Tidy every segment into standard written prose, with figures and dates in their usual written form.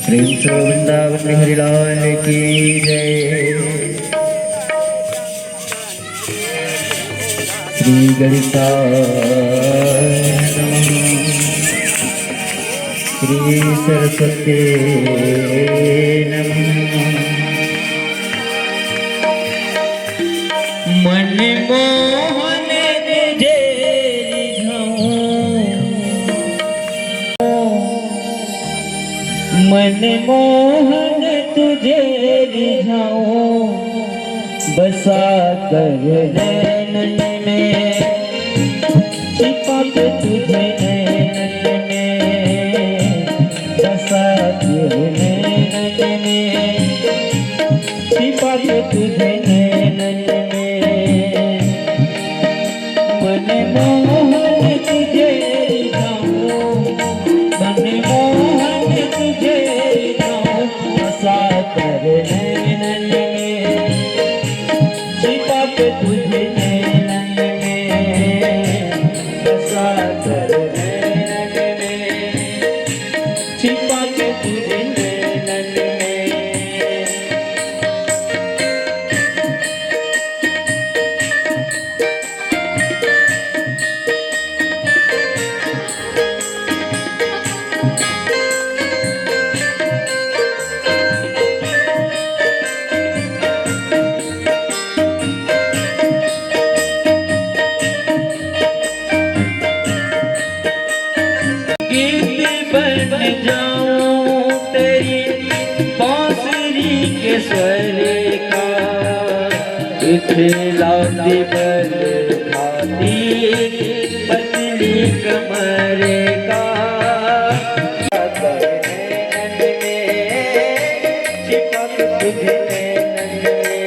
प्रेम से वृंदावन हरिलाल की जय। श्री गणेशाय नमः। श्री सरस्वती नमः। मन मोहन तुझे मन मोहन तुझे रिझाऊं, बसा कर नैनन में, छिपा के तुझे नैनन में, बसा कर नैनन में, छिपा के तुझे नैनन में। मन मोहन तुझे रिझाऊं, मन मोहन तुझे रिझाऊं, बसा कर नैनन में, छिपा के तुझे नैनन में, बसा कर नैनन में, छिपा के तुझे नैनन में। बन जाऊं तेरी बांसुरी के स्वर का, इखलाती बल खाती पतली कमर का, नैनन में, छिपा के तुझे नैनन में।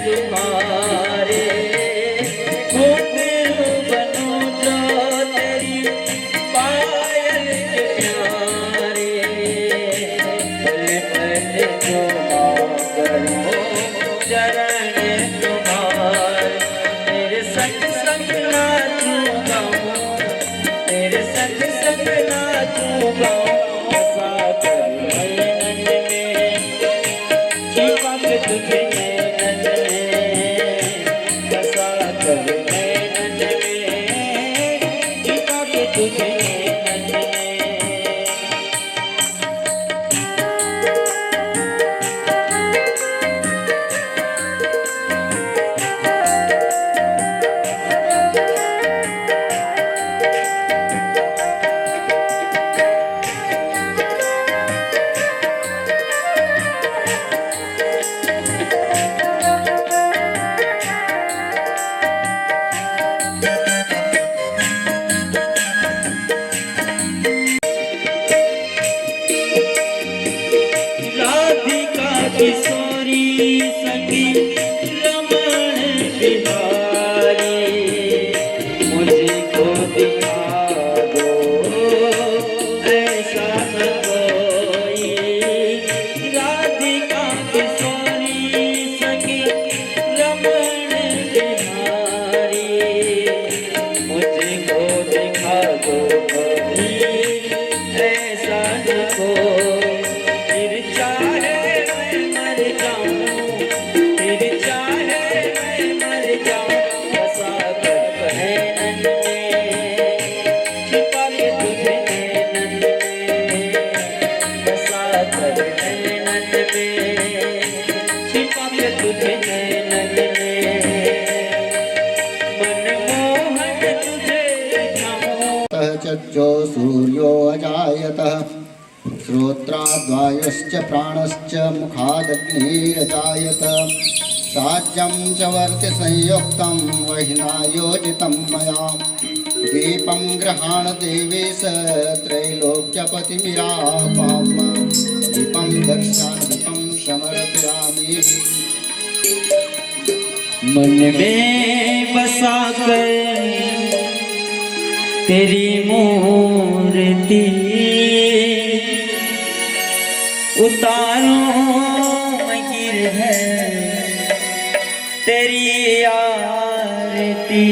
तुम्हारे, घुंघरू बनूं जो तेरी पायल के प्यारे, पल जो करो चरण तुम्हारे, तेरे संग संग नाचूंगा, तेरे संग संग नाचूंगा, बसा कर नैनन में, छिपा के तुझे नैनन में, बसा कर नैनन में, छिपा के तुझे नैनन में। राधिका किशोरी सखी रमण बिहारी, मुझको दिखा दो ऐसा न कोई, राधिका किशोरी सखी रमण बिहारी, मुझको दिखा दो कभी ऐसा न कोई, फिर चाहे मैं मर जाऊं, फिर चाहे मैं मर जाऊं, बसा कर नैनन में, छिपा के तुझे नैनन में, बसा कर नैनन में, छिपा के तुझे नैनन में, मनमोहन तुझे ध्याऊं। चज्जो सूर्यो अजायतः, श्रोत्राद्वायुश्च प्राणश्च मुखादग्निरजायत, राज्यं च वर्ति संयुक्तं वह्निना योजितं मया, दीपं गृहाण देवेश त्रैलोक्यपतिमिरापां, दीपं दर्शयामि दीपं समर्पयामि। मन में बसा कर तेरी मूर्ति, उतारूं मैं गिरधर तेरी आरती,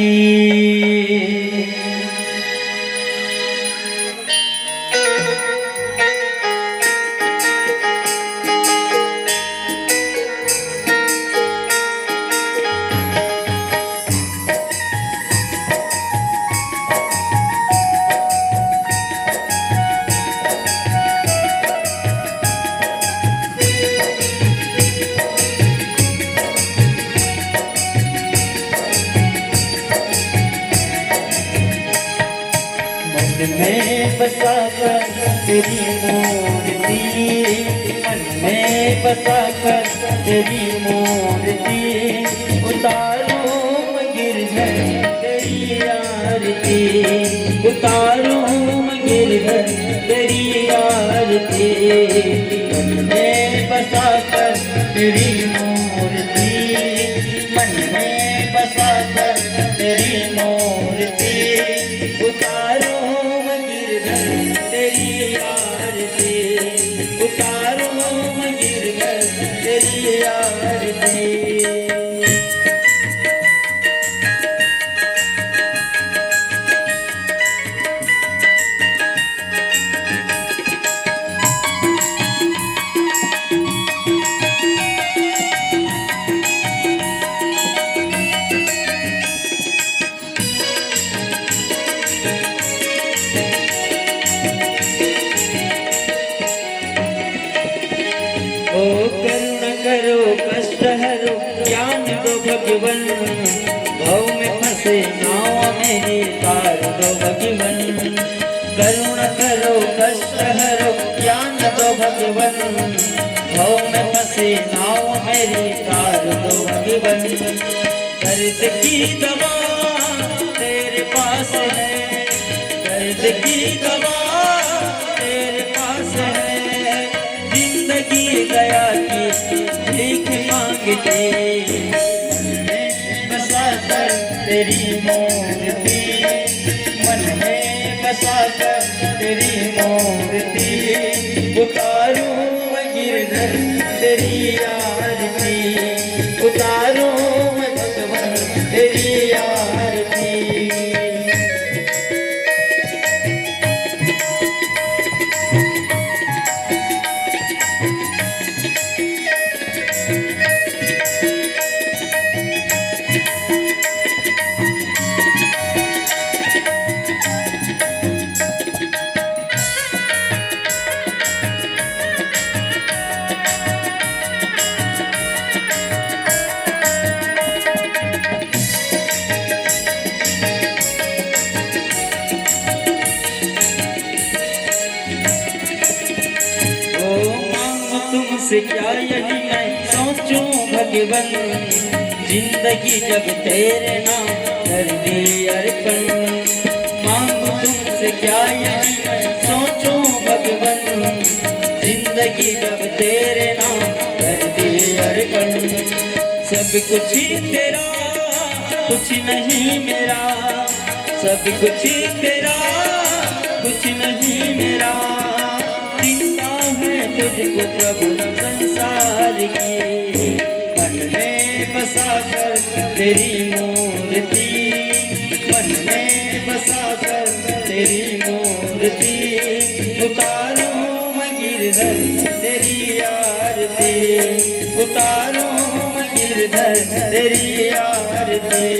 मन में बसा कर तेरी मूर्ति, मन में बसा कर तेरी मूर्ति, उतारूं मैं गिरधर तेरी आरती, उतारूं मैं गिरधर तेरी आरती, मन में बसा कर तेरी मूर्ति, मन में बसा कर तेरी मूर्ति, उतारूं मैं गिरधर तेरी आरती, उतारूं मैं गिरधर तेरी आरती। ओ करुणा करो कष्ट हरो ज्ञान दो भगवन, भव में फंसे नाव मेरी तार दो भगवन, करुणा करो कष्ट हरो ज्ञान दो भगवन, भव में फंसे नाव मेरी तार दो भगवन, दर्द की दवा तेरे पास है, दर्द की दवा तेरे पास है, जिंदगी दया की भीख मांगते तेरी मूर्ति, मन में बसा कर तेरी मूर्ति, उतारूं मैं गिरधर तेरी आरती, उतारूं मैं भगवान तेरी आरती। तुमसे क्या यही मैं सोचूं भगवन, जिंदगी जब तेरे नाम कर दी अर्पण। मांगू तुमसे क्या यही मैं सोचूं भगवन, जिंदगी जब तेरे नाम कर दी अर्पण। सब कुछ ही तेरा कुछ नहीं मेरा, सब कुछ ही तेरा कुछ नहीं मेरा, तुझको प्रभु संसार की, मन में बसा कर तेरी मूर्ति, मन में बसा कर तेरी मूर्ति, उतारूं मैं गिरधर तेरी आरती, उतारूं मैं गिरधर तेरी आरती।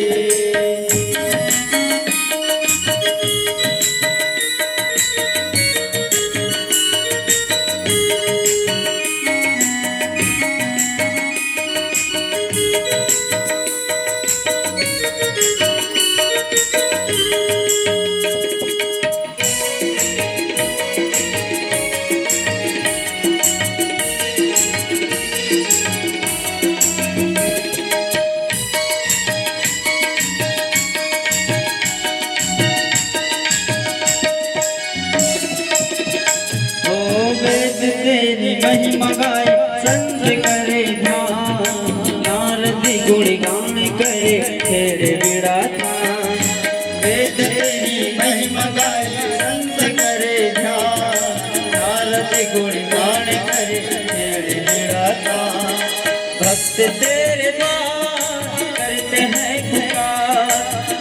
तेरी महिमा गाए संत करे ध्यान, नारद गुणगान करे तेरे विराजमान। वेद तेरी महिमा गाए संत करे ध्यान, नारद गुणगान करे तेरे विराजमान। भक्त तेरे द्वार करते हैं पुकार,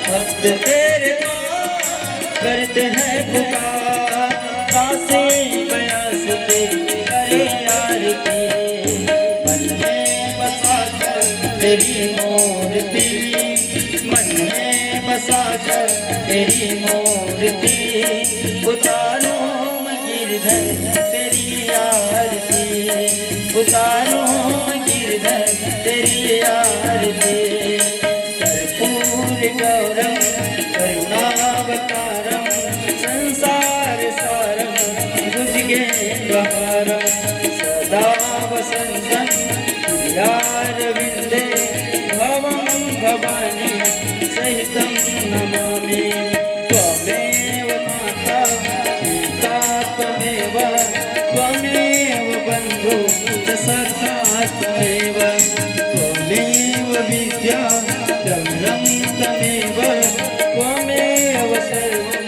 भक्त तेरे द्वार करते हैं पुकार, दासे बयास तेरी आरती, मन में बसा कर तेरी मूर्ति, मन में बसा कर तेरी मूर्ति, उतारूं मैं गिरधर तेरी आरती, उतारूं मैं गिरधर तेरी आरती। कर्पूर गौरम करुणावतारम, संसार सारम भुजगेन्द्रहारम, सदा वसन्तं हृदयारविन्दे, भवं भवानी सहितं नमामि। त्वमेव माता पिता त्वमेव, त्वमेव बन्धु च सखा त्वमेव, त्वमेव विद्या द्रविणं त्वमेव, त्वमेव सर्वं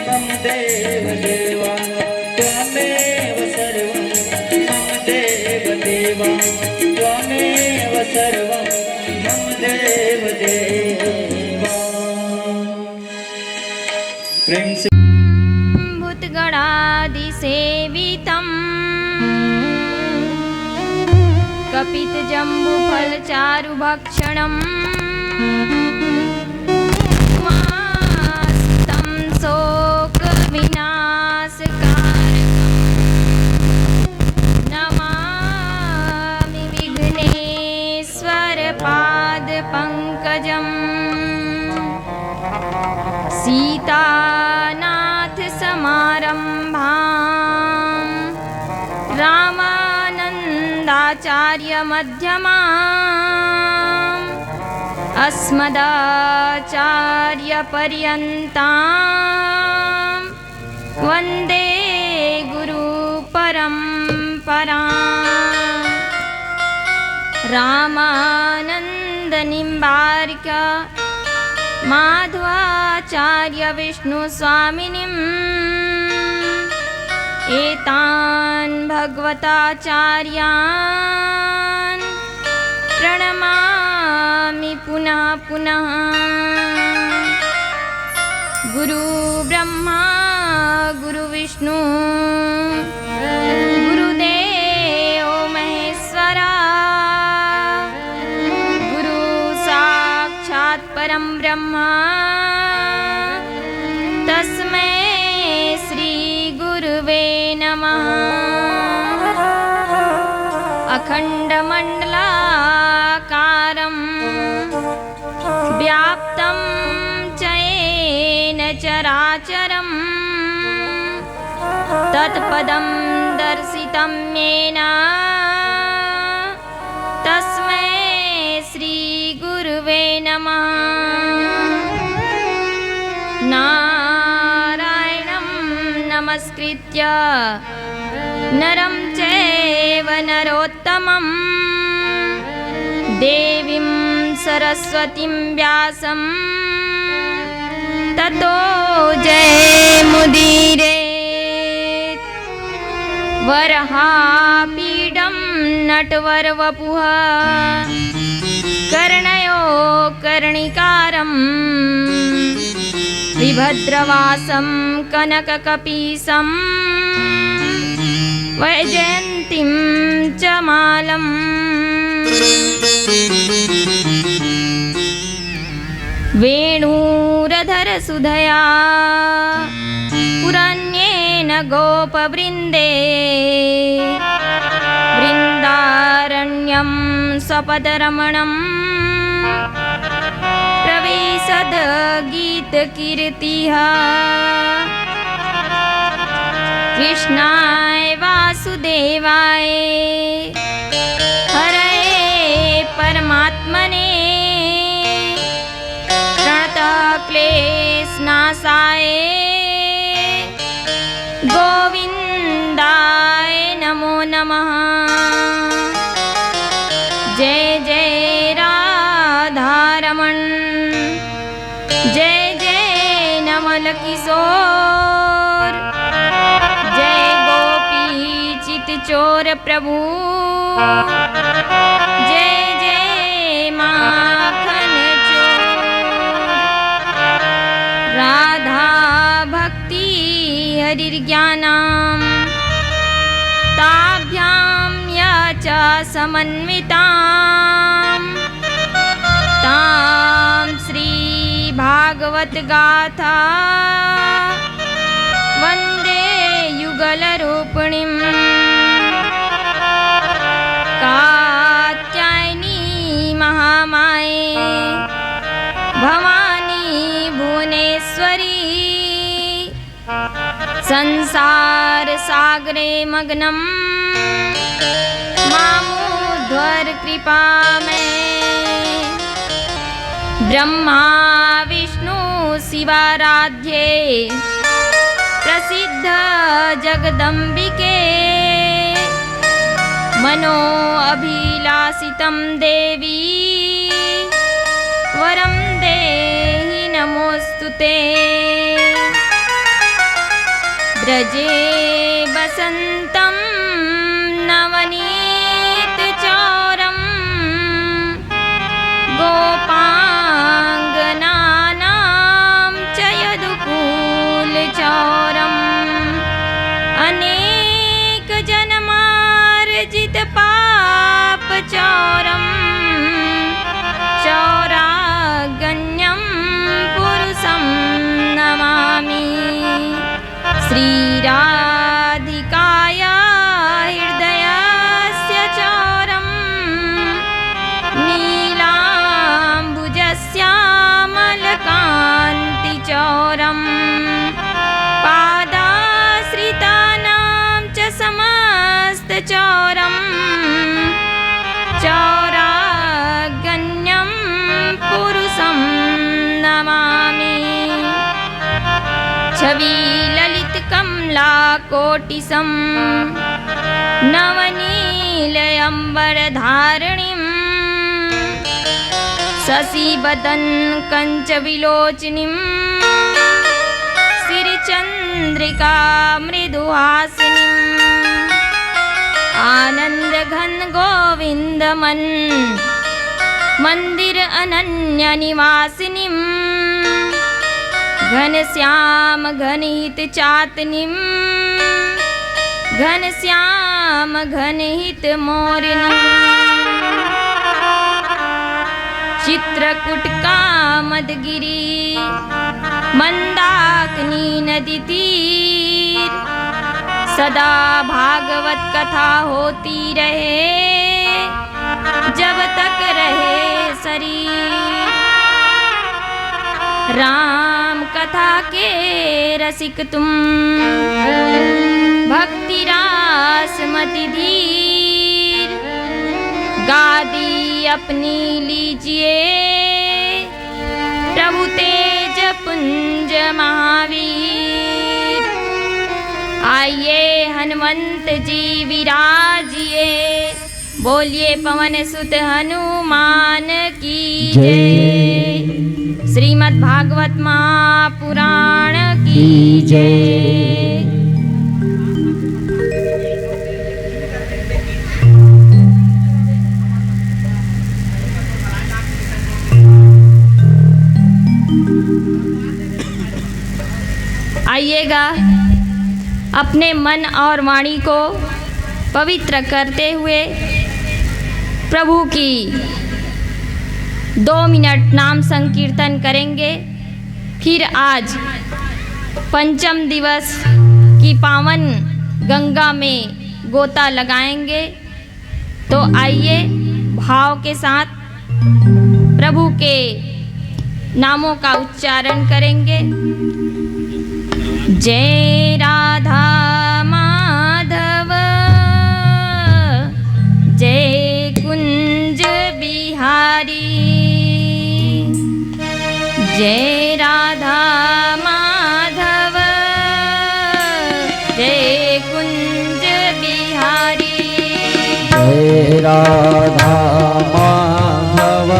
मम देव देवा, त्वमेव सर्वं मम देव देवा, त्वमेव सर्वं मम देव देवा। प्रेम से भूतगणादिसेवितम् कपितजम्बुफलचारुभक्षणम् उमास्तं शोकविनाशकारकम् नमामि विघ्नेश्वरपादपङ्कजम् सीतानाथसमारम्भाम् रामानन्दाचार्यमध्यमाम् अस्मदाचार्यपर्यन्ताम् वन्दे गुरुपरम्पराम्। रामानन्दनिम्बार्क माध्वाचार्य विष्णुस्वामिनीम् एतान् भगवताचार्यान् प्रणमामि पुनः पुनः। गुरु ब्रह्मा गुरु विष्णु गुरुदेव महेश्वरा गुरु साक्षात् परं ब्रह्मा तस्मै श्री गुरुवे नमः। अखण्डमण्डलाकारं व्याप्तं येन चराचरं तत्पदं दर्शितं येन तस्मै श्रीगुरुवे नमः। नारायणं नमस्कृत्य नरं चैव नरोत्तमं देवीं सरस्वतीं व्यासं ततो जयमुदीरयेत्। वरहापीडं नटवरवपुः कर्णयो कर्णिकारं विभद्रवासं कनककपीशं वैजयन्तीं च मालम्। वेणूरधरसुधया पुरन्येन गोपवृन्दे वृन्दारण्यं सपदरमणं प्रविशद गीतकीर्तिः। कृष्णाय वासुदेवाय हरये परमात्मने क्लेशनाशाय गोविन्दाय नमो नमः। जय जय राधारमण जय जय नवल किशोर जय गोपी चितचोर प्रभु जय जय माखन राधा भक्ति हरिर्ज्ञानं ताभ्यां या च समन्वितां तां श्री भागवत गाथा वन्दे युगलरूपिणीं। कात्यायनी महामाये भवानी भुवनेश्वरी संसार सागरे मग्नं मामुद्धर कृपा में। ब्रह्मा विष्णु शिवाराध्ये प्रसिद्ध जगदम्बिके मनो अभिलाषितं देवी वरं देहि नमोस्तुते। ब्रजे वसन्तं नवनीतचौरं गोपाङ्गनानां च यदुकूलचौरम् अनेकजन्मार्जितपापचौरम् चौरागण्यं पुरुषं नमामि। श्रीराधिकाय हृदयस्य चौरं नीलाम्बुजश्यामलकान्तिचौरं पादाश्रितानां च समस्तचौरं चौरागण्यं पुरुषं नमामि। छविललितकमलाकोटिसं नवनीलयम्बरधारिणीं शशिवदन कंचविलोचनीं श्रीचंद्रिका मृदुहासिनीं आनंद घन गोविंद मन मंदिर अनन्य निवासिनीं घनश्याम घनहित चातनीं घनश्याम घनहित मोरिनीं चित्रकूट कामदगिरी मंदाकिनी नदी तीर सदा भागवत कथा होती रहे जब तक रहे शरीर। राम कथा के रसिक तुम भक्ति रास मति धीर गादी अपनी लीजिए प्रभु तेज पुंज महावीर। आइए हनुमंत जी विराजिए बोलिए पवन सुत हनुमान की जय। श्रीमद् भागवत महापुराण की जय। आइएगा अपने मन और वाणी को पवित्र करते हुए प्रभु की 2 मिनट नाम संकीर्तन करेंगे। फिर आज पंचम दिवस की पावन गंगा में गोता लगाएंगे। तो आइए भाव के साथ प्रभु के नामों का उच्चारण करेंगे। जय राधा माधव जय कुंज बिहारी जय राधा माधव जय कुंज बिहारी जय राधा माधव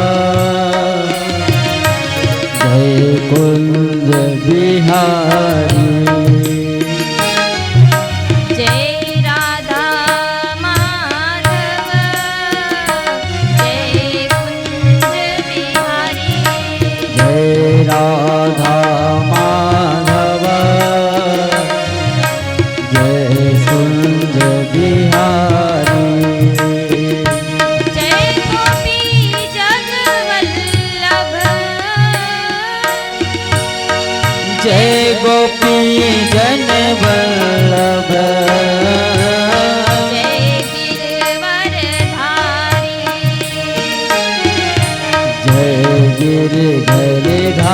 जय कुंज बिहारी राधा माधव जय कुंज बिहारी जय गोपी जगवल्लभ जय गोपी जन वल्लभ जय गिरवरधारी जय गिरधरधारी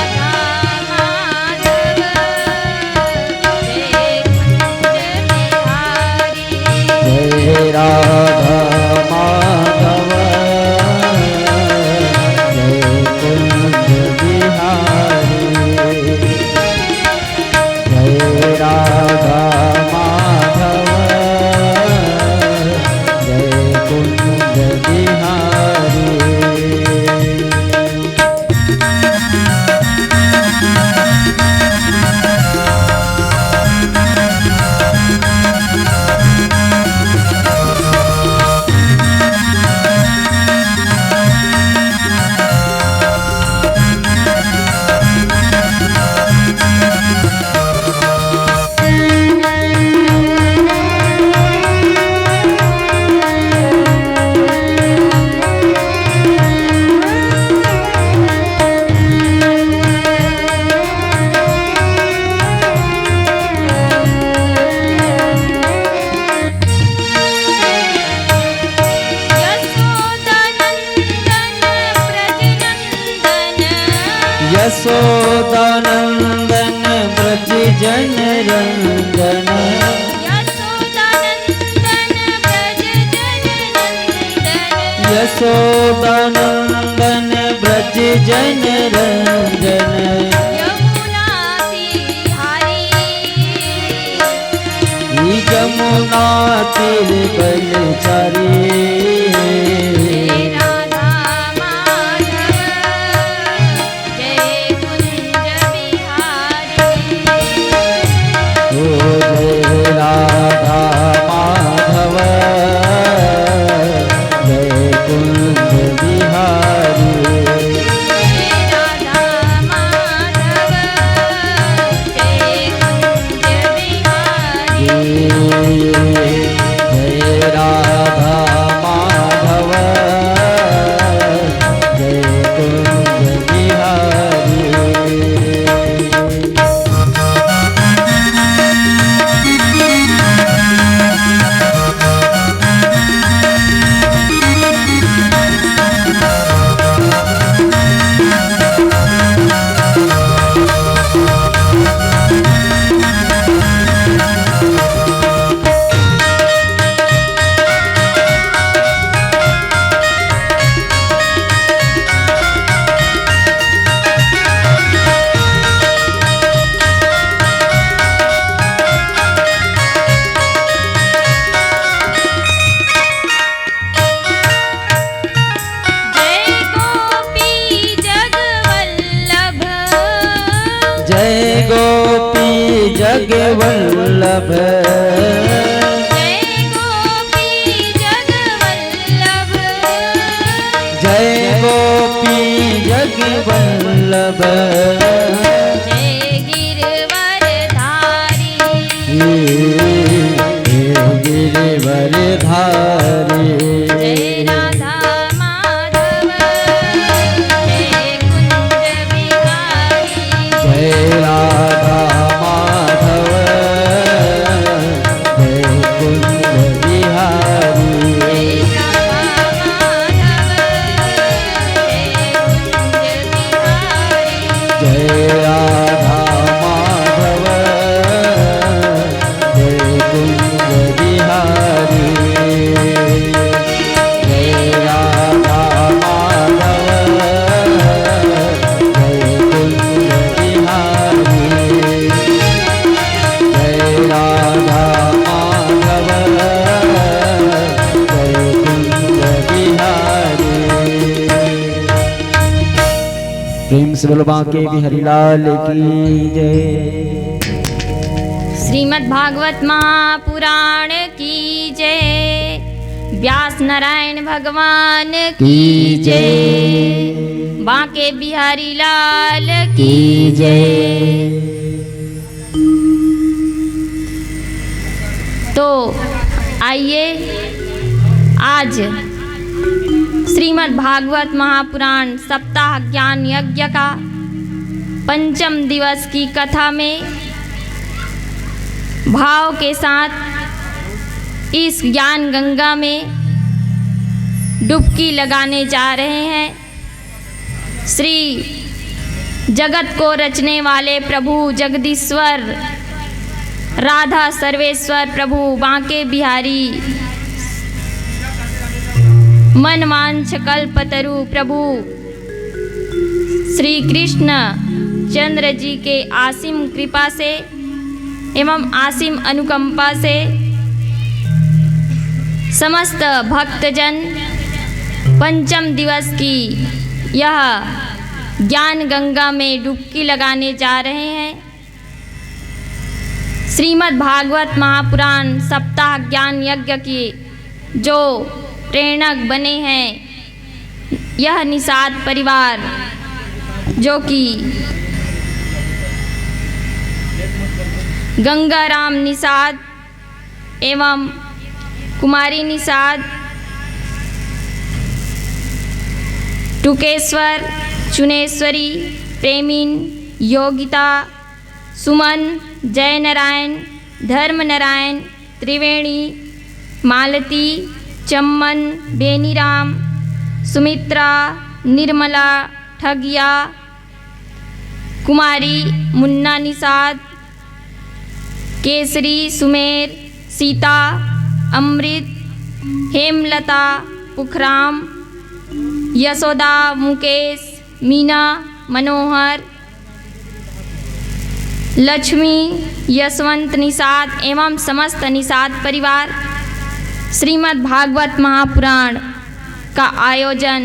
राधा माधव जय कुंज बिहारी जय राधा माधव जय कुंज बिहारी यशोदानंदन ब्रज जन रंजन यशोदानंदन ब्रज जन रंजन यमुना तीर बलचारी जग वल्लभ, जय गोपी जग वल्लभ, जय गोपी जग वल्लभ, जय गिरवरधारी, गिरिवरधारी, जय राधा माधव, जय कुंज बिहारी, जय राधा माधव, जय कुंज बिहारी, जय राधा माधव, जय कुंज बिहारी, जय राधा माधव, जय कुंज बिहारी, जय राधा माधव, जय कुंज बिहारी, जय राधा माधव, जय कुंज बिहारी। प्रेम से बोलो बांके बिहारी लाल की जय। श्रीमद् भागवत महापुराण की जय, व्यास नारायण भगवान की जय, बांके बिहारी लाल की जय। तो आइए आज श्रीमद् भागवत महापुराण सप्ताह ज्ञान यज्ञ का पंचम दिवस की कथा में भाव के साथ इस ज्ञान गंगा में डुबकी लगाने जा रहे हैं। श्री जगत को रचने वाले प्रभु जगदीश्वर राधा सर्वेश्वर प्रभु बांके बिहारी मनवांछ कल्पतरु प्रभु श्री कृष्ण चंद्र जी के आसिम कृपा से एवं आसिम अनुकंपा से समस्त भक्तजन पंचम दिवस की यह ज्ञान गंगा में डुबकी लगाने जा रहे हैं। श्रीमद् भागवत महापुराण सप्ताह ज्ञान यज्ञ की जो प्रेरक बने हैं यह निषाद परिवार, जो कि गंगाराम निषाद एवं कुमारी निषाद, टुकेश्वर, चुनेश्वरी, प्रेमीन, योगिता, सुमन, जय नारायण, धर्म नारायण, त्रिवेणी, मालती, चम्मन, बेनीराम, सुमित्रा, निर्मला, ठगिया, कुमारी, मुन्ना निषाद, केसरी, सुमेर, सीता, अमृत, हेमलता, पुखराम, यशोदा, मुकेश, मीना, मनोहर, लक्ष्मी, यशवंत निषाद एवं समस्त निषाद परिवार श्रीमद् भागवत महापुराण का आयोजन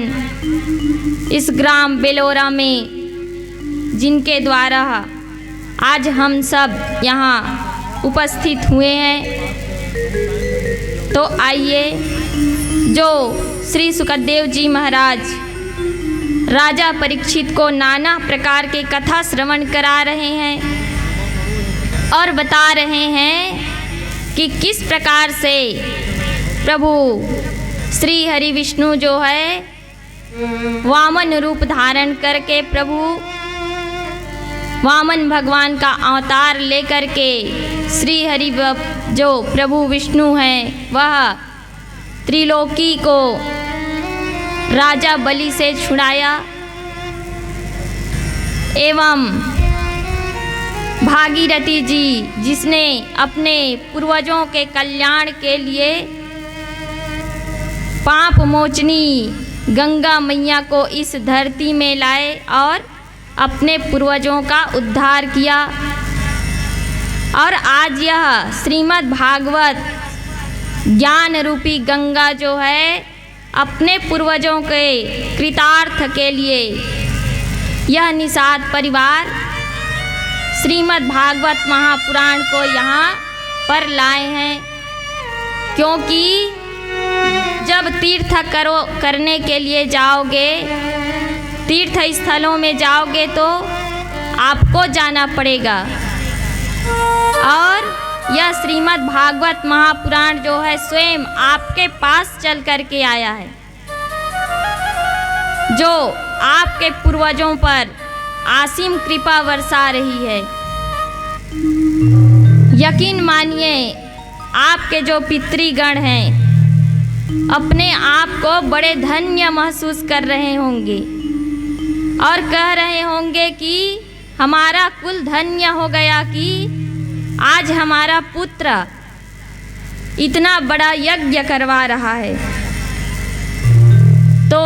इस ग्राम बेलोरा में जिनके द्वारा आज हम सब यहाँ उपस्थित हुए हैं। तो आइए, जो श्री सुखदेव जी महाराज राजा परीक्षित को नाना प्रकार के कथा श्रवण करा रहे हैं और बता रहे हैं कि किस प्रकार से प्रभु श्री हरि विष्णु जो है वामन रूप धारण करके प्रभु वामन भगवान का अवतार लेकर के श्री हरि जो प्रभु विष्णु हैं वह त्रिलोकी को राजा बलि से छुड़ाया एवं भागीरथी जी जिसने अपने पूर्वजों के कल्याण के लिए पाप मोचनी गंगा मैया को इस धरती में लाए और अपने पूर्वजों का उद्धार किया। और आज यह श्रीमद् भागवत ज्ञान रूपी गंगा जो है अपने पूर्वजों के कृतार्थ के लिए यह निषाद परिवार श्रीमद् भागवत महापुराण को यहाँ पर लाए हैं, क्योंकि जब तीर्थ करने के लिए जाओगे, तीर्थ स्थलों में जाओगे तो आपको जाना पड़ेगा। और यह श्रीमद् भागवत महापुराण जो है स्वयं आपके पास चल कर के आया है, जो आपके पूर्वजों पर असीम कृपा बरसा रही है। यकीन मानिए आपके जो पितृगण हैं अपने आप को बड़े धन्य महसूस कर रहे होंगे और कह रहे होंगे कि हमारा कुल धन्य हो गया कि आज हमारा पुत्र इतना बड़ा यज्ञ करवा रहा है। तो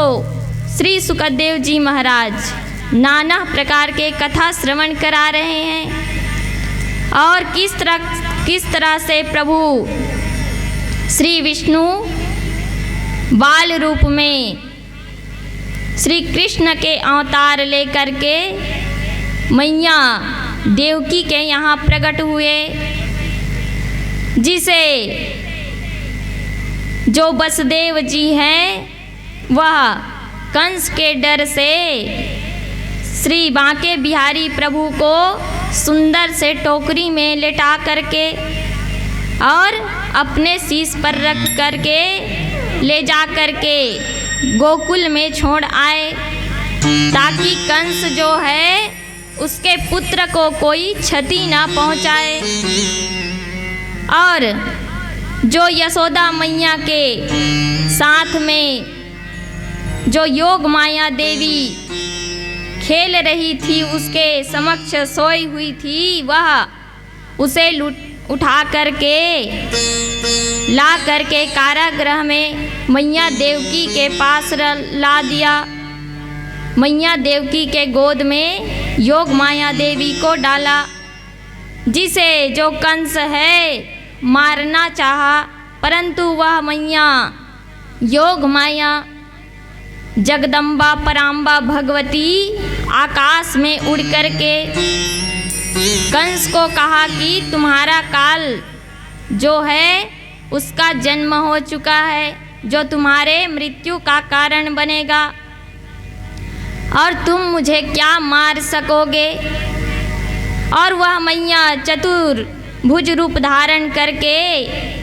श्री सुखदेव जी महाराज नाना प्रकार के कथा श्रवण करा रहे हैं और किस तरह से प्रभु श्री विष्णु बाल रूप में श्री कृष्ण के अवतार लेकर के मैया देवकी के यहाँ प्रकट हुए, जिसे जो वसुदेव जी हैं वह कंस के डर से श्री बांके बिहारी प्रभु को सुंदर से टोकरी में लेटा करके और अपने शीश पर रख करके ले जा करके गोकुल में छोड़ आए, ताकि कंस जो है उसके पुत्र को कोई क्षति ना पहुंचाए। और जो यशोदा मैया के साथ में जो योग माया देवी खेल रही थी, उसके समक्ष सोई हुई थी, वह उसे उठा करके ला करके कारागृह में मैया देवकी के पास ला दिया। मैया देवकी के गोद में योग माया देवी को डाला, जिसे जो कंस है मारना चाहा, परंतु वह मैया योग माया जगदम्बा पराम्बा भगवती आकाश में उड़ करके कंस को कहा कि तुम्हारा काल जो है उसका जन्म हो चुका है, जो तुम्हारे मृत्यु का कारण बनेगा और तुम मुझे क्या मार सकोगे। और वह मैया चतुर्भुज रूप धारण करके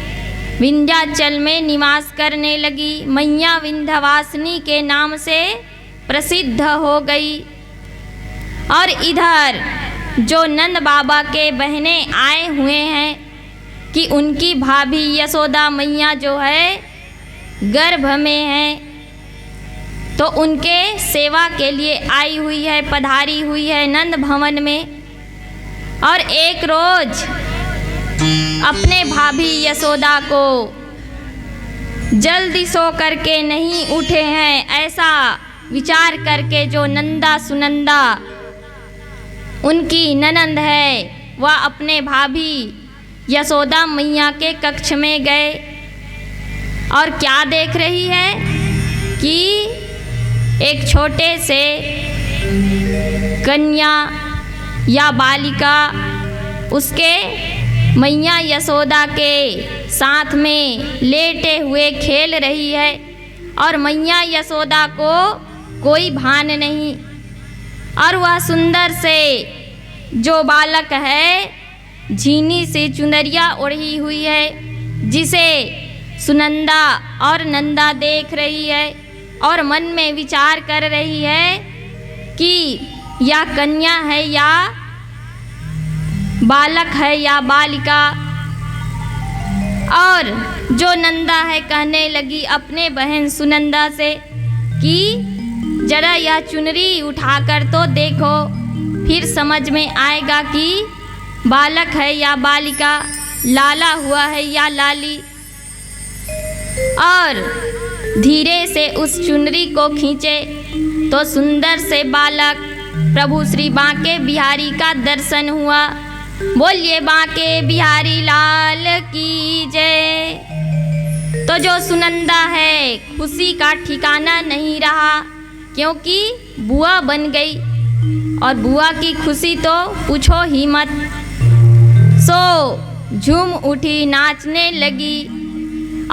विंध्याचल में निवास करने लगी। मैया विंध्यवासिनी के नाम से प्रसिद्ध हो गई। और इधर जो नंद बाबा के बहने आए हुए हैं कि उनकी भाभी यशोदा मैया जो है गर्भ में है, तो उनके सेवा के लिए आई हुई है, पधारी हुई है नंद भवन में। और एक रोज अपने भाभी यशोदा को जल्दी सो करके नहीं उठे हैं, ऐसा विचार करके जो नंदा सुनंदा उनकी ननंद है, वह अपने भाभी यशोदा मैया के कक्ष में गए और क्या देख रही है कि एक छोटे से कन्या या बालिका उसके मैया यशोदा के साथ में लेटे हुए खेल रही है और मैया यशोदा को कोई भान नहीं। और वह सुंदर से जो बालक है झीनी से चुनरिया ओढ़ी हुई है, जिसे सुनंदा और नंदा देख रही है और मन में विचार कर रही है कि यह कन्या है या बालक है या बालिका। और जो नंदा है कहने लगी अपने बहन सुनंदा से कि जरा यह चुनरी उठाकर तो देखो, फिर समझ में आएगा कि बालक है या बालिका, लाला हुआ है या लाली। और धीरे से उस चुनरी को खींचे तो सुंदर से बालक प्रभु श्री बांके बिहारी का दर्शन हुआ। बोलिए बांके बिहारी लाल की जय। तो जो सुनंदा है खुशी का ठिकाना नहीं रहा, क्योंकि बुआ बन गई। और बुआ की खुशी तो पूछो ही मत। सो झूम उठी, नाचने लगी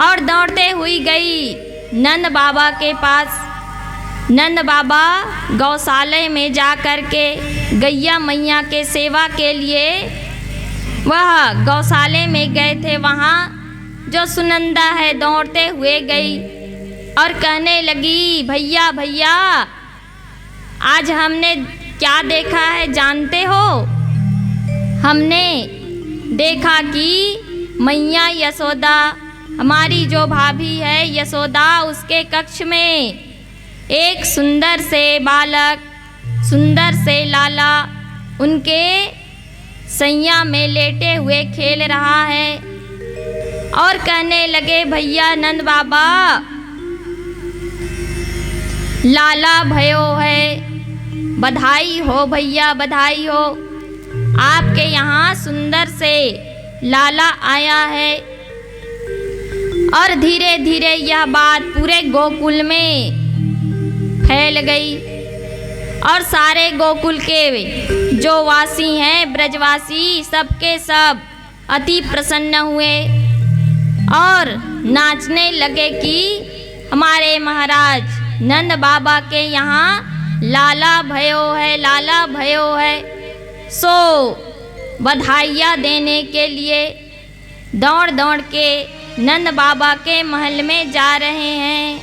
और दौड़ते हुई गई नंद बाबा के पास। नंद बाबा गौशाले में जा कर के गैया मैया के सेवा के लिए वह गौशाले में गए थे। वहाँ जो सुनंदा है दौड़ते हुए गई और कहने लगी, भैया भैया आज हमने क्या देखा है जानते हो? हमने देखा कि मैया यशोदा, हमारी जो भाभी है यशोदा, उसके कक्ष में एक सुंदर से बालक, सुंदर से लाला उनके सैया में लेटे हुए खेल रहा है। और कहने लगे, भैया नंद बाबा लाला भयो है, बधाई हो भैया बधाई हो, आपके यहाँ सुंदर से लाला आया है। और धीरे धीरे यह बात पूरे गोकुल में फैल गई और सारे गोकुल के जो वासी हैं, ब्रजवासी, सबके सब अति प्रसन्न हुए और नाचने लगे कि हमारे महाराज नंद बाबा के यहाँ लाला भयो है, लाला भयो है। सो बधाइयाँ देने के लिए दौड़ दौड़ के नंद बाबा के महल में जा रहे हैं।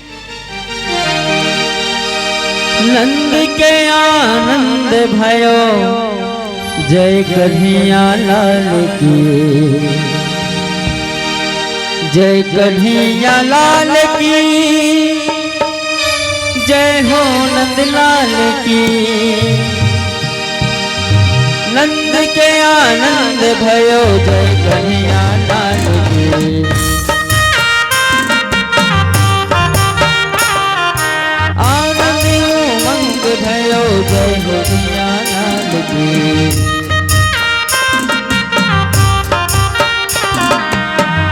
नंद के आनंद भयो, जय कन्हैया लाल की, जय कन्हैया लाल की, जय हो नंद लाल की। नंद के आनंद भयो, जय कन्हैया लाल की। आनंद उमंग भयो, जय हो कन्हैया लाल की।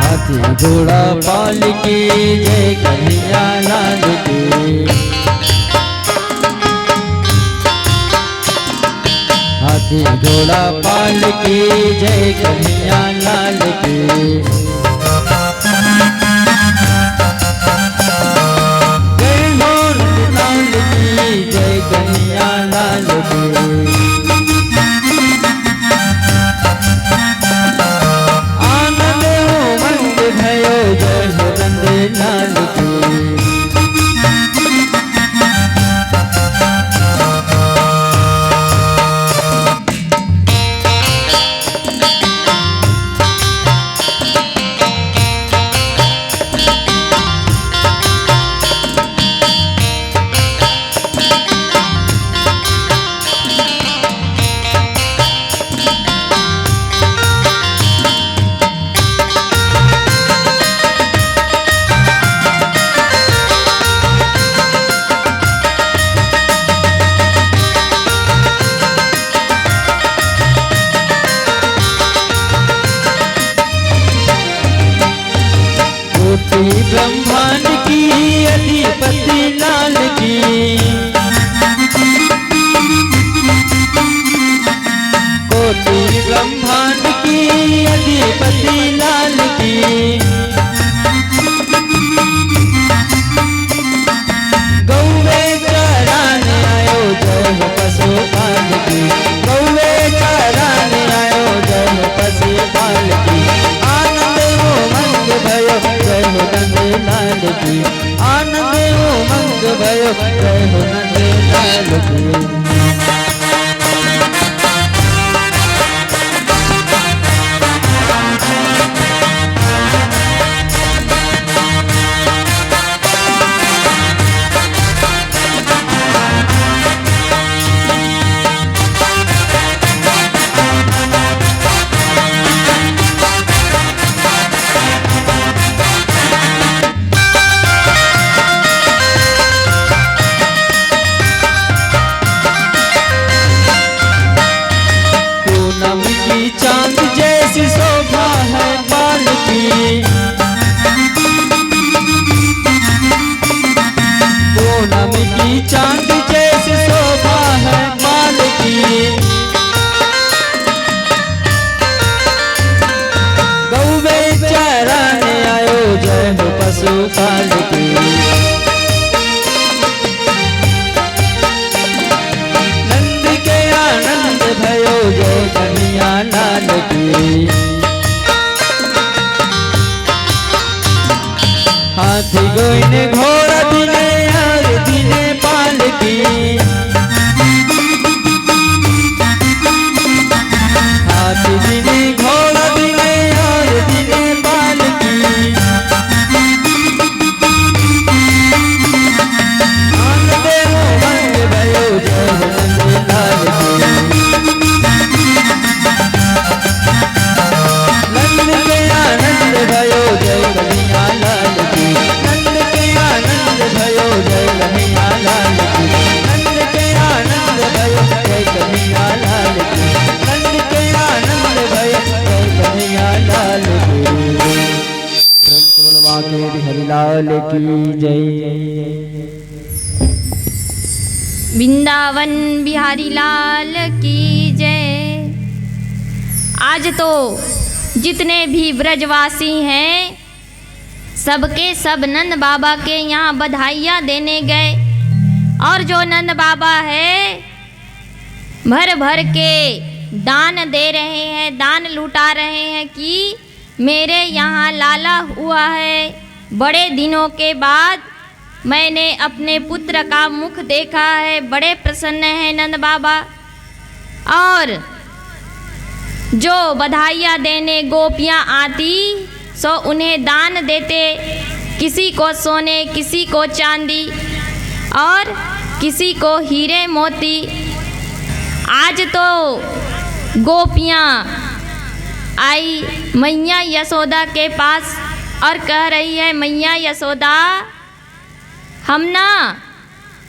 हाथी घोड़ा पाल की, जय कन्हैया लाल की। हाथी घोड़ा पाल की, जय कन्हैया लाल की। जय हो नंद लाल की, जय कन्हैया लाल की। आनंद उमंग भयो, जय हो नंद लाल की। ब्रह्मांड की अधिपति लाल की। कोटि ब्रह्मांड की अधिपति लाल की। गौवे चराने आयो, जय हो पशुपाल की। गौवे चराने आयो, जय हो पशुपाल की। आनंद उमंग भयो, जय हो नंद लाल की। आनंद उमंग भयो, जय हो नंद लाल की। कन्हैया लाल की। हाथी गोइने घोड़ा दिने यार दिने पालकी। हाथी दिने घोड़ा दिने यार दिने पालकी। आनंद मोहन भयो जय नंद लाल की। नंद के आनंद भयो जय कन्हैया लाल की। नंद के आनंद भयो जय कन्हैया लाल की। नंद के आनंद भयो जय कन्हैया लाल की। नंद के आनंद भयो जय कन्हैया लाल की। के बिहारी लाल की जय। वृंदावन बिहारी लाल की जय। आज तो जितने भी ब्रजवासी हैं सबके सब नंद बाबा के यहाँ बधाइयाँ देने गए। और जो नंद बाबा है भर भर के दान दे रहे हैं, दान लुटा रहे हैं कि मेरे यहाँ लाला हुआ है। बड़े दिनों के बाद मैंने अपने पुत्र का मुख देखा है। बड़े प्रसन्न हैं नंद बाबा। और जो बधाइयाँ देने गोपियाँ आती सो उन्हें दान देते, किसी को सोने, किसी को चांदी और किसी को हीरे मोती। आज तो गोपियाँ आई मैया यशोदा के पास और कह रही है, मैया यशोदा हम ना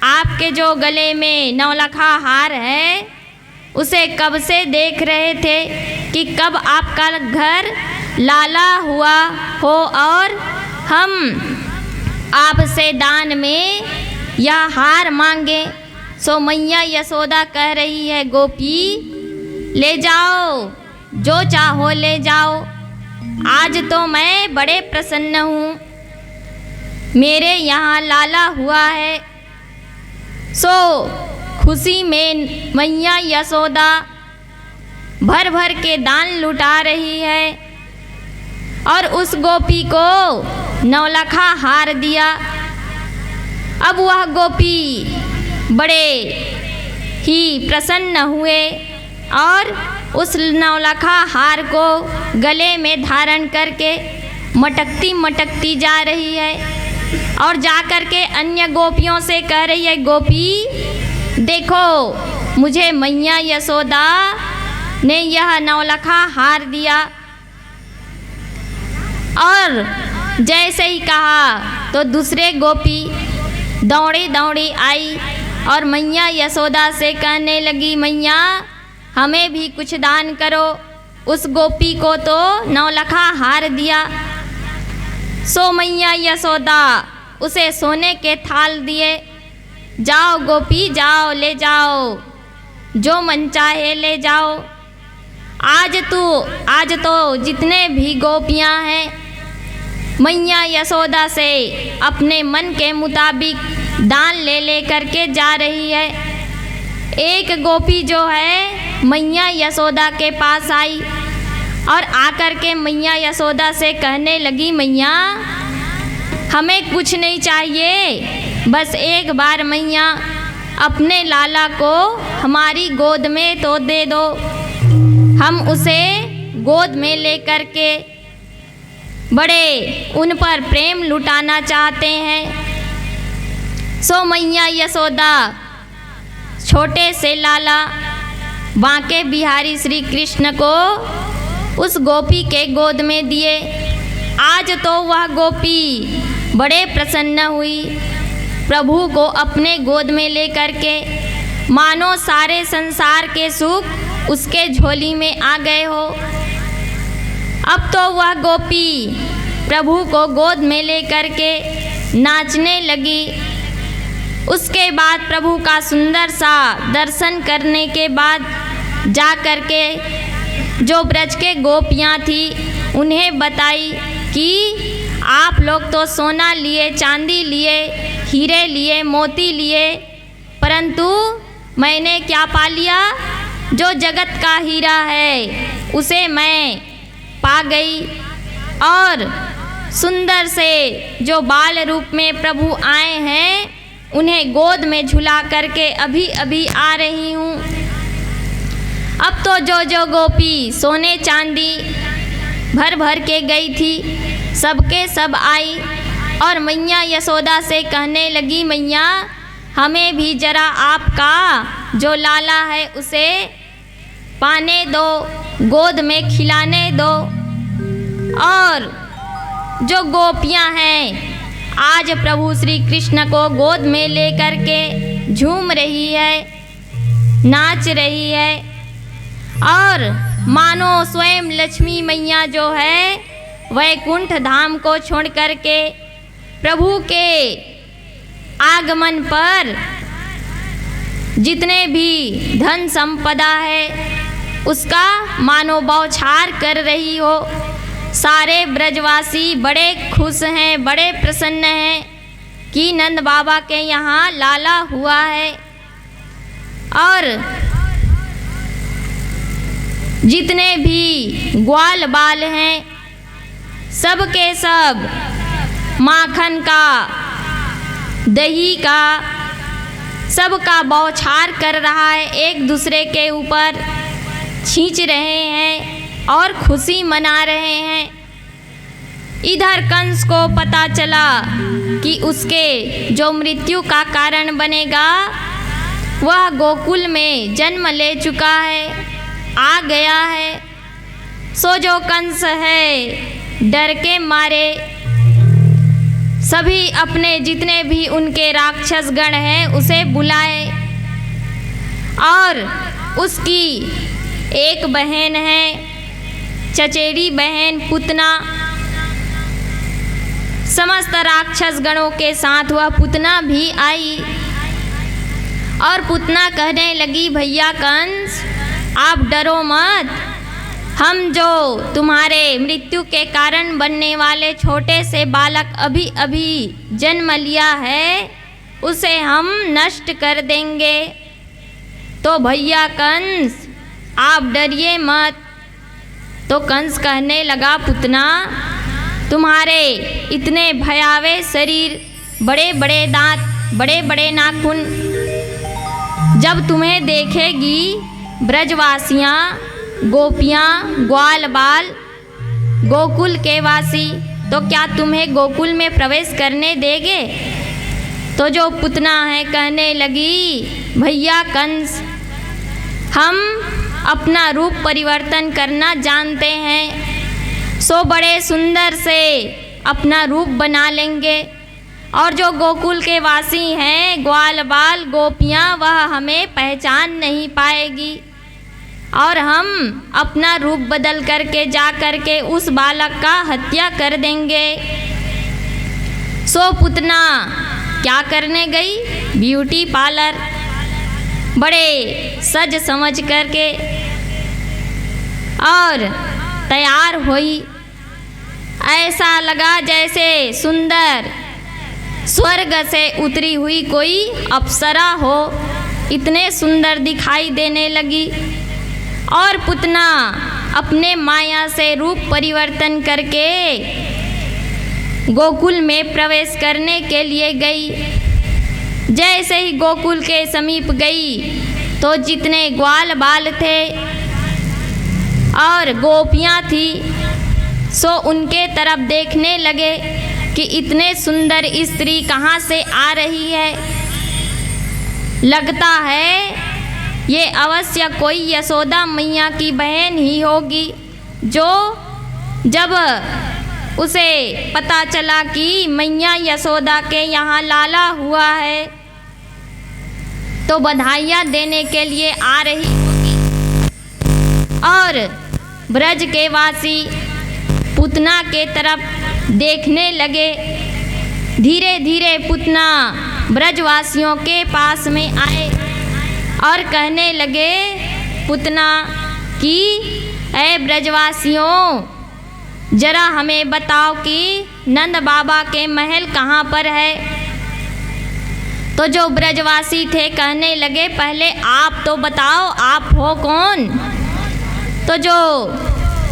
आपके जो गले में नौलखा हार है उसे कब से देख रहे थे कि कब आपका घर लाला हुआ हो और हम आपसे दान में यह हार मांगे। सो मैया यशोदा कह रही है, गोपी ले जाओ, जो चाहो ले जाओ। आज तो मैं बड़े प्रसन्न हूँ, मेरे यहाँ लाला हुआ है। सो खुशी में मैया यशोदा भर भर के दान लुटा रही है और उस गोपी को नौलखा हार दिया। अब वह गोपी बड़े ही प्रसन्न हुए और उस नौलखा हार को गले में धारण करके मटकती मटकती जा रही है और जा कर के अन्य गोपियों से कह रही है, गोपी देखो मुझे मैया यशोदा ने यह नौलखा हार दिया। और जैसे ही कहा तो दूसरे गोपी दौड़ी दौड़ी आई और मैया यशोदा से कहने लगी, मैया हमें भी कुछ दान करो। उस गोपी को तो नौलखा हार दिया। सो मैया यशोदा उसे सोने के थाल दिए, जाओ गोपी जाओ, ले जाओ, जो मन चाहे ले जाओ। आज तो जितने भी गोपियाँ हैं मैया यशोदा से अपने मन के मुताबिक दान ले ले करके जा रही है। एक गोपी जो है मैया यशोदा के पास आई और आकर के मैया यशोदा से कहने लगी, मैया हमें कुछ नहीं चाहिए, बस एक बार मैया अपने लाला को हमारी गोद में तो दे दो, हम उसे गोद में लेकर के बड़े उन पर प्रेम लुटाना चाहते हैं। सो मैया यशोदा छोटे से लाला बांके बिहारी श्री कृष्ण को उस गोपी के गोद में दिए। आज तो वह गोपी बड़े प्रसन्न हुई, प्रभु को अपने गोद में लेकर के मानो सारे संसार के सुख उसके झोली में आ गए हो। अब तो वह गोपी प्रभु को गोद में लेकर के नाचने लगी। उसके बाद प्रभु का सुंदर सा दर्शन करने के बाद जा कर के जो ब्रज के गोपियाँ थी उन्हें बताई कि आप लोग तो सोना लिए, चांदी लिए, हीरे लिए, मोती लिए, परंतु मैंने क्या पा लिया, जो जगत का हीरा है उसे मैं पा गई, और सुंदर से जो बाल रूप में प्रभु आए हैं उन्हें गोद में झुला करके अभी अभी आ रही हूँ। अब तो जो गोपी सोने चांदी भर भर के गई थी सबके सब आई, और मैया यशोदा से कहने लगी, मैया हमें भी जरा आपका जो लाला है उसे पाने दो, गोद में खिलाने दो। और जो गोपियाँ हैं आज प्रभु श्री कृष्ण को गोद में लेकर के झूम रही है, नाच रही है, और मानो स्वयं लक्ष्मी मैया जो है वैकुंठ धाम को छोड़ करके प्रभु के आगमन पर जितने भी धन संपदा है उसका मानो बौछार कर रही हो। सारे ब्रजवासी बड़े खुश हैं, बड़े प्रसन्न हैं कि नंद बाबा के यहाँ लाला हुआ है। और जितने भी ग्वाल बाल हैं सब के सब माखन का, दही का, सबका बौछार कर रहा है, एक दूसरे के ऊपर खींच रहे हैं और खुशी मना रहे हैं। इधर कंस को पता चला कि उसके जो मृत्यु का कारण बनेगा वह गोकुल में जन्म ले चुका है, आ गया है। सो जो कंस है डर के मारे सभी अपने जितने भी उनके राक्षस गण हैं उसे बुलाए, और उसकी एक बहन है चचेरी बहन पुतना, समस्त राक्षस गणों के साथ वह पुतना भी आई। और पुतना कहने लगी, भैया कंस आप डरो मत, हम जो तुम्हारे मृत्यु के कारण बनने वाले छोटे से बालक अभी अभी जन्म लिया है उसे हम नष्ट कर देंगे। तो भैया कंस आप डरिए मत। तो कंस कहने लगा, पुतना तुम्हारे इतने भयावह शरीर, बड़े बड़े दांत, बड़े बड़े नाखून, जब तुम्हें देखेगी ब्रजवासियाँ, गोपियाँ, ग्वाल बाल, गोकुल के वासी, तो क्या तुम्हें गोकुल में प्रवेश करने देंगे? तो जो पुतना है कहने लगी, भैया कंस हम अपना रूप परिवर्तन करना जानते हैं, सो बड़े सुंदर से अपना रूप बना लेंगे, और जो गोकुल के वासी हैं ग्वाल बाल गोपियाँ वह हमें पहचान नहीं पाएगी, और हम अपना रूप बदल करके जा करके उस बालक का हत्या कर देंगे। सो पुतना क्या करने गई? ब्यूटी पार्लर, बड़े सज समझ करके और तैयार हुई। ऐसा लगा जैसे सुंदर स्वर्ग से उतरी हुई कोई अप्सरा हो, इतने सुंदर दिखाई देने लगी। और पुतना अपने माया से रूप परिवर्तन करके गोकुल में प्रवेश करने के लिए गई। जैसे ही गोकुल के समीप गई तो जितने ग्वाल बाल थे और गोपियाँ थी सो उनके तरफ देखने लगे कि इतने सुंदर स्त्री कहाँ से आ रही है। लगता है ये अवश्य कोई यशोदा मैया की बहन ही होगी, जो जब उसे पता चला कि मैया यशोदा के यहाँ लाला हुआ है तो बधाइयाँ देने के लिए आ रही होगी। और ब्रज के वासी पुतना के तरफ देखने लगे। धीरे धीरे पुतना ब्रजवासियों के पास में आए और कहने लगे, पुतना कि ऐ ब्रजवासियों जरा हमें बताओ कि नंद बाबा के महल कहाँ पर है। तो जो ब्रजवासी थे कहने लगे पहले आप तो बताओ आप हो कौन। तो जो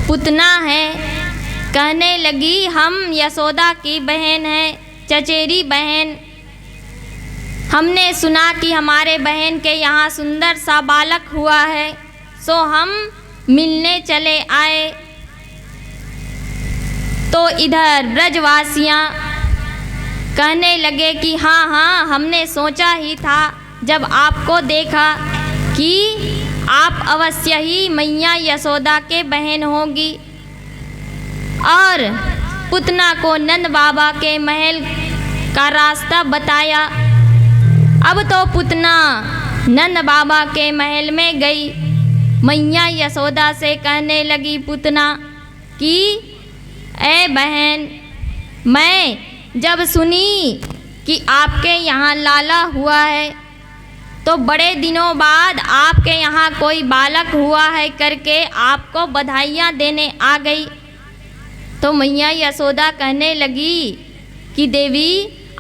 पुतना है कहने लगी हम यशोदा की बहन हैं, चचेरी बहन। हमने सुना कि हमारे बहन के यहाँ सुंदर सा बालक हुआ है, सो हम मिलने चले आए। तो इधर ब्रजवासियाँ कहने लगे कि हाँ हाँ हमने सोचा ही था जब आपको देखा कि आप अवश्य ही मैया यशोदा के बहन होगी। और पुतना को नंद बाबा के महल का रास्ता बताया। अब तो पुतना नंद बाबा के महल में गई। मैया यशोदा से कहने लगी पुतना कि ए बहन, मैं जब सुनी कि आपके यहाँ लाला हुआ है तो बड़े दिनों बाद आपके यहाँ कोई बालक हुआ है करके आपको बधाइयाँ देने आ गई। तो मैया यशोदा कहने लगी कि देवी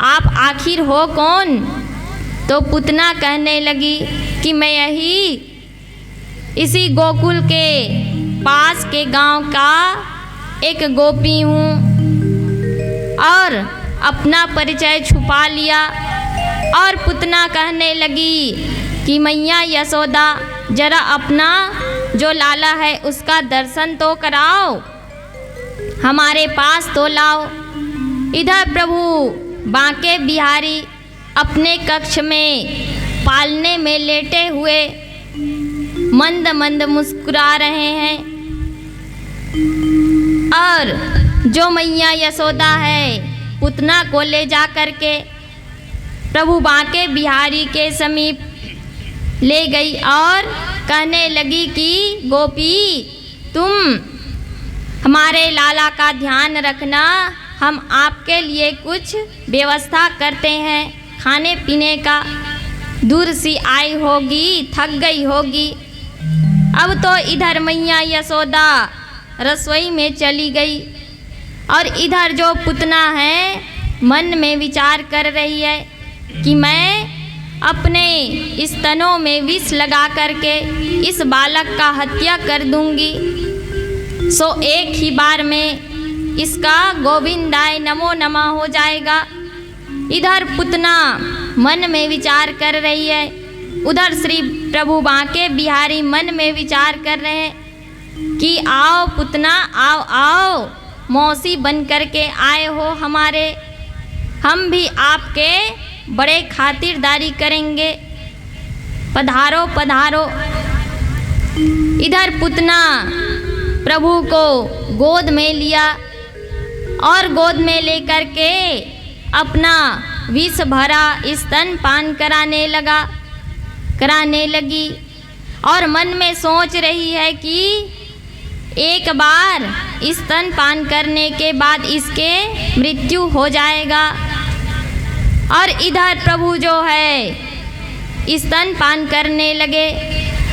आप आखिर हो कौन। तो पुतना कहने लगी कि मैं यही इसी गोकुल के पास के गांव का एक गोपी हूँ। और अपना परिचय छुपा लिया। और पुतना कहने लगी कि मैया यशोदा जरा अपना जो लाला है उसका दर्शन तो कराओ, हमारे पास तो लाओ। इधर प्रभु बांके बिहारी अपने कक्ष में पालने में लेटे हुए मंद मंद मुस्कुरा रहे हैं। और जो मैया यशोदा है पुतना को ले जा कर के प्रभु बांके बिहारी के समीप ले गई और कहने लगी कि गोपी तुम हमारे लाला का ध्यान रखना, हम आपके लिए कुछ व्यवस्था करते हैं खाने पीने का। दूर सी आई होगी, थक गई होगी। अब तो इधर मैया यशोदा रसोई में चली गई और इधर जो पुतना है मन में विचार कर रही है कि मैं अपने स्तनों में विष लगा करके इस बालक का हत्या कर दूंगी, सो एक ही बार में इसका गोविंदाय नमो नमः हो जाएगा। इधर पुतना मन में विचार कर रही है, उधर श्री प्रभु बांके बिहारी मन में विचार कर रहे हैं कि आओ पुतना आओ आओ, मौसी बन करके आए हो हमारे, हम भी आपके बड़े खातिरदारी करेंगे, पधारो पधारो। इधर पुतना प्रभु को गोद में लिया और गोद में लेकर के अपना विष भरा स्तन पान कराने लगी और मन में सोच रही है कि एक बार स्तन पान करने के बाद इसके मृत्यु हो जाएगा। और इधर प्रभु जो है स्तन पान करने लगे,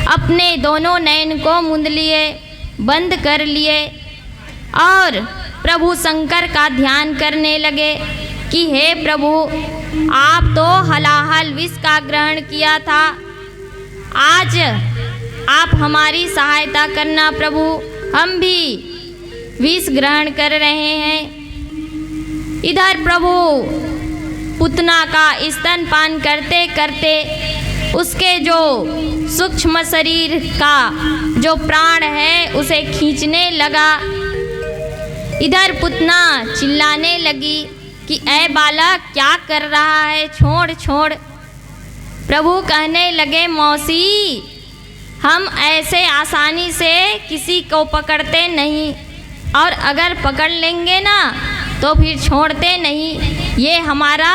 अपने दोनों नयन को मूंद लिए, बंद कर लिए और प्रभु शंकर का ध्यान करने लगे कि हे प्रभु आप तो हलाहल विष का ग्रहण किया था, आज आप हमारी सहायता करना प्रभु, हम भी विष ग्रहण कर रहे हैं। इधर प्रभु पुतना का स्तन पान करते करते उसके जो सूक्ष्म शरीर का जो प्राण है उसे खींचने लगा। इधर पुतना चिल्लाने लगी कि ऐ बालक क्या कर रहा है, छोड़ छोड़। प्रभु कहने लगे मौसी हम ऐसे आसानी से किसी को पकड़ते नहीं, और अगर पकड़ लेंगे ना तो फिर छोड़ते नहीं, ये हमारा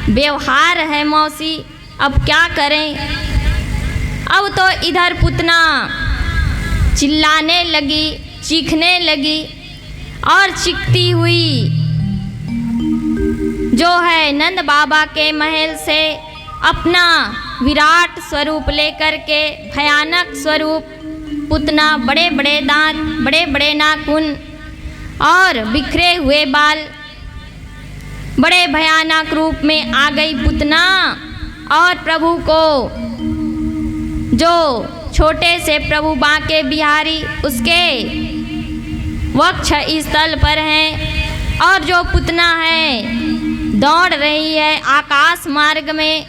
व्यवहार है मौसी, अब क्या करें। अब तो इधर पुतना चिल्लाने लगी, चीखने लगी और चीखती हुई जो है नंद बाबा के महल से अपना विराट स्वरूप लेकर के, भयानक स्वरूप, पुतना बड़े बड़े दांत, बड़े बड़े नाखून और बिखरे हुए बाल, बड़े भयानक रूप में आ गई पुतना और प्रभु को जो छोटे से प्रभु बांके बिहारी उसके वक्ष स्थल पर हैं और जो पुतना है दौड़ रही है आकाश मार्ग में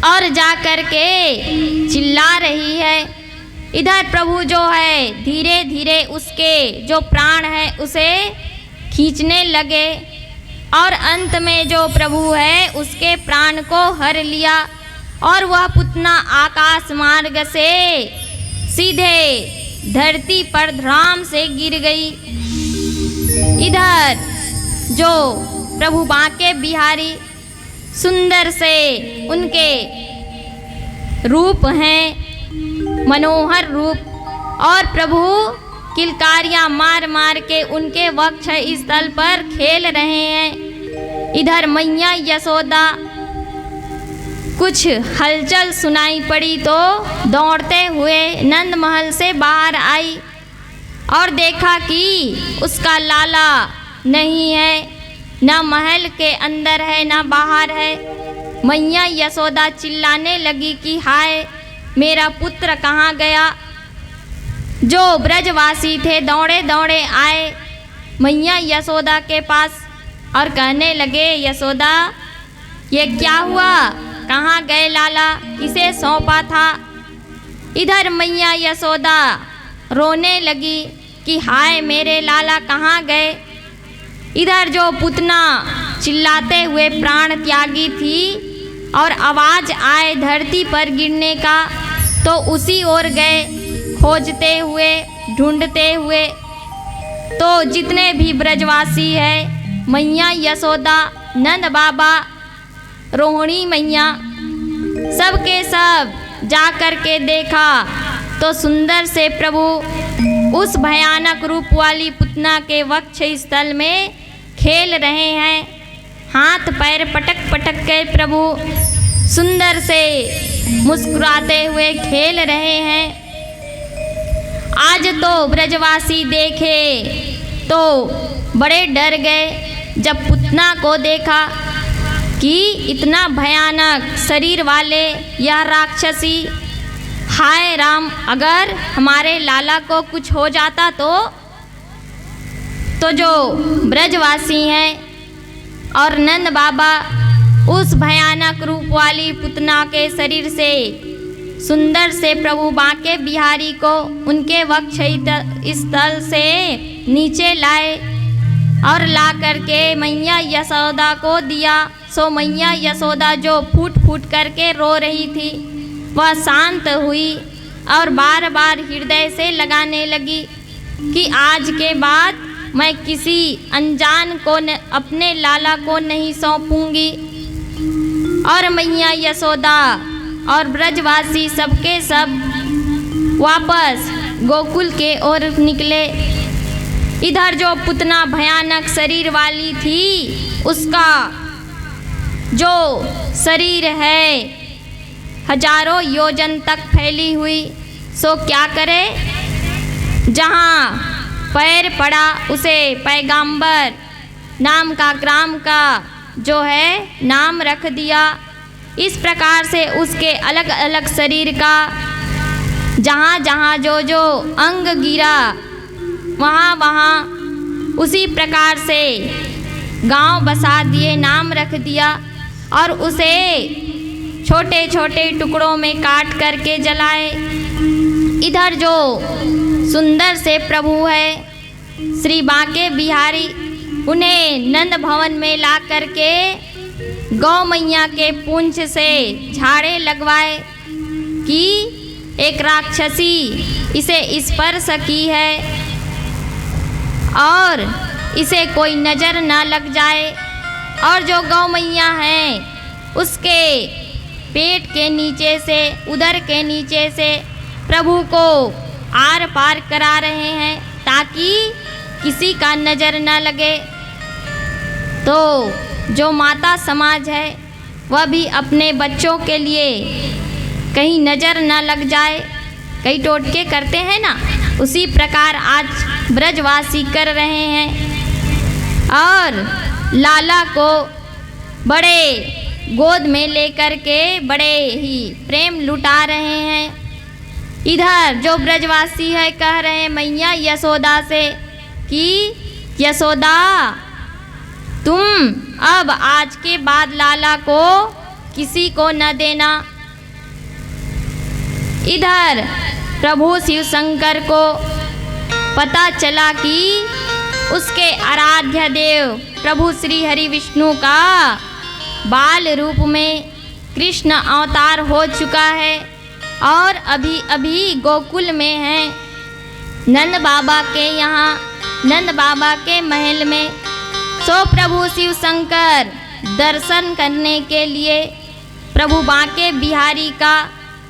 और जा कर के चिल्ला रही है। इधर प्रभु जो है धीरे धीरे उसके जो प्राण है उसे खींचने लगे और अंत में जो प्रभु है उसके प्राण को हर लिया और वह पुतना आकाश मार्ग से सीधे धरती पर धड़ाम से गिर गई। इधर जो प्रभु बांके बिहारी सुंदर से उनके रूप हैं, मनोहर रूप, और प्रभु किलकारियाँ मार मार के उनके वक्ष स्थल पर खेल रहे हैं। इधर मैया यशोदा कुछ हलचल सुनाई पड़ी तो दौड़ते हुए नंद महल से बाहर आई और देखा कि उसका लाला नहीं है, न महल के अंदर है न बाहर है। मैया यशोदा चिल्लाने लगी कि हाय मेरा पुत्र कहाँ गया। जो ब्रजवासी थे दौड़े दौड़े आए मैया यशोदा के पास और कहने लगे, यशोदा ये क्या हुआ, कहाँ गए लाला, किसे सौंपा था। इधर मैया यशोदा रोने लगी कि हाय मेरे लाला कहाँ गए। इधर जो पुतना चिल्लाते हुए प्राण त्यागी थी और आवाज़ आए धरती पर गिरने का तो उसी ओर गए खोजते हुए ढूंढते हुए। तो जितने भी ब्रजवासी है मैया यशोदा, नंद बाबा, रोहिणी मैया, सब के सब जा कर के देखा तो सुंदर से प्रभु उस भयानक रूप वाली पुतना के वक्ष स्थल में खेल रहे हैं। हाथ पैर पटक पटक के प्रभु सुंदर से मुस्कुराते हुए खेल रहे हैं। आज तो ब्रजवासी देखे तो बड़े डर गए जब पुतना को देखा कि इतना भयानक शरीर वाले यह राक्षसी, हाय राम अगर हमारे लाला को कुछ हो जाता तो जो ब्रजवासी हैं और नंद बाबा उस भयानक रूप वाली पुतना के शरीर से सुंदर से प्रभु बांके बिहारी को उनके वक्ष स्थल से नीचे लाए और ला करके मैया यशोदा को दिया। सो मैया यशोदा जो फूट फूट करके रो रही थी वह शांत हुई और बार बार हृदय से लगाने लगी कि आज के बाद मैं किसी अनजान को अपने लाला को नहीं सौंपूंगी। और मैया यशोदा और ब्रजवासी सबके सब वापस गोकुल के ओर निकले। इधर जो पुतना भयानक शरीर वाली थी उसका जो शरीर है हजारों योजन तक फैली हुई, सो क्या करे, जहाँ पैर पड़ा उसे पैगंबर नाम का ग्राम का जो है नाम रख दिया। इस प्रकार से उसके अलग अलग शरीर का जहाँ जहाँ जो अंग गिरा वहाँ वहाँ उसी प्रकार से गांव बसा दिए, नाम रख दिया और उसे छोटे छोटे टुकड़ों में काट करके जलाए। इधर जो सुंदर से प्रभु है श्री बांके बिहारी, उन्हें नंद भवन में ला करके गौ मैया के पूंछ से झाड़े लगवाए कि एक राक्षसी इसे स्पर्श की है और इसे कोई नज़र ना लग जाए। और जो गौ मैया हैं उसके पेट के नीचे से, उदर के नीचे से प्रभु को आर पार करा रहे हैं ताकि किसी का नज़र न लगे। तो जो माता समाज है वह भी अपने बच्चों के लिए कहीं नज़र न लग जाए, कई टोटके करते हैं ना, उसी प्रकार आज ब्रजवासी कर रहे हैं। और लाला को बड़े गोद में लेकर के बड़े ही प्रेम लुटा रहे हैं। इधर जो ब्रजवासी है कह रहे हैं मैया यशोदा से कि यशोदा तुम अब आज के बाद लाला को किसी को न देना। इधर प्रभु शिव शंकर को पता चला कि उसके आराध्य देव प्रभु श्री हरि विष्णु का बाल रूप में कृष्ण अवतार हो चुका है और अभी अभी गोकुल में है, नंद बाबा के यहाँ, नंद बाबा के महल में। सो प्रभु शिव शंकर दर्शन करने के लिए प्रभु बांके बिहारी का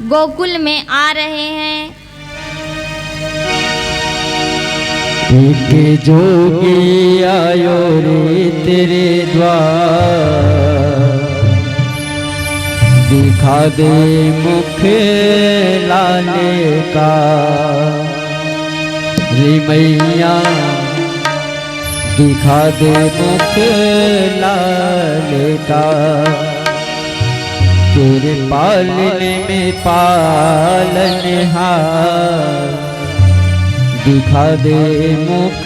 गोकुल में आ रहे हैं। एक जोगी आयो रे तेरे द्वार, दिखा दे मुख लाने का रे मैया, दिखा दे मुख लाने का। तेरे पालने में पालनहार, दिखा दे मुख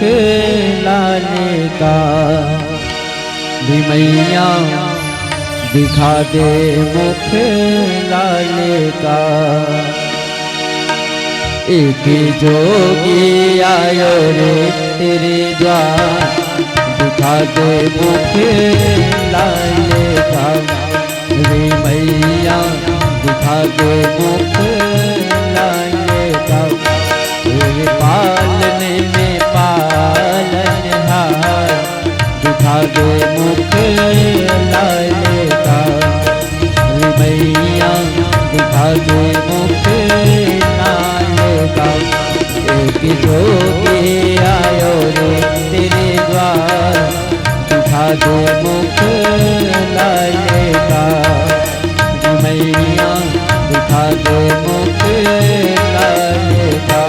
लाने का रे मैया, दिखा दे मुख लाने का। एक जोगी आयो रे तेरे द्वार, दिखा दे मुख लाने का रे मैया, दिखा दे मुख लाने का। तेरे पालने में पालनहार, दिखा दे मुख लाने का रे मैया, दिखा दे मुख लाने का। एक जोगी आयो रे तेरे द्वार, दिखा दे मुख लाने का रे मैया, दिखा दे मुख लाने का।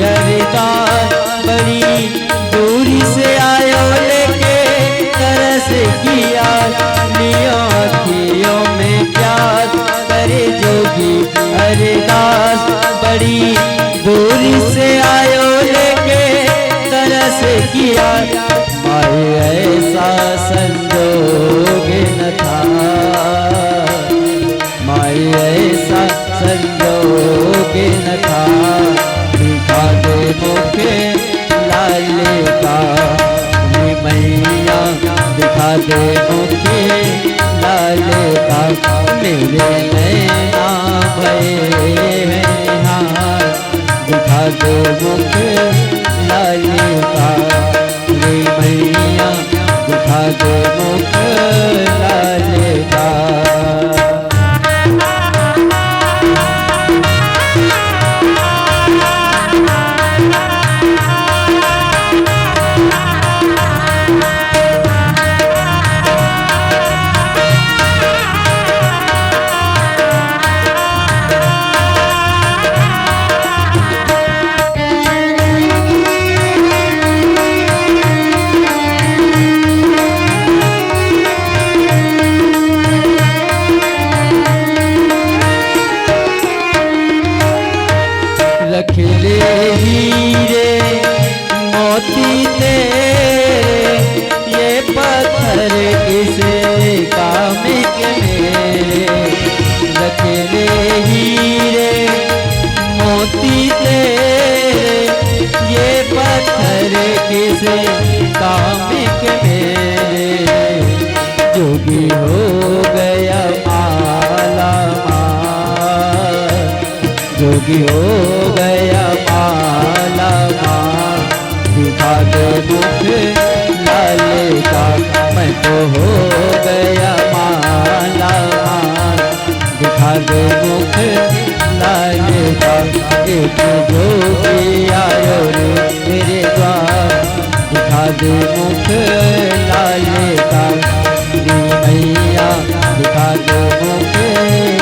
अरदास बड़ी दूरी से आयो लेके तरस किया, लियो अखियों में प्यार करे जोगी अरदास। बड़ी दूरी से आयो लेके तरस किया, माए ऐसा संजोग न था, माए ऐसा संजोग न था। दिखा दे मुख लाले का रे मैया, दिखा दे मुख लाले का। मेरे नैना भये हैं हार, दिखा दे मुख लाले का रे मैया, दिखा दे मुख लाले का। रखले हीरे मोती तेरे, ये पत्थर किसे काम के मेरे। रखले हीरे मोती तेरे, ये पत्थर किसे काम के मेरे। जोगी हो गया माला माल, जोगी हो गया माला माल, दिखा दे मुख लाले का। मैं तो हो गया माला माल, दिखा दे मुख लाले का। एक जोगी आयो रे मेरे द्वार, दिखा दे मुख लाले का। मैया दिखा दे मुख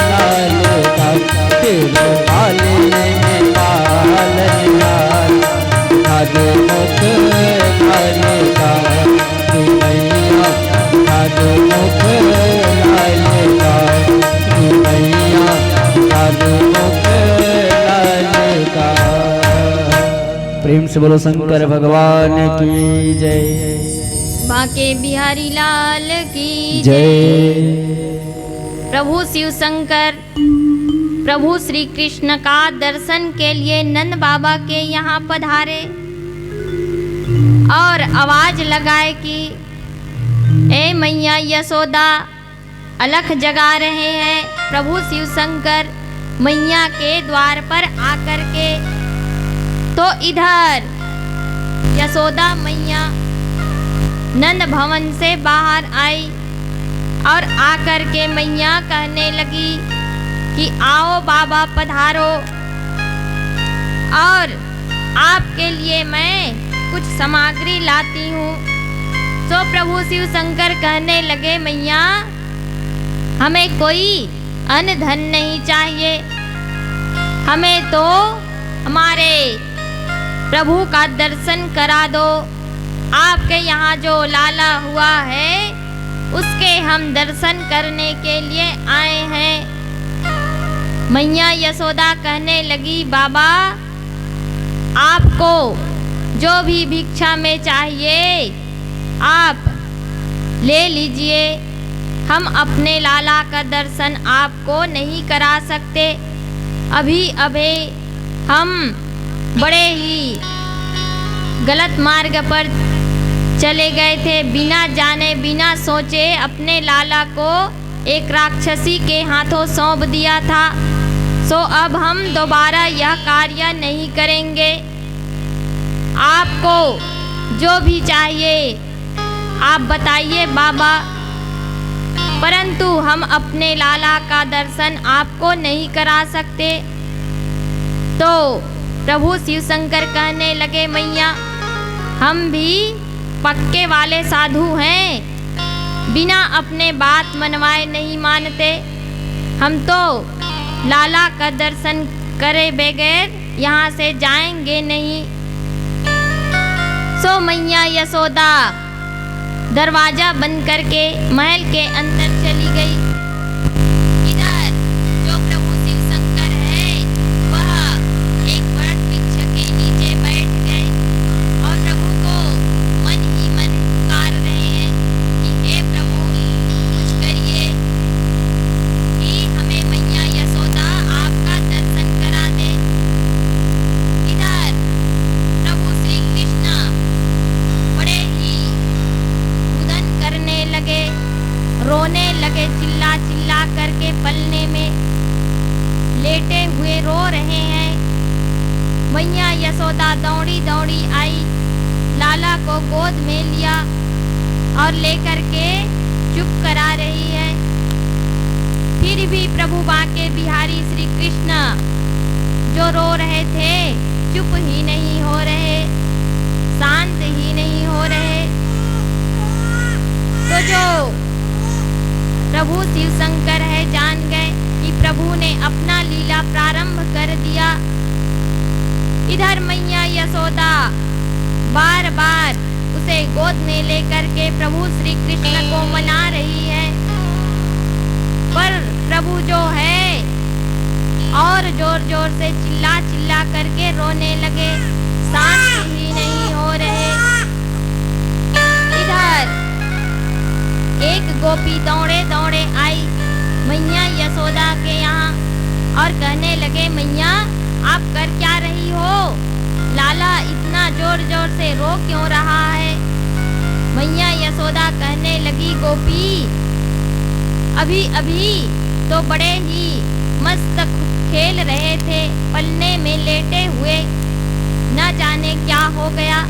लाले का। तेरे पाले में पालन लाल, दिखा दे मुख लाले का। मैया दिखा दे मुख लाले का। मैया दिखा दे मुख लाले का। प्रेम से बोलो शंकर भगवान की जय। बांके बिहारी लाल की जय। प्रभु शिव शंकर प्रभु श्री कृष्ण का दर्शन के लिए नंद बाबा के यहाँ पधारे और आवाज लगाए कि ए मैया यशोदा, अलख जगा रहे हैं प्रभु शिव शंकर मैया के द्वार पर आकर के। तो इधर यशोदा मैया नंद भवन से बाहर आई और आकर के मैया कहने लगी कि आओ बाबा पधारो, और आपके लिए मैं कुछ सामग्री लाती हूँ। तो प्रभु शिव शंकर कहने लगे मैया, हमें कोई अन्न धन नहीं चाहिए, हमें तो हमारे प्रभु का दर्शन करा दो। आपके यहाँ जो लाला हुआ है उसके हम दर्शन करने के लिए आए हैं। मैया यशोदा कहने लगी बाबा, आपको जो भी भिक्षा में चाहिए आप ले लीजिए, हम अपने लाला का दर्शन आपको नहीं करा सकते। अभी अभी हम बड़े ही गलत मार्ग पर चले गए थे, बिना जाने बिना सोचे अपने लाला को एक राक्षसी के हाथों सौंप दिया था। सो अब हम दोबारा यह कार्य नहीं करेंगे। आपको जो भी चाहिए आप बताइए बाबा, परंतु हम अपने लाला का दर्शन आपको नहीं करा सकते। तो प्रभु शिव शंकर कहने लगे मैया, हम भी पक्के वाले साधु हैं, बिना अपने बात मनवाए नहीं मानते। हम तो लाला का दर्शन करे बगैर यहाँ से जाएंगे नहीं। सो मैया यशोदा दरवाजा बंद करके महल के अंदर चली गई। इधर जो प्रभु शिव शंकर है वह एक वट वृक्ष के नीचे बैठ गए और प्रभु को मन ही मन पुकार रहे हैं कि हे प्रभु कुछ करिए कि हमें मैया यशोदा आपका दर्शन करा दे। इधर प्रभु श्री कृष्ण बड़े ही रुदन करने लगे, रोने लगे, चिल्ला चिल्ला करके पलने में लेटे हुए रो रहे हैं। मैया यशोदा दौड़ी दौड़ी आई, लाला को गोद में लिया और लेकर के चुप करा रही है। फिर भी प्रभु बांके बिहारी श्री कृष्ण जो रो रहे थे चुप ही नहीं हो रहे, शांत ही नहीं हो रहे। तो जो प्रभु शिव शंकर है जान गए कि प्रभु ने अपना लीला प्रारंभ कर दिया। इधर मैया यशोदा बार बार उसे गोद में लेकर के प्रभु श्री कृष्ण को मना रही है, पर प्रभु जो है और जोर जोर से चिल्ला चिल्ला करके रोने लगे, शांत ही नहीं हो रहे। इधर एक गोपी दौड़े दौड़े आई मैया यशोदा के यहाँ और कहने लगे मैया आप कर क्या रही हो, लाला इतना जोर जोर से रो क्यों रहा है। मैया यशोदा कहने लगी गोपी अभी अभी तो बड़े ही मस्त खेल रहे थे, पलने में लेटे हुए। न जाने क्या हो गया।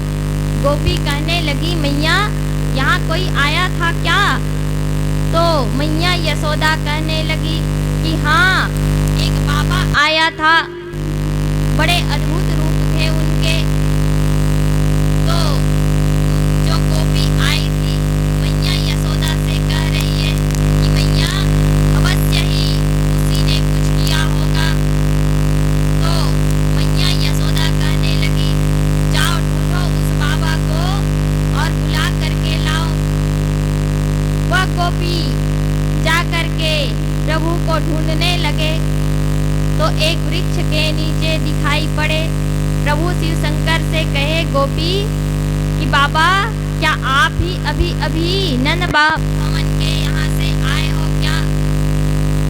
गोपी कहने लगी, मैया यहाँ कोई आया था क्या? तो मैया यशोदा कहने लगी कि हाँ, एक बाबा आया था, बड़े अद्भुत रूप थे उनके। तो जो गोपी आई थी, मैया यशोदा से कह रही है कि मैया अवश्य ही उसी ने कुछ किया होगा। तो मैया यशोदा कहने लगी, जाओ ढूंढो उस बाबा को और बुला करके लाओ। वह गोपी जा करके प्रभु को ढूंढने लगे तो एक वृक्ष के नीचे दिखाई पड़े। प्रभु शिव शंकर से कहे, गोपी कि बाबा क्या आप ही अभी अभी नंद भवन के यहाँ से आए हो क्या?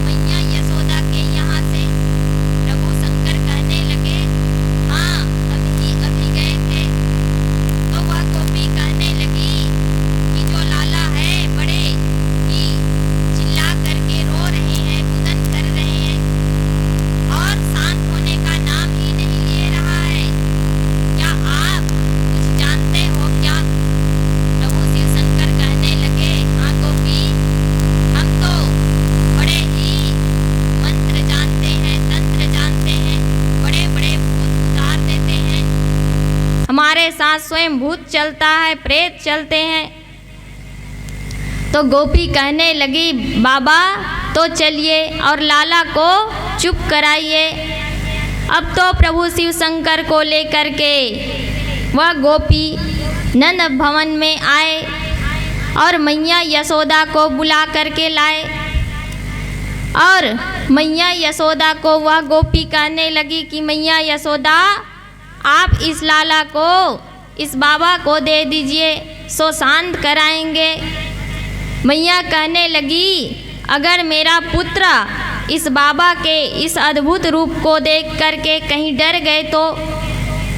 मैया यशोदा के यहाँ से। प्रभु शंकर कहने लगे, हाँ अभी गए थे। तो वह गोपी कहने लगी कि जो लाला है बड़े ही चिल्ला करके रो रहे हैं, रुदन कर रहे हैं और शांत होने का नाम ही नहीं ले रहा है। क्या आप कुछ जानते हो क्या? प्रभु शिव शंकर कहने लगे, हाँ गोपी, हम तो बड़े ही मंत्र जानते हैं, तंत्र जानते हैं, बड़े बड़े भूत उतार देते हैं। हमारे साथ स्वयं भूत चलता है, प्रेत चलते हैं। तो गोपी कहने लगी, बाबा तो चलिए और लाला को चुप कराइए। अब तो प्रभु शिव शंकर को लेकर के वह गोपी नंद भवन में आए और मैया यशोदा को बुला करके लाए। और मैया यशोदा को वह गोपी कहने लगी कि मैया यशोदा, आप इस लाला को इस बाबा को दे दीजिए, सो शांत कराएंगे। मैया कहने लगी, अगर मेरा पुत्र इस बाबा के इस अद्भुत रूप को देख करके कहीं डर गए तो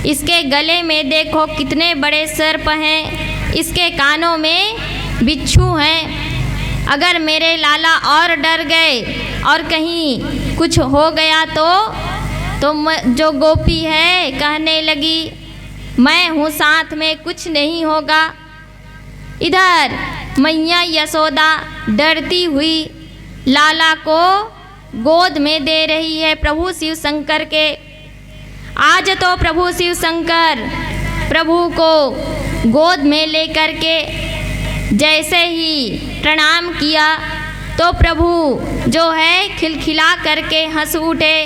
इसके गले में देखो कितने बड़े सर्प हैं, इसके कानों में बिच्छू हैं। अगर मेरे लाला और डर गए और कहीं कुछ हो गया तो जो गोपी है कहने लगी, मैं हूँ साथ में, कुछ नहीं होगा। इधर मैया यशोदा डरती हुई लाला को गोद में दे रही है प्रभु शिव शंकर के। आज तो प्रभु शिव शंकर प्रभु को गोद में लेकर के जैसे ही प्रणाम किया तो प्रभु जो है खिलखिला करके हंस उठे।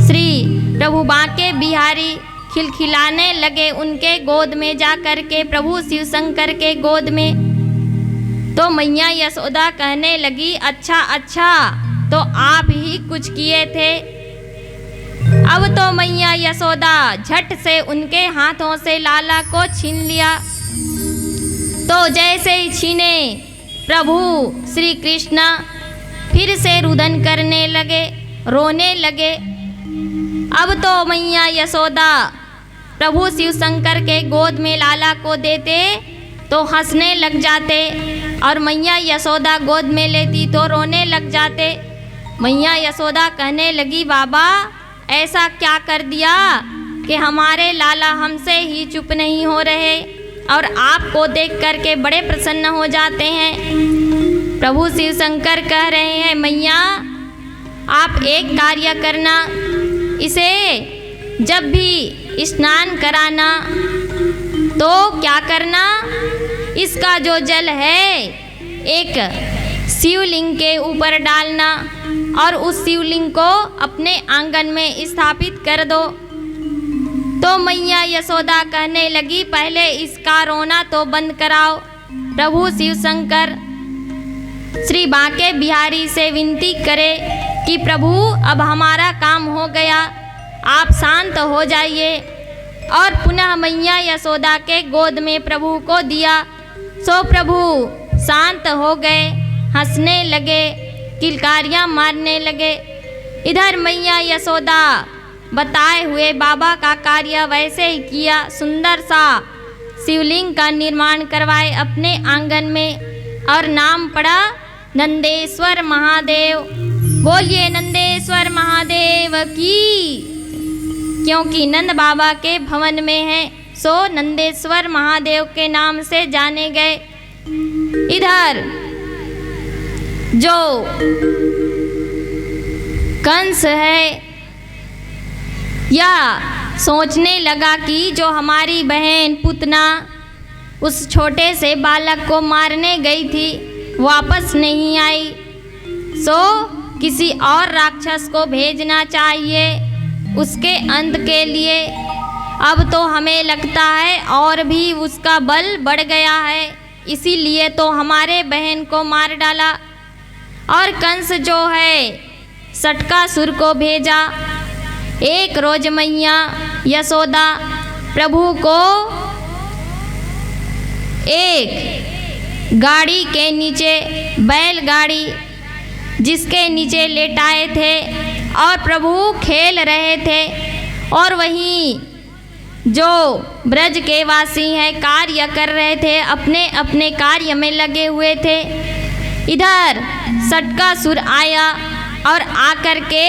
श्री प्रभु बांके बिहारी खिलखिलाने लगे उनके गोद में जा कर के, प्रभु शिव शंकर के गोद में। तो मैया यशोदा कहने लगी, अच्छा अच्छा, तो आप ही कुछ किए थे। अब तो मैया यशोदा झट से उनके हाथों से लाला को छीन लिया। तो जैसे ही छीने प्रभु श्री कृष्ण फिर से रुदन करने लगे, रोने लगे। अब तो मैया यशोदा प्रभु शिव शंकर के गोद में लाला को देते तो हंसने लग जाते और मैया यशोदा गोद में लेती तो रोने लग जाते। मैया यशोदा कहने लगी, बाबा ऐसा क्या कर दिया कि हमारे लाला हमसे ही चुप नहीं हो रहे और आपको देख करके बड़े प्रसन्न हो जाते हैं। प्रभु शिव शंकर कह रहे हैं, मैया आप एक कार्य करना, इसे जब भी स्नान कराना तो क्या करना, इसका जो जल है एक शिवलिंग के ऊपर डालना और उस शिवलिंग को अपने आंगन में स्थापित कर दो। तो मैया यशोदा कहने लगी, पहले इसका रोना तो बंद कराओ। प्रभु शिव शंकर श्री बांके बिहारी से विनती करे कि प्रभु अब हमारा काम हो गया, आप शांत हो जाइए। और पुनः मैया यशोदा के गोद में प्रभु को दिया। सो प्रभु शांत हो गए, हंसने लगे, किलकारियाँ मारने लगे। इधर मैया यशोदा बताए हुए बाबा का कार्य वैसे ही किया। सुंदर सा शिवलिंग का निर्माण करवाए अपने आंगन में और नाम पड़ा नंदेश्वर महादेव। बोलिए नंदेश्वर महादेव की। क्योंकि नंद बाबा के भवन में है, सो नंदेश्वर महादेव के नाम से जाने गए। इधर जो कंस है यह सोचने लगा कि जो हमारी बहन पुतना उस छोटे से बालक को मारने गई थी वापस नहीं आई, सो किसी और राक्षस को भेजना चाहिए उसके अंत के लिए। अब तो हमें लगता है और भी उसका बल बढ़ गया है, इसीलिए तो हमारे बहन को मार डाला। और कंस जो है सटकासुर को भेजा। एक रोज मैया यशोदा प्रभु को एक गाड़ी के नीचे, बैलगाड़ी जिसके नीचे लेटाए थे और प्रभु खेल रहे थे, और वहीं जो ब्रज के वासी हैं कार्य कर रहे थे, अपने अपने कार्य में लगे हुए थे। इधर सटकासुर आया और आकर के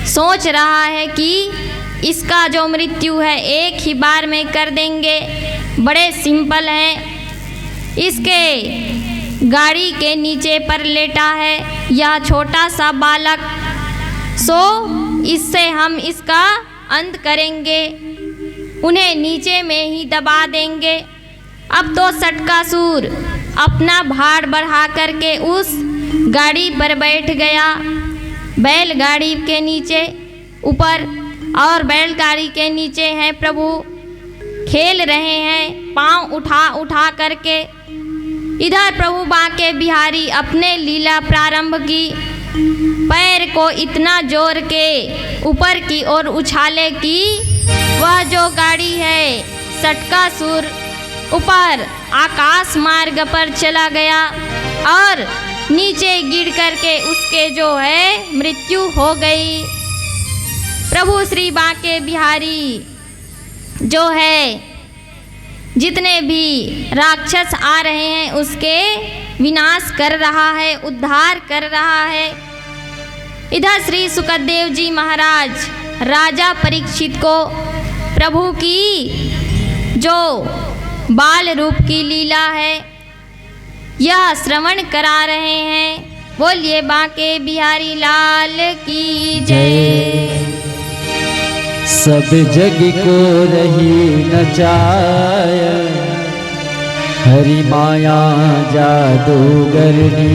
सोच रहा है कि इसका जो मृत्यु है एक ही बार में कर देंगे, बड़े सिंपल हैं। इसके गाड़ी के नीचे पर लेटा है यह छोटा सा बालक, सो इससे हम इसका अंत करेंगे, उन्हें नीचे में ही दबा देंगे। अब तो सटकासुर अपना भार बढ़ा करके उस गाड़ी पर बैठ गया, बैलगाड़ी के नीचे ऊपर, और बैलगाड़ी के नीचे हैं प्रभु खेल रहे हैं पांव उठा उठा करके। इधर प्रभु बांके बिहारी अपने लीला प्रारंभ की, पैर को इतना जोर के ऊपर की ओर उछाले कि वह जो गाड़ी है सटकासुर ऊपर आकाश मार्ग पर चला गया और नीचे गिर करके उसके जो है मृत्यु हो गई। प्रभु श्री बांके बिहारी जो है जितने भी राक्षस आ रहे हैं उसके विनाश कर रहा है, उद्धार कर रहा है। इधर श्री सुखदेव जी महाराज राजा परीक्षित को प्रभु की जो बाल रूप की लीला है यह श्रवण करा रहे हैं। बोलिए बांके बिहारी लाल की जय। सब जग को रही नचाय, हरि माया जादूगरनी।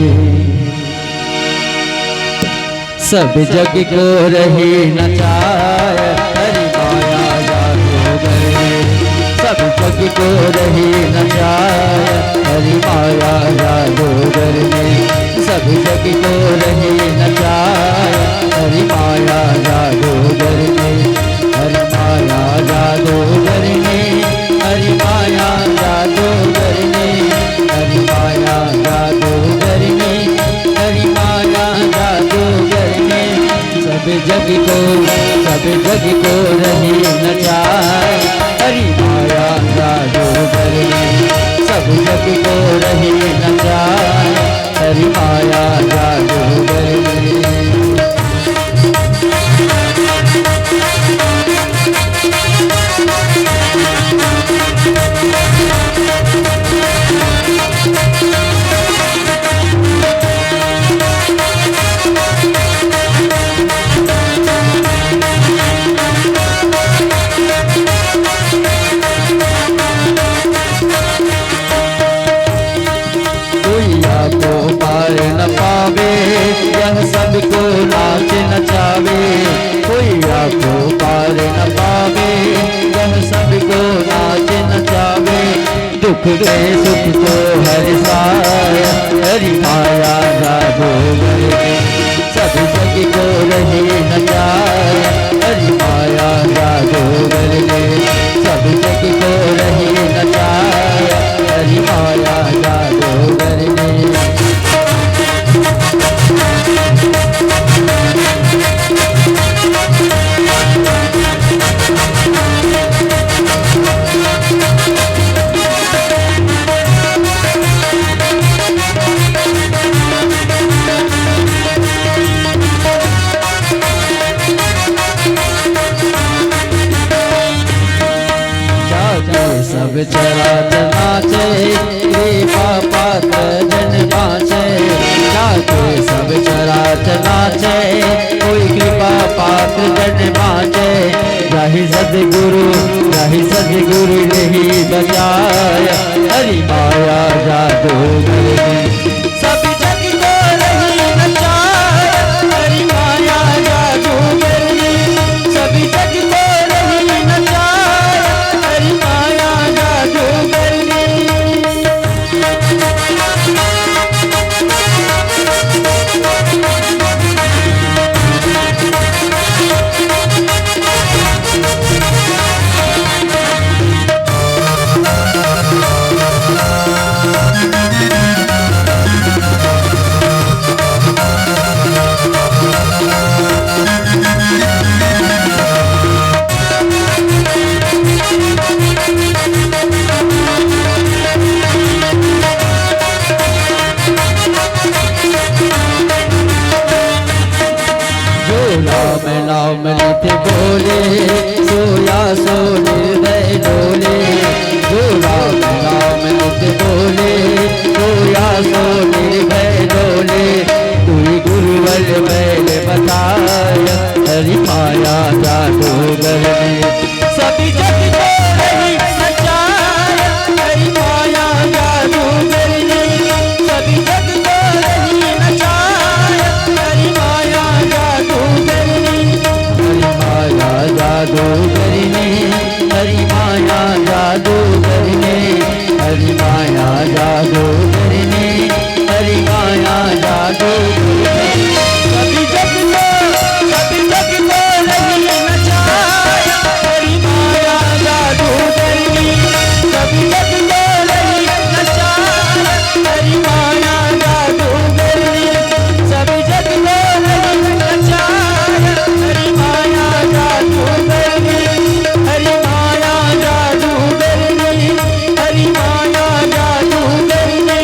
सब जग को रही नचाय, हरि माया जादूगरनी। सब जग को रही नचाय, हरि माया जादूगरनी। सब जग को रही नचाय, हरि माया जादूगरनी। हरि माया जादूगरनी, हरि माया जादूगरनी। हरि माया जादूगरनी, हरि माया जादूगरनी। सब जग को रही नचाए, हरि माया जादूगरनी। सब जग को रही नचाए, हरि माया जादूगरनी। न पावे यह सबको नाच नचावे। कोई आपको पार न पावे यह सबको नाच नचावे। दुख के सुख को हरसाए, हरि माया जादूगरनी। सब जग को रही नचाए, हरि माया जादूगरनी। सब जग को रही नचाए, हरि माया जादूगरनी। सब चराचर नाचे, कृपा पात्र जन बाँचे। जाके सब चराचर नाचे, कोई कृपा पात्र जन बाँचे। राही सदगुरु नहीं बचाया, हरि माया जादू सब जग को नहीं नचाया, हरि माया जादू सभी जग को नहीं नचाया, हरि माया जादू नाम नित बोले, सोया सो निर्दय डोले। जो नाम नित बोले, सोया सो निर्भय डोले। तुई गुरुवर बैल बताया, हरि माया जादूगर ने सभी जग को नहीं नचाया, हरि माया जादूगर ने सभी जग को नहीं नचाया, हरि माया जादूगर ने जादूगर ने हरि माया जादूगर ने हरि माया जादूगर ने हरि माया जादूगर ने सभी जग को नहीं नचाया, हरि माया जादूगर ने सभी जग को नहीं नचाया, हरि माया जादूगर ने सभी जग को नहीं नचाया, हरि माया जादूगर ने हरि माया जादूगर ने हरि माया जादूगर ने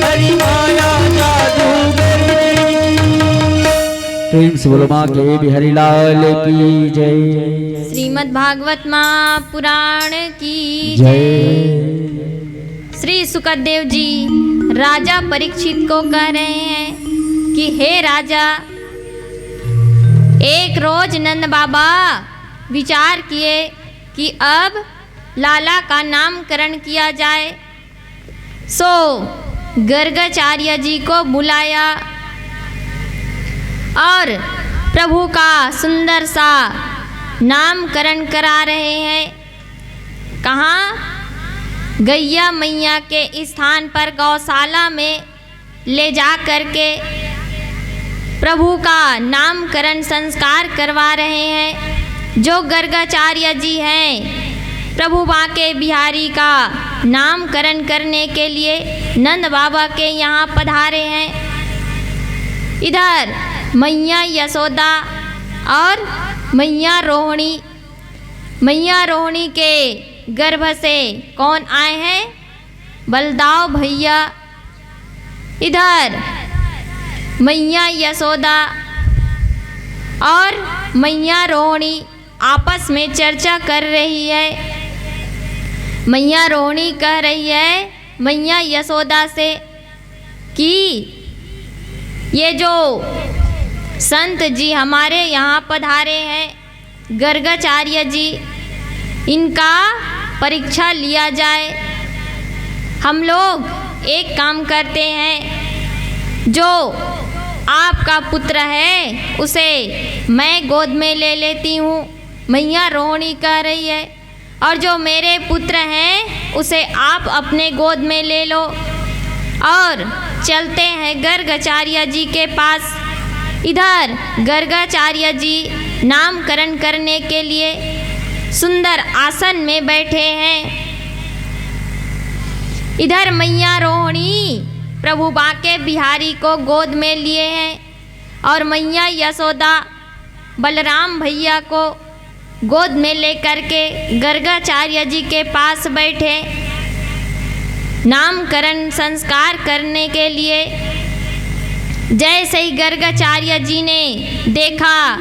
हरि माया जादूगर ने। प्रेम से बोलो माँ के बिहारी लाल की जय। श्रीमद् भागवत महापुराण की जय। श्री सुखदेव जी राजा परीक्षित को कह रहे हैं कि हे राजा, एक रोज नंद बाबा विचार किए कि अब लाला का नामकरण किया जाए। सो गर्गाचार्य जी को बुलाया और प्रभु का सुंदर सा नामकरण करा रहे हैं। कहाँ? गैया मैया के स्थान पर गौशाला में ले जा कर के प्रभु का नामकरण संस्कार करवा रहे हैं। जो गर्गाचार्य जी हैं, प्रभु बांके बिहारी का नामकरण करने के लिए नंद बाबा के यहाँ पधारे हैं। इधर मैया यशोदा और मैया रोहिणी के गर्भ से कौन आए हैं? बलदाव भैया। इधर मैया यशोदा और मैया रोहिणी आपस में चर्चा कर रही है। मैया रोहिणी कह रही है मैया यशोदा से कि ये जो संत जी हमारे यहाँ पधारे हैं गर्गाचार्य जी, इनका परीक्षा लिया जाए। हम लोग एक काम करते हैं, जो आपका पुत्र है उसे मैं गोद में ले लेती हूँ, मैया रोहिणी कह रही है, और जो मेरे पुत्र हैं उसे आप अपने गोद में ले लो और चलते हैं गर्गाचार्य जी के पास। इधर गर्गाचार्य जी नामकरण करने के लिए सुंदर आसन में बैठे हैं। इधर मैया रोहिणी प्रभु बांके बिहारी को गोद में लिए हैं और मैया यशोदा बलराम भैया को गोद में लेकर के गर्गाचार्य जी के पास बैठे नामकरण संस्कार करने के लिए। जैसे ही गर्गाचार्य जी ने देखा,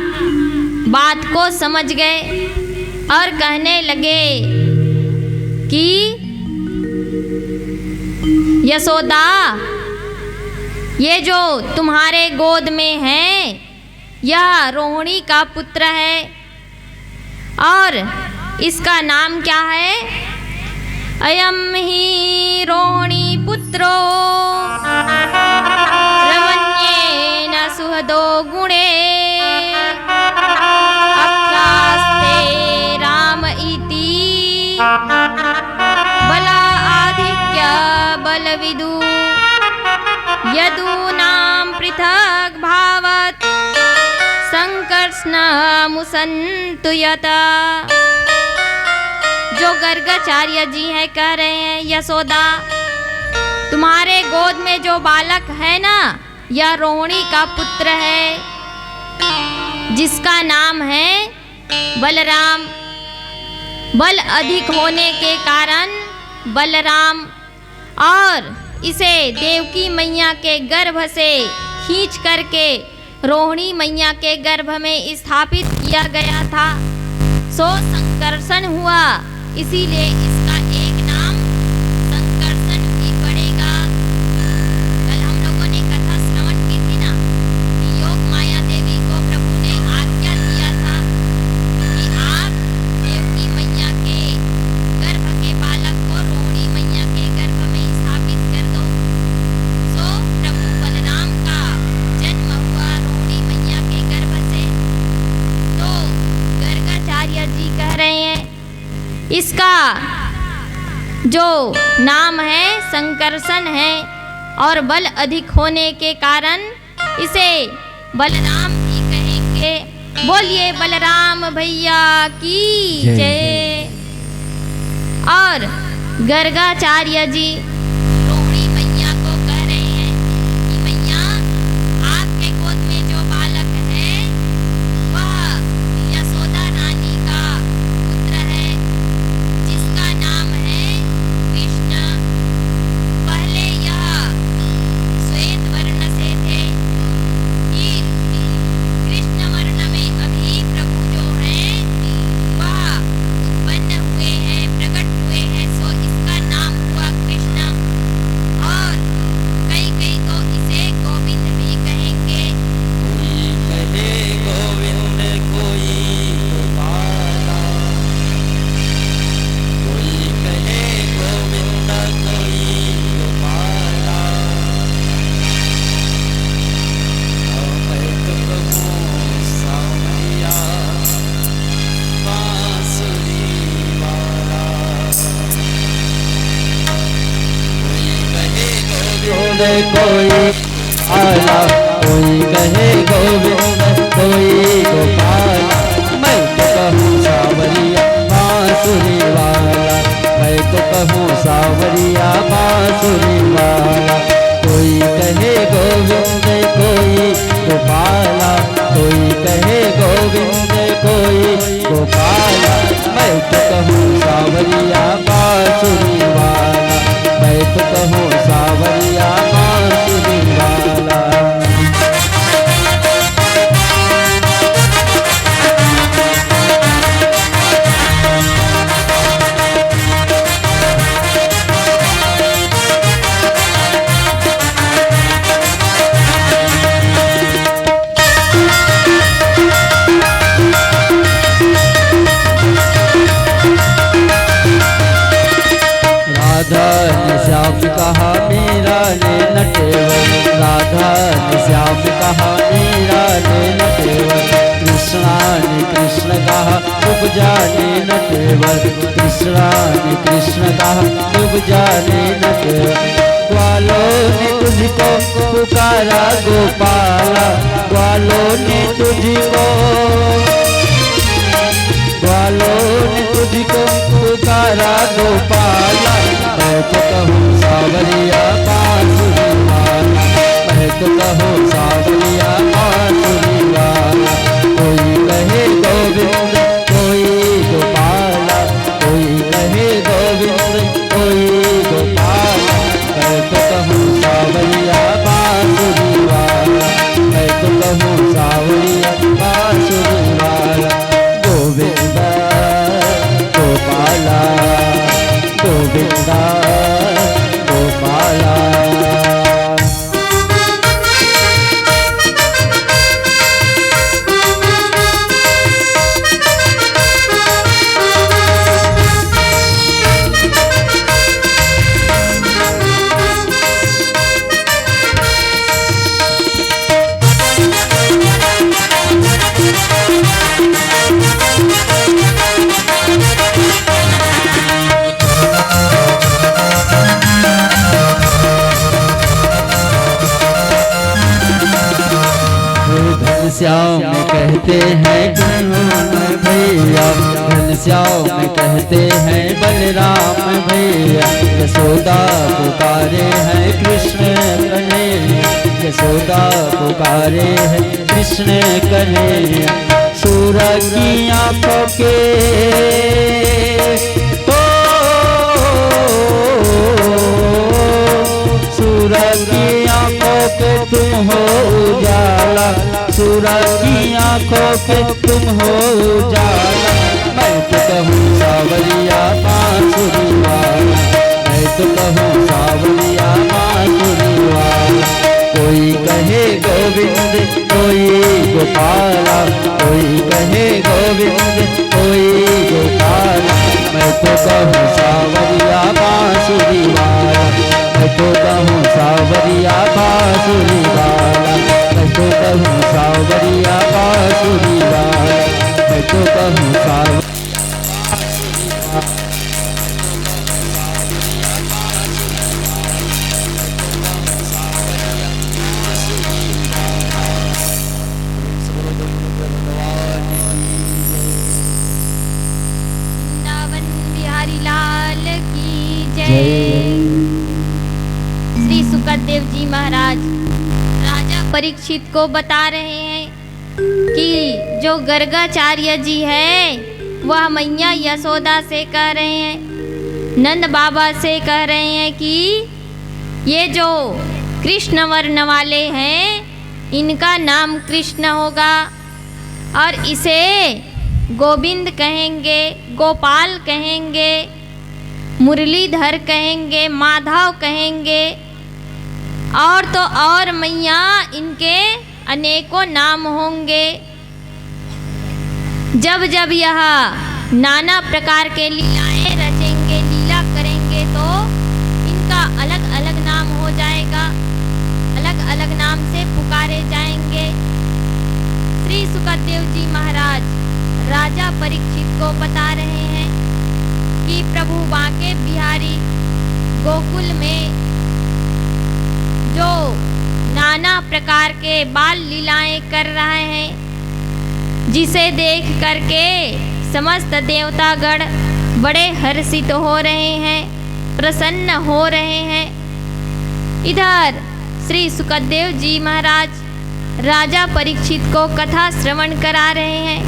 बात को समझ गए और कहने लगे कि यशोदा, ये जो तुम्हारे गोद में है यह रोहिणी का पुत्र है और इसका नाम क्या है? अयम ही रोहिणी पुत्रो रमण्येन सुहदो गुणे अक्कास्ते राम इति बला आधिक्य बलविदु यदूनां पृथक भावत संकर्षण मुसन्तु यता। जो गर्गाचार्य जी हैं कह रहे हैं, यशोदा तुम्हारे गोद में जो बालक है ना, यह रोहिणी का पुत्र है जिसका नाम है बलराम। बल अधिक होने के कारण बलराम, और इसे देवकी मैया के गर्भ से खींच करके रोहिणी मैया के गर्भ में स्थापित किया गया था। सो संकर्षण हुआ, इसीलिए इसका एक नाम संकर्षण ही पड़ेगा। कल हम लोगों ने कथा श्रवण की थी ना कि योग माया देवी को प्रभु ने आज्ञा दिया था कि आप देवकी मैया के गर्भ के बालक को रोहिणी मैया के गर्भ में स्थापित कर दो। सो प्रभु बलराम का जन्म हुआ रोहिणी मैया के गर्भ से। तो गर्गाचार्य जी कह रहे हैं इसका जो नाम है संकर्षण है और बल अधिक होने के कारण इसे बलराम भी कहेंगे। बोलिए बलराम भैया की जय। और गर्गाचार्य जी रोहिणी मैया को कह रहे हैं कि मैया आपके गोद में जो बालक है वह यशोदा रानी का पुत्र है जिसका नाम है कृष्ण। पहले यह श्वेत वर्ण से थे, फिर कृष्ण वर्ण में अभी प्रभु जो हैं वह उत्पन्न हुए हैं, प्रकट हुए हैं। सो इसका नाम हुआ कृष्ण। और कई कई तो इसे गोविंद भी कहेंगे। कहे गोविंद कोई गोपाला, कोई कहे गोविंद कोई गोपाला। मैं तो कहूँ सावरिया बांसुरी वाला। कोई कहे गोविंद कोई आला, कोई कहे गोविंद कोई गोपाला। मैं तो कहूँ सावरिया बांसुरी वाला, मैं तो कहूँ सावरिया बांसुरी वाला। कोई कहे गोविंद कोई गोपाला, कोई कहे गोविंद कोई गोपाला। मैं तो कहूँ सावरिया बांसुरी वाला, मैं तो कहूँ सावरिया बांसुरी वाला। राधा ने श्याम कहा मीरा ने नटेवर, राधा ने श्याम कहा मीरा ने नटेवर। कृष्णा ने कृष्ण कहा डूब जाने नटेवर, कृष्णा ने कृष्ण कहा डूब जाने नटेवर। ग्वालों ने तुझको पुकारा गोपाला, ग्वालों ने तुझको, ग्वालों ने तुझको पुकारा गोपाला। मैं तो कहूँ सावरिया बांसुरी वाला, मैं तो कहूँ सावरिया बांसुरी वाला। कोई कहे गोविंद कोई गोपाला, कोई कहे गोविंद कोई गोपाला। मैं तो कहूँ सावरिया बांसुरी वाला, मैं तो कहूँ सावरिया बांसुरी वाला। गोविंद गोपाला गोविंदा गोपाला। घनश्याम कहते हैं कृष्ण भैया, घनश्याम कहते हैं बलराम भैया। यशोदा पुकारे हैं कृष्ण कन्हैया, यशोदा पुकारे हैं कृष्ण कन्हैया। सूरज की आंखों के सूरज की आंखों के तुम हो उजाला, सूरज की आंखों के तुम हो उजाला। मैं तो कहूँ सावरिया बांसुरी वाला, मैं तो कहूँ सावरिया बांसुरी वाला। कोई कहे गोविंद कोई गोपाला, कोई कहे गोविंद कोई गोपाला। मैं तो कहूँ सावरिया बांसुरी वाला, मैं तो कहूँ सावरिया बांसुरी वाला। मैं तो कहूँ सावरिया बांसुरी वाला, मैं तो कहूँ सावरिया। वृंदावन बिहारी लाल की जय। श्री सुखदेव जी महाराज राजा परीक्षित को बता रहे हैं कि जो गर्गाचार्य जी है वह मैया यशोदा से कह रहे हैं, नंद बाबा से कह रहे हैं कि ये जो कृष्ण वर्ण वाले हैं इनका नाम कृष्ण होगा और इसे गोविंद कहेंगे, गोपाल कहेंगे, मुरलीधर कहेंगे, माधव कहेंगे और तो और मैया इनके अनेकों नाम होंगे। जब जब यह नाना प्रकार के लीलाएं रचेंगे, लीला करेंगे तो इनका अलग अलग नाम हो जाएगा, अलग अलग नाम से पुकारे जाएंगे। श्री सुखदेव जी महाराज राजा परीक्षित को बता रहे हैं कि प्रभु बांके बिहारी गोकुल में जो नाना प्रकार के बाल लीलाएं कर रहे हैं, जिसे देख करके समस्त देवतागण बड़े हर्षित हो रहे हैं, प्रसन्न हो रहे हैं। इधर श्री सुखदेव जी महाराज राजा परीक्षित को कथा श्रवण करा रहे हैं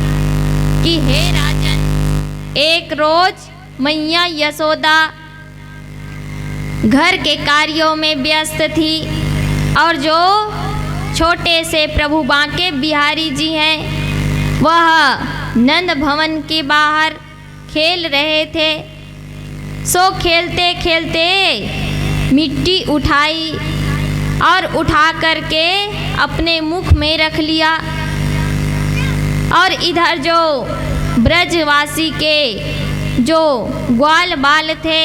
कि हे राजन, एक रोज मैया यशोदा घर के कार्यों में व्यस्त थी और जो छोटे से प्रभु बांके बिहारी जी हैं वह नंद भवन के बाहर खेल रहे थे। सो खेलते खेलते मिट्टी उठाई और उठा करके अपने मुख में रख लिया और इधर जो ब्रजवासी के जो ग्वाल बाल थे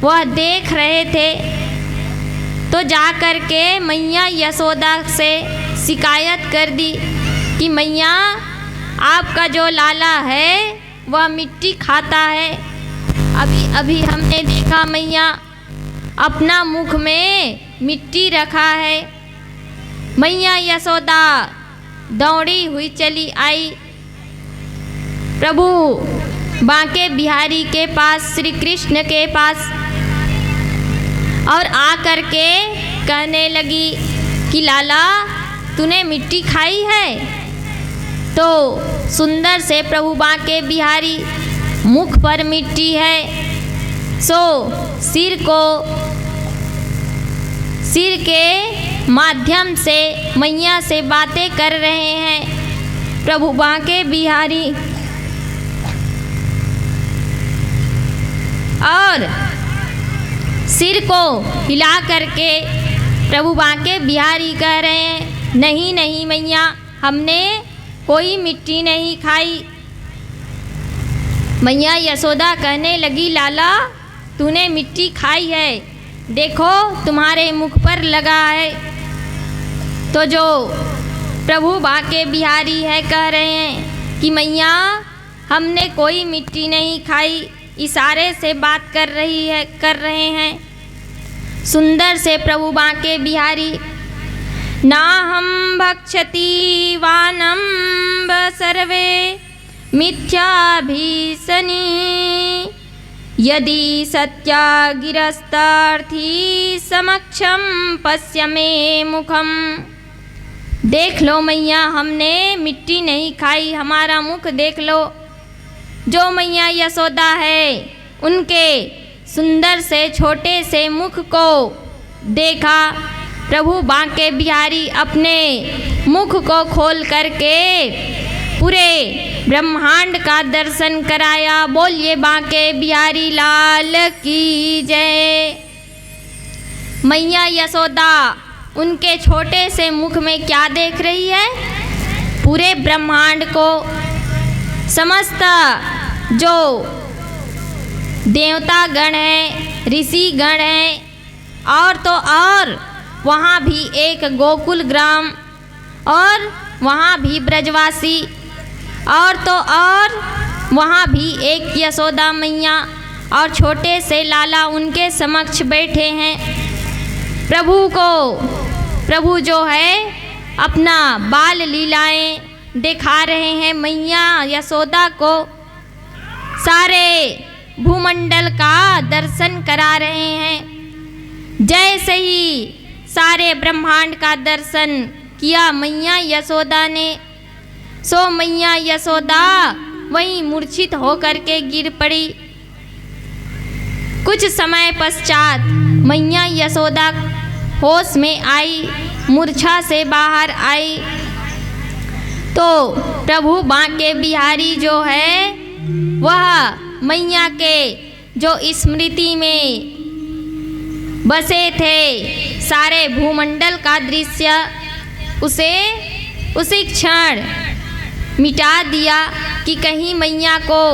वह देख रहे थे। तो जा कर के मैया यशोदा से शिकायत कर दी कि मैया आपका जो लाला है वह मिट्टी खाता है। अभी अभी हमने देखा मैया अपना मुख में मिट्टी रखा है। मैया यशोदा दौड़ी हुई चली आई प्रभु बांके बिहारी के पास, श्री कृष्ण के पास, और आकर के कहने लगी कि लाला तूने मिट्टी खाई है। तो सुंदर से प्रभु बांके बिहारी मुख पर मिट्टी है, सो सिर के माध्यम से मैया से बातें कर रहे हैं प्रभु बांके बिहारी। और सिर को हिला करके प्रभु बांके बिहारी कह रहे हैं, नहीं नहीं मैया, हमने कोई मिट्टी नहीं खाई। मैया यशोदा कहने लगी, लाला तूने मिट्टी खाई है, देखो तुम्हारे मुख पर लगा है। तो जो प्रभु बांके बिहारी है कह रहे हैं कि मैया हमने कोई मिट्टी नहीं खाई, इशारे से बात कर रहे हैं सुंदर से प्रभु बांके बिहारी। ना हम भक्षति वानम सर्वे मिथ्याभीषणी, यदि सत्या गिरस्तार्थी समक्षम पश्यमे मुखम। देख लो मैया, हमने मिट्टी नहीं खाई, हमारा मुख देख लो। जो मैया यशोदा है उनके सुंदर से छोटे से मुख को देखा। प्रभु बांके बिहारी अपने मुख को खोल करके पूरे ब्रह्मांड का दर्शन कराया। बोलिए बांके बिहारी लाल की जय। मैया यशोदा उनके छोटे से मुख में क्या देख रही है? पूरे ब्रह्मांड को, समस्त जो देवता गण हैं, ऋषि गण हैं, और तो और वहाँ भी एक गोकुल ग्राम, और वहाँ भी ब्रजवासी, और तो और वहाँ भी एक यशोदा मैया और छोटे से लाला उनके समक्ष बैठे हैं। प्रभु जो है अपना बाल लीलाएं दिखा रहे हैं। मैया यशोदा को सारे भूमंडल का दर्शन करा रहे हैं। जैसे ही सारे ब्रह्मांड का दर्शन किया मैया यशोदा ने, सो मैया यशोदा वहीं मूर्छित होकर के गिर पड़ी। कुछ समय पश्चात मैया यशोदा होश में आई, मूर्छा से बाहर आई। तो प्रभु बांके बिहारी जो है वह मैया के जो स्मृति में बसे थे, सारे भूमंडल का दृश्य उसे उसी क्षण मिटा दिया कि कहीं मैया को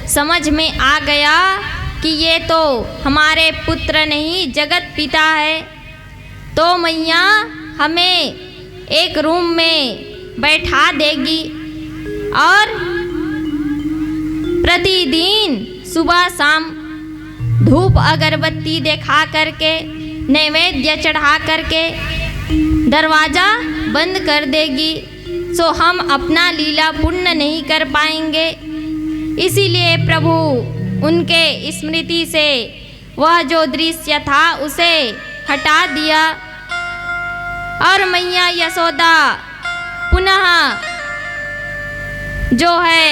समझ में आ गया कि ये तो हमारे पुत्र नहीं जगत पिता है। तो मैया हमें एक रूम में बैठा देगी और प्रतिदिन सुबह शाम धूप अगरबत्ती देखा करके, नैवेद्य चढ़ा करके दरवाज़ा बंद कर देगी। सो हम अपना लीला पूर्ण नहीं कर पाएंगे। इसीलिए प्रभु उनके स्मृति से वह जो दृश्य था उसे हटा दिया और मैया यशोदा पुनः जो है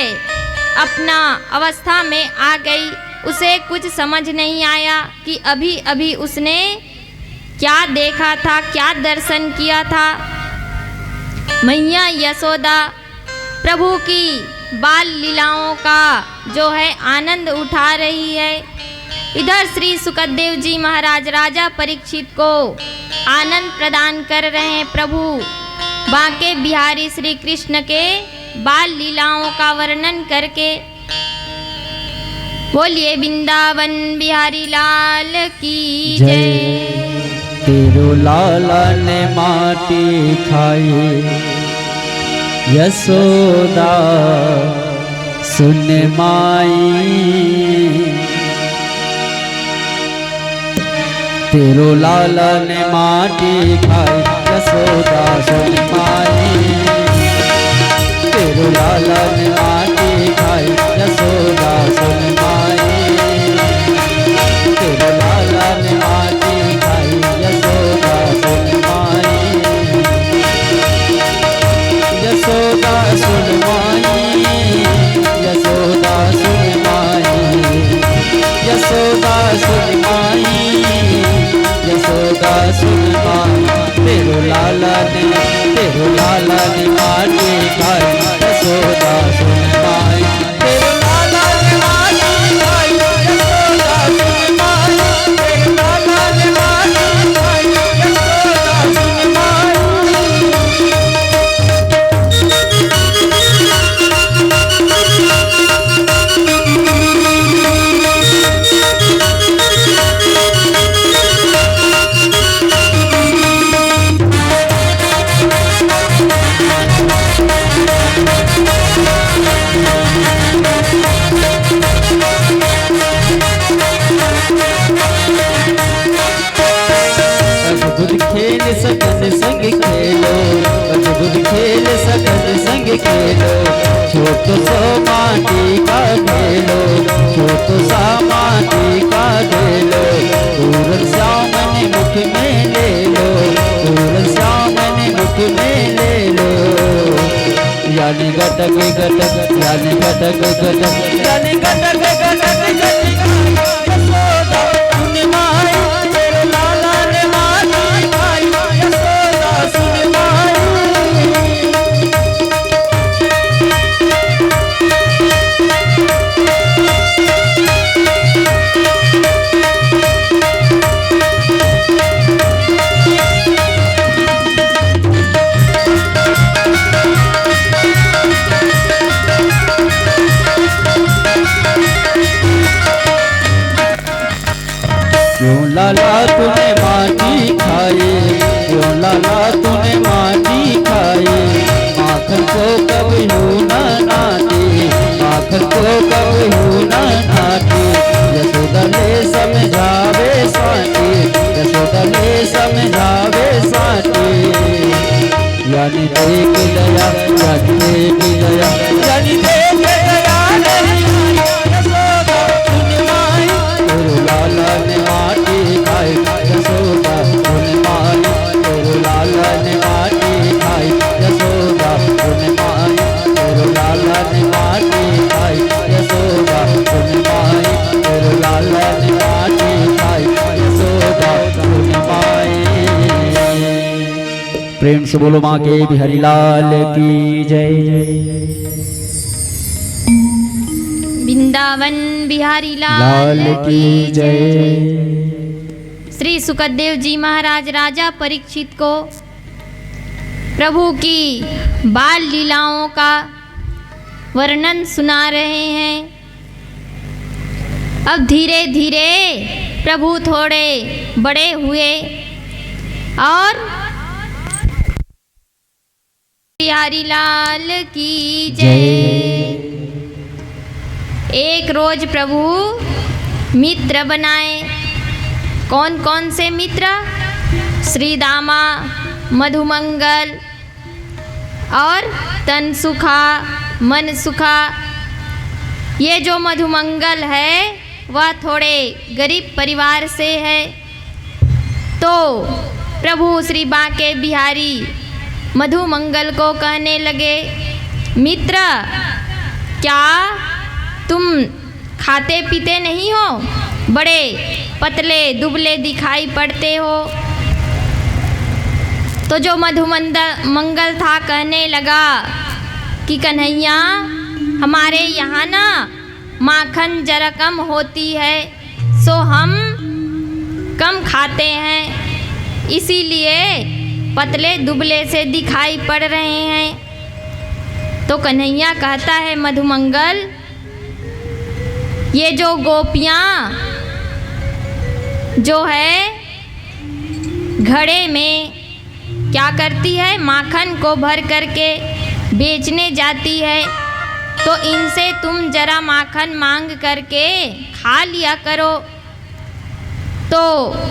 अपना अवस्था में आ गई। उसे कुछ समझ नहीं आया कि अभी अभी उसने क्या देखा था, क्या दर्शन किया था। मैया यशोदा प्रभु की बाल लीलाओं का जो है आनंद उठा रही है। इधर श्री सुखदेव जी महाराज राजा परीक्षित को आनंद प्रदान कर रहे हैं। प्रभु बांके बिहारी श्री कृष्ण के बाल लीलाओं का वर्णन करके। बोलिए वृंदावन बिहारी लाल की जय। तेरो लाला ने माटी खाई, यशोदा सुन माई। तेरो लाला ने माटी खाई, यशोदा सुन माई। तेरो लाला ने माटी खाई, यशोदा सुन माई। तेरो लाला ने माटी खाई, यशोदा सुन माई। यशोदा सुन माई, यशोदा सुन माई। यशोदा सुन माई, यशोदा सुन माई। तेरो लाला ने माटी खाई, यशोदा सुन माई। तेरो लाला ने माटी खाई, यशोदा सुन अद्भुत खेल सकल संग खेलो, अद्भुत खेल सकल संग खेलो, छोट सो माटी का ढेलो, छोट सा माटी का ढेलो, पूरन श्यामन मुख में ले लो, पूरन श्यामन मुख में ले लो। यानी घटक घटक यानी घटक घटक यानी घटक घटक यशोदा सुन माई तेरे लाला ने मानी भाई, यशोदा सुन माई। क्यों लाला तूने माटी खाई, क्यों लाला तूने माटी खाई, माखन को कभी न नाती, माखन को कभी न नाती। यशोदा ले समझावे साथी, यशोदा ले समझावे साथी। यानी देख दया यानी देख दया यानी देख दया यशोदा सुन माई तेरे लाला ने माटी खाई, यशोदा सुन माई तेरे लाला ने माटी खाई, यशोदा सुन माई तेरे लाला ने माटी खाई, यशोदा सुन माई तेरे लाला ने माटी खाई, यशोदा सुन माई। प्रेम से बोलो माँ के बिहारी लाल की जय। वृंदावन बिहारी लाल की जय। श्री सुखदेव जी महाराज राजा परीक्षित को प्रभु की बाल लीलाओं का वर्णन सुना रहे हैं। अब धीरे धीरे प्रभु थोड़े बड़े हुए और बिहारी लाल की जय। एक रोज प्रभु मित्र बनाए। कौन कौन से मित्र? श्री दामा, मधुमंगल और तनसुखा, मनसुखा। ये जो मधुमंगल है वह थोड़े गरीब परिवार से है। तो प्रभु श्री बांके बिहारी मधुमंगल को कहने लगे, मित्र क्या तुम खाते पीते नहीं हो? बड़े पतले दुबले दिखाई पड़ते हो। तो जो मधुमंगल था कहने लगा कि कन्हैया हमारे यहाँ ना माखन जरा कम होती है, सो हम कम खाते हैं, इसीलिए पतले दुबले से दिखाई पड़ रहे हैं। तो कन्हैया कहता है, मधुमंगल ये जो गोपियाँ जो है घड़े में क्या करती है, माखन को भर करके बेचने जाती है, तो इनसे तुम जरा माखन मांग करके खा लिया करो। तो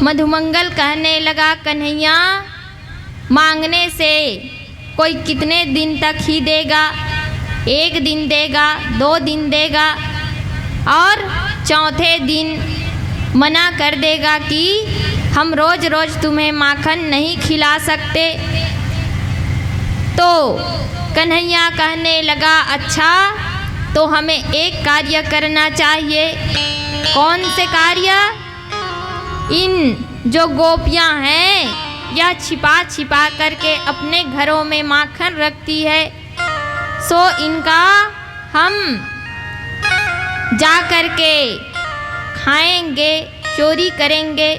मधुमंगल कहने लगा, कन्हैया मांगने से कोई कितने दिन तक ही देगा? 1 दिन देगा, 2 दिन देगा और चौथे दिन मना कर देगा कि हम रोज़ रोज़ तुम्हें माखन नहीं खिला सकते। तो कन्हैया कहने लगा, अच्छा तो हमें एक कार्य करना चाहिए। कौन से कार्य? इन जो गोपियाँ हैं यह छिपा छिपा करके अपने घरों में माखन रखती है, सो इनका हम जा कर के खाएंगे, चोरी करेंगे।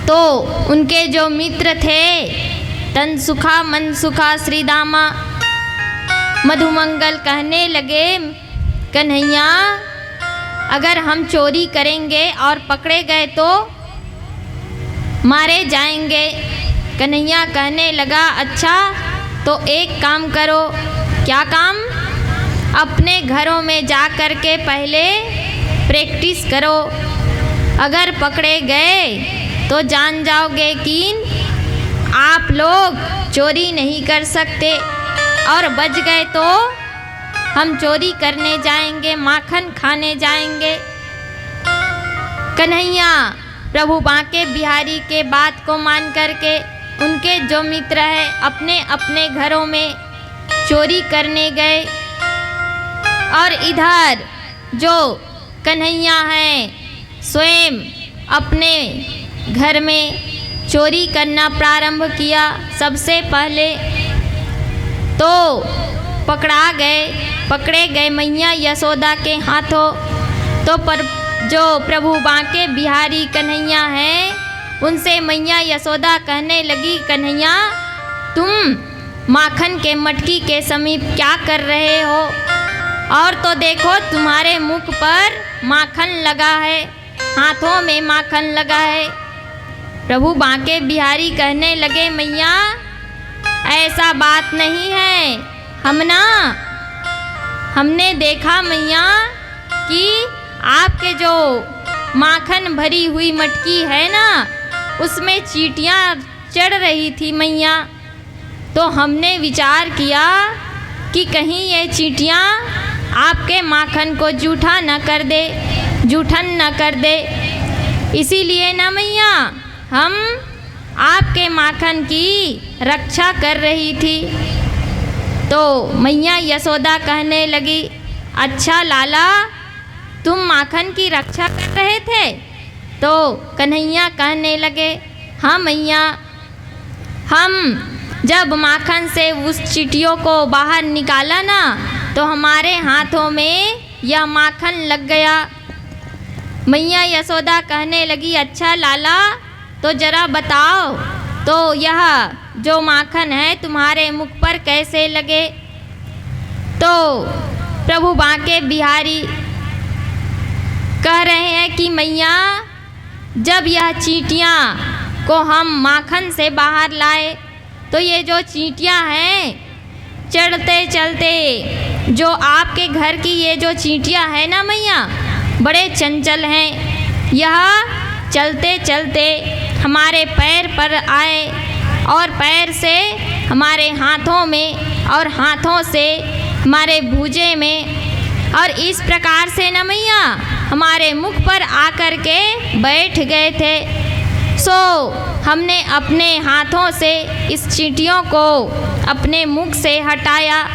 तो उनके जो मित्र थे तनसुखा, मनसुखा, श्रीदामा, मधुमंगल कहने लगे, कन्हैया अगर हम चोरी करेंगे और पकड़े गए तो मारे जाएंगे। कन्हैया कहने लगा, अच्छा तो एक काम करो। क्या काम? अपने घरों में जा कर के पहले प्रैक्टिस करो। अगर पकड़े गए तो जान जाओगे कि आप लोग चोरी नहीं कर सकते, और बच गए तो हम चोरी करने जाएंगे, माखन खाने जाएंगे। कन्हैया प्रभु बांके बिहारी के बात को मान करके उनके जो मित्र है अपने अपने घरों में चोरी करने गए, और इधर जो कन्हैया हैं स्वयं अपने घर में चोरी करना प्रारंभ किया। सबसे पहले तो पकड़े गए मैया यशोदा के हाथों। तो पर जो प्रभु बांके बिहारी कन्हैया हैं उनसे मैया यशोदा कहने लगी, कन्हैया तुम माखन के मटकी के समीप क्या कर रहे हो? और तो देखो तुम्हारे मुख पर माखन लगा है, हाथों में माखन लगा है। प्रभु बांके बिहारी कहने लगे, मैया ऐसा बात नहीं है, हमने देखा मैया कि आपके जो माखन भरी हुई मटकी है ना उसमें चींटियाँ चढ़ रही थी मैया। तो हमने विचार किया कि कहीं ये चींटियाँ आपके माखन को जूठन न कर दे, इसीलिए ना मैया हम आपके माखन की रक्षा कर रही थी। तो मैया यशोदा कहने लगी, अच्छा लाला तुम माखन की रक्षा कर रहे थे? तो कन्हैया कहने लगे, हाँ मैया, हम जब माखन से उस चींटियों को बाहर निकाला ना तो हमारे हाथों में यह माखन लग गया। मैया यशोदा कहने लगी, अच्छा लाला तो जरा बताओ, तो यह जो माखन है तुम्हारे मुख पर कैसे लगे? तो प्रभु बांके बिहारी कह रहे हैं कि मैया जब यह चींटियाँ को हम माखन से बाहर लाए तो ये जो चींटियाँ हैं चढ़ते चलते, जो आपके घर की ये जो चींटियाँ हैं ना मैया बड़े चंचल हैं, यह चलते चलते हमारे पैर पर आए और पैर से हमारे हाथों में और हाथों से हमारे भुजे में, और इस प्रकार से न मैया हमारे मुख पर आकर के बैठ गए थे। सो हमने अपने हाथों से इस चींटियों को अपने मुख से हटाया,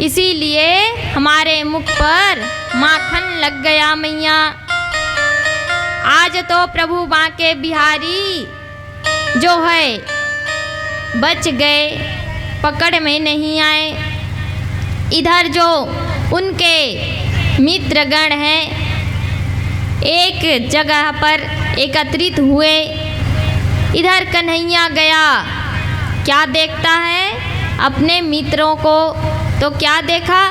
इसीलिए हमारे मुख पर माखन लग गया मैया। आज तो प्रभु बांके बिहारी जो है बच गए, पकड़ में नहीं आए। इधर जो उनके मित्रगण हैं एक जगह पर एकत्रित हुए। इधर कन्हैया गया, क्या देखता है अपने मित्रों को? तो क्या देखा,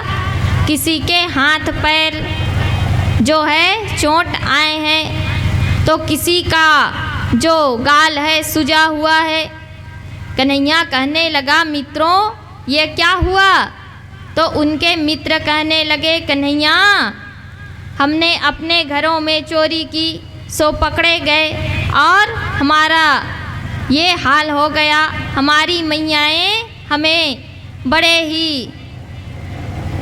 किसी के हाथ पैर जो है चोट आए हैं, तो किसी का जो गाल है सूजा हुआ है। कन्हैया कहने लगा, मित्रों ये क्या हुआ? तो उनके मित्र कहने लगे, कन्हैया हमने अपने घरों में चोरी की, सो पकड़े गए और हमारा ये हाल हो गया। हमारी मैयाएँ हमें बड़े ही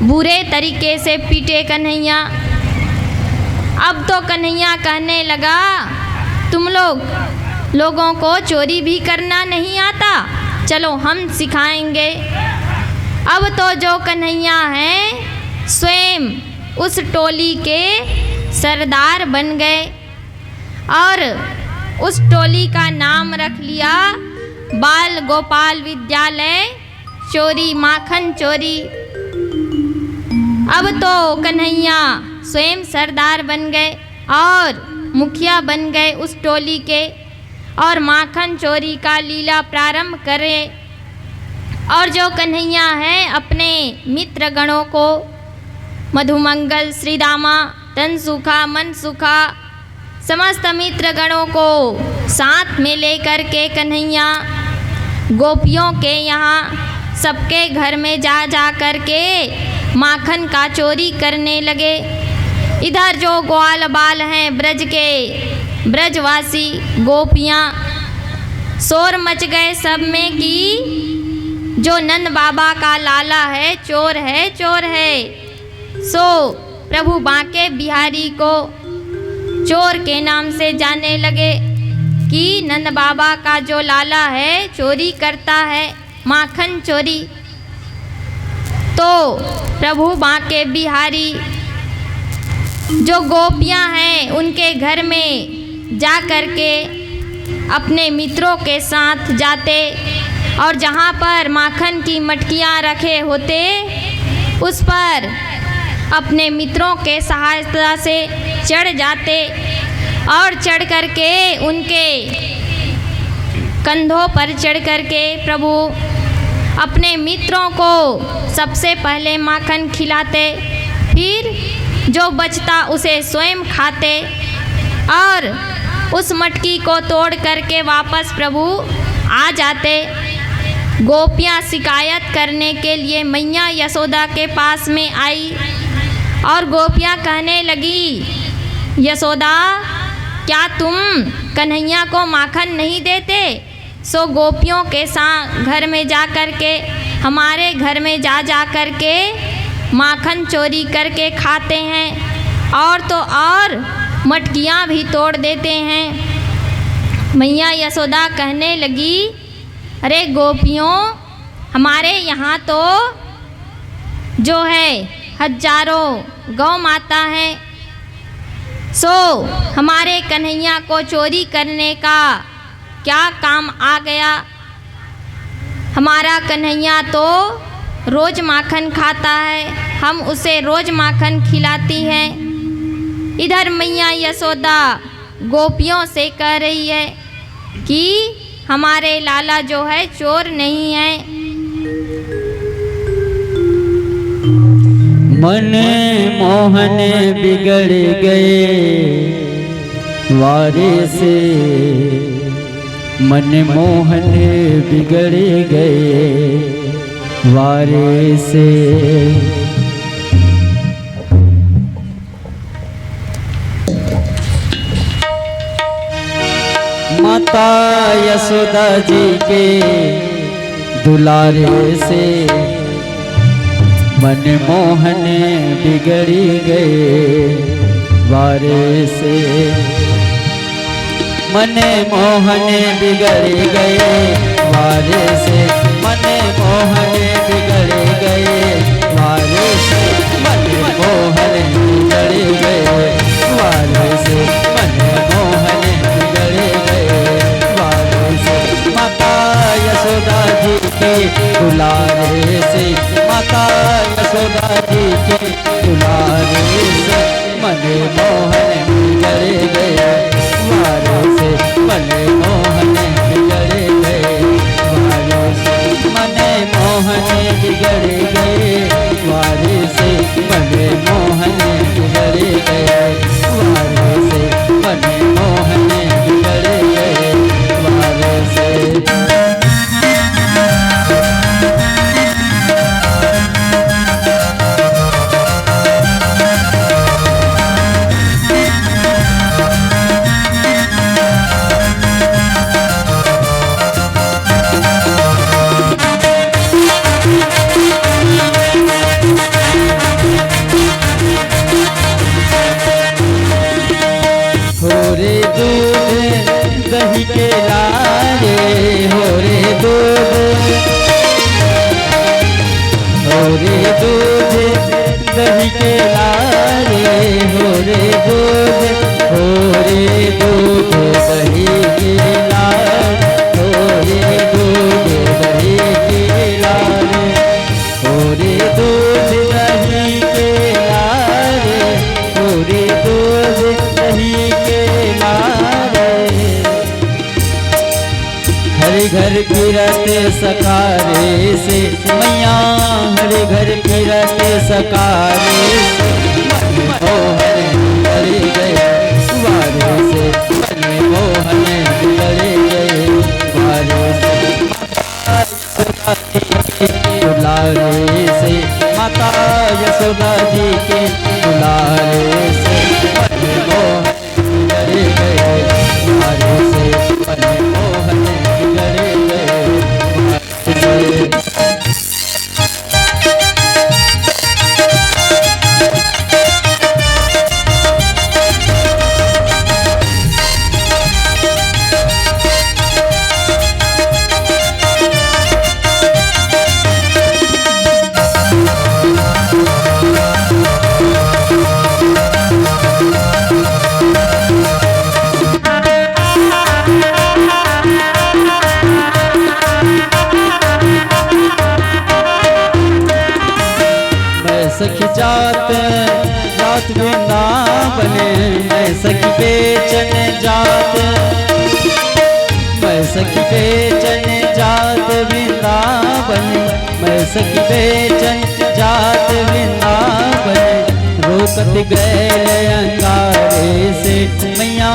बुरे तरीके से पीटे कन्हैया। अब तो कन्हैया कहने लगा, तुम लोगों को चोरी भी करना नहीं आता, चलो हम सिखाएंगे। अब तो जो कन्हैया हैं स्वयं उस टोली के सरदार बन गए और उस टोली का नाम रख लिया बाल गोपाल विद्यालय चोरी माखन चोरी। अब तो कन्हैया स्वयं सरदार बन गए और मुखिया बन गए उस टोली के, और माखन चोरी का लीला प्रारंभ करे। और जो कन्हैया हैं अपने मित्र गणों को मधुमंगल, श्रीदामा, तनसुखा, मनसुखा समस्त मित्र गणों को साथ में लेकर के कन्हैया गोपियों के यहाँ सबके घर में जा कर के माखन का चोरी करने लगे। इधर जो ग्वाल बाल हैं ब्रज के ब्रजवासी गोपियाँ शोर मच गए सब में कि जो नंद बाबा का लाला है चोर है, चोर है। सो प्रभु बांके बिहारी को चोर के नाम से जाने लगे कि नंद बाबा का जो लाला है चोरी करता है, माखन चोरी। तो प्रभु बांके बिहारी जो गोपियां हैं उनके घर में जा कर के अपने मित्रों के साथ जाते और जहाँ पर माखन की मटकियाँ रखे होते उस पर अपने मित्रों के सहायता से चढ़ जाते और चढ़ कर के उनके कंधों पर चढ़ कर के प्रभु अपने मित्रों को सबसे पहले माखन खिलाते, फिर जो बचता उसे स्वयं खाते और उस मटकी को तोड़ करके वापस प्रभु आ जाते। गोपियाँ शिकायत करने के लिए मैया यशोदा के पास में आई और गोपियाँ कहने लगी, यशोदा क्या तुम कन्हैया को माखन नहीं देते? सो गोपियों के साथ घर में जा कर के, हमारे घर में जा कर के माखन चोरी करके खाते हैं और तो और मटकियाँ भी तोड़ देते हैं। मैया यशोदा कहने लगी, अरे गोपियों, हमारे यहाँ तो जो है हजारों गौ माता हैं, सो हमारे कन्हैया को चोरी करने का क्या काम आ गया? हमारा कन्हैया तो रोज़ माखन खाता है, हम उसे रोज़ माखन खिलाती हैं। इधर मैया यशोदा गोपियों से कह रही है कि हमारे लाला जो है चोर नहीं है। मन मोहन बिगड़ गए वारे से, मन मोहन बिगड़ गए वारे से। माता यशोदा जी के दुलारे से मन मोहन बिगड़ गए वारे से। मन मोहन बिगड़ गए वारे से, मन मोहन बिगड़ गए वारे से, मन मोहन बिगड़ गए वारे से, मन मोहन बिगड़ गए वारे से। माता यशोदा जी के दुलारे से, माता यशोदा जी के दुलारे से मन मोहन बिगड़ गए वारे से, मन मोहन बिगड़ गए वारे से। मन मोहन बिगड़ गए वारे से, मन मोहन बिगड़ गए वारे से, मन मोहन बिगड़ गए वारे से। दही के लारे हो रे दूध, हो रे दूध दही के लारे हो रे दूध, हो रे दूध दही के लारे, हो रे दूध दही के लारे, हो रे दूध दही के लारे, हो रे दूध दही के लारे। हर घर फिरते सकारे से मैया, हर घर फिरते सकारे से मन मोहन बिगड़ गए वारे से, मन मोहन बिगड़ गए वारे से। दुलारे से, माता यशोदा जी के दुलारे से मन मोहन बिगड़ गए मैं सखी बेचन जात, मैं सखी बेचन जात वृंदावन, मैं सखी बेचन जात वृंदावन। रोकत गए अंगारे से मैया,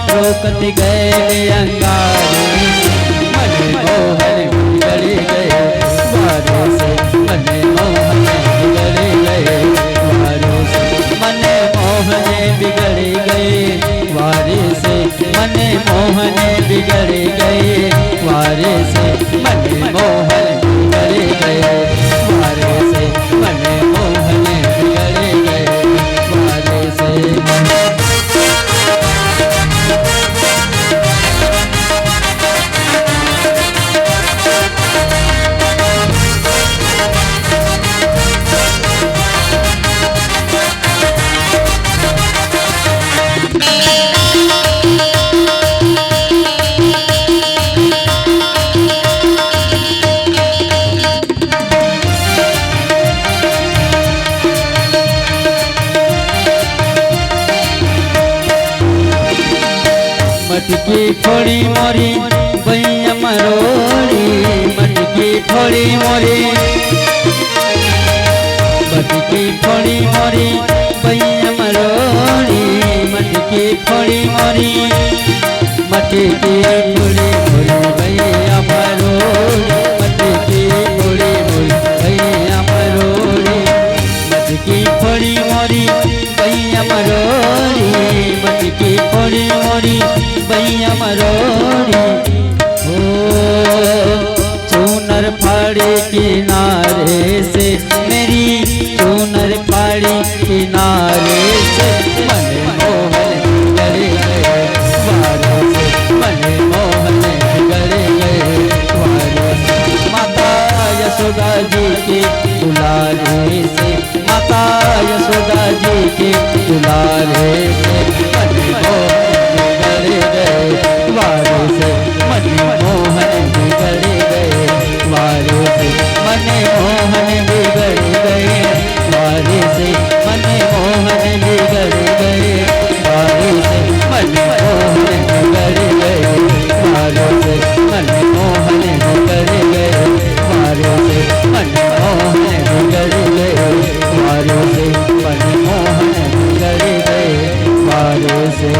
रोकत गए अंगारे से, मन मोहन बिगड़ गए वारों से, मन मोहन बिगड़ गए वारों से, मन मोहन बिगड़ गए वारे से, मन मोहन बिगड़ गए वारे से, मन मोहन बिगड़ गए वारे से, मन मोहन बिगड़ गए वारे से। मटकी फोड़ी मोरी बैया मरोड़ी, मटकी फोड़ी मोरी, मटकी फोड़ी मोरी बैया मरोड़ी, मटकी फोड़ी मोरी, मटकी फोड़ी मोरी बैया मरोड़ी, मटकी फोड़ी मोरी बैया मरोड़ी, मटकी फोड़ी मोरी बैया मरोड़ी, मटकी फोड़ी मोरी बैया मरोड़ी। हो चूनर फाड़ी किनारे से मेरी, चूनर फाड़ी किनारे से, मन मोहन बिगड़ गए वारों से, मन मोहन बिगड़ गए वारों से। माता यशोदा जी के दुलारे से, माता यशोदा जी के दुलारे से, मन मोहन बिगड़ गए वारों से, मन मोहन बिगड़ गए वारों से, मन मोहन बिगड़ गए वारे से, मन मोहन बिगड़ गए वारों से, मन मोहन बिगड़ गए वारों से, मन मोहन बिगड़ गए वारों से, मन मोहन बिगड़ गए वारों से, मन मोहन बिगड़ गए वारों से।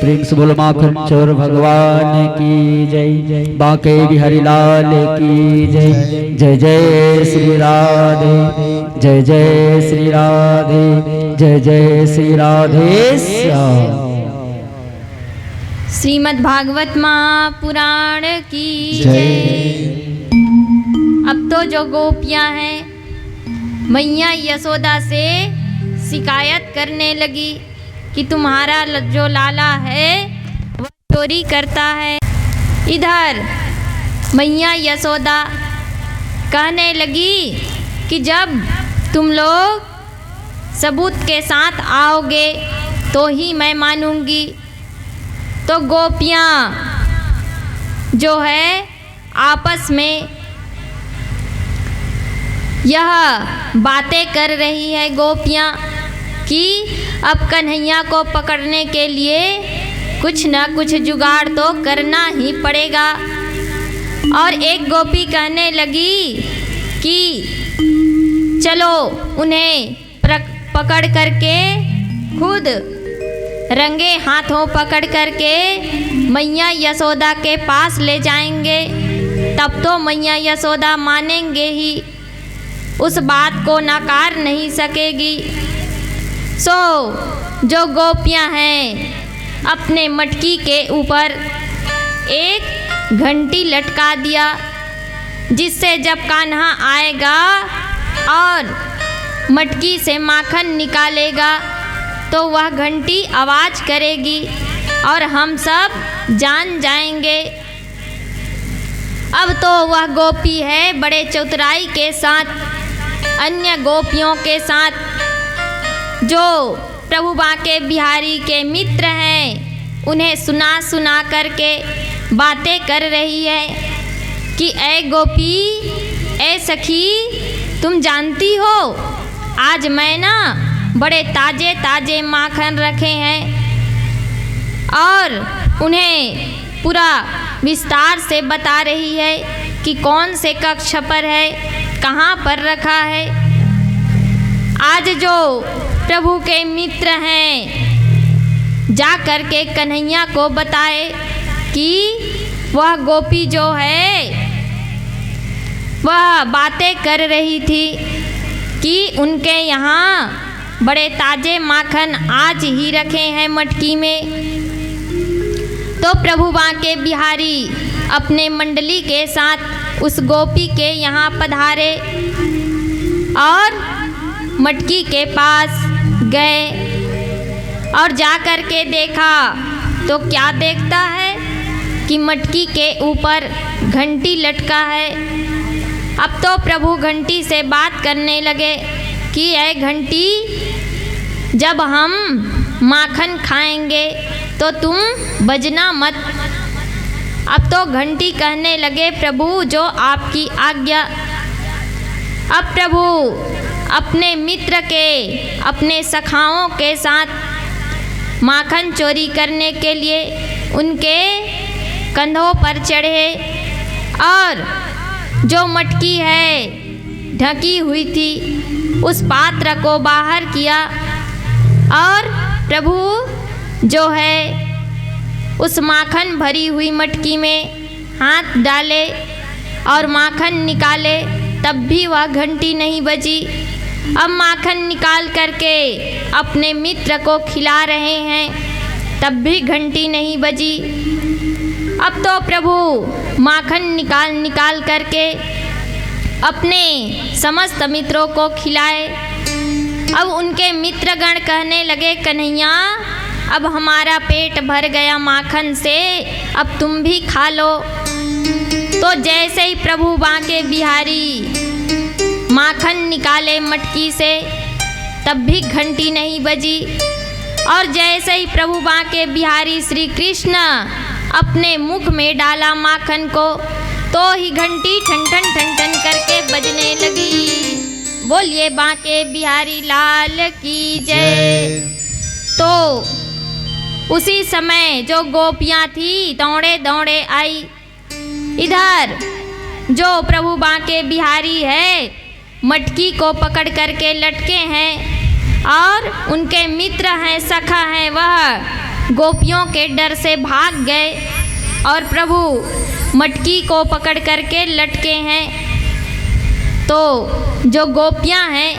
प्रेम से बोलो माखन चोर भगवान की जय, बांके बिहारी लाल की जय। जय जय श्री राधे, जय जय श्री राधे, जय जय श्री राधे श्याम। श्रीमद् भागवत महापुराण की जय। अब तो जो गोपियां हैं मैया यशोदा से शिकायत करने लगी कि तुम्हारा जो लाला है वह चोरी करता है। इधर मैया यशोदा कहने लगी कि जब तुम लोग सबूत के साथ आओगे तो ही मैं मानूंगी। तो गोपियाँ जो है आपस में यह बातें कर रही है गोपियाँ कि अब कन्हैया को पकड़ने के लिए कुछ न कुछ जुगाड़ तो करना ही पड़ेगा। और एक गोपी कहने लगी कि चलो उन्हें पकड़ करके खुद रंगे हाथों पकड़ करके मैया यशोदा के पास ले जाएंगे, तब तो मैया यशोदा मानेंगे ही, उस बात को नकार नहीं सकेगी। सो जो गोपियां हैं अपने मटकी के ऊपर एक घंटी लटका दिया, जिससे जब कान्हा आएगा और मटकी से माखन निकालेगा तो वह घंटी आवाज़ करेगी और हम सब जान जाएंगे। अब तो वह गोपी है बड़े चतुराई के साथ अन्य गोपियों के साथ जो प्रभु बांके बिहारी के मित्र हैं उन्हें सुना सुना करके बातें कर रही है कि ऐ गोपी, ऐ सखी, तुम जानती हो आज मैं ना बड़े ताजे ताजे माखन रखे हैं और उन्हें पूरा विस्तार से बता रही है कि कौन से कक्ष पर है, कहाँ पर रखा है। आज जो प्रभु के मित्र हैं जा कर के कन्हैया को बताए कि वह गोपी जो है वह बातें कर रही थी कि उनके यहाँ बड़े ताजे माखन आज ही रखे हैं मटकी में। तो प्रभु बांके बिहारी अपने मंडली के साथ उस गोपी के यहाँ पधारे और मटकी के पास गए और जा कर के देखा तो क्या देखता है कि मटकी के ऊपर घंटी लटका है। अब तो प्रभु घंटी से बात करने लगे कि यह घंटी, जब हम माखन खाएंगे तो तुम बजना मत। अब तो घंटी कहने लगे प्रभु जो आपकी आज्ञा। अब प्रभु अपने मित्र के, अपने सखाओं के साथ माखन चोरी करने के लिए उनके कंधों पर चढ़े और जो मटकी है ढकी हुई थी उस पात्र को बाहर किया और प्रभु जो है उस माखन भरी हुई मटकी में हाथ डाले और माखन निकाले, तब भी वह घंटी नहीं बजी। अब माखन निकाल करके अपने मित्र को खिला रहे हैं, तब भी घंटी नहीं बजी। अब तो प्रभु माखन निकाल करके अपने समस्त मित्रों को खिलाए। अब उनके मित्रगण कहने लगे कन्हैया अब हमारा पेट भर गया माखन से, अब तुम भी खा लो। तो जैसे ही प्रभु बांके बिहारी माखन निकाले मटकी से, तब भी घंटी नहीं बजी। और जैसे ही प्रभु बांके बिहारी श्री कृष्ण अपने मुख में डाला माखन को, तो ही घंटी ठन ठन ठन ठन करके बजने लगी। बोलिए बांके बिहारी लाल की जय। तो उसी समय जो गोपियाँ थी दौड़े दौड़े आई। इधर जो प्रभु बांके बिहारी है मटकी को पकड़ करके लटके हैं और उनके मित्र हैं, सखा हैं, वह गोपियों के डर से भाग गए और प्रभु मटकी को पकड़ करके लटके हैं। तो जो गोपियाँ हैं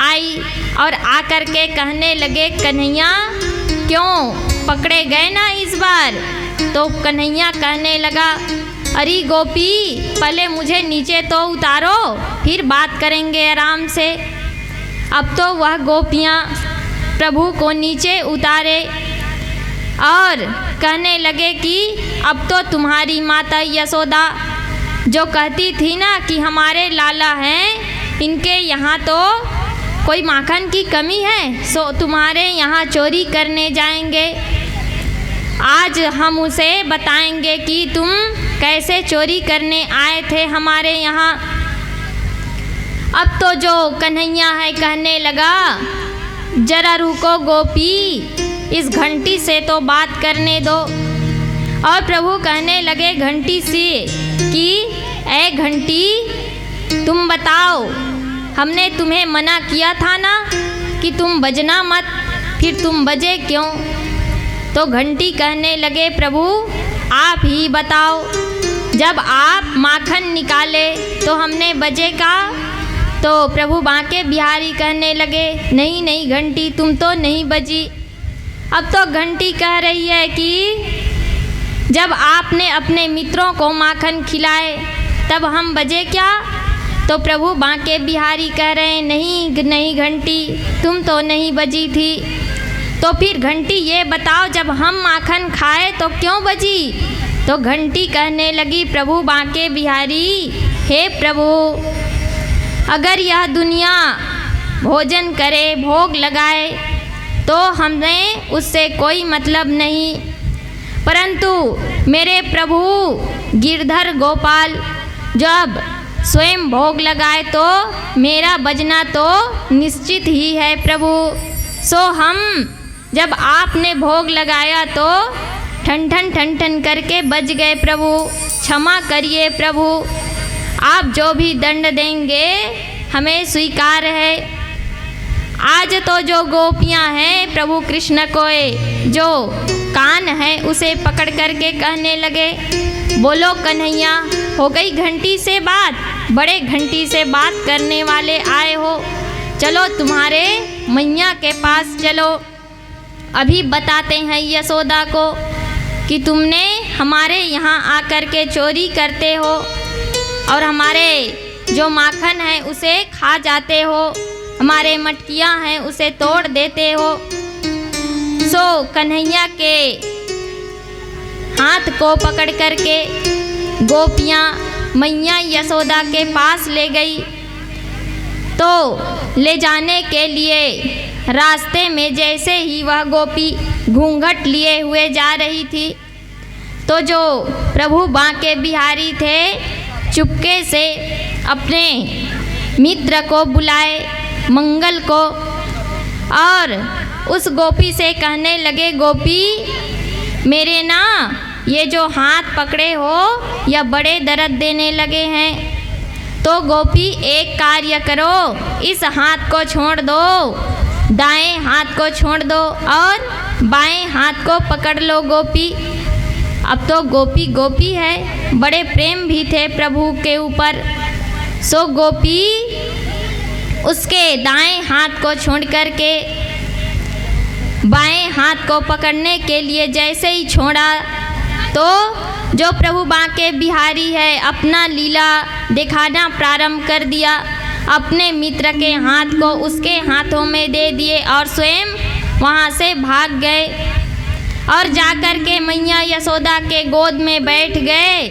आई और आकर के कहने लगे कन्हैया क्यों पकड़े गए ना इस बार। तो कन्हैया कहने लगा अरे गोपी पहले मुझे नीचे तो उतारो, फिर बात करेंगे आराम से। अब तो वह गोपियाँ प्रभु को नीचे उतारे और कहने लगे कि अब तो तुम्हारी माता यशोदा जो कहती थी ना कि हमारे लाला हैं, इनके यहाँ तो कोई माखन की कमी है, सो तुम्हारे यहाँ चोरी करने जाएंगे। आज हम उसे बताएंगे कि तुम कैसे चोरी करने आए थे हमारे यहाँ। अब तो जो कन्हैया है कहने लगा जरा रुको गोपी, इस घंटी से तो बात करने दो। और प्रभु कहने लगे घंटी से कि ए घंटी तुम बताओ, हमने तुम्हें मना किया था ना कि तुम बजना मत, फिर तुम बजे क्यों। तो घंटी कहने लगे प्रभु आप ही बताओ, जब आप माखन निकाले तो हमने बजे का। तो प्रभु बांके बिहारी कहने लगे नहीं नहीं घंटी तुम तो नहीं बजी। अब तो घंटी कह रही है कि जब आपने अपने मित्रों को माखन खिलाए तब हम बजे क्या। तो प्रभु बांके बिहारी कह रहे हैं नहीं नहीं घंटी तुम तो नहीं बजी थी। तो फिर घंटी ये बताओ जब हम माखन खाए तो क्यों बजी। तो घंटी कहने लगी प्रभु बांके बिहारी हे प्रभु, अगर यह दुनिया भोजन करे भोग लगाए तो हमें उससे कोई मतलब नहीं, परंतु मेरे प्रभु गिरधर गोपाल जब स्वयं भोग लगाए तो मेरा बजना तो निश्चित ही है प्रभु। सो हम जब आपने भोग लगाया तो ठन ठन ठन ठन करके बज गए प्रभु, क्षमा करिए प्रभु। आप जो भी दंड देंगे हमें स्वीकार है। आज तो जो गोपियां हैं प्रभु कृष्ण को जो कान है उसे पकड़ करके कहने लगे, बोलो कन्हैया, हो गई घंटी से बात, बड़े घंटी से बात करने वाले आए हो, चलो तुम्हारे मैया के पास चलो। अभी बताते हैं यशोदा को कि तुमने हमारे यहाँ आकर के चोरी करते हो और हमारे जो माखन है उसे खा जाते हो, हमारे मटकियाँ हैं उसे तोड़ देते हो। सो कन्हैया के हाथ को पकड़ करके गोपियाँ मैया यशोदा के पास ले गई। तो ले जाने के लिए रास्ते में जैसे ही वह गोपी घूंघट लिए हुए जा रही थी तो जो प्रभु बांके बिहारी थे चुपके से अपने मित्र को बुलाए मंगल को और उस गोपी से कहने लगे, गोपी मेरे ना ये जो हाथ पकड़े हो यह बड़े दर्द देने लगे हैं, तो गोपी एक कार्य करो, इस हाथ को छोड़ दो, दाएं हाथ को छोड़ दो और बाएं हाथ को पकड़ लो गोपी। अब तो गोपी गोपी है, बड़े प्रेम भी थे प्रभु के ऊपर। सो गोपी उसके दाएं हाथ को छोड़ करके बाएं हाथ को पकड़ने के लिए जैसे ही छोड़ा तो जो प्रभु बांके बिहारी है अपना लीला दिखाना प्रारंभ कर दिया। अपने मित्र के हाथ को उसके हाथों में दे दिए और स्वयं वहाँ से भाग गए और जाकर के मैया यशोदा के गोद में बैठ गए।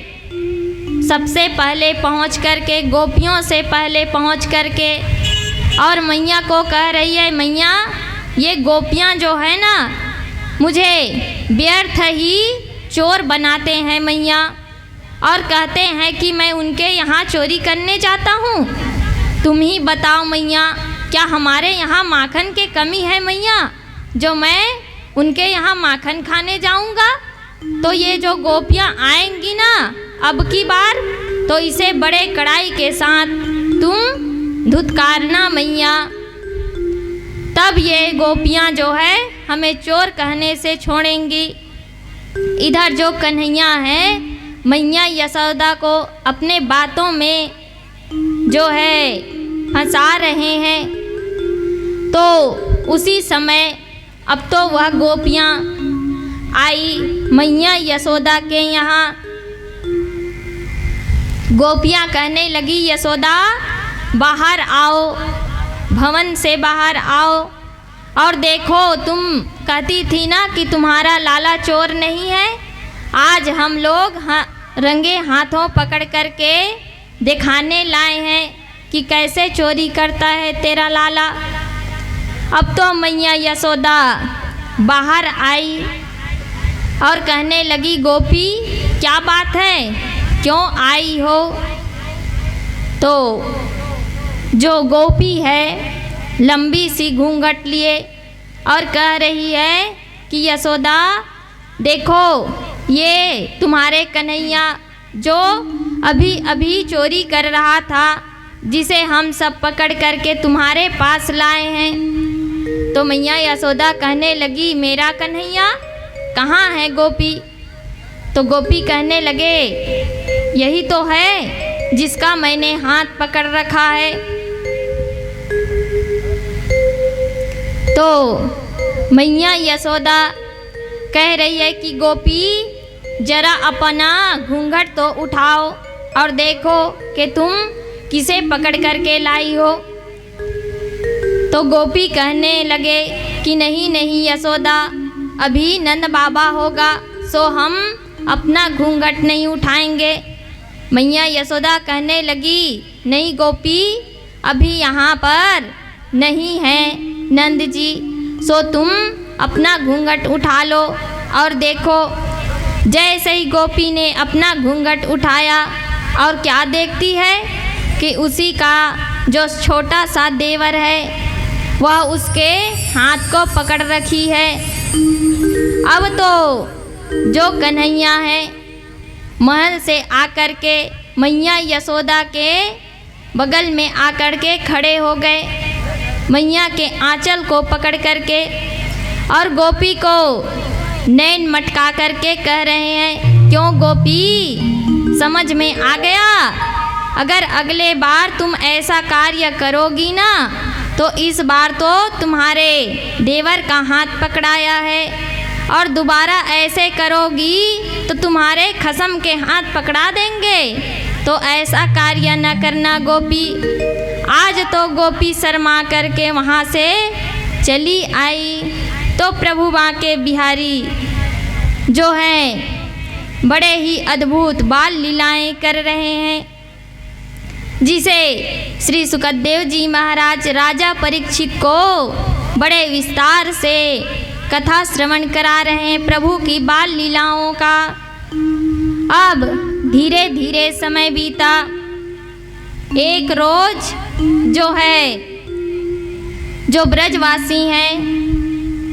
सबसे पहले पहुँच करके गोपियों से पहले पहुँच करके और मैया को कह रही है, मैया ये गोपियाँ जो है ना मुझे व्यर्थ ही चोर बनाते हैं मैया, और कहते हैं कि मैं उनके यहाँ चोरी करने जाता हूँ। तुम ही बताओ मैया, क्या हमारे यहाँ माखन की कमी है मैया जो मैं उनके यहाँ माखन खाने जाऊँगा? तो ये जो गोपियाँ आएंगी ना अब की बार तो इसे बड़े कड़ाई के साथ तुम धुतकारना मैया, तब ये गोपियाँ जो है हमें चोर कहने से छोड़ेंगी। इधर जो कन्हैया है मैया यशोदा को अपने बातों में जो है फंसा रहे हैं। तो उसी समय अब तो वह गोपियाँ आई मैया यशोदा के यहाँ। गोपियाँ कहने लगी, यशोदा बाहर आओ, भवन से बाहर आओ और देखो, तुम कहती थी ना कि तुम्हारा लाला चोर नहीं है, आज हम लोग रंगे हाथों पकड़ करके दिखाने लाए हैं कि कैसे चोरी करता है तेरा लाला। अब तो मैया यशोदा बाहर आई और कहने लगी, गोपी क्या बात है, क्यों आई हो? तो जो गोपी है लंबी सी घूंघट लिए और कह रही है कि यशोदा देखो, ये तुम्हारे कन्हैया जो अभी अभी चोरी कर रहा था, जिसे हम सब पकड़ करके तुम्हारे पास लाए हैं। तो मैया यशोदा कहने लगी, मेरा कन्हैया कहाँ है गोपी? तो गोपी कहने लगे, यही तो है जिसका मैंने हाथ पकड़ रखा है। तो मैया यशोदा कह रही है कि गोपी जरा अपना घूंघट तो उठाओ और देखो कि तुम किसे पकड़ करके लाई हो। तो गोपी कहने लगे कि नहीं नहीं यशोदा, अभी नंद बाबा होगा सो हम अपना घूंघट नहीं उठाएंगे। मैया यशोदा कहने लगी, नहीं गोपी, अभी यहाँ पर नहीं है नंद जी, सो तुम अपना घूंघट उठा लो और देखो। जैसे ही गोपी ने अपना घूंघट उठाया और क्या देखती है कि उसी का जो छोटा सा देवर है वह उसके हाथ को पकड़ रखी है। अब तो जो कन्हैया है महल से आकर के मैया यशोदा के बगल में आकर के खड़े हो गए, मैया के आंचल को पकड़ करके, और गोपी को नैन मटका करके कह रहे हैं, क्यों गोपी समझ में आ गया? अगर अगले बार तुम ऐसा कार्य करोगी ना तो इस बार तो तुम्हारे देवर का हाथ पकड़ाया है, और दोबारा ऐसे करोगी तो तुम्हारे खसम के हाथ पकड़ा देंगे, तो ऐसा कार्य न करना गोपी। आज तो गोपी शर्मा करके वहाँ से चली आई। तो प्रभु बांके बिहारी जो हैं बड़े ही अद्भुत बाल लीलाएं कर रहे हैं, जिसे श्री सुखदेव जी महाराज राजा परीक्षित को बड़े विस्तार से कथा श्रवण करा रहे हैं प्रभु की बाल लीलाओं का। अब धीरे धीरे समय बीता। एक रोज जो है, जो ब्रजवासी हैं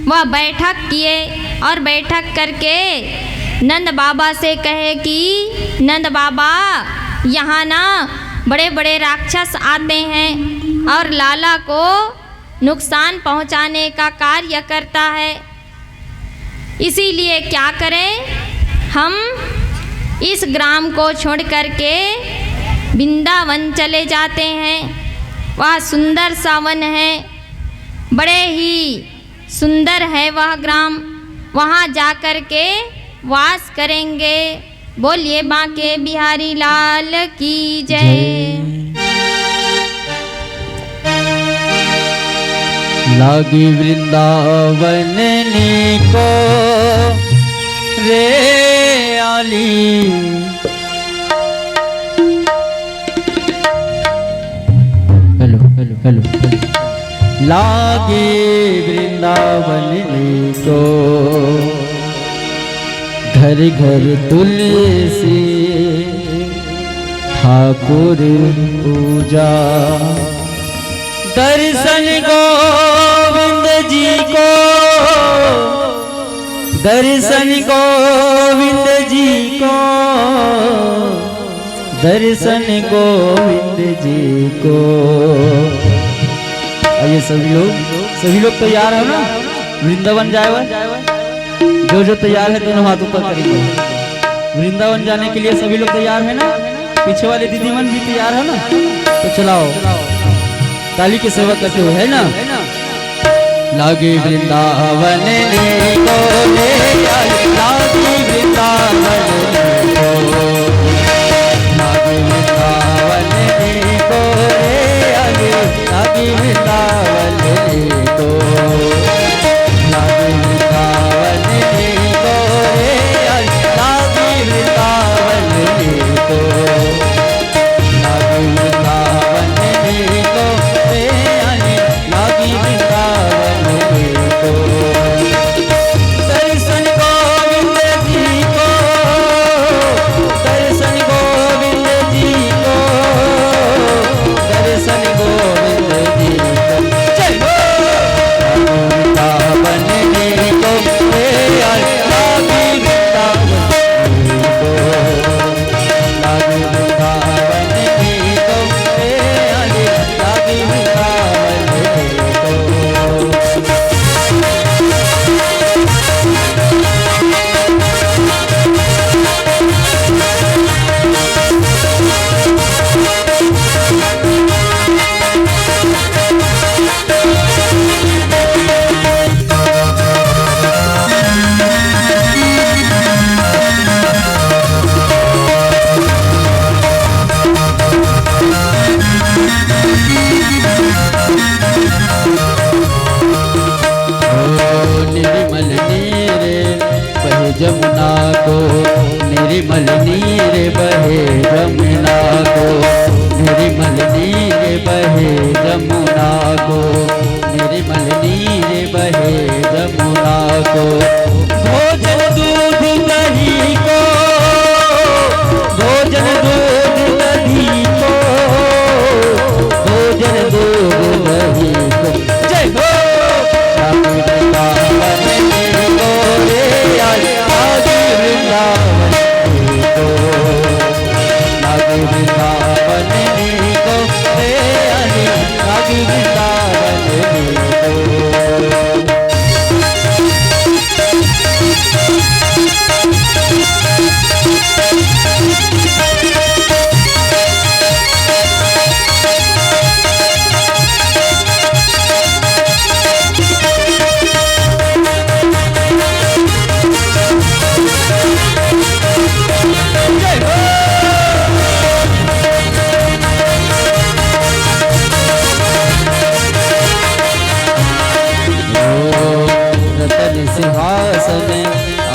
वह बैठक किए, और बैठक करके नंद बाबा से कहे कि नंद बाबा, यहाँ ना बड़े बड़े राक्षस आते हैं और लाला को नुकसान पहुँचाने का कार्य करता है, इसीलिए क्या करें, हम इस ग्राम को छोड़ करके वृंदावन चले जाते हैं। वह सुंदर सा वन है, बड़े ही सुंदर है वह ग्राम, वहाँ जा कर के वास करेंगे। बोलिए बांके बिहारी लाल की जय। लागी वृंदावन को रे आली, हेलो हेलो हेलो, लागे वृंदावन को घर घर तुलसी ठाकुर पूजा, दर्शन गोविंद जी को, दर्शन गोविंद जी को, दर्शन गोविंद जी को। आइए सभी लोग तैयार है ना वृंदावन जाए? जो तैयार है दोनों हाथ ऊपर करेंगे। वृंदावन जाने के लिए सभी लोग तैयार है ना? पीछे वाले दीदी मन भी तैयार है ना? तो चलाओ ताली की सेवा करते हुए, है ना? लागे वृंदावन को ले आई, लागे वृंदावन को, लागे वृंदावन को ले आई, लागे वृंदावन को, लागे वृंदावन को ले आई, लागे वृंदावन को, लागे वृंदावन को ले आई, लागे वृंदावन को। दर्शन गोविंद जी को, दर्शन गोविंद जी को, दर्शन गोविंद जी को। चलो वृंदावन को ले आई, लागे वृंदावन को, लागे वृंदावन को ले आई, लागे वृंदावन को। निर्मल नीर बहे जमुना को, निर्मल नीर बहे जमुना को, निर्मल नीर बहे जमुना को, निर्मल नीर बहे जमुना को। भोजन दूध दही को, भोजन दूध दही को, भोजन दूध दही को। जय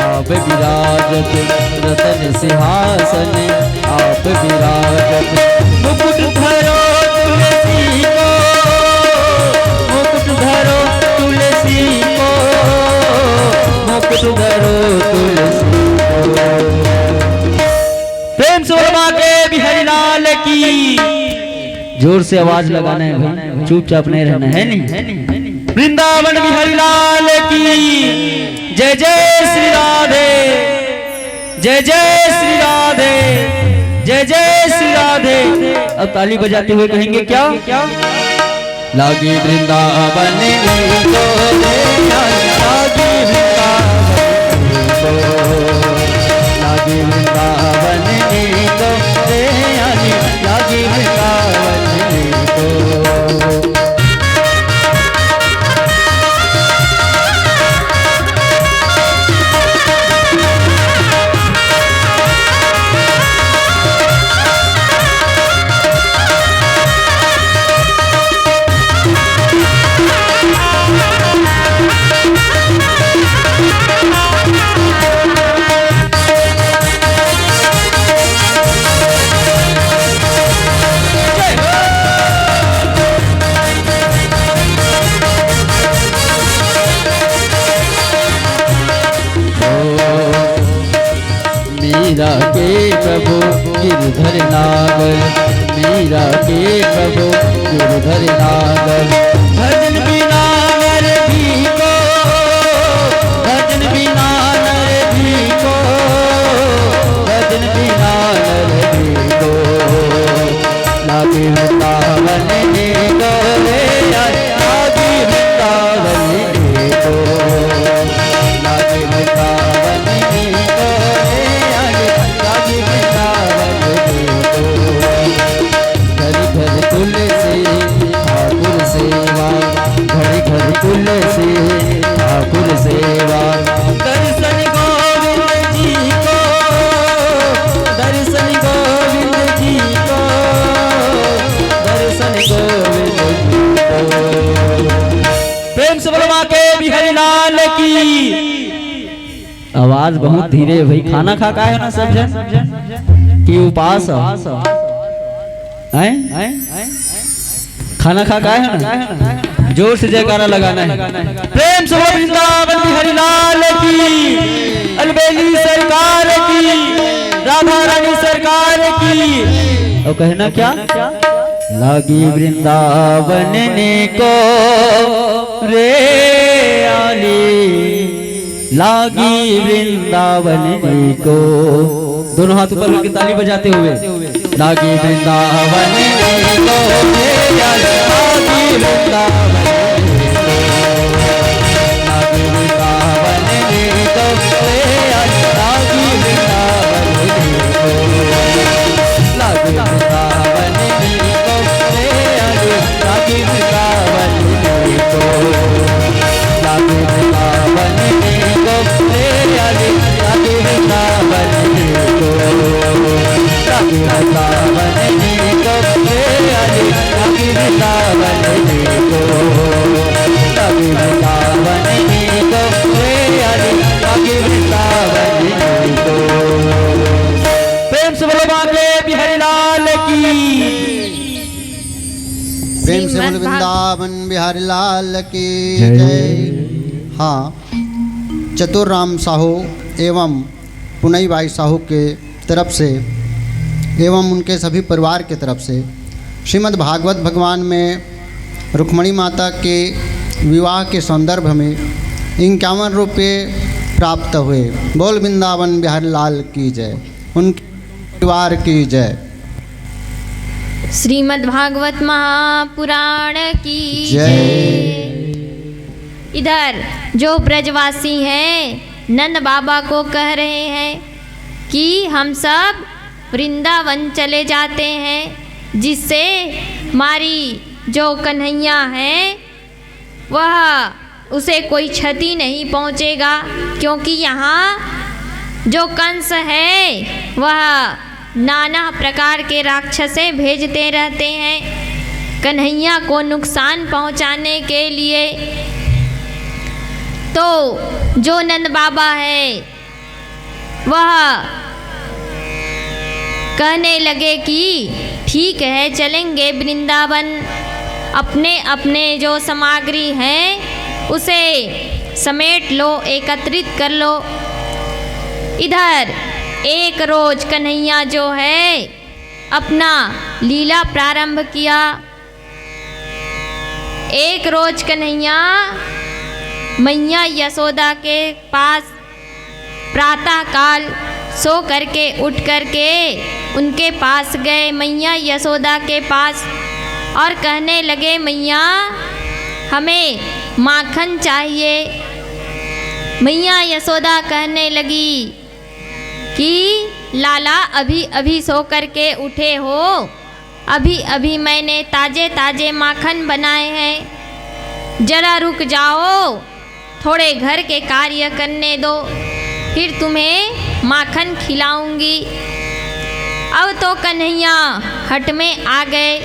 आप विराजत रतन सिंहासन आप विराजत। मुकुट धरो तुलसी को, मुकुट धरो तुलसी को, मुकुट धरो तुलसी को। प्रेम से बोलो के बिहारी लाल की। जोर से आवाज लगाना है भाई, चुपचाप नहीं रहना है नहीं। वृंदावन बिहारी लाल की जय जय श्री राधे, जय जय श्री राधे, जय जय श्री राधे। अब ताली बजाते हुए कहेंगे क्या? लागी वृंदावन को, लागी वृंदावन को, लागी वृंदावन को, लागी वृंदावन को। मीरा के प्रभु गिरधर नागर, मीरा के प्रभु गिरधर नागर। भजन बिना नर भी को, भजन बिना नर भी को, भजन बिना नर भी को। लागी वृंदावन को रे, लागी वृंदावन को, लागी वृंदावन को रे, लागी वृंदावन को। घर घर तुलसी ठाकुर सेवा, घर घर तुलसी ठाकुर सेवा। दर्शन गोविंद जी को, दर्शन गोविंद जी को, दर्शन गोविंद जी को। प्रेम से बोलो के बिहारी लाल की। आवाज बहुत धीरे भाई, खाना खा का है ना सब जन की उपास है? खाना खा का है ना? जोर से जयकारा लगाना है। प्रेम से बोलो वृंदावन बिहारी लाल की, अलबेली सरकार की, राधा रानी सरकार की। और कहना क्या? लागी वृंदावन को रे आली, लागी वृंदावन को। दोनों हाथ ऊपर करके ताली बजाते हुए लागी वृंदावन को, लागी वृंदावन को, लागी वृंदावन को, लागी वृंदावन को, लागी वृंदावन को, लागी वृंदावन को, लागी वृंदावन को, लागी वृंदावन को, लागी वृंदावन को, लागी वृंदावन को, लागी वृंदावन को, लागी वृंदावन को। प्रेम से बोलो बांके बिहारी लाल की। प्रेम से बोलो वृंदावन बिहारी लाल की जय। हाँ, चतुर राम साहू एवं पुनई बाई साहू के तरफ से एवं उनके सभी परिवार के तरफ से श्रीमद् भागवत भगवान में रुक्मणी माता के विवाह के संदर्भ में 51 रुपये प्राप्त हुए। बोल वृंदावन बिहारी लाल की जय, उनके परिवार की जय। श्रीमद् भागवत महापुराण की जय। इधर जो ब्रजवासी हैं नंद बाबा को कह रहे हैं कि हम सब वृंदावन चले जाते हैं, जिससे हमारी जो कन्हैया है वह उसे कोई क्षति नहीं पहुंचेगा, क्योंकि यहाँ जो कंस है वह नाना प्रकार के राक्षसे भेजते रहते हैं कन्हैया को नुकसान पहुंचाने के लिए। तो जो नंद बाबा है वह कहने लगे कि ठीक है, चलेंगे वृंदावन। अपने अपने जो सामग्री हैं उसे समेट लो, एकत्रित कर लो। इधर एक रोज कन्हैया जो है अपना लीला प्रारंभ किया। एक रोज कन्हैया मैया यशोदा के पास प्रातः काल सो करके उठ करके उनके पास गए, मैया यशोदा के पास, और कहने लगे मैया हमें माखन चाहिए। मैया यशोदा कहने लगी कि लाला अभी अभी सो करके उठे हो, अभी अभी मैंने ताज़े ताज़े माखन बनाए हैं, जरा रुक जाओ, थोड़े घर के कार्य करने दो, फिर तुम्हें माखन खिलाऊंगी। अब तो कन्हैया हट में आ गए।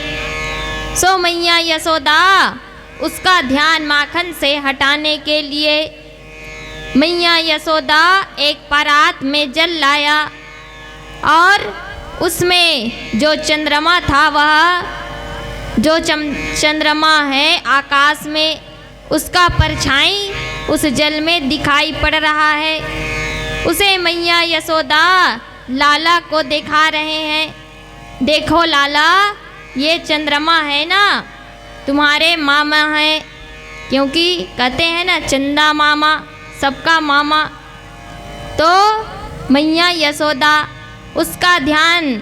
सो मैया यशोदा उसका ध्यान माखन से हटाने के लिए मैया यशोदा एक परात में जल लाया और उसमें जो चंद्रमा था, वह जो चंद्रमा है आकाश में, उसका परछाई उस जल में दिखाई पड़ रहा है। उसे मैया यशोदा लाला को दिखा रहे हैं, देखो लाला ये चंद्रमा है ना, तुम्हारे मामा हैं, क्योंकि कहते हैं ना चंदा मामा सबका मामा। तो मैया यशोदा उसका ध्यान,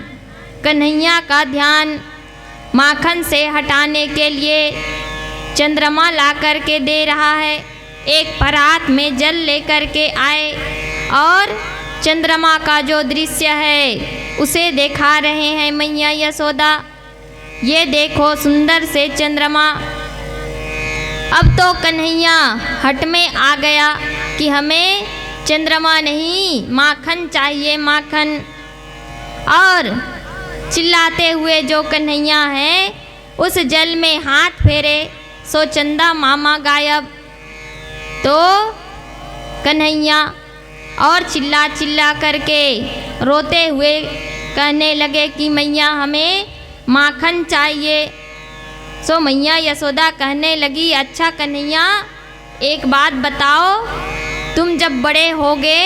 कन्हैया का ध्यान माखन से हटाने के लिए चंद्रमा ला कर के दे रहा है। एक परात में जल लेकर के आए और चंद्रमा का जो दृश्य है उसे दिखा रहे हैं मैया यशोदा। ये देखो सुंदर से चंद्रमा। अब तो कन्हैया हट में आ गया कि हमें चंद्रमा नहीं माखन चाहिए, माखन। और चिल्लाते हुए जो कन्हैया हैं उस जल में हाथ फेरे, सो चंदा मामा गायब। तो कन्हैया और चिल्ला चिल्ला करके रोते हुए कहने लगे कि मैया हमें माखन चाहिए। सो मैया यशोदा कहने लगी, अच्छा कन्हैया एक बात बताओ, तुम जब बड़े होगे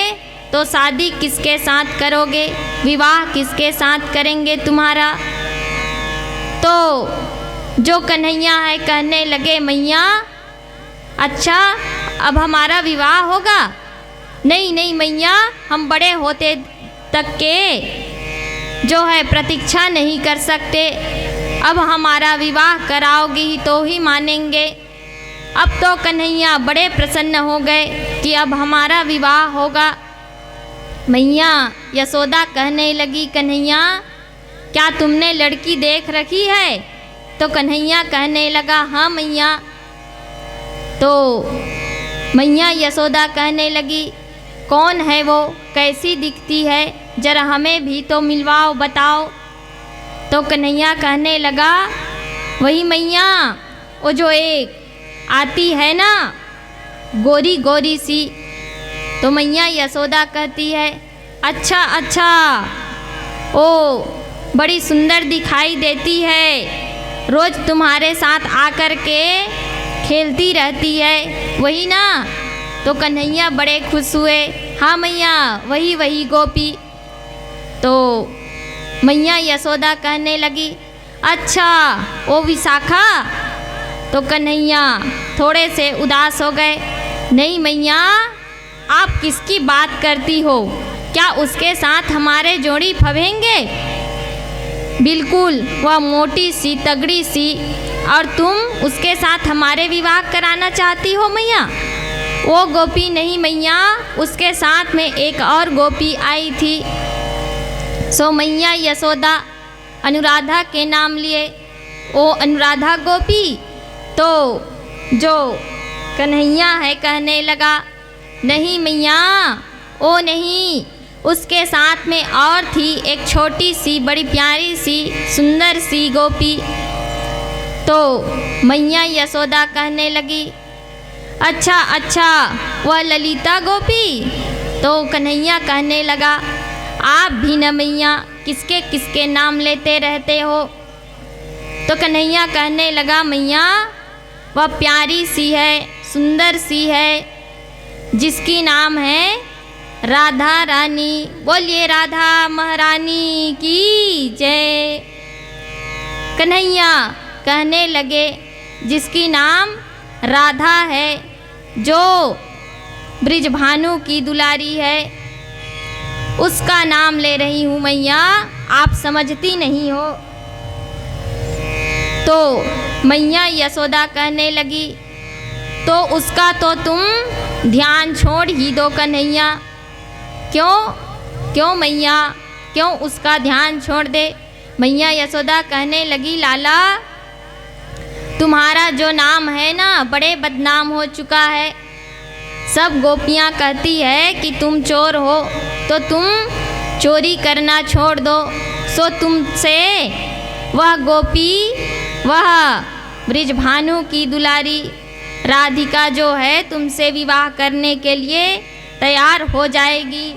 तो शादी किसके साथ करोगे, विवाह किसके साथ करेंगे तुम्हारा? तो जो कन्हैया है कहने लगे मैया अच्छा अब हमारा विवाह होगा? नहीं नहीं मैया, हम बड़े होते तक के जो है प्रतीक्षा नहीं कर सकते, अब हमारा विवाह कराओगी तो ही मानेंगे। अब तो कन्हैया बड़े प्रसन्न हो गए कि अब हमारा विवाह होगा। मैया यशोदा कहने लगी, कन्हैया क्या तुमने लड़की देख रखी है? तो कन्हैया कहने लगा, हाँ मैया। तो मैया यशोदा कहने लगी, कौन है वो, कैसी दिखती है, जरा हमें भी तो मिलवाओ, बताओ। तो कन्हैया कहने लगा, वही मैया वो जो एक आती है ना गोरी गोरी सी। तो मैया यशोदा कहती है, अच्छा अच्छा, ओ बड़ी सुंदर दिखाई देती है, रोज़ तुम्हारे साथ आकर के खेलती रहती है, वही ना? तो कन्हैया बड़े खुश हुए, हाँ मैया वही वही गोपी। तो मैया यशोदा कहने लगी, अच्छा ओ विशाखा। तो कन्हैया थोड़े से उदास हो गए, नहीं मैया आप किसकी बात करती हो, क्या उसके साथ हमारे जोड़ी फबेंगे? बिल्कुल वह मोटी सी तगड़ी सी, और तुम उसके साथ हमारे विवाह कराना चाहती हो मैया? वो गोपी नहीं मैया, उसके साथ में एक और गोपी आई थी। सो मैया यशोदा अनुराधा के नाम लिए, ओ अनुराधा गोपी। तो जो कन्हैया है कहने लगा, नहीं मैया ओ नहीं, उसके साथ में और थी एक छोटी सी बड़ी प्यारी सी सुंदर सी गोपी। तो मैया यशोदा कहने लगी, अच्छा अच्छा, वह ललिता गोपी। तो कन्हैया कहने लगा, आप भी न मैया किसके किसके नाम लेते रहते हो। तो कन्हैया कहने लगा, मैया वह प्यारी सी है, सुंदर सी है, जिसकी नाम है राधा रानी। बोलिए राधा महारानी की जय। कन्हैया कहने लगे, जिसकी नाम राधा है, जो ब्रिजभानु की दुलारी है, उसका नाम ले रही हूँ मैया, आप समझती नहीं हो। तो मैया यशोदा कहने लगी, तो उसका तो तुम ध्यान छोड़ ही दो कन्हैया। क्यों क्यों मैया, क्यों उसका ध्यान छोड़ दे। मैया यशोदा कहने लगी, लाला तुम्हारा जो नाम है ना बड़े बदनाम हो चुका है। सब गोपियाँ कहती है कि तुम चोर हो, तो तुम चोरी करना छोड़ दो। सो तुमसे वह गोपी, वह ब्रिजभानु की दुलारी राधिका जो है, तुमसे विवाह करने के लिए तैयार हो जाएगी।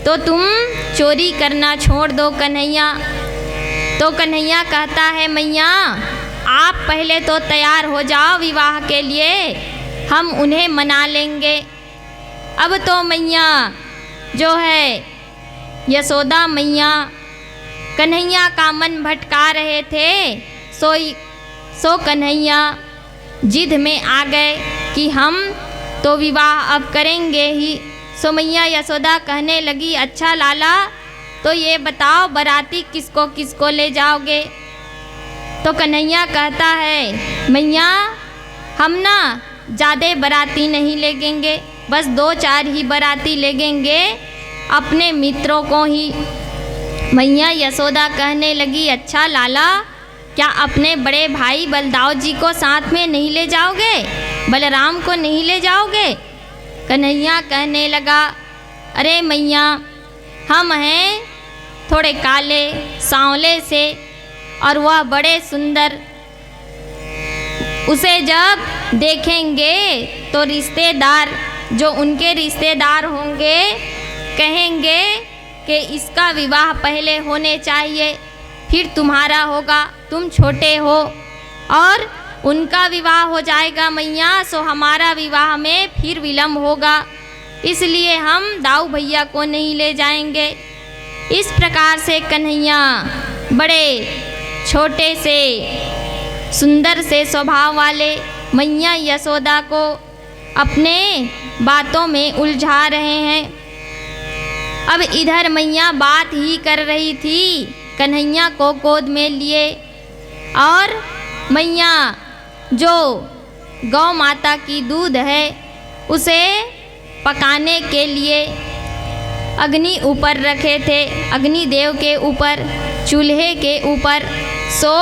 तो तुम चोरी करना छोड़ दो कन्हैया। तो कन्हैया कहता है, मैया आप पहले तो तैयार हो जाओ विवाह के लिए, हम उन्हें मना लेंगे। अब तो मैया जो है यशोदा मैया कन्हैया का मन भटका रहे थे, सो कन्हैया जिद में आ गए कि हम तो विवाह अब करेंगे ही। सो मैया यशोदा कहने लगी, अच्छा लाला तो ये बताओ बाराती किसको किसको ले जाओगे। तो कन्हैया कहता है, मैया हम ना ज़्यादा बाराती नहीं लेंगे, बस 2-4 ही बाराती लेंगे, अपने मित्रों को ही। मैया यशोदा कहने लगी, अच्छा लाला क्या अपने बड़े भाई बलदाव जी को साथ में नहीं ले जाओगे, बलराम को नहीं ले जाओगे। कन्हैया कहने लगा, अरे मैया हम हैं थोड़े काले सांवले से, और वह बड़े सुंदर, उसे जब देखेंगे तो रिश्तेदार, जो उनके रिश्तेदार होंगे, कहेंगे कि इसका विवाह पहले होने चाहिए, फिर तुम्हारा होगा, तुम छोटे हो, और उनका विवाह हो जाएगा मैया, सो हमारा विवाह में फिर विलम्ब होगा, इसलिए हम दाऊ भैया को नहीं ले जाएंगे। इस प्रकार से कन्हैया बड़े छोटे से सुंदर से स्वभाव वाले मैया यशोदा को अपने बातों में उलझा रहे हैं। अब इधर मैया बात ही कर रही थी, कन्हैया को गोद में लिए, और मैया जो गौ माता की दूध है उसे पकाने के लिए अग्नि ऊपर रखे थे, अग्निदेव के ऊपर, चूल्हे के ऊपर। सो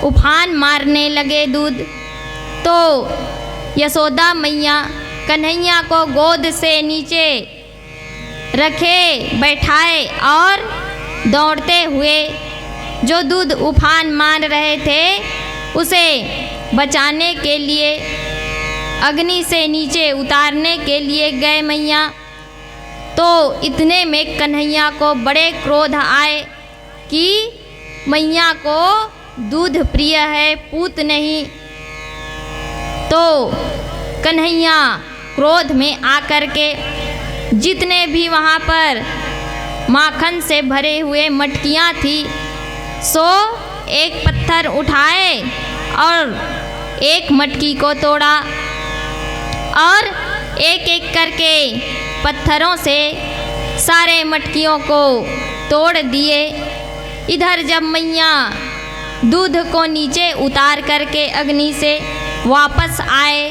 उफान मारने लगे दूध। तो यशोदा मैया कन्हैया को गोद से नीचे रखे बैठाए, और दौड़ते हुए जो दूध उफान मार रहे थे उसे बचाने के लिए, अग्नि से नीचे उतारने के लिए गए मैया। तो इतने में कन्हैया को बड़े क्रोध आए कि मैया को दूध प्रिय है, पूत नहीं। तो कन्हैया क्रोध में आकर के जितने भी वहाँ पर माखन से भरे हुए मटकियाँ थी, सो एक पत्थर उठाए और एक मटकी को तोड़ा, और एक एक करके पत्थरों से सारे मटकियों को तोड़ दिए। इधर जब मैया दूध को नीचे उतार करके अग्नि से वापस आए,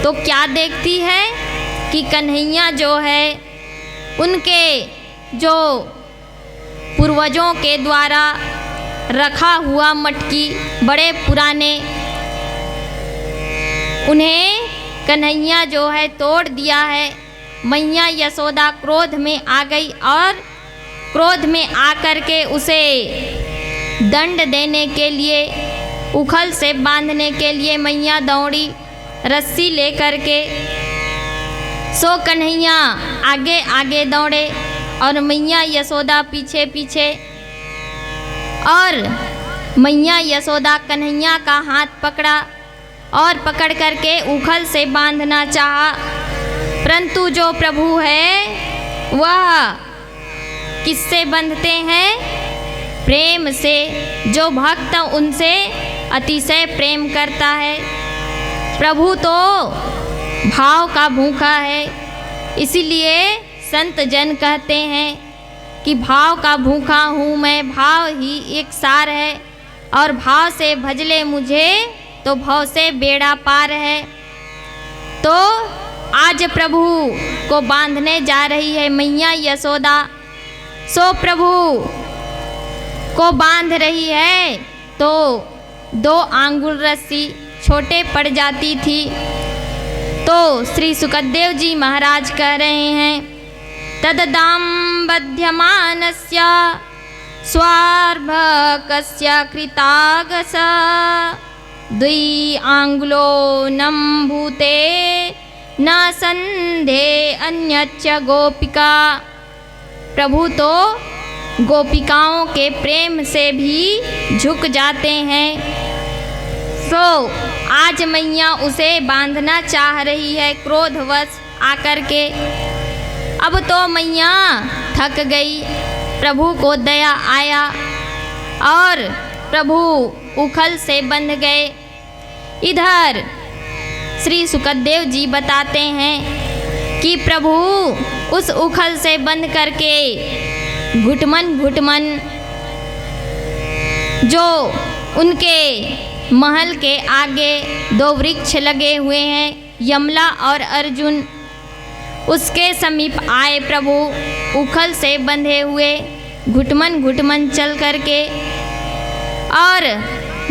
तो क्या देखती है कि कन्हैया जो है उनके जो पूर्वजों के द्वारा रखा हुआ मटकी, बड़े पुराने, उन्हें कन्हैया जो है तोड़ दिया है। मैया यशोदा क्रोध में आ गई, और क्रोध में आकर के उसे दंड देने के लिए, उखल से बांधने के लिए मैया दौड़ी। रस्सी लेकर के सो कन्हैया आगे आगे दौड़े और मैया यशोदा पीछे पीछे। और मैया यशोदा कन्हैया का हाथ पकड़ा और पकड़ करके उखल से बांधना चाहा, परंतु जो प्रभु है वह किससे बंधते हैं? प्रेम से। जो भक्त उनसे अतिशय प्रेम करता है। प्रभु तो भाव का भूखा है, इसीलिए संत जन कहते हैं कि भाव का भूखा हूँ मैं, भाव ही एक सार है, और भाव से भजले मुझे तो भाव से बेड़ा पार है। तो आज प्रभु को बांधने जा रही है मैया यशोदा। सो प्रभु को बांध रही है तो 2 आंगुल रस्सी छोटे पड़ जाती थी। तो श्री सुखदेव जी महाराज कह रहे हैं, तददाम बध्यमानस्य स्वार्भकस्य कृतागस 2 आंगुलो नम्भूते न संधे अन्यच्च गोपिका। प्रभु तो गोपिकाओं के प्रेम से भी झुक जाते हैं। सो आज मैया उसे बांधना चाह रही है क्रोधवश आकर के। अब तो मैया थक गई, प्रभु को दया आया और प्रभु उखल से बंध गए। इधर श्री सुखदेव जी बताते हैं कि प्रभु उस उखल से बंद करके घुटमन घुटमन जो उनके महल के आगे 2 वृक्ष लगे हुए हैं, यमला और अर्जुन, उसके समीप आए प्रभु उखल से बंधे हुए घुटमन घुटमन चल करके। और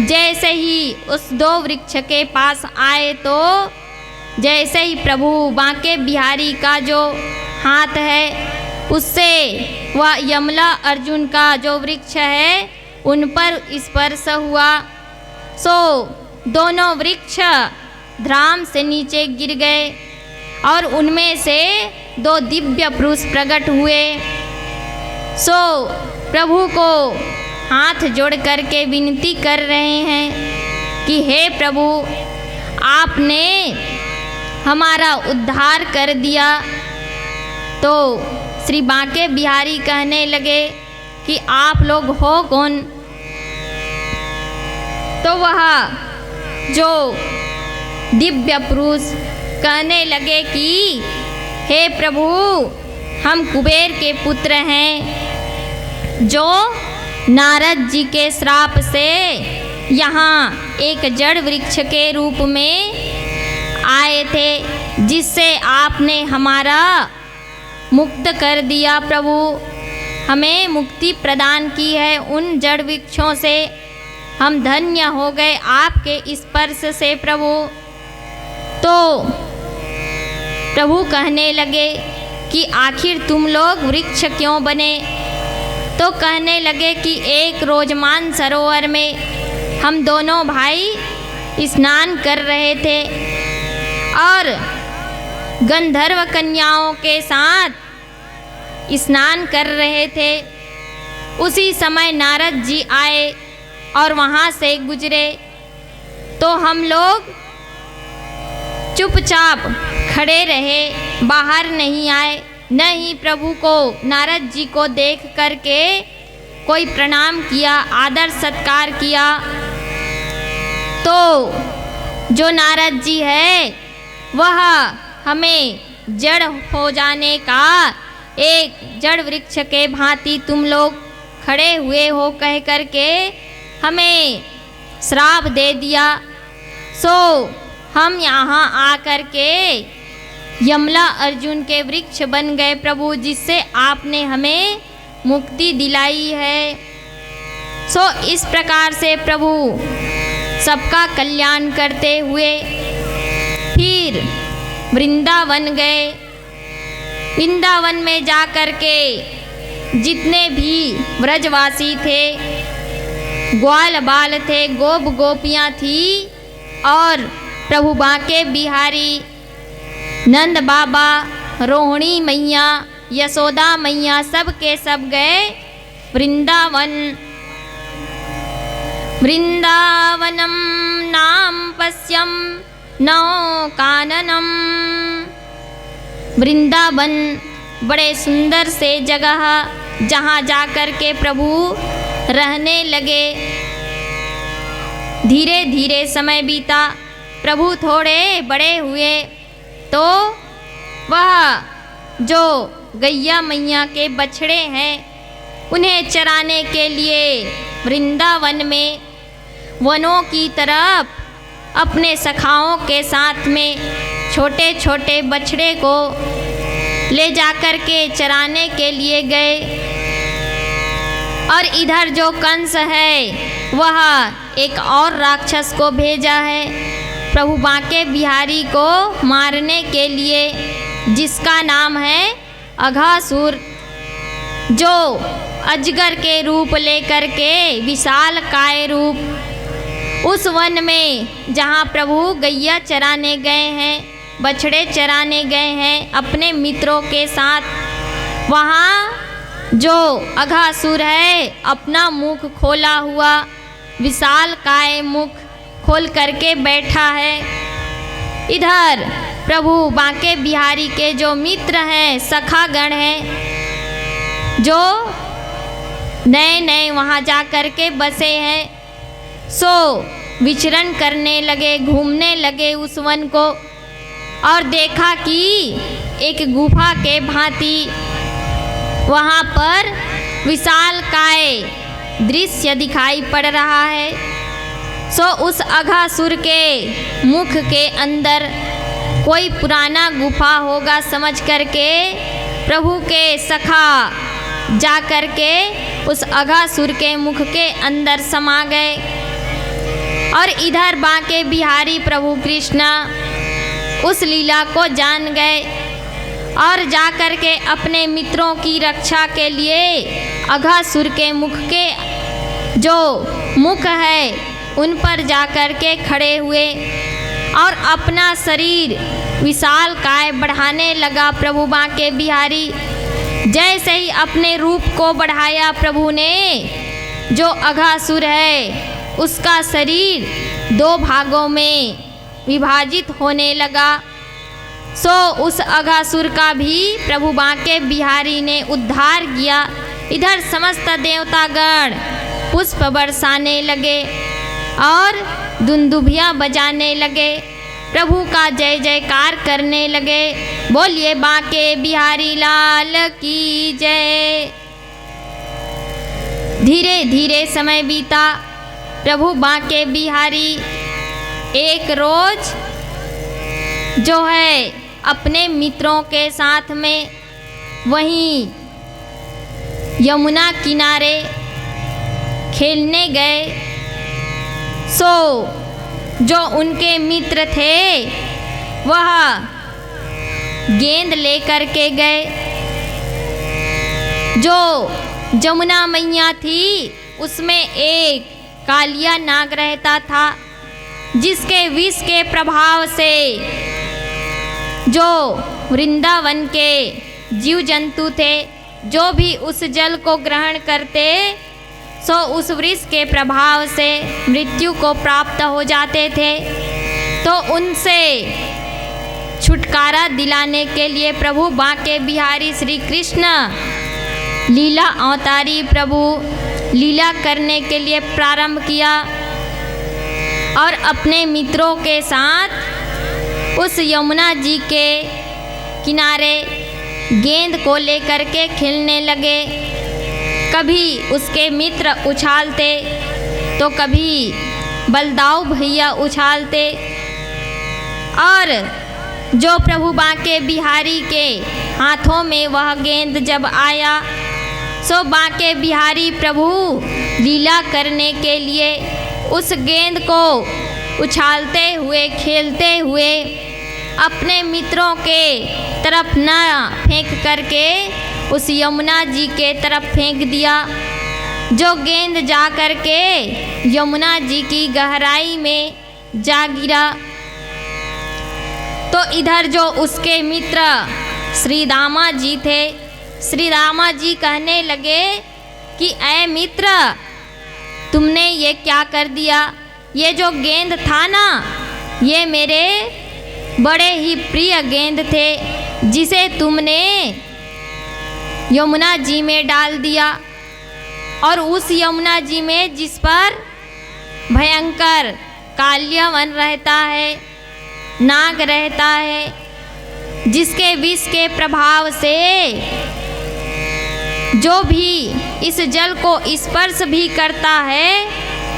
जैसे ही उस 2 वृक्ष के पास आए तो जैसे ही प्रभु बांके बिहारी का जो हाथ है उससे वह यमला अर्जुन का जो वृक्ष है उन पर स्पर्श हुआ। सो दोनों वृक्ष धराम से नीचे गिर गए और उनमें से 2 दिव्य पुरुष प्रकट हुए। सो प्रभु को हाथ जोड़ करके विनती कर रहे हैं कि हे प्रभु, आपने हमारा उद्धार कर दिया। तो श्री बांके बिहारी कहने लगे कि आप लोग हो कौन? तो वह जो दिव्य पुरुष कहने लगे कि हे प्रभु, हम कुबेर के पुत्र हैं जो नारद जी के श्राप से यहाँ एक जड़ वृक्ष के रूप में आए थे, जिससे आपने हमारा मुक्त कर दिया। प्रभु हमें मुक्ति प्रदान की है, उन जड़ वृक्षों से हम धन्य हो गए आपके स्पर्श से प्रभु। तो प्रभु कहने लगे कि आखिर तुम लोग वृक्ष क्यों बने? तो कहने लगे कि एक रोजमान सरोवर में हम दोनों भाई स्नान कर रहे थे और गंधर्व कन्याओं के साथ स्नान कर रहे थे। उसी समय नारद जी आए और वहाँ से गुजरे। तो हम लोग चुपचाप खड़े रहे, बाहर नहीं आए, न ही प्रभु को नारद जी को देख करके कोई प्रणाम किया, आदर सत्कार किया। तो जो नारद जी है वह हमें जड़ हो जाने का एक जड़ वृक्ष के भांति तुम लोग खड़े हुए हो कह करके हमें श्राप दे दिया। सो हम यहाँ आकर के यमला अर्जुन के वृक्ष बन गए प्रभु, जिससे आपने हमें मुक्ति दिलाई है। सो इस प्रकार से प्रभु सबका कल्याण करते हुए फिर वृंदावन गए। वृंदावन में जा कर के जितने भी व्रजवासी थे, ग्वाल बाल थे, गोप गोपियाँ थी और प्रभु बांके बिहारी, नंद बाबा, रोहिणी मैया, यशोदा मैया सब के सब गए वृंदावन। वृंदावनम नाम पश्यम नौ काननम। वृंदावन बड़े सुंदर से जगह, जहाँ जाकर के प्रभु रहने लगे। धीरे धीरे समय बीता, प्रभु थोड़े बड़े हुए तो वह जो गैया मैया के बछड़े हैं उन्हें चराने के लिए वृंदावन में वनों की तरफ अपने सखाओं के साथ में छोटे छोटे बछड़े को ले जाकर के चराने के लिए गए। और इधर जो कंस है वह एक और राक्षस को भेजा है प्रभु बांके बिहारी को मारने के लिए, जिसका नाम है अघासुर, जो अजगर के रूप लेकर के विशाल काय रूप उस वन में जहाँ प्रभु गैया चराने गए हैं, बछड़े चराने गए हैं अपने मित्रों के साथ, वहाँ जो अघासुर है अपना मुख खोला हुआ विशाल काय मुख खोल करके बैठा है। इधर प्रभु बांके बिहारी के जो मित्र हैं, सखागण हैं, जो नए नए वहाँ जा कर के बसे हैं, सो विचरण करने लगे, घूमने लगे उस वन को, और देखा कि एक गुफा के भांति वहाँ पर विशाल काय दृश्य दिखाई पड़ रहा है। सो उस अघासुर के मुख के अंदर कोई पुराना गुफा होगा समझ करके प्रभु के सखा जा कर के उस अघासुर के मुख के अंदर समा गए। और इधर बांके बिहारी प्रभु कृष्ण उस लीला को जान गए और जा कर के अपने मित्रों की रक्षा के लिए अघासुर के मुख के जो मुख है उन पर जा कर के खड़े हुए और अपना शरीर विशाल काय बढ़ाने लगा प्रभु बांके बिहारी। जैसे ही अपने रूप को बढ़ाया प्रभु ने, जो अघासुर है उसका शरीर दो भागों में विभाजित होने लगा। सो उस अघासुर का भी प्रभु बांके बिहारी ने उद्धार किया। इधर समस्त देवतागण पुष्प बरसाने लगे और दुंदुभियाँ बजाने लगे, प्रभु का जय जयकार करने लगे। बोलिए बांके बिहारी लाल की जय। धीरे धीरे समय बीता, प्रभु बांके बिहारी एक रोज जो है अपने मित्रों के साथ में वहीं यमुना किनारे खेलने गए। सो जो उनके मित्र थे वह गेंद लेकर के गए। जो जमुना मैया थी उसमें एक कालिया नाग रहता था, जिसके विष के प्रभाव से जो वृंदावन के जीव जंतु थे जो भी उस जल को ग्रहण करते सो उस वृष के प्रभाव से मृत्यु को प्राप्त हो जाते थे। तो उनसे छुटकारा दिलाने के लिए प्रभु बांके बिहारी श्री कृष्ण लीला अवतारी प्रभु लीला करने के लिए प्रारंभ किया और अपने मित्रों के साथ उस यमुना जी के किनारे गेंद को लेकर के खेलने लगे। कभी उसके मित्र उछालते तो कभी बलदाऊ भैया उछालते। और जो प्रभु बांके बिहारी के हाथों में वह गेंद जब आया, सो बांके बिहारी प्रभु लीला करने के लिए उस गेंद को उछालते हुए खेलते हुए अपने मित्रों के तरफ न फेंक करके उस यमुना जी के तरफ फेंक दिया। जो गेंद जा कर के यमुना जी की गहराई में जा गिरा तो इधर जो उसके मित्र श्री दामा जी थे, श्री दामा जी कहने लगे कि ऐ मित्र, तुमने ये क्या कर दिया? ये जो गेंद था ना, ये मेरे बड़े ही प्रिय गेंद थे, जिसे तुमने यमुना जी में डाल दिया। और उस यमुना जी में जिस पर भयंकर काल्यवन रहता है, नाग रहता है, जिसके विष के प्रभाव से जो भी इस जल को स्पर्श भी करता है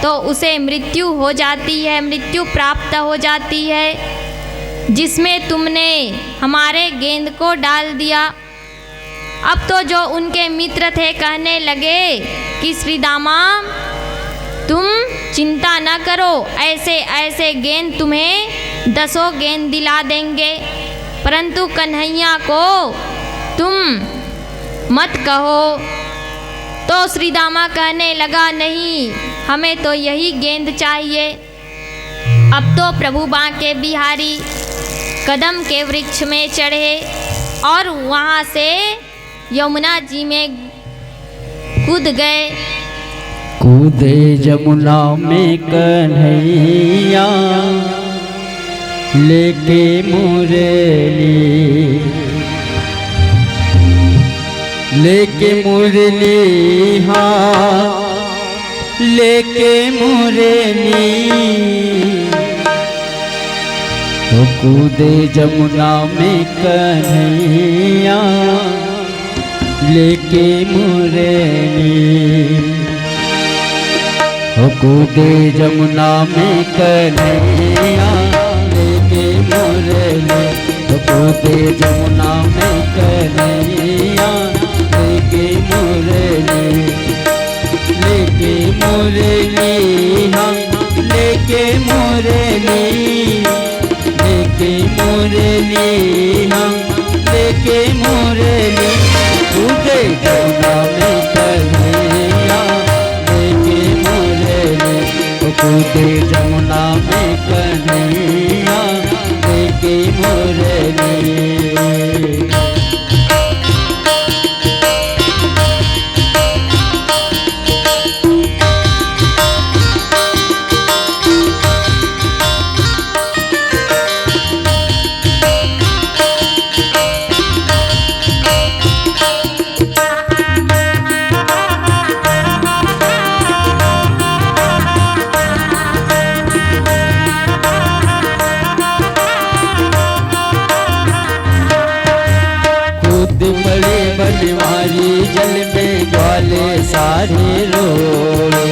तो उसे मृत्यु हो जाती है, मृत्यु प्राप्त हो जाती है, जिसमें तुमने हमारे गेंद को डाल दिया। अब तो जो उनके मित्र थे कहने लगे कि श्री दामा, तुम चिंता न करो, ऐसे ऐसे गेंद तुम्हें 10 गेंद दिला देंगे, परंतु कन्हैया को तुम मत कहो। तो श्री दामा कहने लगा, नहीं, हमें तो यही गेंद चाहिए। अब तो प्रभु बांके बिहारी कदम के वृक्ष में चढ़े और वहाँ से यमुना जी में कूद गए। कूदे जमुना में कन्हैया लेके मुरली, लेके मुरली, हाँ लेके मुरली। तो कूदे जमुना में कन्हैया लेके मुरली, हो कूदे जमुना में कन्हैया लेके मुरली, हो कूदे जमुना में कन्हैया लेके मुरली, लेके मुरली, हाँ लेके मुरली, लेके मुरली, हाँ लेके मुरली। कूदे जमुना में कन्हैया लेके मुरली, कूदे जमुना में कन्हैया लेके मुरली। बनवारी जल में ग्वाले सारे रोए,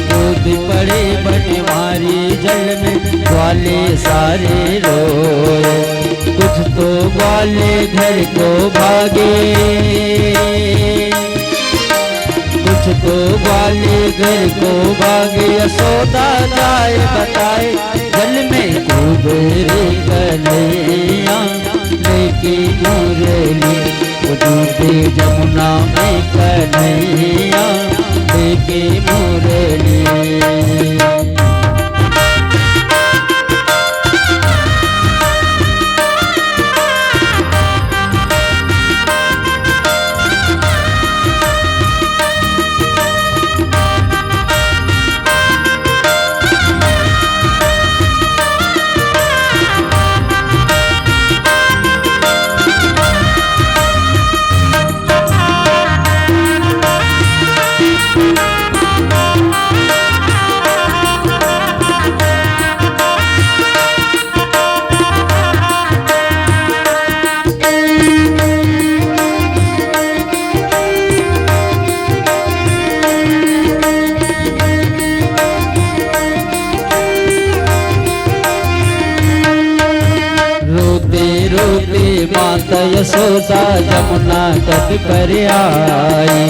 कूद पड़े बनवारी जल में ग्वाले सारे रोए। कुछ तो ग्वाले घर को भागे, कुछ तो ग्वाले घर को भागे, यशोदा जाए बताए जल में कूद रे कन्हैया लेके मुरली। कूदे जमुना में कन्हैया लेके मुरली। माता यशोदा जमुना तट पर आई,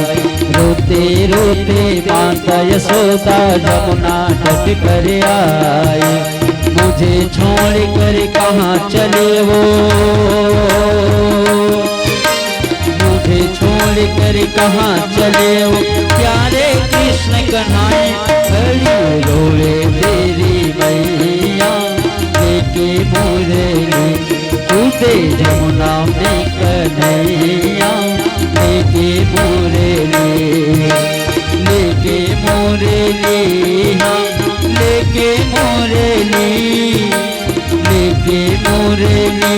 रोते रोते माता यशोदा जमुना तट पर आई। मुझे छोड़ कर कहाँ चले वो, मुझे छोड़ कर कहाँ चले वो, प्यारे कृष्ण कन्हैया बड़ी रोए तेरी मैया लेके मुरली। जमुना में कन्हैया लेके मुरली, लेके मुरली, लेके मुरली, लेके मुरली,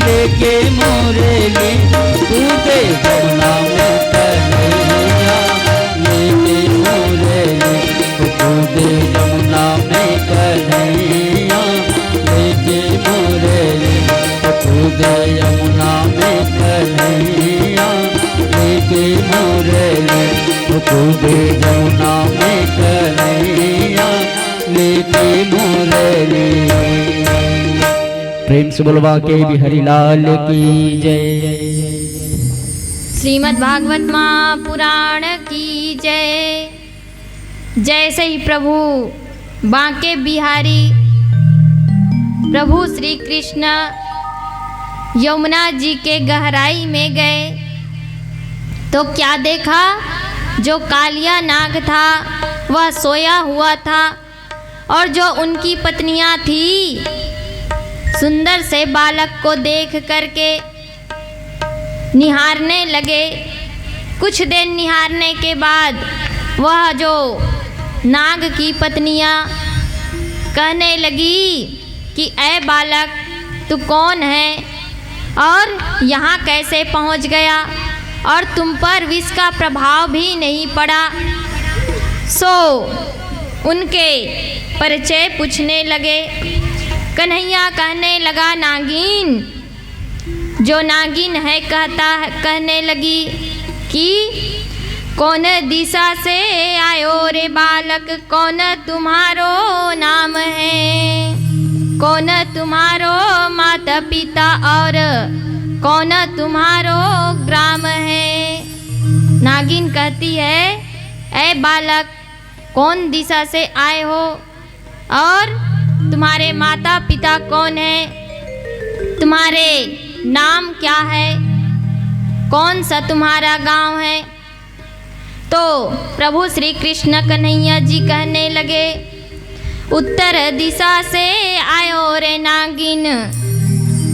लेके मुरली, कूदे जमुना में कन्हैया लेके मुरली, कूदे जमुना में कन्हैया लेके मुरली, कूदे यमुना में कन्हैया लेके मुरली, कूदे यमुना में कन्हैया लेके मुरली। प्रेम से बोलवा के बिहारी लाल की जय। श्रीमद् भागवत महापुराण की जय। जैसे ही प्रभु बांके बिहारी प्रभु श्री कृष्ण यमुना जी के गहराई में गए तो क्या देखा, जो कालिया नाग था वह सोया हुआ था और जो उनकी पत्नियां थी सुंदर से बालक को देख करके निहारने लगे। कुछ देर निहारने के बाद वह जो नाग की पत्नियां कहने लगी कि ऐ बालक तू कौन है और यहाँ कैसे पहुँच गया और तुम पर विष का प्रभाव भी नहीं पड़ा। सो उनके परिचय पूछने लगे। कन्हैया कहने लगा नागिन, जो नागिन है कहने लगी कि कौन दिशा से आयो रे बालक, कौन तुम्हारो नाम है, कौन तुम्हारो माता पिता और कौन तुम्हारो ग्राम है। नागिन कहती है ऐ बालक कौन दिशा से आए हो और तुम्हारे माता पिता कौन है, तुम्हारे नाम क्या है, कौन सा तुम्हारा गांव है। तो प्रभु श्री कृष्ण कन्हैया जी कहने लगे उत्तर दिशा से आयो रे नागिन,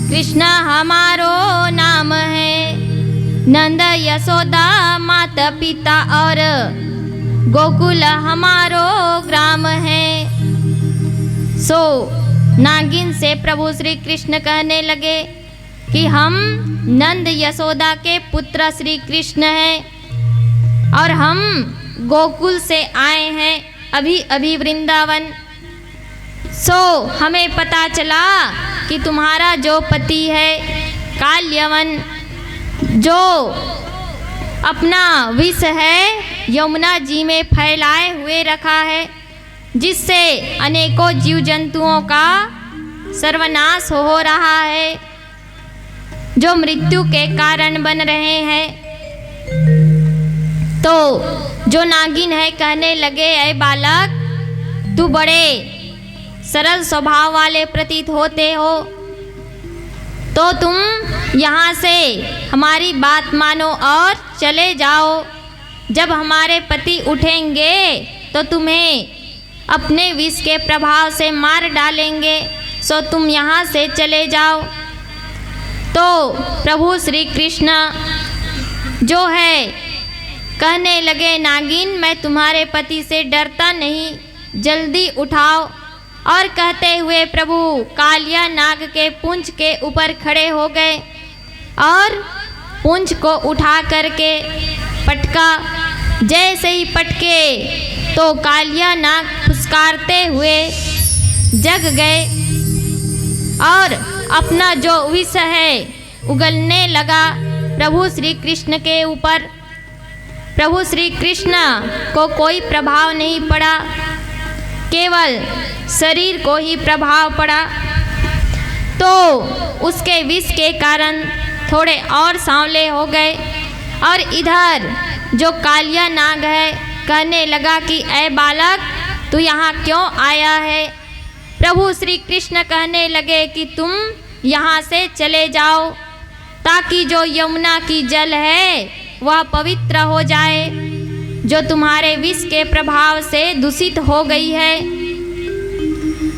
कृष्ण हमारो नाम है, नंद यशोदा माता पिता और गोकुल हमारो ग्राम है। सो नागिन से प्रभु श्री कृष्ण कहने लगे कि हम नंद यशोदा के पुत्र श्री कृष्ण हैं और हम गोकुल से आए हैं अभी अभी वृंदावन। सो हमें पता चला कि तुम्हारा जो पति है काल्यवन, जो अपना विष है यमुना जी में फैलाए हुए रखा है, जिससे अनेकों जीव जंतुओं का सर्वनाश हो रहा है, जो मृत्यु के कारण बन रहे हैं। तो जो नागिन है कहने लगे ऐ बालक तू बड़े सरल स्वभाव वाले प्रतीत होते हो, तो तुम यहाँ से हमारी बात मानो और चले जाओ। जब हमारे पति उठेंगे तो तुम्हें अपने विष के प्रभाव से मार डालेंगे, सो तुम यहाँ से चले जाओ। तो प्रभु श्री कृष्ण जो है कहने लगे नागिन मैं तुम्हारे पति से डरता नहीं, जल्दी उठाओ। और कहते हुए प्रभु कालिया नाग के पूंछ के ऊपर खड़े हो गए और पूंछ को उठा करके पटका। जैसे ही पटके तो कालिया नाग फुसकारते हुए जग गए और अपना जो विष है उगलने लगा प्रभु श्री कृष्ण के ऊपर। प्रभु श्री कृष्ण को कोई प्रभाव नहीं पड़ा, केवल शरीर को ही प्रभाव पड़ा। तो उसके विष के कारण थोड़े और सांवले हो गए। और इधर जो कालिया नाग है कहने लगा कि ऐ बालक तू यहाँ क्यों आया है। प्रभु श्री कृष्ण कहने लगे कि तुम यहाँ से चले जाओ ताकि जो यमुना की जल है वह पवित्र हो जाए, जो तुम्हारे विष के प्रभाव से दूषित हो गई है।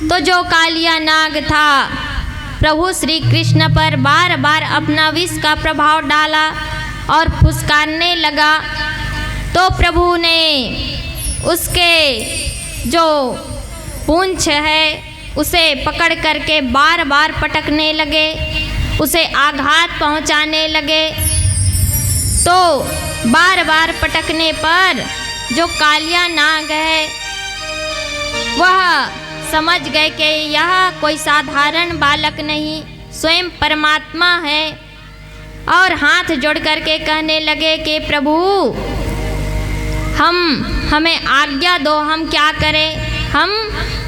तो जो कालिया नाग था प्रभु श्री कृष्ण पर बार बार अपना विष का प्रभाव डाला और फुसकारने लगा, तो प्रभु ने उसके जो पूंछ है उसे पकड़ करके बार बार पटकने लगे, उसे आघात पहुंचाने लगे। तो बार बार पटकने पर जो कालिया नाग है वह समझ गए कि यह कोई साधारण बालक नहीं, स्वयं परमात्मा है, और हाथ जोड़ करके कहने लगे कि प्रभु हमें आज्ञा दो, हम क्या करें, हम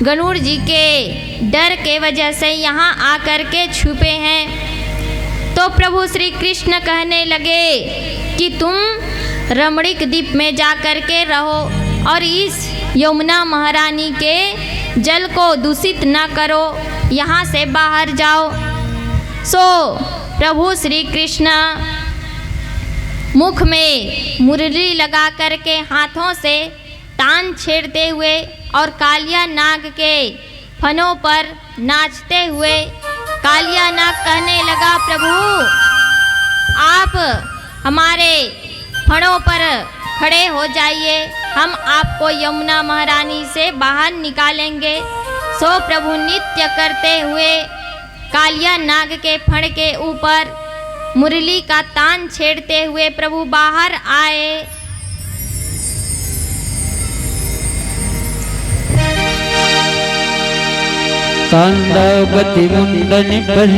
गरुड़ जी के डर के वजह से यहाँ आकर के छुपे हैं। तो प्रभु श्री कृष्ण कहने लगे कि तुम रमणीक द्वीप में जा कर के रहो और इस यमुना महारानी के जल को दूषित न करो, यहाँ से बाहर जाओ। सो प्रभु श्री कृष्ण मुख में मुरली लगा करके हाथों से तान छेड़ते हुए और कालिया नाग के फनों पर नाचते हुए कालिया नाग कहने लगा, प्रभु आप हमारे फनों पर खड़े हो जाइए, हम आपको यमुना महारानी से बाहर निकालेंगे। सो प्रभु नृत्य करते हुए कालिया नाग के फण के ऊपर मुरली का तान छेड़ते हुए प्रभु बाहर आए। तांडवती मुंडन पर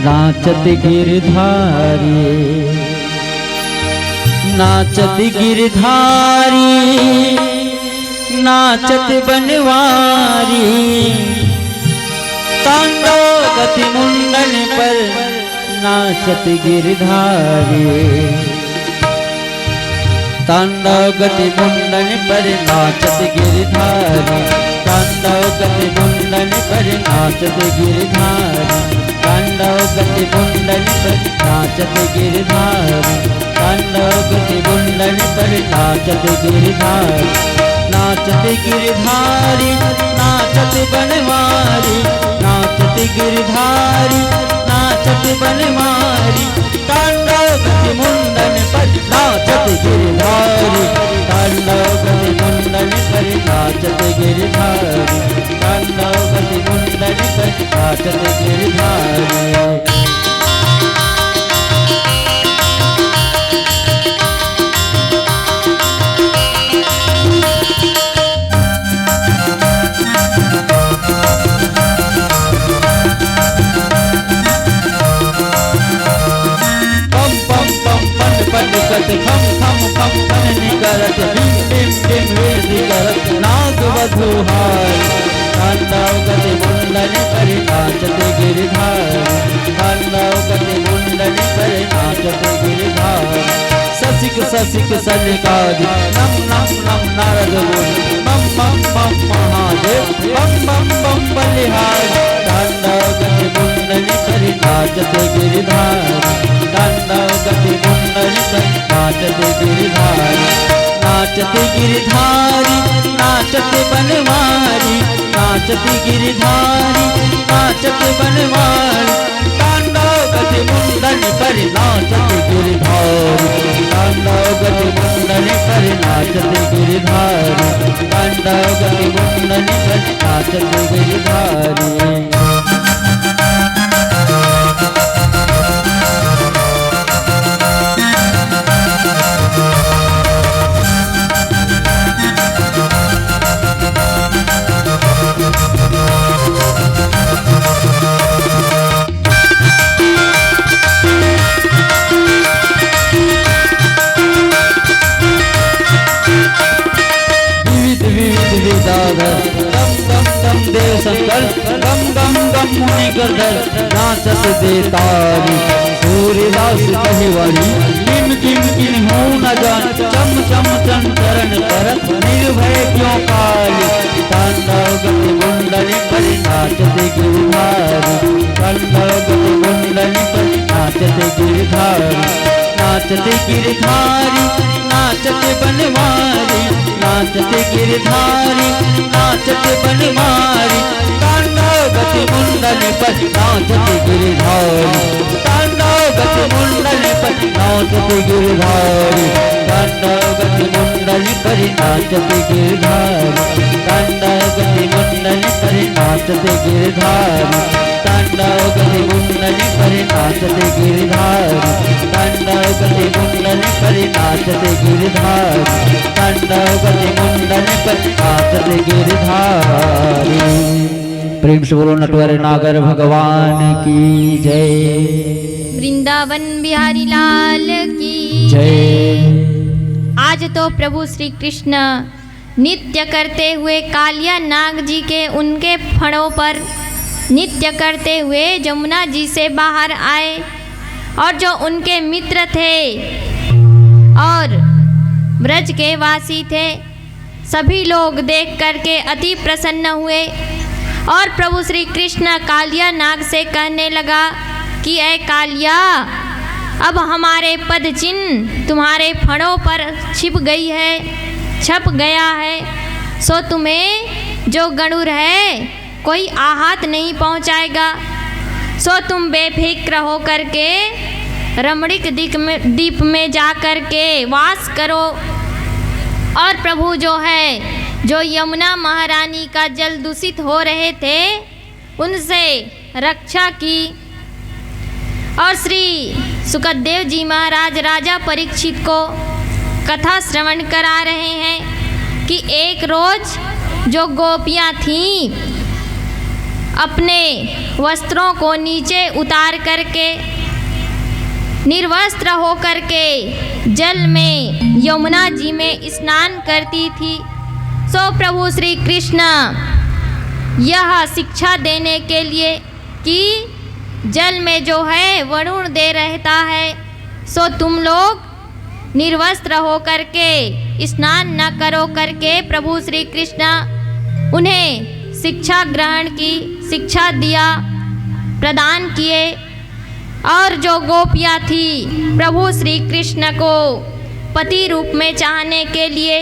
नाचत गिरधारी, नाचत गिरधारी, नाचत बनवारी। तांडवती मुंडन पर नाचत गिरधारी, तांडवती मुंडन पर नाचत गिरधारी, तांडवती मुंडन पर नाचत गिरधारी, तांडवती मुंडन पर नाचत गिरधारी, तांडवती मुंडन पर नाचत गिरधारी। नाचत गिरधारी, नाचत बनवारी, नाचत गिरधारी, नाचत बनवारी। तांडवती मुंडन पर नाचत गिरधारी, तांडवती मुंडन पर नाचत गिरधारी, तांडवती मुंडन पर नाचत गिरधारी। करत खम खम खम पन करत डिम डिम डिम वेदी करत नाग वधुहार। तांडवती मुंडन पर नाचत गिरधारी, तांडवती मुंडन पर नाचत गिरधारी। ससिक ससिक सनकादि नम नम नम नारद मुनि मम मम मम महादेव बम बम बम बलिहारी। तांडवती मुंडन पर नाचत गिरधारी, तांडवती मुंडन पर नाचत गिरधारी। नाचत गिरधारी, नाचत बनवारी, नाचत गिरधारी, नाचत बनवारी। तांडवती मुंडन पर नाचत गिरधारी, तांडवती मुंडन पर नाचत गिरधारी, तांडवती मुंडन पर नाचत गिरधारी। देव शंकर गम गम गम मुनि गर्दर नाचत देतारी। सूर्यदास कहिवारी किम किम किम हो न जान, चम चम चरण करत निर्भय क्यों काली। तांडवती मुंडन पर नाचत गिरधारी, तांडवती मुंडन पर नाचत गिरधारी। नाचत गिरधारी, नाचत बनवारी, नाचते गिरधारी, नाचते बनमारी, तांडव गति मुंडन पर नाचते गिरधारी, तांडव गति मुंडन पर नाचते गिरधारी, तांडव गति मुंडन पर नाचते गिरधारी, तांडव गति मुंडन पर नाचते गिरधारी, तांडव गति मुंडन पर नाचते गिरधारी, तांडव गति मुंडन पर नाचते गिरधारी, तांडव गति मुंडन पर नाचते गिरधारी। प्रेम से बोलो नटवर नागर भगवान की जय। वृंदावन बिहारी लाल की जय। आज तो प्रभु श्री कृष्ण नृत्य करते हुए कालिया नाग जी के उनके फणों पर नृत्य करते हुए जमुना जी से बाहर आए और जो उनके मित्र थे और ब्रज के वासी थे सभी लोग देख करके अति प्रसन्न हुए और प्रभु श्री कृष्ण कालिया नाग से कहने लगा कि ऐ कालिया, अब हमारे पद चिन्ह तुम्हारे फणों पर छप गया है, सो तुम्हें जो गणुर है कोई आहत नहीं पहुंचाएगा, सो तुम बेफिक्र हो करके रमणीक द्वीप में जा कर के वास करो। और प्रभु जो है जो यमुना महारानी का जल दूषित हो रहे थे उनसे रक्षा की। और श्री सुखदेव जी महाराज राजा परीक्षित को कथा श्रवण करा रहे हैं कि एक रोज जो गोपियाँ थीं अपने वस्त्रों को नीचे उतार करके निर्वस्त्र हो करके जल में यमुना जी में स्नान करती थी। सो प्रभु श्री कृष्ण यह शिक्षा देने के लिए कि जल में जो है वरुण दे रहता है, सो तुम लोग निर्वस्त्र हो करके स्नान न करो करके प्रभु श्री कृष्ण उन्हें शिक्षा ग्रहण की, शिक्षा दिया, प्रदान किए। और जो गोपियाँ थी प्रभु श्री कृष्ण को पति रूप में चाहने के लिए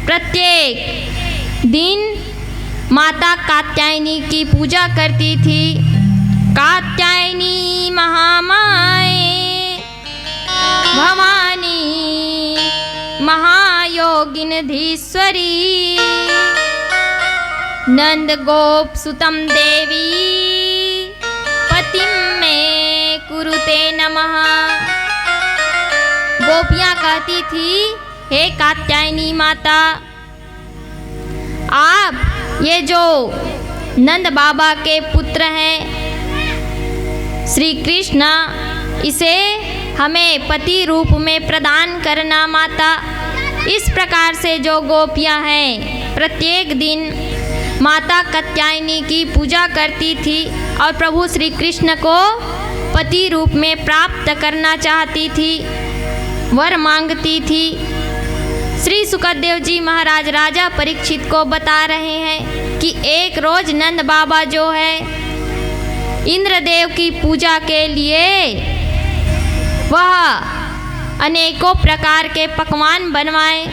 प्रत्येक दिन माता कात्यायनी की पूजा करती थी। कात्यायनी महामाये भवानी महायोगिनधीश्वरी नंद गोप सुतम देवी पतिम में कुरुते नमः। गोपियाँ कहती थी, हे कात्यायनी माता, आप ये जो नंद बाबा के पुत्र हैं श्री कृष्ण, इसे हमें पति रूप में प्रदान करना माता। इस प्रकार से जो गोपियाँ हैं प्रत्येक दिन माता कात्यायनी की पूजा करती थी और प्रभु श्री कृष्ण को पति रूप में प्राप्त करना चाहती थी, वर मांगती थी। श्री सुखदेव जी महाराज राजा परीक्षित को बता रहे हैं कि एक रोज नंद बाबा जो है इंद्रदेव की पूजा के लिए वह अनेकों प्रकार के पकवान बनवाए,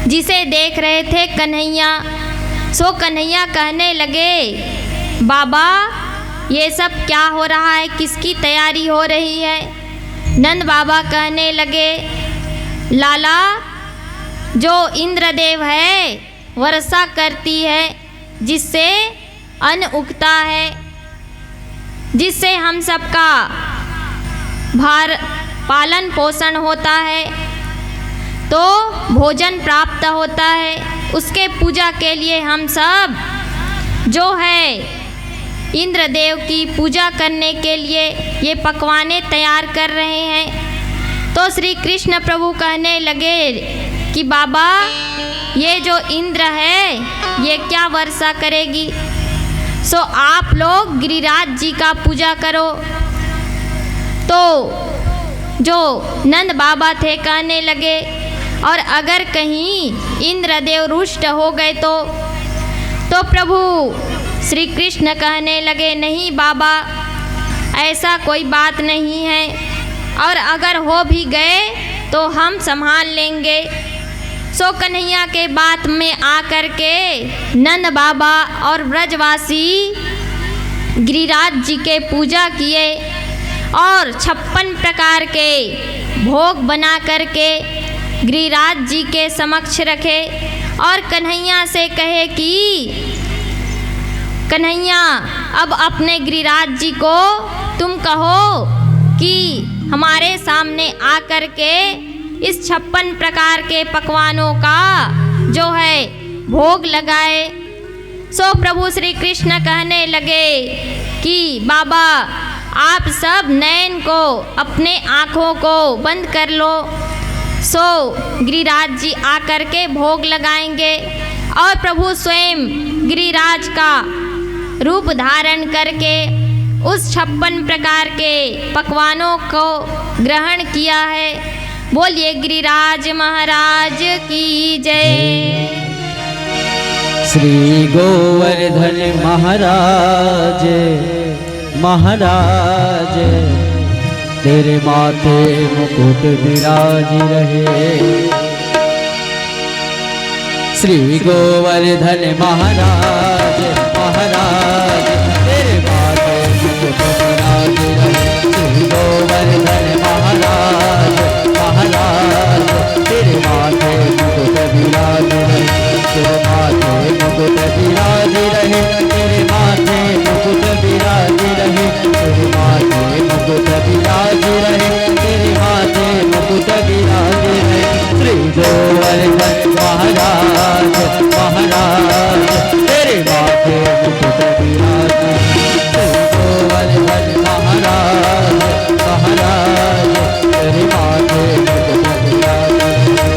जिसे देख रहे थे कन्हैया। सो कन्हैया कहने लगे, बाबा ये सब क्या हो रहा है, किसकी तैयारी हो रही है? नंद बाबा कहने लगे, लाला जो इंद्रदेव है वर्षा करती है, जिससे अन्न उगता है, जिससे हम सबका पालन पोषण होता है, तो भोजन प्राप्त होता है। उसके पूजा के लिए हम सब जो है इंद्रदेव की पूजा करने के लिए ये पकवाने तैयार कर रहे हैं। तो श्री कृष्ण प्रभु कहने लगे कि बाबा ये जो इंद्र है ये क्या वर्षा करेगी, सो आप लोग गिरिराज जी का पूजा करो। तो जो नंद बाबा थे कहने लगे, और अगर कहीं इंद्रदेव रुष्ट हो गए तो प्रभु श्री कृष्ण कहने लगे, नहीं बाबा ऐसा कोई बात नहीं है, और अगर हो भी गए तो हम संभाल लेंगे। सो कन्हैया के बात में आकर के नंद बाबा और ब्रजवासी गिरिराज जी के पूजा किए और 56 प्रकार के भोग बना करके गिरिराज जी के समक्ष रखे और कन्हैया से कहे कि कन्हैया अब अपने गिरिराज जी को तुम कहो कि हमारे सामने आकर के इस 56 प्रकार के पकवानों का जो है भोग लगाए। सो प्रभु श्री कृष्ण कहने लगे कि बाबा आप सब नयन को अपने आँखों को बंद कर लो। सो गिरिराज जी आकर के भोग लगाएंगे और प्रभु स्वयं गिरिराज का रूप धारण करके उस 56 प्रकार के पकवानों को ग्रहण किया है। बोलिए गिरिराज महाराज की जय। श्री गोवर्धन महाराज महाराज तेरे माथे मुकुट विराज रहे। श्री गोवर्धन महाराज महाराज तेरे माथे मुकुट विराज रहे। श्री गोवर्धन महाराज महाराज तेरे माथे मुकुट विराज रहे। तेरे माथे मुकुट विराज रहे। तेरे माथे मुकुट विराज रहे। तेरे माथे मुकुट विराज रहे। तेरे माथे मुकुट विराज रहे। श्री गोवर्धन महाराज महाराज तेरे माथे मुकुट विराज रहे। श्री गोवर्धन महाराज महाराज तेरे माथे मुकुट विराज रहे।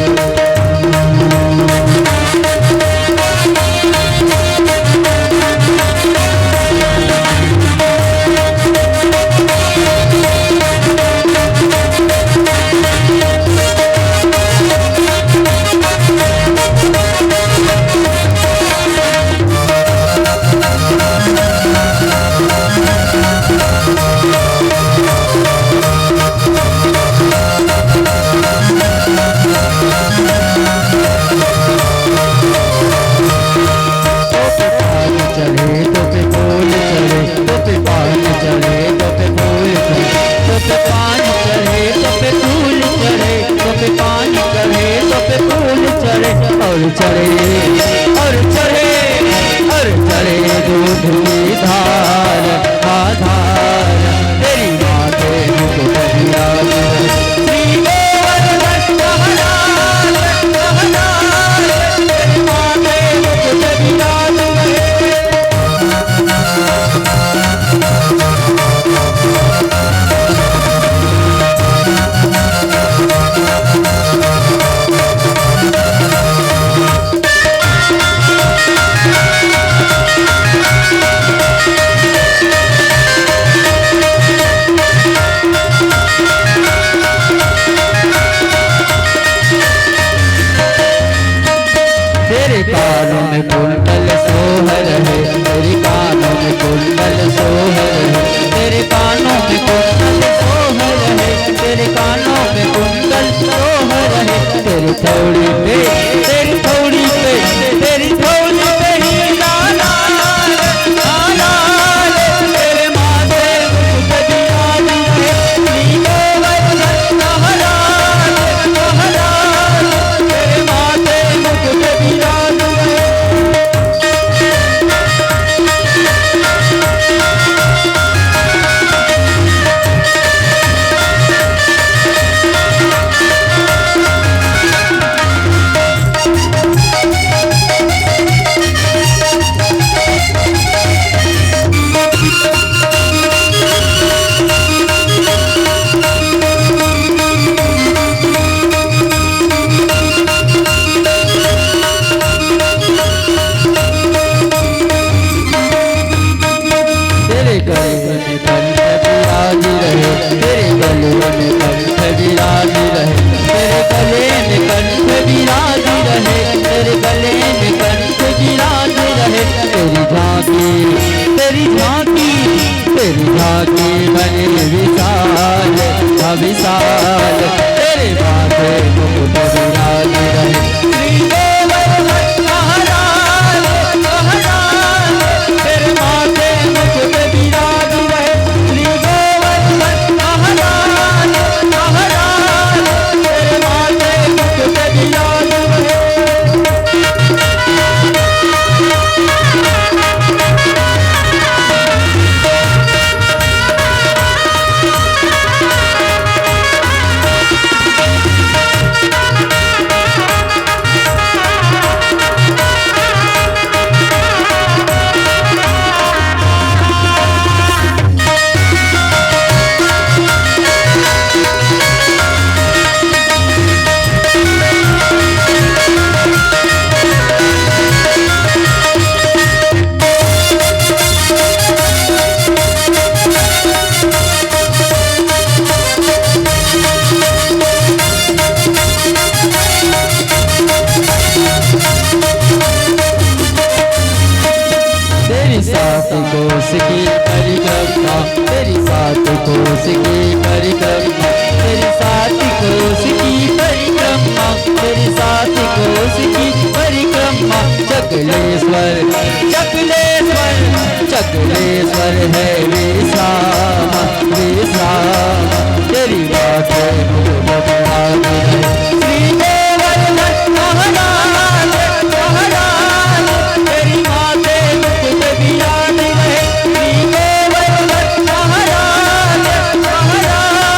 विशाल तेरे माथे मुकुट विराज रहे। कोस की परिक्रमा, तेरी 7 कोस की परिक्रमा, तेरी 7 कोस की परिक्रमा। चकलेश्वर चकलेश्वर चकलेश्वर है विश्राम विश्राम, तेरी बात श्री गोवर्धन महाराज महाराज, तेरी माते मुकुट विराज रहे। श्री गोवर्धन महाराज महाराज,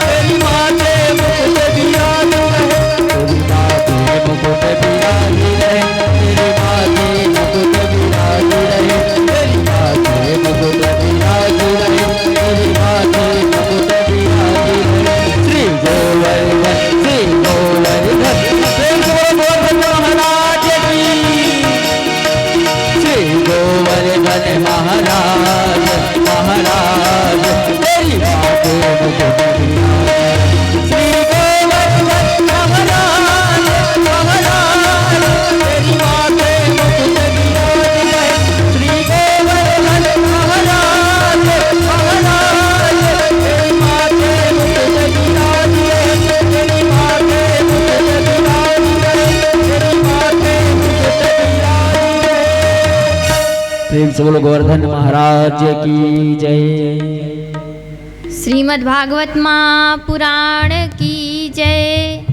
तेरी माते मुकुट विराज रहे। तेरी माते मुकुट विराज रहे, तेरी माते मुकुट विराज रहे, तेरी माते मुकुट विराज रहे, तेरी माते मुकुट विराज रहे। श्री गोवर्धन श्री गोवर्धन महाराज की, श्री गोवर्धन महाराज महाराज, तेरी माते मुकुट विराज। श्री गोवर्धन महाराज महाराज, तेरी माते मुकुट विराज रहे। श्री गोवर्धन महाराज महाराज, तेरी माते मुकुट विराज रहे, तेरी माते मुकुट विराज रहे, तेरी माते मुकुट विराज रहे। प्रेम से बोलो गोवर्धन महाराज की जय। श्रीमद् भागवत महापुराण की जय।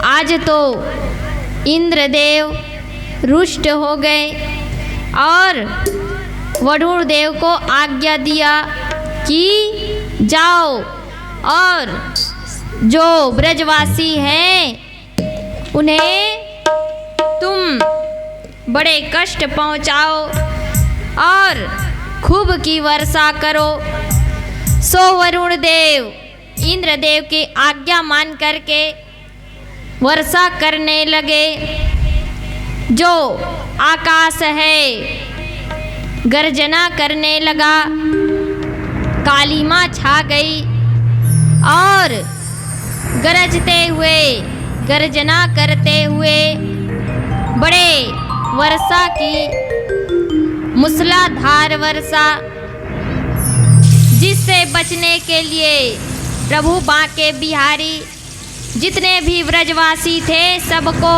आज तो इंद्रदेव रुष्ट हो गए और वरुण देव को आज्ञा दिया कि जाओ और जो ब्रजवासी हैं उन्हें तुम बड़े कष्ट पहुँचाओ और खूब की वर्षा करो। सो वरुण देव इंद्रदेव की आज्ञा मान करके वर्षा करने लगे। जो आकाश है गर्जना करने लगा, काली माँ छा गई और गरजते हुए गर्जना करते हुए बड़े वर्षा की मूसलाधार वर्षा, जिससे बचने के लिए प्रभु बांके बिहारी जितने भी व्रजवासी थे सबको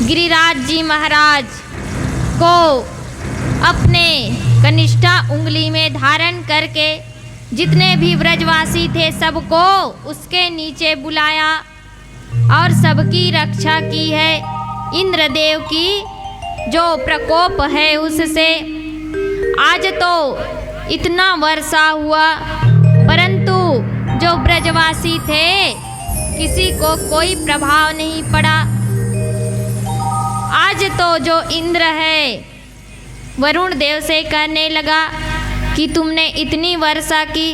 गिरिराज जी महाराज को अपने कनिष्ठा उंगली में धारण करके जितने भी व्रजवासी थे सबको उसके नीचे बुलाया और सबकी रक्षा की है। इंद्रदेव की जो प्रकोप है उससे आज तो इतना वर्षा हुआ, परंतु जो ब्रजवासी थे किसी को कोई प्रभाव नहीं पड़ा। आज तो जो इंद्र है वरुण देव से कहने लगा कि तुमने इतनी वर्षा की,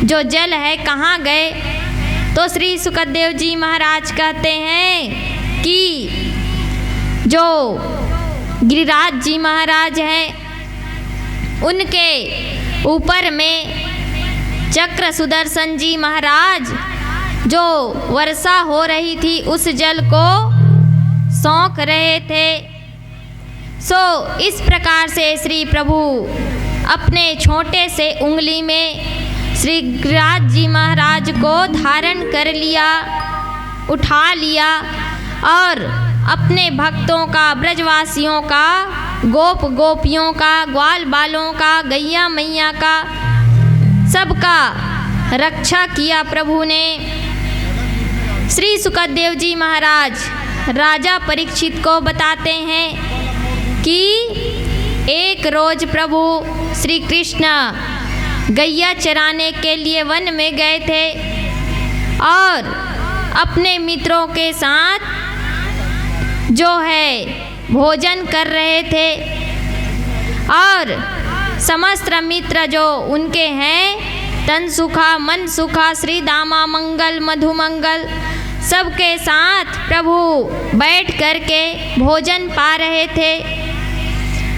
जो जल है कहाँ गए? तो श्री सुखदेव जी महाराज कहते हैं कि जो गिरिराज जी महाराज हैं उनके ऊपर में चक्र सुदर्शन जी महाराज जो वर्षा हो रही थी उस जल को सौंक रहे थे। सो इस प्रकार से श्री प्रभु अपने छोटे से उंगली में श्री गिरिराज जी महाराज को धारण कर लिया, उठा लिया और अपने भक्तों का, ब्रजवासियों का, गोप गोपियों का, ग्वाल बालों का, गैया मैया का, सबका रक्षा किया प्रभु ने। श्री सुखदेव जी महाराज राजा परीक्षित को बताते हैं कि एक रोज प्रभु श्री कृष्ण गैया चराने के लिए वन में गए थे और अपने मित्रों के साथ जो है भोजन कर रहे थे और समस्त मित्र जो उनके हैं तन सुखा, मन सुखा, श्री दामा मंगल, मधुमंगल, सबके साथ प्रभु बैठ करके भोजन पा रहे थे।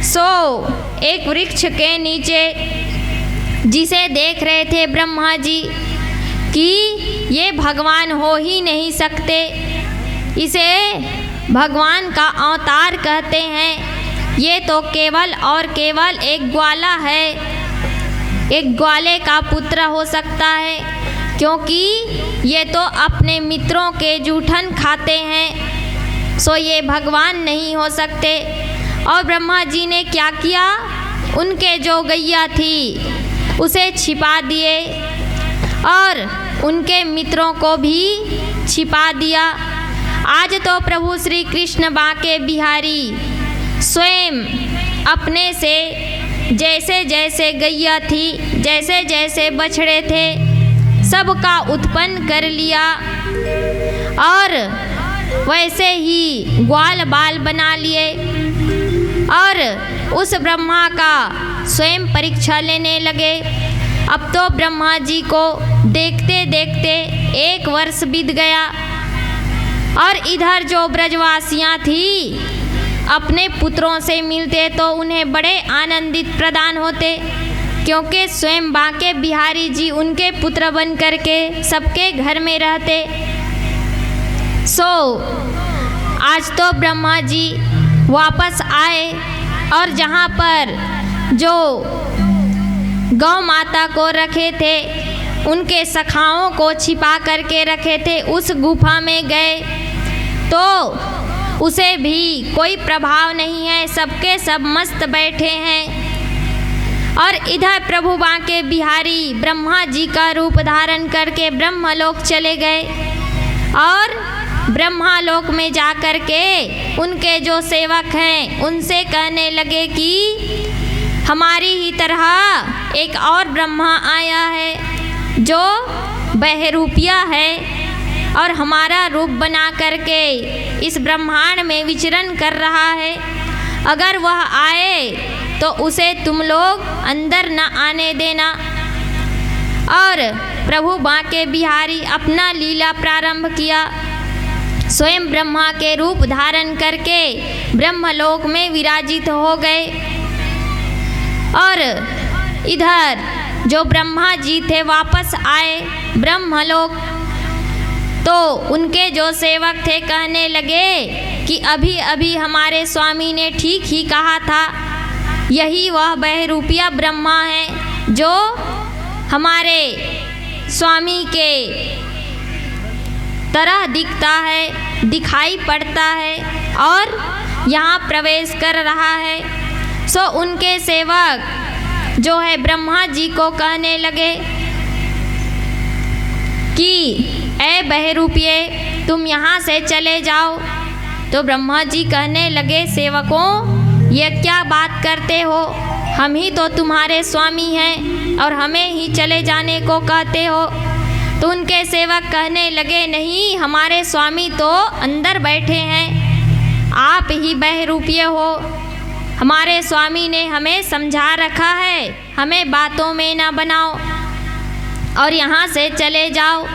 सो एक वृक्ष के नीचे जिसे देख रहे थे ब्रह्मा जी कि ये भगवान हो ही नहीं सकते, इसे भगवान का अवतार कहते हैं, ये तो केवल और केवल एक ग्वाला है। एक ग्वाले का पुत्र हो सकता है, क्योंकि ये तो अपने मित्रों के जूठन खाते हैं, सो ये भगवान नहीं हो सकते। और ब्रह्मा जी ने क्या किया, उनके जो गैया थी उसे छिपा दिए और उनके मित्रों को भी छिपा दिया। आज तो प्रभु श्री कृष्ण बांके बिहारी स्वयं अपने से जैसे जैसे गैया थी, जैसे जैसे बछड़े थे, सबका उत्पन्न कर लिया और वैसे ही ग्वाल बाल बना लिए और उस ब्रह्मा का स्वयं परीक्षा लेने लगे। अब तो ब्रह्मा जी को देखते देखते 1 वर्ष बीत गया और इधर जो ब्रजवासियाँ थी अपने पुत्रों से मिलते तो उन्हें बड़े आनंदित प्रदान होते, क्योंकि स्वयं बांके बिहारी जी उनके पुत्र बन करके सबके घर में रहते। सो आज तो ब्रह्मा जी वापस आए और जहाँ पर जो गौ माता को रखे थे, उनके सखाओं को छिपा करके रखे थे, उस गुफा में गए तो उसे भी कोई प्रभाव नहीं है, सबके सब मस्त बैठे हैं। और इधर प्रभु बांके बिहारी ब्रह्मा जी का रूप धारण करके ब्रह्मलोक चले गए और ब्रह्मालोक में जा कर के उनके जो सेवक हैं उनसे कहने लगे कि हमारी ही तरह एक और ब्रह्मा आया है जो बहरूपिया है और हमारा रूप बना करके इस ब्रह्मांड में विचरण कर रहा है। अगर वह आए तो उसे तुम लोग अंदर न आने देना। और प्रभु बांके बिहारी अपना लीला प्रारंभ किया, स्वयं ब्रह्मा के रूप धारण करके ब्रह्मलोक में विराजित हो गए। और इधर जो ब्रह्मा जी थे वापस आए ब्रह्मलोक, तो उनके जो सेवक थे कहने लगे कि अभी अभी हमारे स्वामी ने ठीक ही कहा था, यही वह बहरूपिया ब्रह्मा है जो हमारे स्वामी के तरह दिखता है, दिखाई पड़ता है और यहाँ प्रवेश कर रहा है। सो उनके सेवक जो है ब्रह्मा जी को कहने लगे कि ऐ बहरूपिये तुम यहाँ से चले जाओ। तो ब्रह्मा जी कहने लगे सेवकों, ये क्या बात करते हो, हम ही तो तुम्हारे स्वामी हैं और हमें ही चले जाने को कहते हो। तो उनके सेवक कहने लगे नहीं, हमारे स्वामी तो अंदर बैठे हैं, आप ही बहरूपिये हो। हमारे स्वामी ने हमें समझा रखा है, हमें बातों में ना बनाओ और यहाँ से चले जाओ।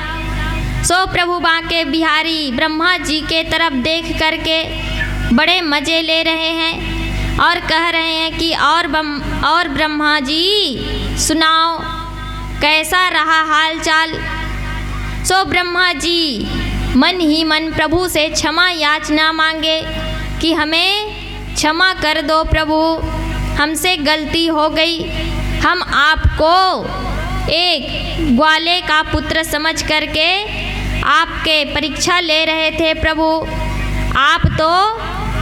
सो प्रभु बांके बिहारी ब्रह्मा जी के तरफ देख करके बड़े मज़े ले रहे हैं और कह रहे हैं कि और ब्रह्मा जी सुनाओ कैसा रहा हाल चाल। सो ब्रह्मा जी मन ही मन प्रभु से क्षमा याचना मांगे कि हमें क्षमा कर दो प्रभु, हमसे गलती हो गई। हम आपको एक ग्वाले का पुत्र समझ करके आपके परीक्षा ले रहे थे प्रभु, आप तो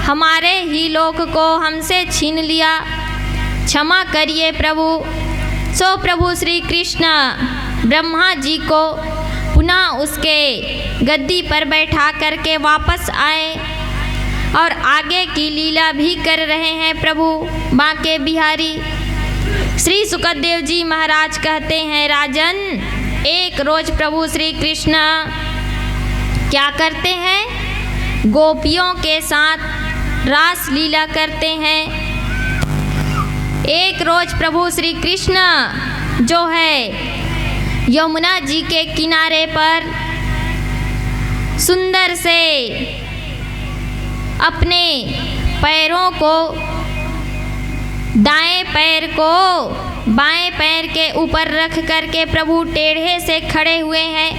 हमारे ही लोक को हमसे छीन लिया, क्षमा करिए प्रभु। सो प्रभु श्री कृष्ण ब्रह्मा जी को पुनः उसके गद्दी पर बैठा करके वापस आए और आगे की लीला भी कर रहे हैं प्रभु बांके बिहारी। श्री सुखदेव जी महाराज कहते हैं, राजन एक रोज प्रभु श्री कृष्ण क्या करते हैं, गोपियों के साथ रास लीला करते हैं। एक रोज प्रभु श्री कृष्ण जो है यमुना जी के किनारे पर सुंदर से अपने पैरों को, दाएं पैर को बाएं पैर के ऊपर रख करके प्रभु टेढ़े से खड़े हुए हैं,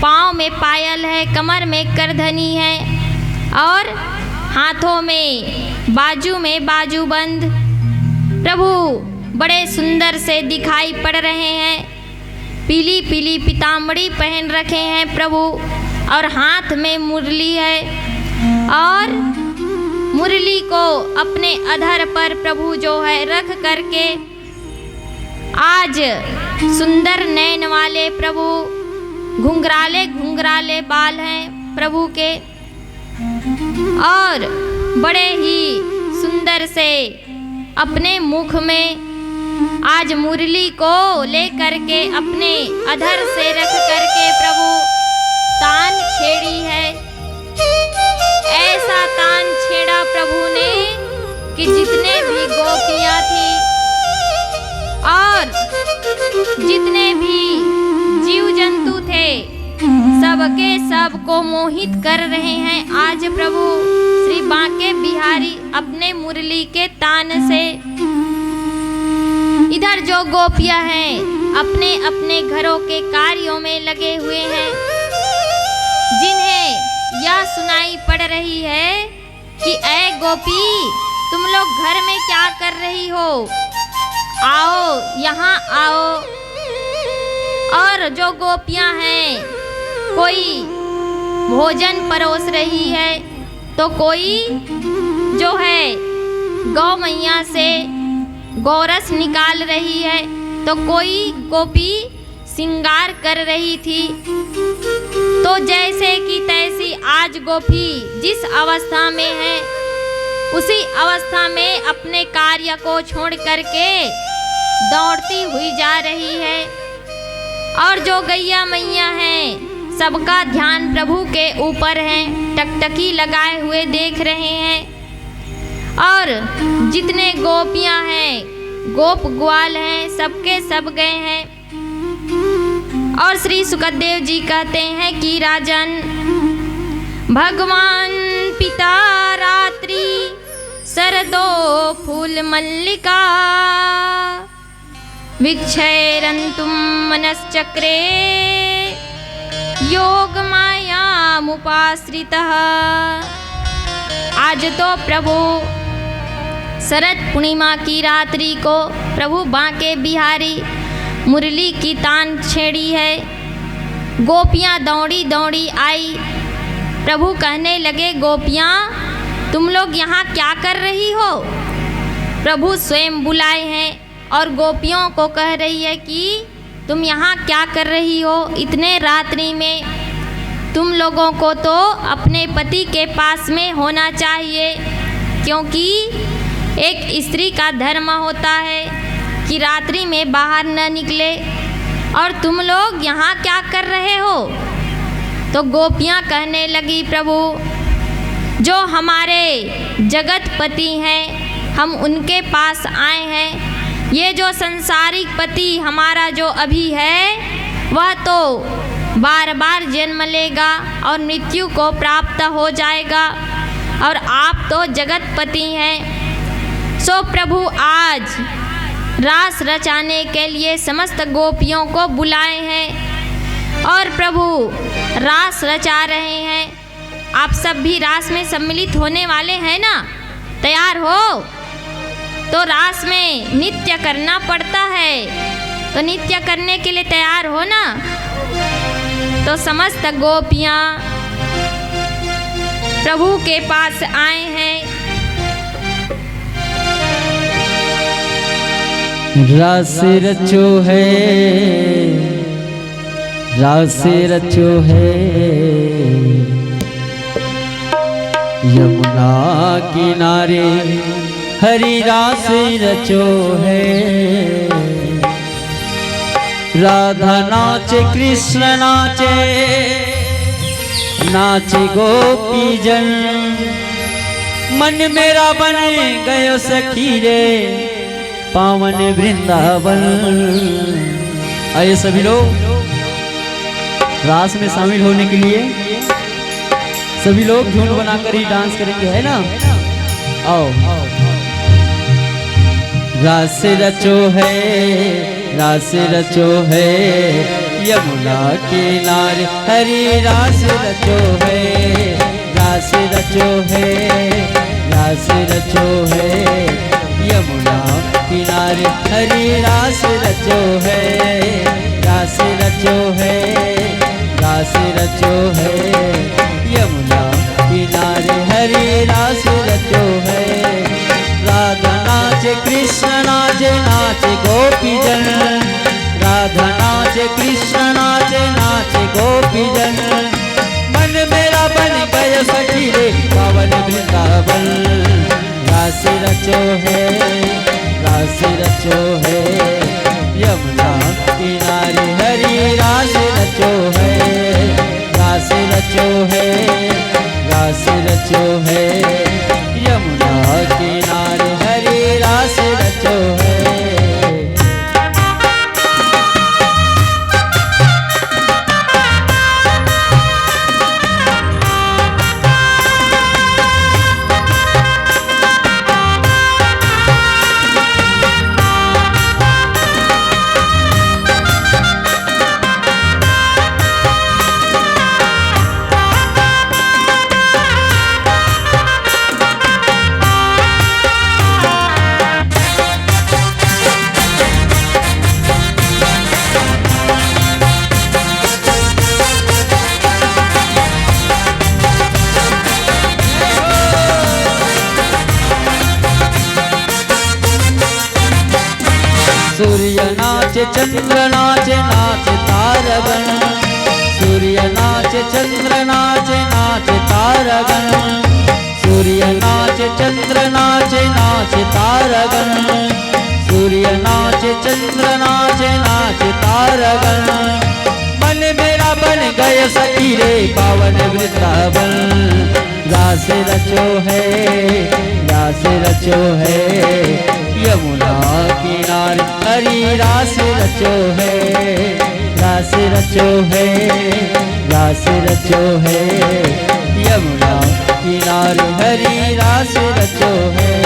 पाँव में पायल है, कमर में करधनी है और हाथों में बाजू बंद। प्रभु बड़े सुंदर से दिखाई पड़ रहे हैं। पीली पीली पीताम्बरी पहन रखे हैं प्रभु और हाथ में मुरली है और मुरली को अपने अधर पर प्रभु जो है रख करके आज सुंदर नैन वाले प्रभु, घुंघराले घुंघराले बाल हैं प्रभु के और बड़े ही सुंदर से अपने मुख में आज मुरली को ले करके अपने अधर से रख करके प्रभु तान छेड़ी है। ऐसा तान छेड़ा प्रभु ने कि जितने भी गोपियां थी और जितने भी जीव जंतु थे सबके सबको मोहित कर रहे हैं आज प्रभु श्री बांके बिहारी अपने मुरली के तान से। इधर जो गोपियां हैं अपने अपने घरों के कार्यों में लगे हुए हैं, जिन्हें यह सुनाई पड़ रही है कि ऐ गोपी तुम लोग घर में क्या कर रही हो, आओ यहाँ आओ। और जो गोपियां हैं कोई भोजन परोस रही है तो कोई जो है गौ मैया से गोरस निकाल रही है तो कोई गोपी श्रृंगार कर रही थी। तो जैसे कि तैसी आज गोपी जिस अवस्था में है उसी अवस्था में अपने कार्य को छोड़ करके दौड़ती हुई जा रही है। और जो गैया मैया हैं सबका ध्यान प्रभु के ऊपर है, टकटकी लगाए हुए देख रहे हैं। और जितने गोपियां हैं गोप ग्वाल हैं सबके सब गए हैं। और श्री सुखदेव जी कहते हैं कि राजन भगवान पिता रात्रि सरदो फूल मल्लिका विक्षैरन्तुम मनश्चक्रे योग माया मुपाश्रितः। आज तो प्रभु शरद पूर्णिमा की रात्रि को प्रभु बांके बिहारी मुरली की तान छेड़ी है। गोपियां दौड़ी दौड़ी आई। प्रभु कहने लगे गोपियां तुम लोग यहाँ क्या कर रही हो। प्रभु स्वयं बुलाए हैं और गोपियों को कह रही है कि तुम यहाँ क्या कर रही हो। इतने रात्रि में तुम लोगों को तो अपने पति के पास में होना चाहिए, क्योंकि एक स्त्री का धर्म होता है कि रात्रि में बाहर न निकले। और तुम लोग यहाँ क्या कर रहे हो। तो गोपियाँ कहने लगी प्रभु जो हमारे जगत पति हैं हम उनके पास आए हैं। ये जो संसारिक पति हमारा जो अभी है वह तो बार बार जन्म लेगा और मृत्यु को प्राप्त हो जाएगा, और आप तो जगत पति हैं। सो प्रभु आज रास रचाने के लिए समस्त गोपियों को बुलाए हैं और प्रभु रास रचा रहे हैं। आप सब भी रास में सम्मिलित होने वाले हैं ना, तैयार हो। तो रास में नृत्य करना पड़ता है, तो नृत्य करने के लिए तैयार हो ना। तो समस्त गोपियाँ प्रभु के पास आए हैं। रास रचो है, रास रचो है, यमुना किनारे हरि रास रचो है। राधा नाचे कृष्ण नाचे, नाचे गोपी जन, मन मेरा बन गयो सखी रे पावन वृंदावन। आइए सभी लोग रास में शामिल होने के लिए सभी लोग झुंड बनाकर ही डांस करेंगे, है ना। आओ। रास रचो है, रास रचो है, यमुना किनारे हरि रास रचो है। रास रचो है, रास रचो है, यमुना किनारे हरि गोपीजन, राधा नाचे कृष्ण नाचे, नाचे गोपीजन। मन मेरा बन गया सखी रे पावन वृंदावन। रास रचो है, रास रचो है, यमुना किनारे हरी रास रचो है, रास रचो है, रास रचो है, यमुना किनारे हरी रास रचो है। सूर्य नाचे चंद्र नाचे, नाचे तारगण। सूर्य नाचे चंद्र नाचे, नाचे तारगण। सूर्य नाचे चंद्र नाचे, नाचे तारगण। सूर्य नाचे चंद्र नाचे, नाचे तारगण। मन मेरा बन गए सखी रे पावन वृंदावन। रास रचो है, रास रचो है, यमुना किनारे हरी रास रचो है, रास रचो है, रास रचो है, यमुना किनारे हरी रास रचो है।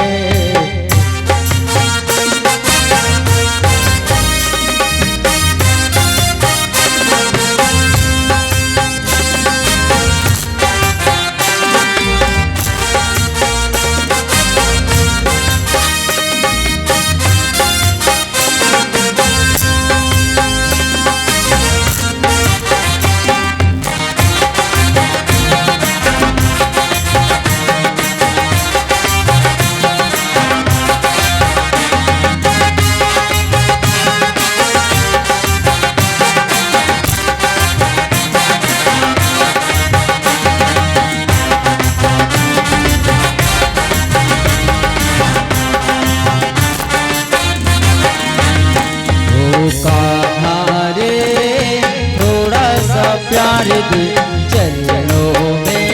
प्यार दे चरणों में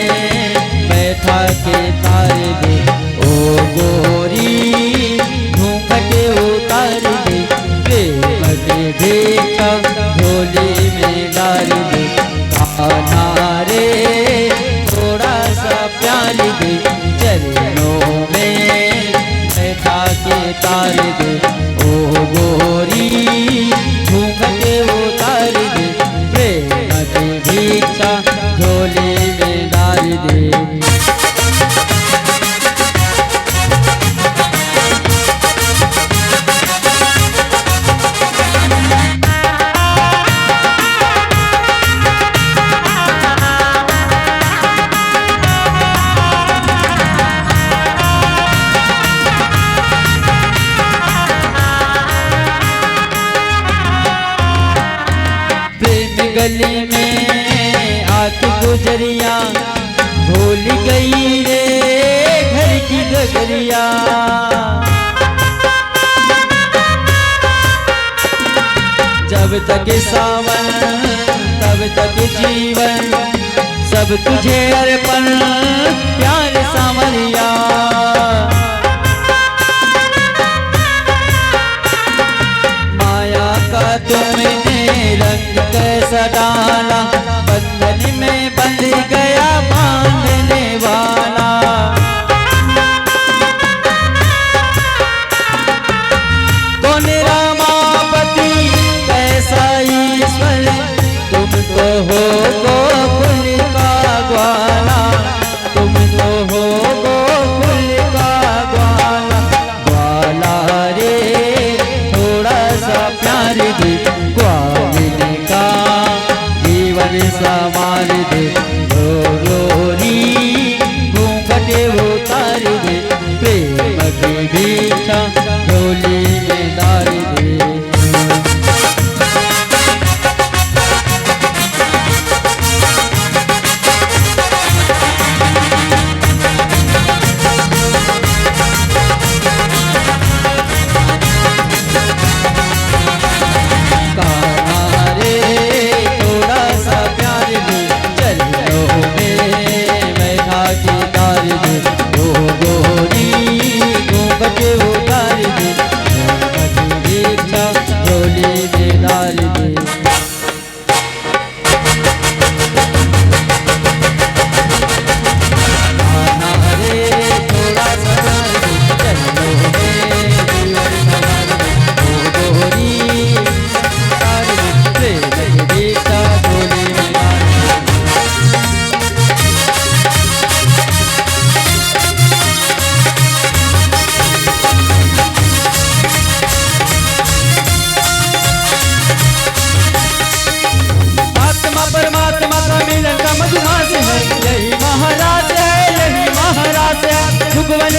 बैठा के तार दे, ओ गोरी घूंघट उतार दे, प्रेम के भिक्षा झोली में डाल दे। कान्हा रे थोड़ा सा प्यार दे चरणों में बैठा के तार दे, ओ गोरी घूंघट उतार दे, भिक्षा झोली में डाल दे। गली में आके गुजरिया भूल गई रे घर की गगरिया। जब तक सावन तब तक जीवन, सब तुझे अर्पण प्यार सावरिया। माया का तुमने रंग कैसा डाला, बंधन में बंध गया बांधने वाला। कौन रामापति कैसा ईश्वर, तुम तो हो गोकुल का ग्वाला, तुम तो हो गोकुल का ग्वाला। ग्वाला रे थोड़ा सा प्यार दे, ग्वालिन का जीवन संवार दे। रोरी घूंघट उतार दे, प्रेम की भिक्षा झोली में डाल दे।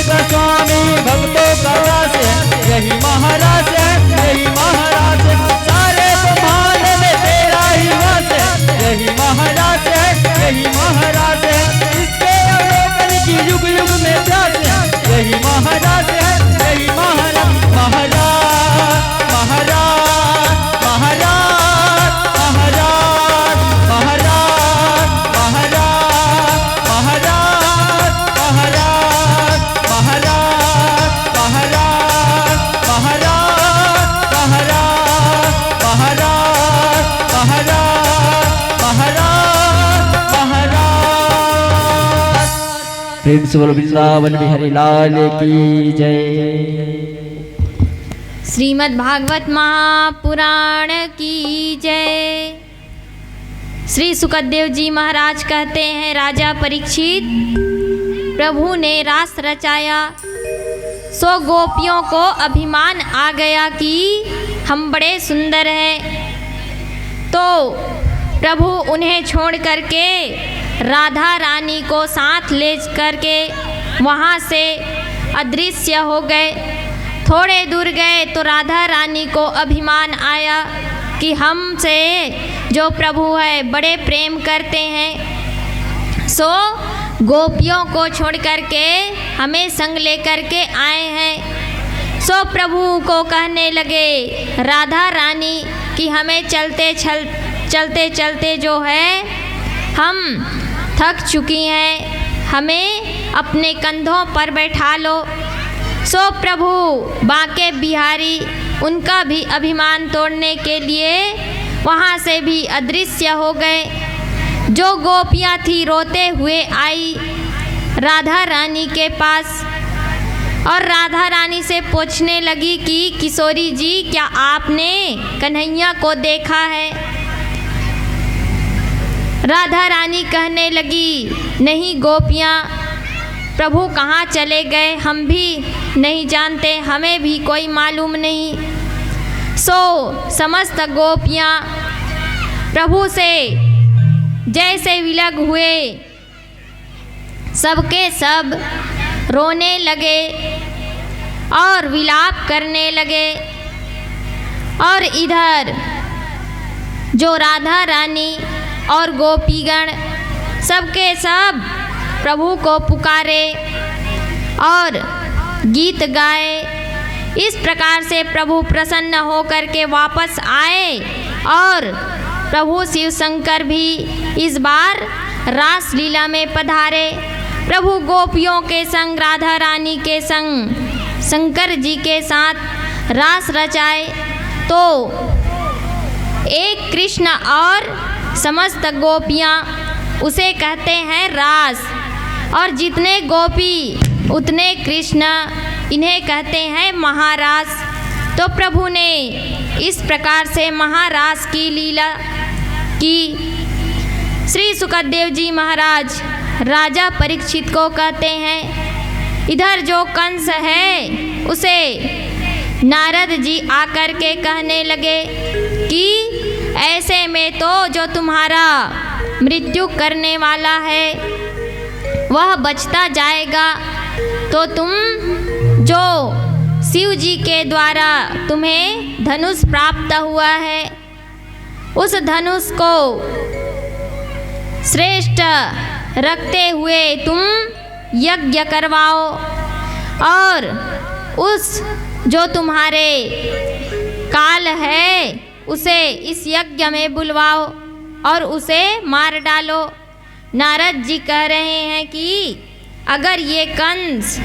का स्वामी भक्तों का दास है, यही महाराज है, यही महाराज है। सारे ब्रह्मांड में तेरा ही वास है, यही महाराज है, यही महाराज है। इसके अवलोकन की युग युग में प्यास है, यही महाराज है, यही महाराज। महाराज महाराज महाराज महाराज महाराज महाराज महाराज महाराज महाराज महाराज महाराज महाराज महाराज महाराज। प्रेम से बोलो वृंदावन बिहारी लाल की जय। श्रीमद् भागवत महापुराण की जय। श्री सुखदेव जी महाराज कहते हैं, राजा परीक्षित, प्रभु ने रास रचाया, सो गोपियों को अभिमान आ गया कि हम बड़े सुंदर हैं। तो प्रभु उन्हें छोड़ करके राधा रानी को साथ ले करके वहाँ से अदृश्य हो गए। थोड़े दूर गए तो राधा रानी को अभिमान आया कि हमसे जो प्रभु है बड़े प्रेम करते हैं, सो गोपियों को छोड़ करके हमें संग लेकर के आए हैं। सो प्रभु को कहने लगे राधा रानी कि हमें चलते चलते जो है हम थक चुकी हैं, हमें अपने कंधों पर बैठा लो। सो प्रभु बांके बिहारी उनका भी अभिमान तोड़ने के लिए वहाँ से भी अदृश्य हो गए। जो गोपियाँ थी रोते हुए आई राधा रानी के पास और राधा रानी से पूछने लगी कि किशोरी जी, क्या आपने कन्हैया को देखा है? राधा रानी कहने लगी, नहीं गोपियाँ, प्रभु कहाँ चले गए हम भी नहीं जानते, हमें भी कोई मालूम नहीं। सो समस्त गोपियाँ प्रभु से जैसे विलग हुए, सबके सब रोने लगे और विलाप करने लगे। और इधर जो राधा रानी और गोपीगण सबके सब प्रभु को पुकारे और गीत गाए। इस प्रकार से प्रभु प्रसन्न होकर के वापस आए और प्रभु शिव शंकर भी इस बार रास लीला में पधारे। प्रभु गोपियों के संग राधा रानी के संग शंकर जी के साथ रास रचाए। तो एक कृष्ण और समस्त गोपियाँ उसे कहते हैं रास, और जितने गोपी उतने कृष्ण, इन्हें कहते हैं महारास। तो प्रभु ने इस प्रकार से महारास की लीला की। श्री सुखदेव जी महाराज राजा परीक्षित को कहते हैं, इधर जो कंस है उसे नारद जी आकर के कहने लगे कि ऐसे में तो जो तुम्हारा मृत्यु करने वाला है वह बचता जाएगा, तो तुम जो शिव जी के द्वारा तुम्हें धनुष प्राप्त हुआ है, उस धनुष को श्रेष्ठ रखते हुए तुम यज्ञ करवाओ और उस जो तुम्हारे काल है उसे इस यज्ञ में बुलवाओ और उसे मार डालो। नारद जी कह रहे हैं कि अगर ये कंस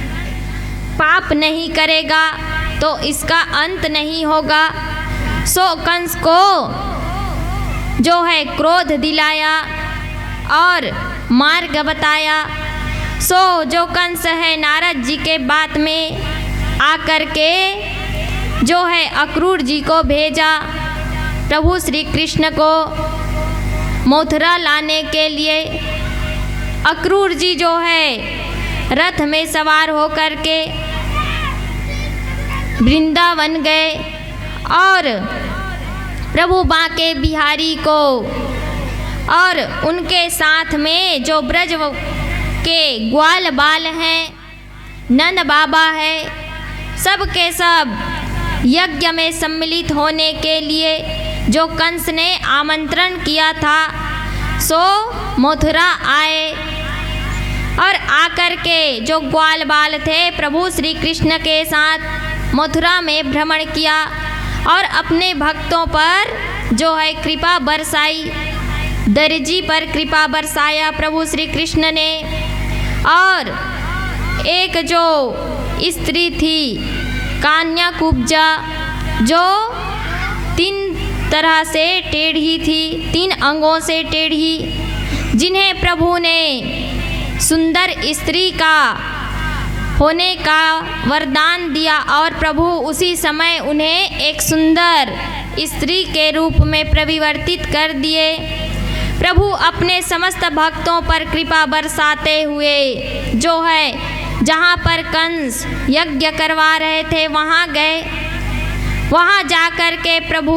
पाप नहीं करेगा तो इसका अंत नहीं होगा। सो कंस को जो है क्रोध दिलाया और मार्ग बताया। सो जो कंस है नारद जी के बात में आकर के जो है अक्रूर जी को भेजा प्रभु श्री कृष्ण को मथुरा लाने के लिए। अक्रूर जी जो है रथ में सवार होकर के वृंदावन गए और प्रभु बांके बिहारी को और उनके साथ में जो ब्रज के ग्वाल बाल हैं नंद बाबा है, सब के सब यज्ञ में सम्मिलित होने के लिए जो कंस ने आमंत्रण किया था सो मथुरा आए और आकर के जो ग्वाल बाल थे प्रभु श्री कृष्ण के साथ मथुरा में भ्रमण किया और अपने भक्तों पर जो है कृपा बरसाई, दर्जी पर कृपा बरसाया प्रभु श्री कृष्ण ने। और एक जो स्त्री थी कान्या कुब्जा, जो 3 तरह से टेढ़ी थी, 3 अंगों से टेढ़ी, जिन्हें प्रभु ने सुंदर स्त्री का होने का वरदान दिया और प्रभु उसी समय उन्हें एक सुंदर स्त्री के रूप में परिवर्तित कर दिए। प्रभु अपने समस्त भक्तों पर कृपा बरसाते हुए जो है जहाँ पर कंस यज्ञ करवा रहे थे वहाँ गए। वहाँ जाकर के प्रभु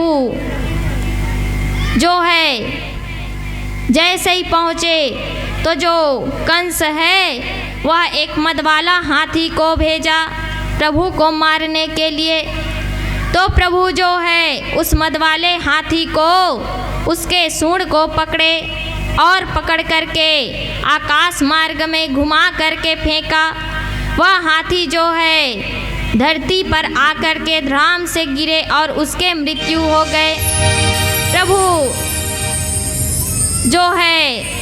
जो है जैसे ही पहुँचे तो जो कंस है वह एक मदवाला हाथी को भेजा प्रभु को मारने के लिए। तो प्रभु जो है उस मदवाले हाथी को उसके सूंड को पकड़े और पकड़ करके आकाश मार्ग में घुमा करके फेंका। वह हाथी जो है धरती पर आकर के धड़ाम से गिरे और उसके मृत्यु हो गए। प्रभु जो है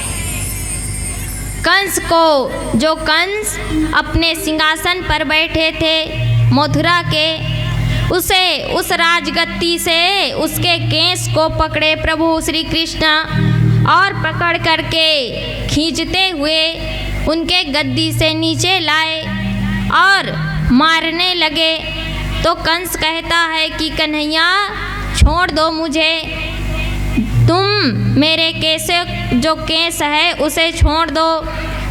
कंस को, जो कंस अपने सिंहासन पर बैठे थे मथुरा के, उसे उस राजगद्दी से उसके केस को पकड़े प्रभु श्री कृष्ण और पकड़ करके खींचते हुए उनके गद्दी से नीचे लाए और मारने लगे। तो कंस कहता है कि कन्हैया छोड़ दो मुझे, तुम मेरे केस जो केस है उसे छोड़ दो,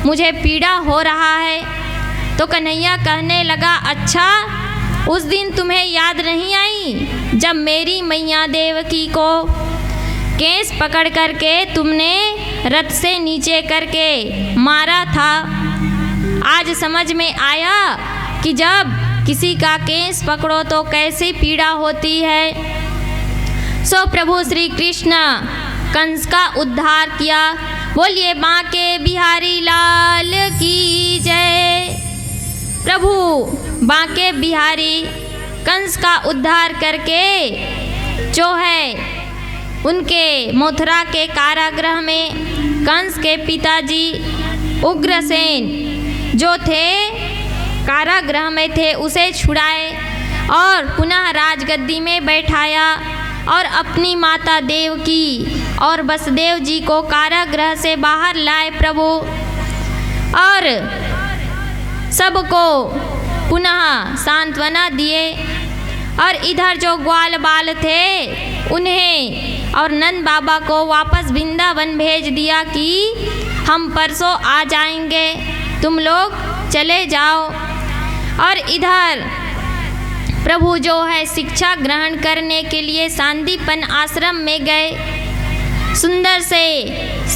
मुझे पीड़ा हो रहा है। तो कन्हैया कहने लगा, अच्छा उस दिन तुम्हें याद नहीं आई जब मेरी मैया देवकी को केस पकड़ करके तुमने रथ से नीचे करके मारा था। आज समझ में आया कि जब किसी का केस पकड़ो तो कैसी पीड़ा होती है। सो प्रभु श्री कृष्ण कंस का उद्धार किया। बोलिए बांके बिहारी लाल की जय। प्रभु बांके बिहारी कंस का उद्धार करके जो है उनके मथुरा के कारागृह में कंस के पिताजी उग्रसेन जो थे कारागृह में थे उसे छुड़ाए और पुनः राजगद्दी में बैठाया और अपनी माता देवकी और वसुदेव जी को कारागृह से बाहर लाए प्रभु और सबको पुनः सांत्वना दिए। और इधर जो ग्वाल बाल थे उन्हें और नंद बाबा को वापस वृंदावन भेज दिया कि हम परसों आ जाएंगे, तुम लोग चले जाओ। और इधर प्रभु जो है शिक्षा ग्रहण करने के लिए सांदीपन आश्रम में गए। सुंदर से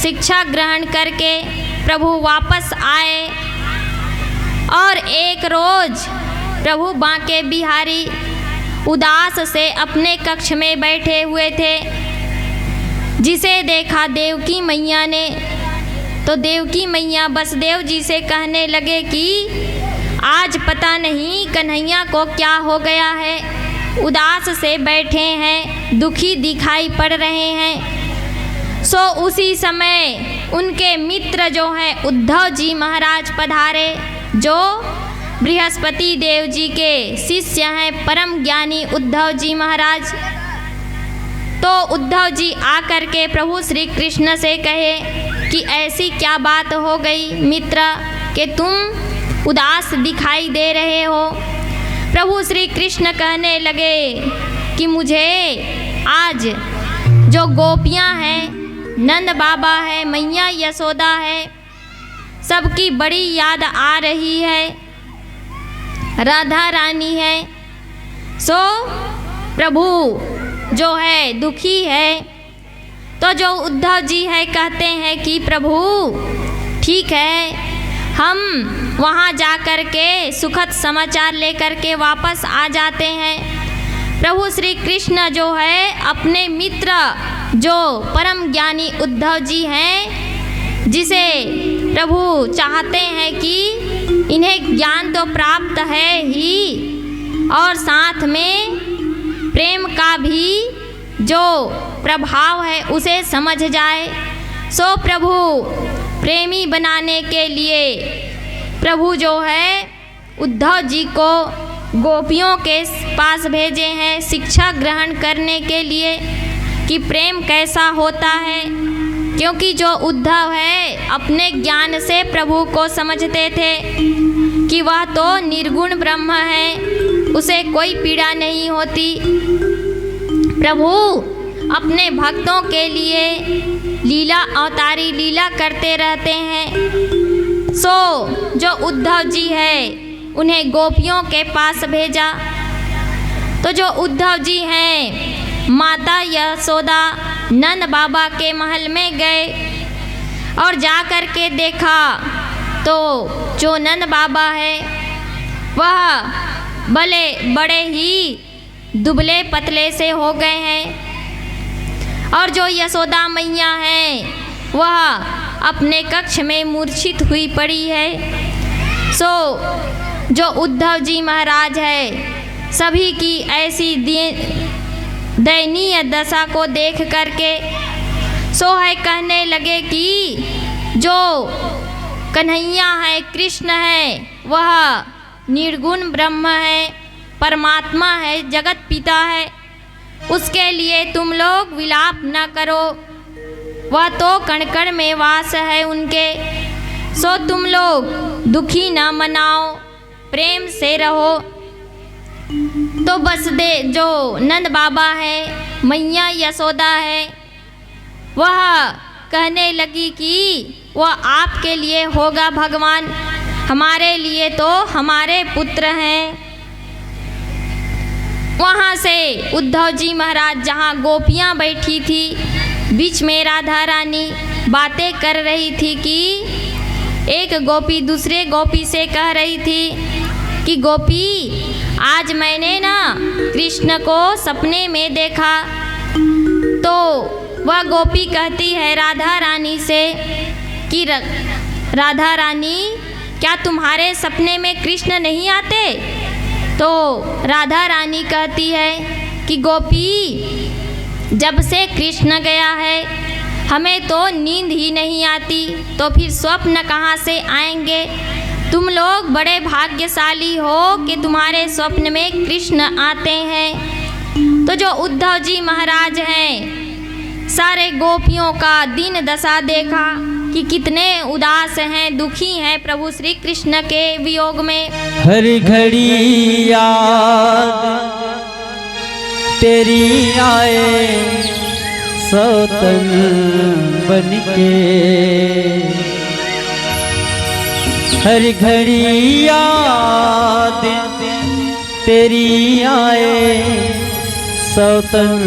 शिक्षा ग्रहण करके प्रभु वापस आए और एक रोज प्रभु बांके बिहारी उदास से अपने कक्ष में बैठे हुए थे, जिसे देखा देवकी मैया ने। तो देवकी मैया वसुदेव जी से कहने लगे कि आज पता नहीं कन्हैया को क्या हो गया है, उदास से बैठे हैं, दुखी दिखाई पड़ रहे हैं। सो उसी समय उनके मित्र जो हैं उद्धव जी महाराज पधारे, जो बृहस्पति देव जी के शिष्य हैं, परम ज्ञानी उद्धव जी महाराज। तो उद्धव जी आकर के प्रभु श्री कृष्ण से कहे कि ऐसी क्या बात हो गई मित्र कि तुम उदास दिखाई दे रहे हो। प्रभु श्री कृष्ण कहने लगे कि मुझे आज जो गोपियां हैं, नंद बाबा है, मैया यशोदा है, सबकी बड़ी याद आ रही है, राधा रानी है। सो प्रभु जो है दुखी है। तो जो उद्धव जी है कहते हैं कि प्रभु ठीक है, हम वहाँ जा कर के सुखद समाचार लेकर के वापस आ जाते हैं। प्रभु श्री कृष्ण जो है अपने मित्र जो परम ज्ञानी उद्धव जी हैं, जिसे प्रभु चाहते हैं कि इन्हें ज्ञान तो प्राप्त है ही और साथ में प्रेम का भी जो प्रभाव है उसे समझ जाए। सो प्रभु प्रेमी बनाने के लिए प्रभु जो है उद्धव जी को गोपियों के पास भेजे हैं शिक्षा ग्रहण करने के लिए कि प्रेम कैसा होता है, क्योंकि जो उद्धव है अपने ज्ञान से प्रभु को समझते थे कि वह तो निर्गुण ब्रह्म है, उसे कोई पीड़ा नहीं होती। प्रभु अपने भक्तों के लिए लीला अवतारी लीला करते रहते हैं। सो जो उद्धव जी है उन्हें गोपियों के पास भेजा। तो जो उद्धव जी हैं माता यशोदा नंद बाबा के महल में गए और जा कर के देखा तो जो नंद बाबा है वह बड़े ही दुबले पतले से हो गए हैं और जो यशोदा मैया हैं वह अपने कक्ष में मूर्छित हुई पड़ी है। सो जो उद्धव जी महाराज है सभी की ऐसी दयनीय दशा को देख करके सो है कहने लगे कि जो कन्हैया है कृष्ण है वह निर्गुण ब्रह्म है, परमात्मा है, जगत पिता है, उसके लिए तुम लोग विलाप न करो, वह तो कण कण में वास है उनके। सो तुम लोग दुखी न मनाओ, प्रेम से रहो। तो बस जो नंद बाबा है मैया यशोदा है वह कहने लगी कि वह आपके लिए होगा भगवान, हमारे लिए तो हमारे पुत्र हैं। वहाँ से उद्धव जी महाराज जहाँ गोपियाँ बैठी थी बीच में राधा रानी बातें कर रही थी कि एक गोपी दूसरे गोपी से कह रही थी कि गोपी आज मैंने ना कृष्ण को सपने में देखा। तो वह गोपी कहती है राधा रानी से कि राधा रानी क्या तुम्हारे सपने में कृष्ण नहीं आते? तो राधा रानी कहती है कि गोपी जब से कृष्ण गया है हमें तो नींद ही नहीं आती, तो फिर स्वप्न कहाँ से आएंगे? तुम लोग बड़े भाग्यशाली हो कि तुम्हारे स्वप्न में कृष्ण आते हैं। तो जो उद्धव जी महाराज हैं सारे गोपियों का दीन दशा देखा कि कितने उदास हैं, दुखी हैं प्रभु श्री कृष्ण के वियोग में। हर घड़ी याद तेरी आए सौतन बनके, हर घड़ी याद तेरी आए सौतन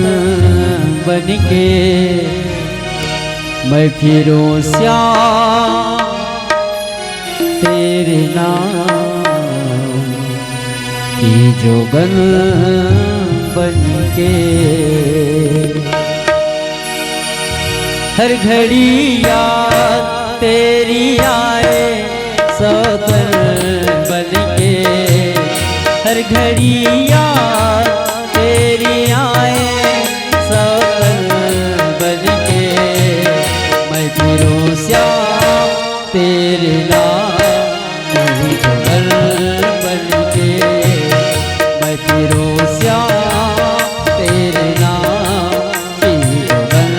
बनके, मैं फिरूं श्याम तेरे नाम की जोगन बनके। हर घड़ी याद तेरी आए सौतन बनके, हर घड़ी याद तेरी आए सौतन बनके, मैं फिरूं श्याम तेरे नाम की जोगन बनके, मैं फिरूं श्याम तेरे नाम की जोगन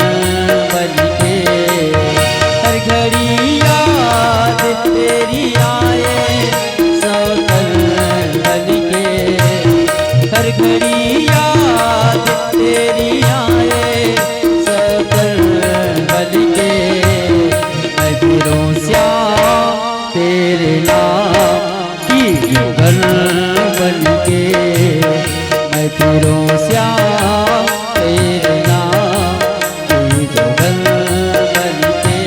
बनके। हर घड़ी याद तेरी आए सौतन बनके, हर घड़ी याद तेरी आए सौतन बनके, मैं फिरूं श्याम तेरे नाम की जोगन बनके, मैं फिरूं श्याम तेरे नाम की जोगन बनके।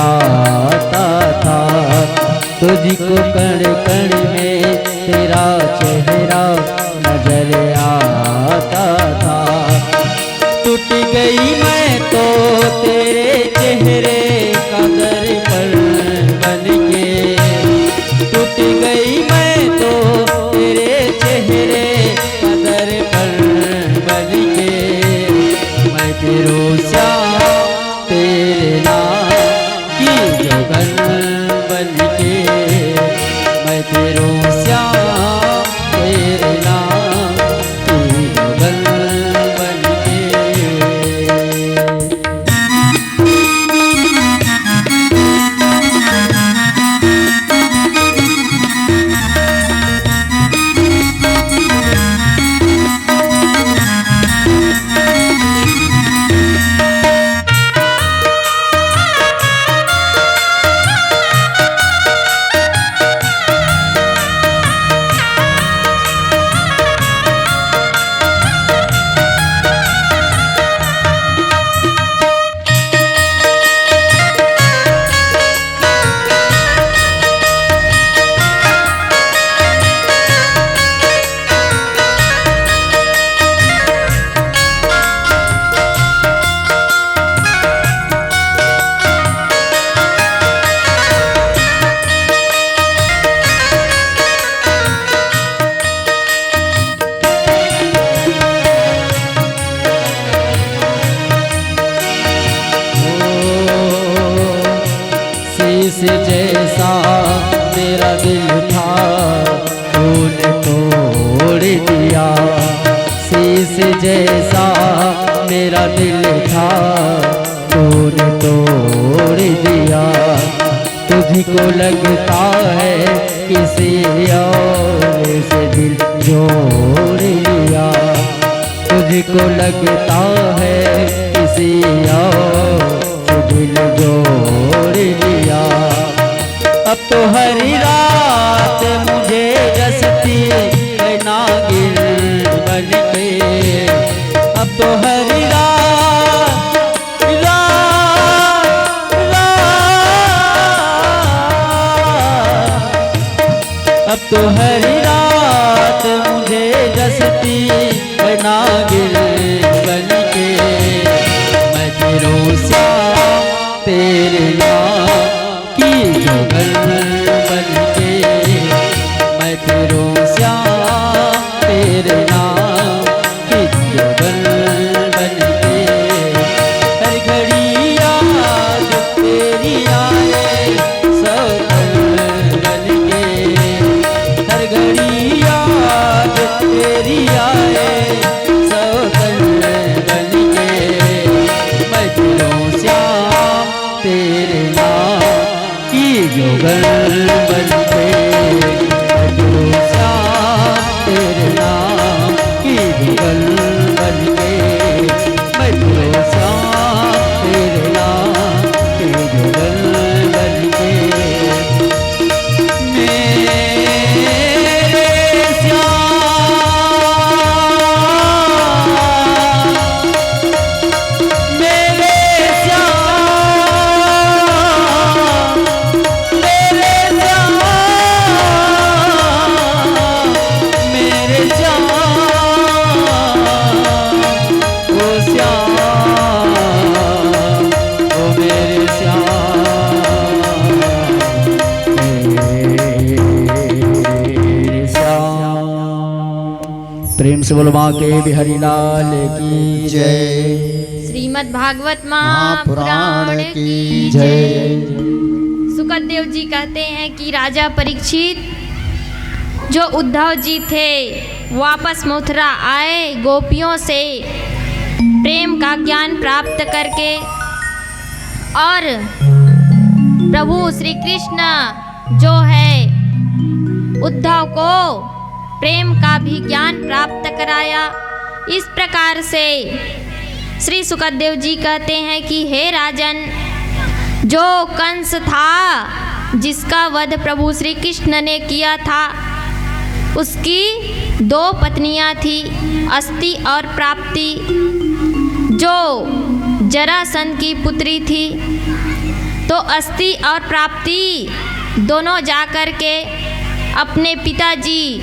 आता था। तुझको कण कण में तेरा चेहरा नजर आता था। टूट गई मैं तो तेरे चेहरे का दर्पण बनके, टूट गई मैं तो तेरे चेहरे का दर्पण बनके। मैं तेरो श्याम तेरे नाम की जोगन बनके, मैं तेरो श्याम तेरे नाम की जोगन बनके। शीश जैसा मेरा दिल था तूने तोड़ दिया। शीश जैसा मेरा दिल था तूने तोड़ दिया। तुझको लगता है किसी और से दिल जोड़ लिया। तुझको लगता है किसी और से दिल जोड़ लिया। अब तो हर रात मुझे रसती है नागिन बनके। अब तो हर रात अब तो हर रात मुझे रसती है नागिन बनके। मैं तेरो श्याम तेरे नाम की जोगन बनके, मैं तेरो श्याम तेरे नाम की जोगन बनके। हर घड़ी याद तेरी आए सौतन बनके, हर घड़ी याद तेरी आए सौतन बनके। मैं तेरो श्याम तेरे नाम की जोगन बनके, मैं तेरो श्याम तेरे नाम की जोगन बनके। मैं तेरो श्याम तेरे नाम की जोगन बनके। प्रेम से बोलो माँ के बिहारी लाल की जय। श्रीमद् भागवत महापुराण की जय। सुखदेव जी कहते हैं कि राजा परीक्षित जो उद्धव जी थे वापस मथुरा आए गोपियों से प्रेम का ज्ञान प्राप्त करके और प्रभु श्री कृष्ण जो है उद्धव को प्रेम का भी ज्ञान प्राप्त कराया। इस प्रकार से श्री सुखदेव जी कहते हैं कि हे राजन, जो कंस था जिसका वध प्रभु श्री कृष्ण ने किया था, उसकी दो पत्नियां थी, अस्ति और प्राप्ति, जो जरासंध की पुत्री थी। तो अस्थि और प्राप्ति दोनों जाकर के अपने पिताजी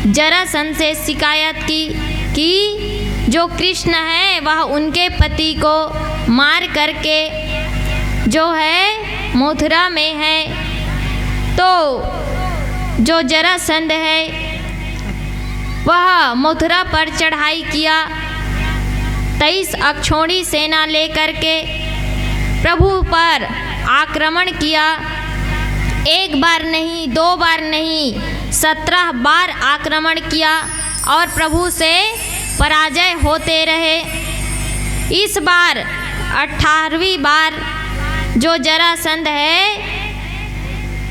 जरासंध से शिकायत की कि जो कृष्ण है वह उनके पति को मार करके जो है मथुरा में है। तो जो जरासंध है वह मथुरा पर चढ़ाई किया, 23 अक्षौणी सेना लेकर के प्रभु पर आक्रमण किया। एक बार नहीं, 2 बार नहीं, 17 बार आक्रमण किया और प्रभु से पराजय होते रहे। इस बार 18वीं बार जो जरासंध है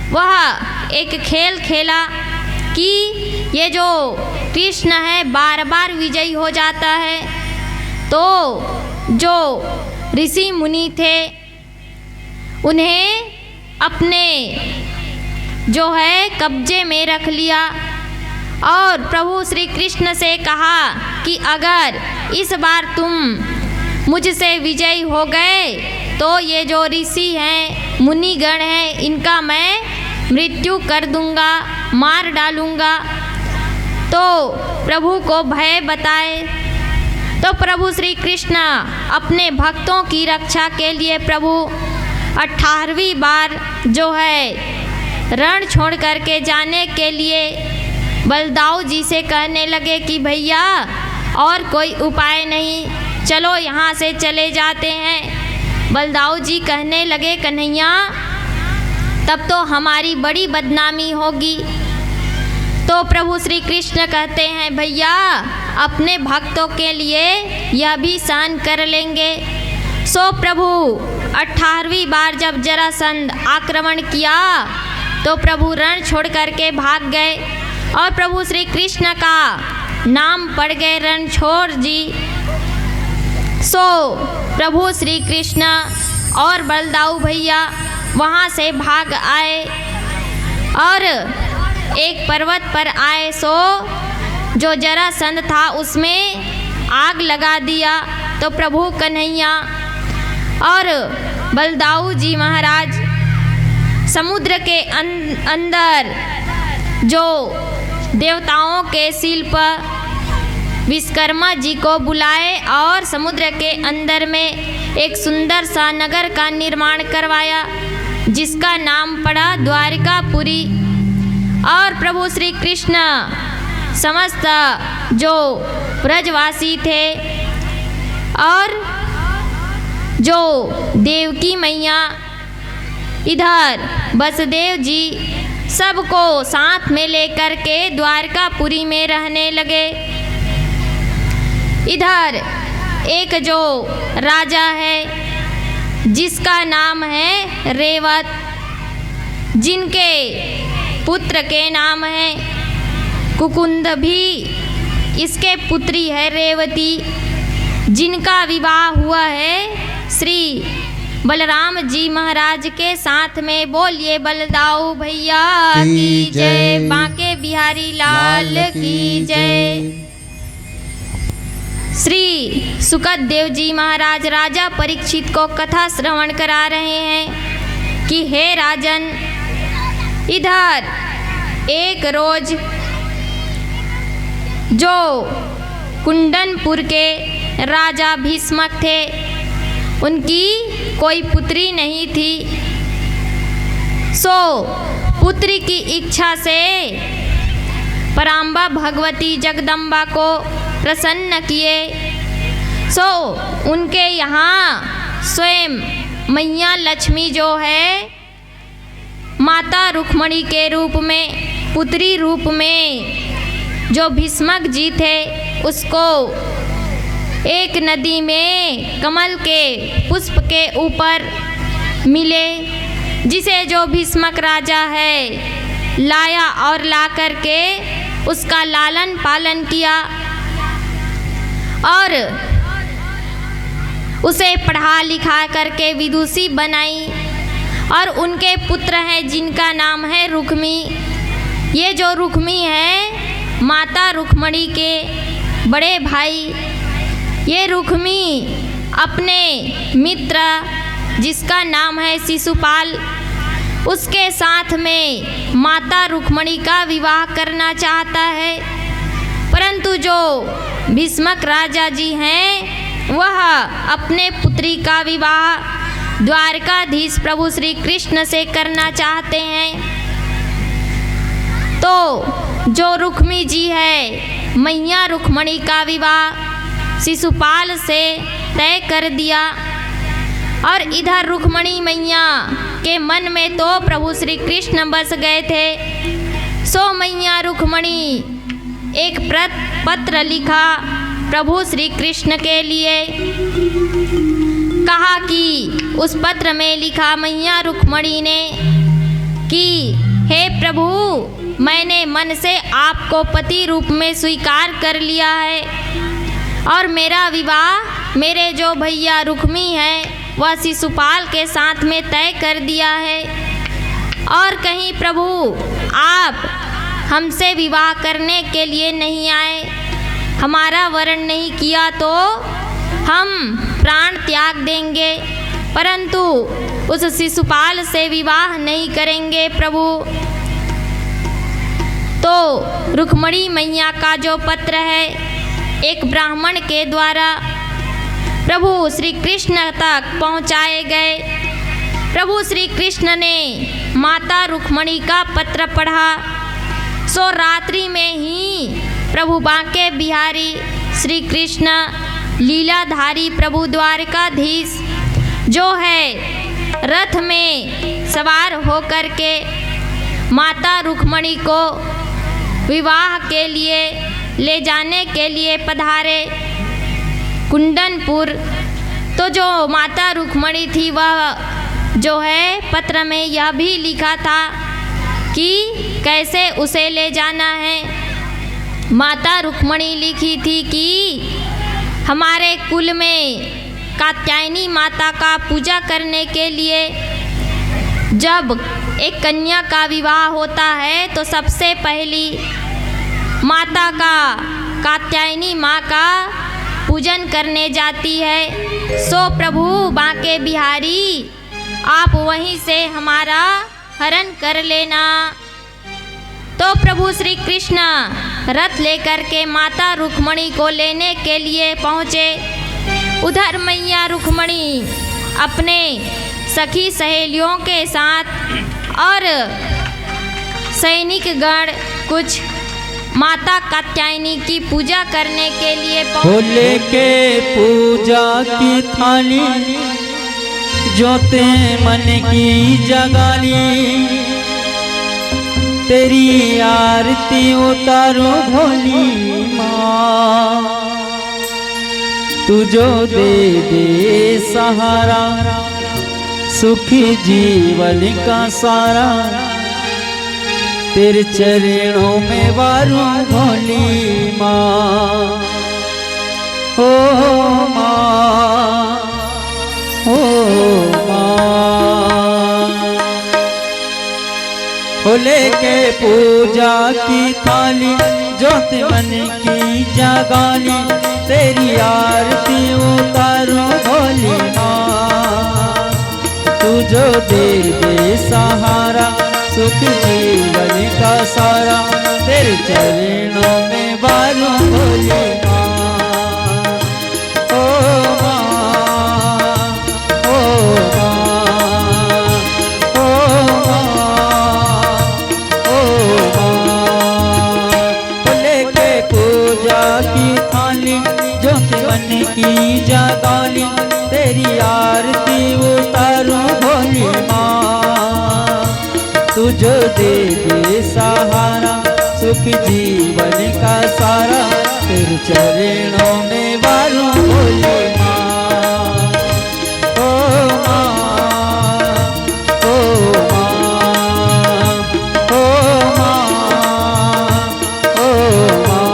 वह एक खेल खेला कि ये जो कृष्ण है बार बार विजयी हो जाता है। तो जो ऋषि मुनि थे उन्हें अपने जो है कब्जे में रख लिया और प्रभु श्री कृष्ण से कहा कि अगर इस बार तुम मुझसे विजयी हो गए तो ये जो ऋषि हैं, मुनिगण हैं, इनका मैं मृत्यु कर दूंगा, मार डालूंगा। तो प्रभु को भय बताए। तो प्रभु श्री कृष्ण अपने भक्तों की रक्षा के लिए प्रभु 18वीं बार जो है रण छोड़ करके जाने के लिए बलदाऊ जी से कहने लगे कि भैया और कोई उपाय नहीं, चलो यहाँ से चले जाते हैं। बलदाऊ जी कहने लगे कन्हैया तब तो हमारी बड़ी बदनामी होगी। तो प्रभु श्री कृष्ण कहते हैं भैया अपने भक्तों के लिए यह भी सहन कर लेंगे। सो प्रभु 18वीं बार जब जरासंध आक्रमण किया तो प्रभु रण छोड़ करके भाग गए और प्रभु श्री कृष्ण का नाम पड़ गए रणछोड़ जी। सो प्रभु श्री कृष्ण और बलदाऊ भैया वहाँ से भाग आए और एक पर्वत पर आए। सो जो जरासंध था उसमें आग लगा दिया। तो प्रभु कन्हैया और बलदाऊ जी महाराज समुद्र के अंदर जो देवताओं के शिल्प विश्वकर्मा जी को बुलाए और समुद्र के अंदर में एक सुंदर सा नगर का निर्माण करवाया जिसका नाम पड़ा द्वारिकापुरी। और प्रभु श्री कृष्ण समस्त जो ब्रजवासी थे और जो देवकी मैया इधर वसुदेव जी सबको साथ में लेकर के द्वारकापुरी में रहने लगे। इधर एक जो राजा है जिसका नाम है रेवत, जिनके पुत्र के नाम है कुकुंद, भी इसके पुत्री है रेवती, जिनका विवाह हुआ है श्री बलराम जी महाराज के साथ में। बोलिए बलदाऊ भैया की जय, बांके बिहारी लाल की जय। श्री सुखदेव जी महाराज राजा परीक्षित को कथा श्रवण करा रहे हैं कि हे राजन, इधर एक रोज जो कुंदनपुर के राजा भीष्मक थे उनकी कोई पुत्री नहीं थी। सो पुत्री की इच्छा से पराम्बा भगवती जगदम्बा को प्रसन्न किए। सो उनके यहाँ स्वयं मैया लक्ष्मी जो है माता रुक्मणी के रूप में, पुत्री रूप में जो भीष्मक जी थे उसको एक नदी में कमल के पुष्प के ऊपर मिले, जिसे जो भीष्मक राजा है लाया और ला करके उसका लालन पालन किया और उसे पढ़ा लिखा करके विदुषी बनाई। और उनके पुत्र हैं जिनका नाम है रुक्मी। ये जो रुक्मी है माता रुक्मणी के बड़े भाई। ये रुक्मी अपने मित्र जिसका नाम है शिशुपाल, उसके साथ में माता रुक्मणी का विवाह करना चाहता है। परंतु जो भीष्मक राजा जी हैं वह अपने पुत्री का विवाह द्वारकाधीश प्रभु श्री कृष्ण से करना चाहते हैं। तो जो रुक्मी जी है मैया रुक्मणी का विवाह शिशुपाल से तय कर दिया। और इधर रुक्मणी मैया के मन में तो प्रभु श्री कृष्ण बस गए थे। सो मैया रुक्मणी एक पत्र लिखा प्रभु श्री कृष्ण के लिए। कहा कि उस पत्र में लिखा मैया रुक्मणी ने कि हे प्रभु, मैंने मन से आपको पति रूप में स्वीकार कर लिया है और मेरा विवाह मेरे जो भैया रुक्मी है वह शिशुपाल के साथ में तय कर दिया है। और कहीं प्रभु आप हमसे विवाह करने के लिए नहीं आए, हमारा वरण नहीं किया तो हम प्राण त्याग देंगे, परंतु उस शिशुपाल से विवाह नहीं करेंगे प्रभु। तो रुक्मणी मैया का जो पत्र है एक ब्राह्मण के द्वारा प्रभु श्री कृष्ण तक पहुँचाए गए। प्रभु श्री कृष्ण ने माता रुक्मणी का पत्र पढ़ा। सो रात्रि में ही प्रभु बांके बिहारी श्री कृष्ण लीलाधारी प्रभु द्वारकाधीश जो है रथ में सवार होकर के माता रुक्मणी को विवाह के लिए ले जाने के लिए पधारे कुंदनपुर। तो जो माता रुक्मणी थी वह जो है पत्र में यह भी लिखा था कि कैसे उसे ले जाना है। माता रुक्मणी लिखी थी कि हमारे कुल में कात्यायनी माता का पूजा करने के लिए जब एक कन्या का विवाह होता है तो सबसे पहली माता का कात्यायनी माँ का पूजन करने जाती है। सो प्रभु बांके बिहारी आप वहीं से हमारा हरण कर लेना। तो प्रभु श्री कृष्ण रथ लेकर के माता रुक्मणी को लेने के लिए पहुँचे। उधर मैया रुक्मणी अपने सखी सहेलियों के साथ और सैनिक गण कुछ माता कात्यायनी की पूजा करने के लिए भोले के पूजा की थाली जोते मन की जगाली, तेरी आरती उतारो भोली माँ, तू जो दे दे सहारा सुखी जीवन का सारा, तेरे चरणों में वारूं भोली माँ। ओ माँ, ओ माँ, भोले के पूजा की थाली जोत मन की जगाली, तेरी आरती उतारो भोली माँ, तू जो दे दे सहारा सुख जीवन का सारा, तेरे चरणों में वारूं भोली माँ। ओ माँ, ओ माँ, ओ माँ, ओ माँ, भोले के पूजा की थाली जोत मन की जगाली, तेरी आरती उतारो भोली माँ, तुझो दे दे सहारा सुख जीवन का सारा, तेरे चरणों में वारूं भोली माँ। ओ माँ, ओ माँ, ओ माँ, ओ माँ।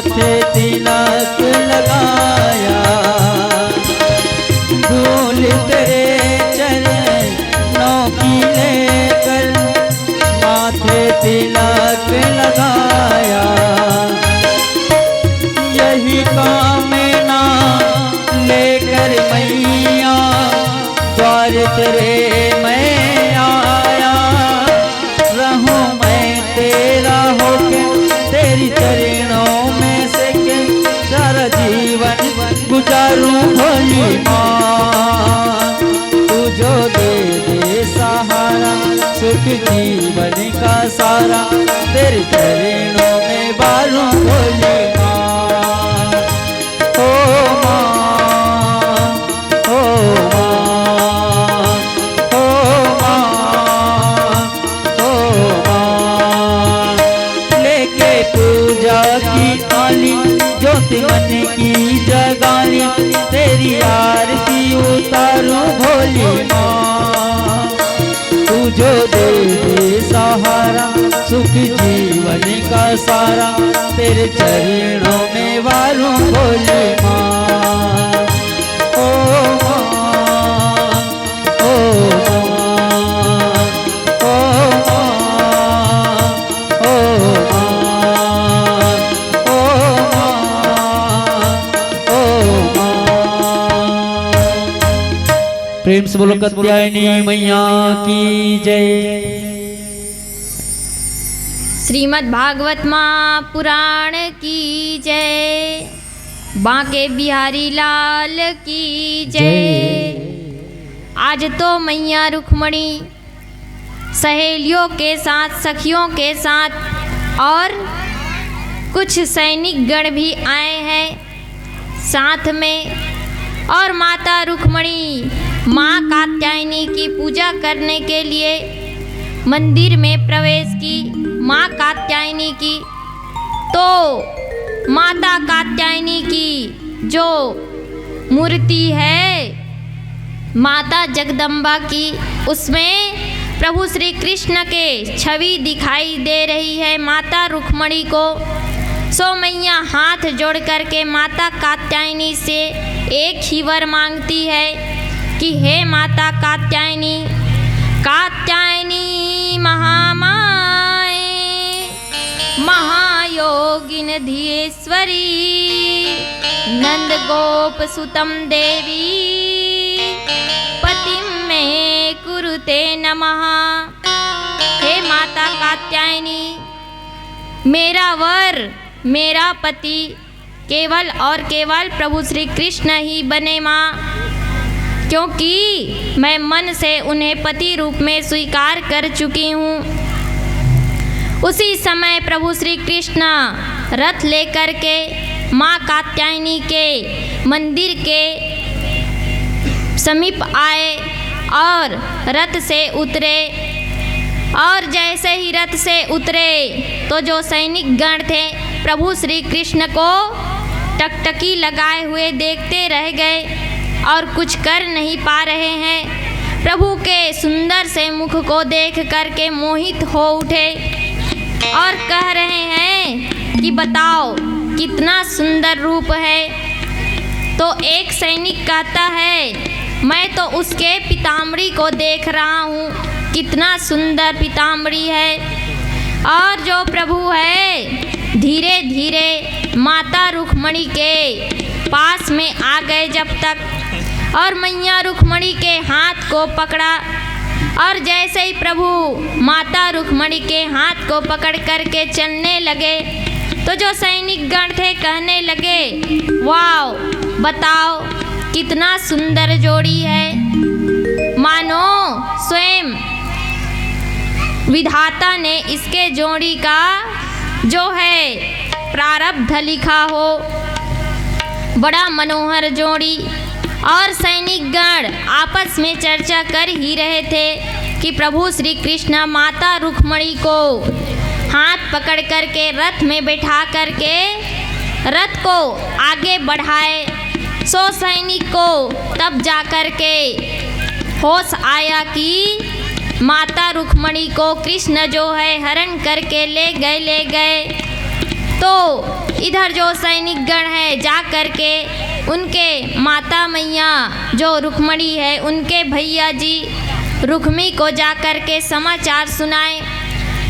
माथे तिलक लगाया, धूल तेरे चरणों की लेकर माथे तिलक लगाया। यही कामना लेकर मैया द्वार तेरे मैं आया, रहूं मैं तेरा होके तेरी चरणों में से के सारा जीवन गुजारूं भोली माँ। तू जो दे दे सहारा सुख जीवन का सारा, तेरे चरणों में बारूं भोली माँ। ओ माँ, ओ माँ, ओ माँ, ओ माँ। लेके पूजा की थाली ज्योति मन की जगाली, तेरी आरती उतारूं भोली माँ। तू जो दे दे सहारा सुख जीवन का सारा, तेरे चरणों में वारूं भोली माँ। ओ माँ, ओ माँ, ओ माँ, ओ माँ, ओ माँ। प्रेम से बोलो कात्यायनी मैया की जय। श्रीमद् भागवत महापुराण की जय। बांके बिहारी लाल की जय। आज तो मैया रुक्मणी सहेलियों के साथ, सखियों के साथ और कुछ सैनिक गण भी आए हैं साथ में, और माता रुक्मणी माँ कात्यायनी की पूजा करने के लिए मंदिर में प्रवेश की। माँ कात्यायनी की तो माता कात्यायनी की जो मूर्ति है माता जगदम्बा की, उसमें प्रभु श्री कृष्ण के छवि दिखाई दे रही है माता रुक्मणी को। सो मैया हाथ जोड़ करके माता कात्यायनी से एक ही वर मांगती है कि हे माता कात्यायनी, कात्यायनी महामाए महायोगिन धीश्वरी, नंद गोप सुतम देवी पतिम में कुरुते नमः। हे माता कात्यायनी, मेरा वर, मेरा पति केवल और केवल प्रभु श्री कृष्ण ही बने माँ, क्योंकि मैं मन से उन्हें पति रूप में स्वीकार कर चुकी हूँ। उसी समय प्रभु श्री कृष्ण रथ लेकर के माँ कात्यायनी के मंदिर के समीप आए और रथ से उतरे। और जैसे ही रथ से उतरे तो जो सैनिक गण थे प्रभु श्री कृष्ण को टकटकी लगाए हुए देखते रह गए और कुछ कर नहीं पा रहे हैं। प्रभु के सुंदर से मुख को देख करके मोहित हो उठे और कह रहे हैं कि बताओ कितना सुंदर रूप है। तो एक सैनिक कहता है मैं तो उसके पीताम्बरी को देख रहा हूँ, कितना सुंदर पीताम्बरी है। और जो प्रभु है धीरे धीरे माता रुक्मणी के पास में आ गए जब तक, और मैया रुक्मणी के हाथ को पकड़ा। और जैसे ही प्रभु माता रुक्मणी के हाथ को पकड़ करके चलने लगे तो जो सैनिक गण थे कहने लगे वाओ, बताओ कितना सुंदर जोड़ी है, मानो स्वयं विधाता ने इसके जोड़ी का जो है प्रारब्ध लिखा हो। बड़ा मनोहर जोड़ी। और सैनिक गण आपस में चर्चा कर ही रहे थे कि प्रभु श्री कृष्ण माता रुक्मणी को हाथ पकड़ करके रथ में बैठा करके रथ को आगे बढ़ाए। सो सैनिक को तब जा कर के होश आया कि माता रुक्मणी को कृष्ण जो है हरण करके ले गए। तो इधर जो सैनिक गण है जा कर के उनके माता मैया जो रुक्मणी है उनके भैया जी रुक्मी को जा कर के समाचार सुनाए।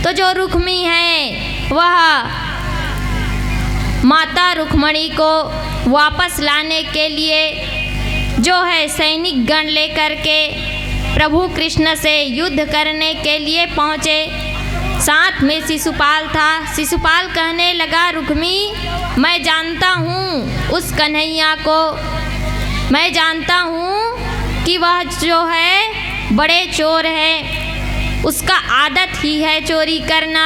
तो जो रुक्मी है वह माता रुक्मणी को वापस लाने के लिए जो है सैनिक गण लेकर के प्रभु कृष्ण से युद्ध करने के लिए पहुँचे। साथ में शिशुपाल था। शिशुपाल कहने लगा, रुक्मी मैं जानता हूँ उस कन्हैया को, मैं जानता हूँ कि वह जो है बड़े चोर है, उसका आदत ही है चोरी करना।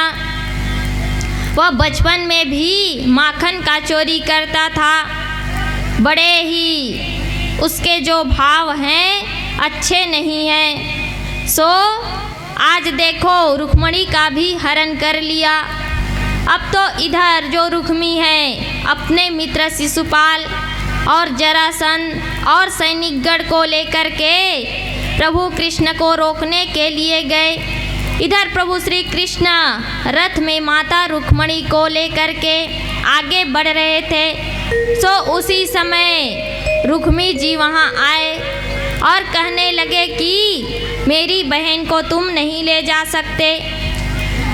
वह बचपन में भी माखन का चोरी करता था। बड़े ही उसके जो भाव हैं अच्छे नहीं हैं। सो आज देखो रुक्मणी का भी हरण कर लिया। अब तो इधर जो रुक्मी है अपने मित्र शिशुपाल और जरासंध और सैनिकगण को लेकर के प्रभु कृष्ण को रोकने के लिए गए। इधर प्रभु श्री कृष्ण रथ में माता रुक्मणी को लेकर के आगे बढ़ रहे थे। सो उसी समय रुक्मी जी वहाँ आए और कहने लगे कि मेरी बहन को तुम नहीं ले जा सकते।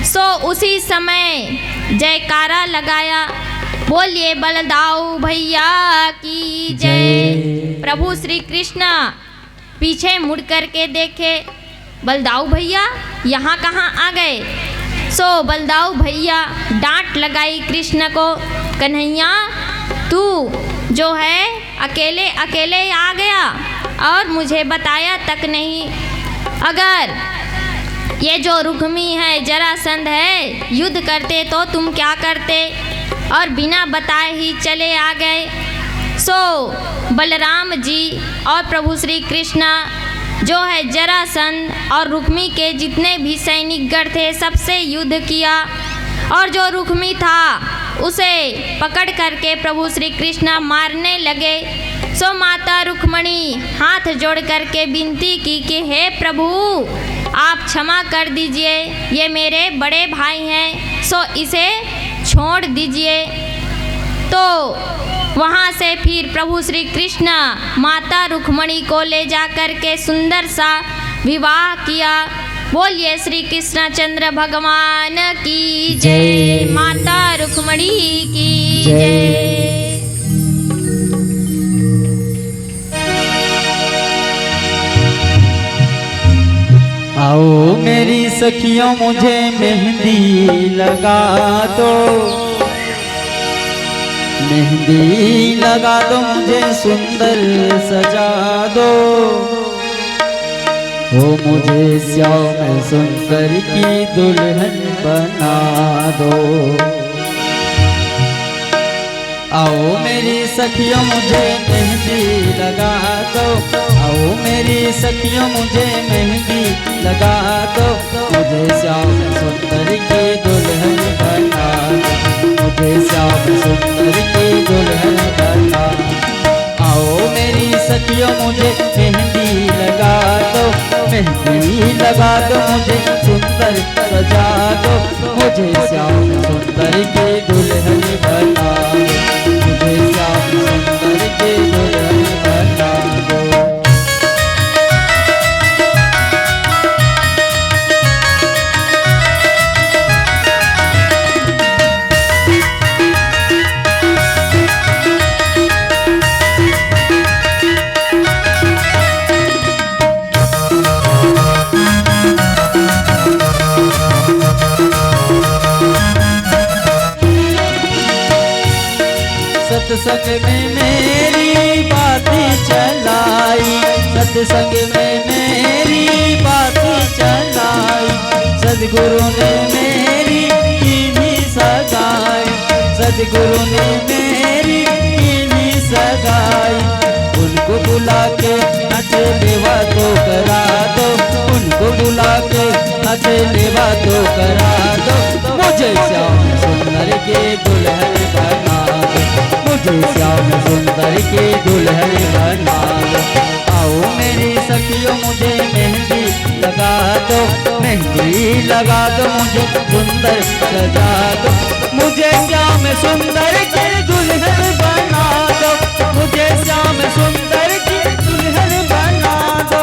सो उसी समय जयकारा लगाया, बोलिए बलदाऊ भैया की जय। प्रभु श्री कृष्ण पीछे मुड़ कर के देखे, बलदाऊ भैया यहाँ कहाँ आ गए। सो बलदाऊ भैया डांट लगाई कृष्ण को, कन्हैया तू जो है अकेले अकेले आ गया और मुझे बताया तक नहीं। अगर ये जो रुक्मी है जरासंध है युद्ध करते तो तुम क्या करते, और बिना बताए ही चले आ गए। सो बलराम जी और प्रभु श्री कृष्ण जो है जरासंध और रुक्मी के जितने भी सैनिकगण थे सबसे युद्ध किया, और जो रुक्मी था उसे पकड़ करके प्रभु श्री कृष्ण मारने लगे। सो माता रुक्मणी हाथ जोड़ करके विनती की कि हे प्रभु आप क्षमा कर दीजिए, ये मेरे बड़े भाई हैं, सो इसे छोड़ दीजिए। तो वहाँ से फिर प्रभु श्री कृष्ण माता रुक्मणी को ले जा कर के सुंदर सा विवाह किया। बोलिए श्री कृष्णचंद्र भगवान की जय, माता रुक्मणी की जय। आओ मेरी सखियों मुझे मेहंदी लगा दो, मेहंदी लगा दो मुझे सुंदर सजा दो, ओ मुझे श्याम सुंदर की दुल्हन बना दो। आओ मेरी सखियों मुझे मेहंदी लगा दो, आओ मेरी सखियों मुझे मेहंदी लगा दो, मुझे श्याम सुंदर की दुल्हन बना दो, मुझे श्याम सुंदर की दुल्हन बना दो। आओ मेरी सखियों मुझे मेहंदी लगा दो, मेहंदी लगा दो मुझे सुंदर सजा दो, मुझे श्याम सुंदर की दुल्हन बना दो, मुझे श्याम सुंदर की दुल्हन बना दो। सत्संग में मेरी बातें चलाई, सत्संग में मेरी बातें चलाई, सदगुरु ने मेरी कीनी सगाई, सदगुरु ने मेरी कीनी सगाई। उनको बुला के अकेले बातों करा दो, उनको बुला के अकेले बातों करा दो, मुझे श्याम सुंदर के दुल्हन बना दो, मुझे श्याम सुंदर की दुल्हन बना दो। आओ मेरी सखियों मुझे मेहंदी लगा दो, मेहंदी लगा दो मुझे सुंदर सजा दो, मुझे श्याम सुंदर की दुल्हन बना दो, मुझे श्याम सुंदर की दुल्हन बना दो।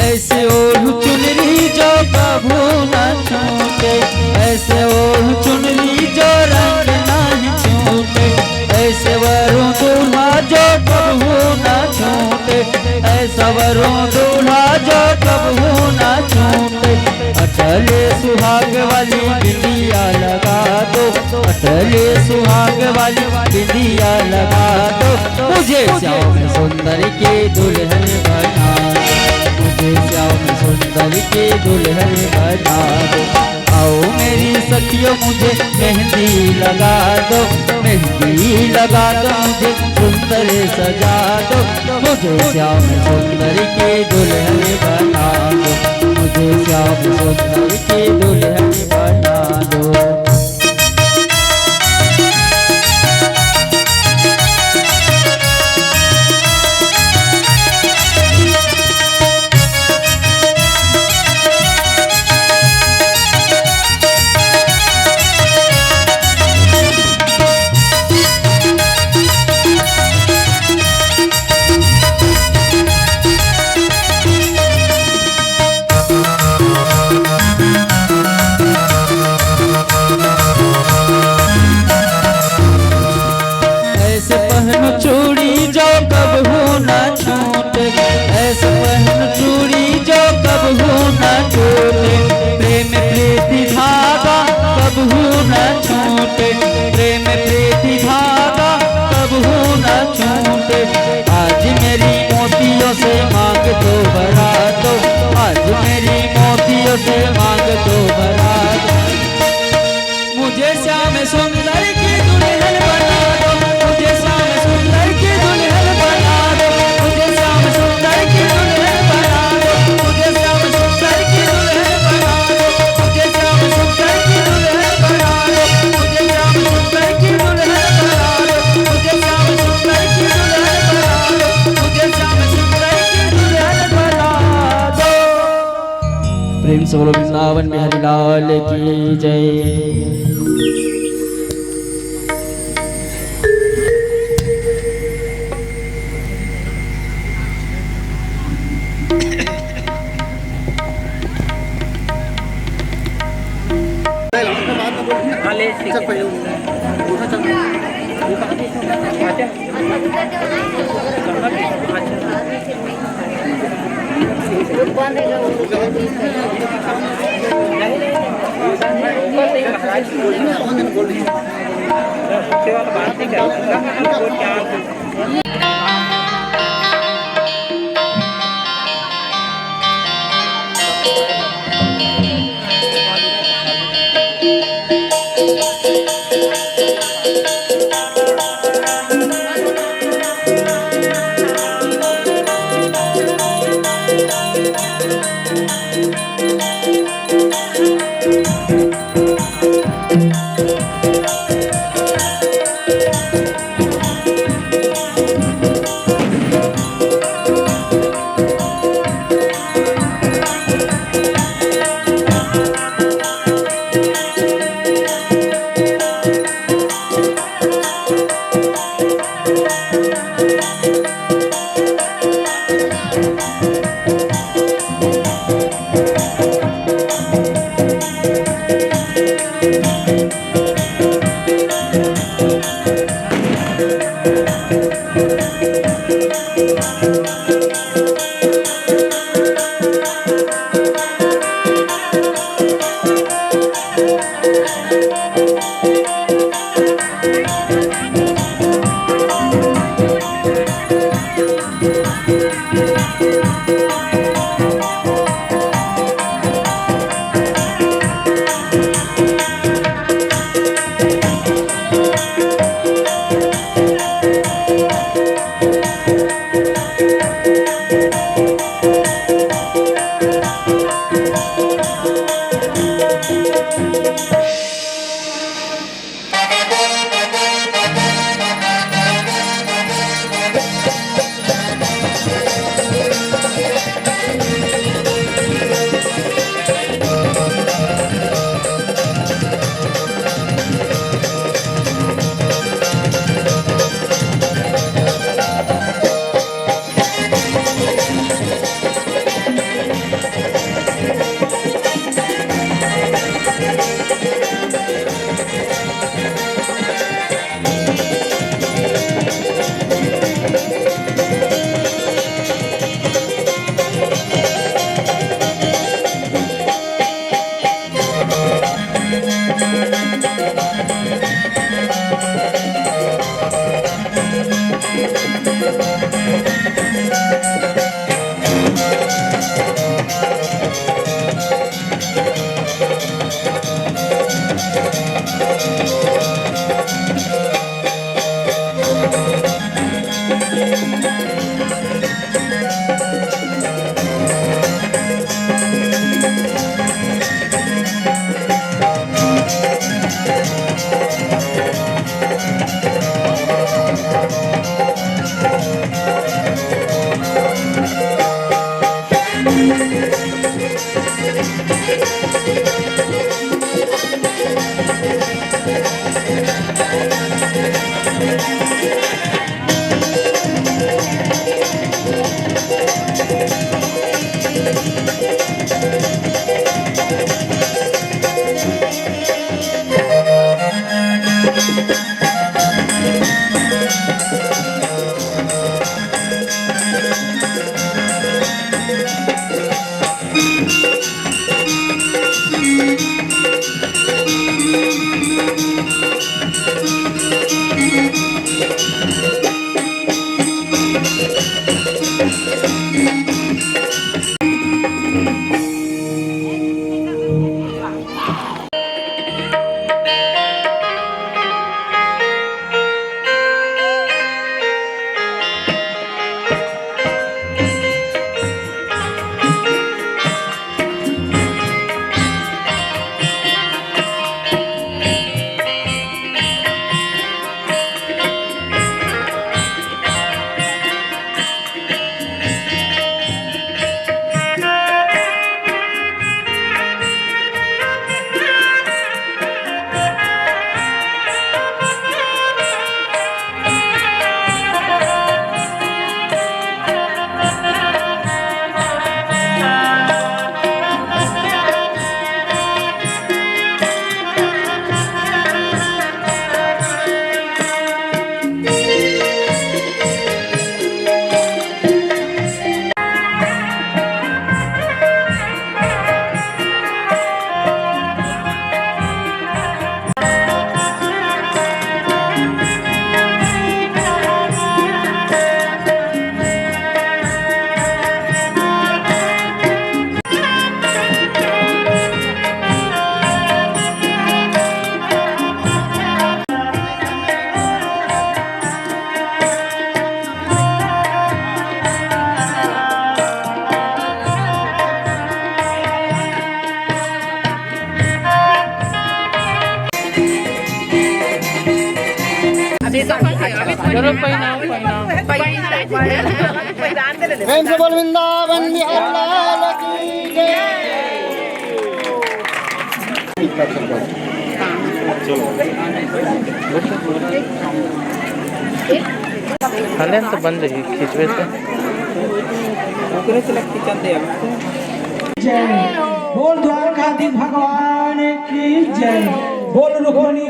ऐसे ओढ़ चुनरी जो कभू न छूटे, ऐसे ओढ़ चुनरी जो रंग नहीं छूटे, ऐसे वरुण दूल्हा जो कभू न छूटे, ऐसा वरुण दूल्हा जो कभू न छूटे। अटले सुहाग वाली बिंदिया लगा दो, अटले सुहाग वाली बिंदिया लगा दो, मुझे श्याम सुंदर की दुल्हन बना दो, मुझे श्याम सुंदर की दुल्हन बना दो। आओ मेरी सखियों मुझे मेहंदी लगा दो, मेहंदी लगा दो मुझे सुंदर सजा दो, मुझे श्याम सुंदर की दुल्हन बना दो, मुझे श्याम सुंदर की दुल्हन बना दो। चूड़ी जो कबहू न छूटे, ऐसे पहन चूड़ी जो कबहू न छूटे, प्रेम प्रीति धागा कबहू न छूटे, प्रेम प्रीति धागा कबहू न छूटे। आज मेरी मोतियों से मांग दो भरा दो, आज मेरी मोतियों से मांग दो भरा दो, मुझे श्याम सुंदर की दुल्हन बना दो, मुझे श्याम सुंदर की दुल्हन बना दो, मुझे श्याम सुंदर की दुल्हन बना दो, मुझे श्याम सुंदर की दुल्हन बना दो, मुझे श्याम सुंदर की दुल्हन बना दो, मुझे श्याम सुंदर की दुल्हन बना दो, मुझे श्याम सुंदर की दुल्हन बना दो, मुझे श्याम सुंदर की दुल्हन बना दो। प्रेम से बोलो वृंदावन बिहारी लाल की जय। प्रेम से बोल वृंदावन बिहार लाल की जय। हले तो बंद है खींचवे से जय बोल द्वारकाधीश भगवान की जय। बोल रुक्मिणी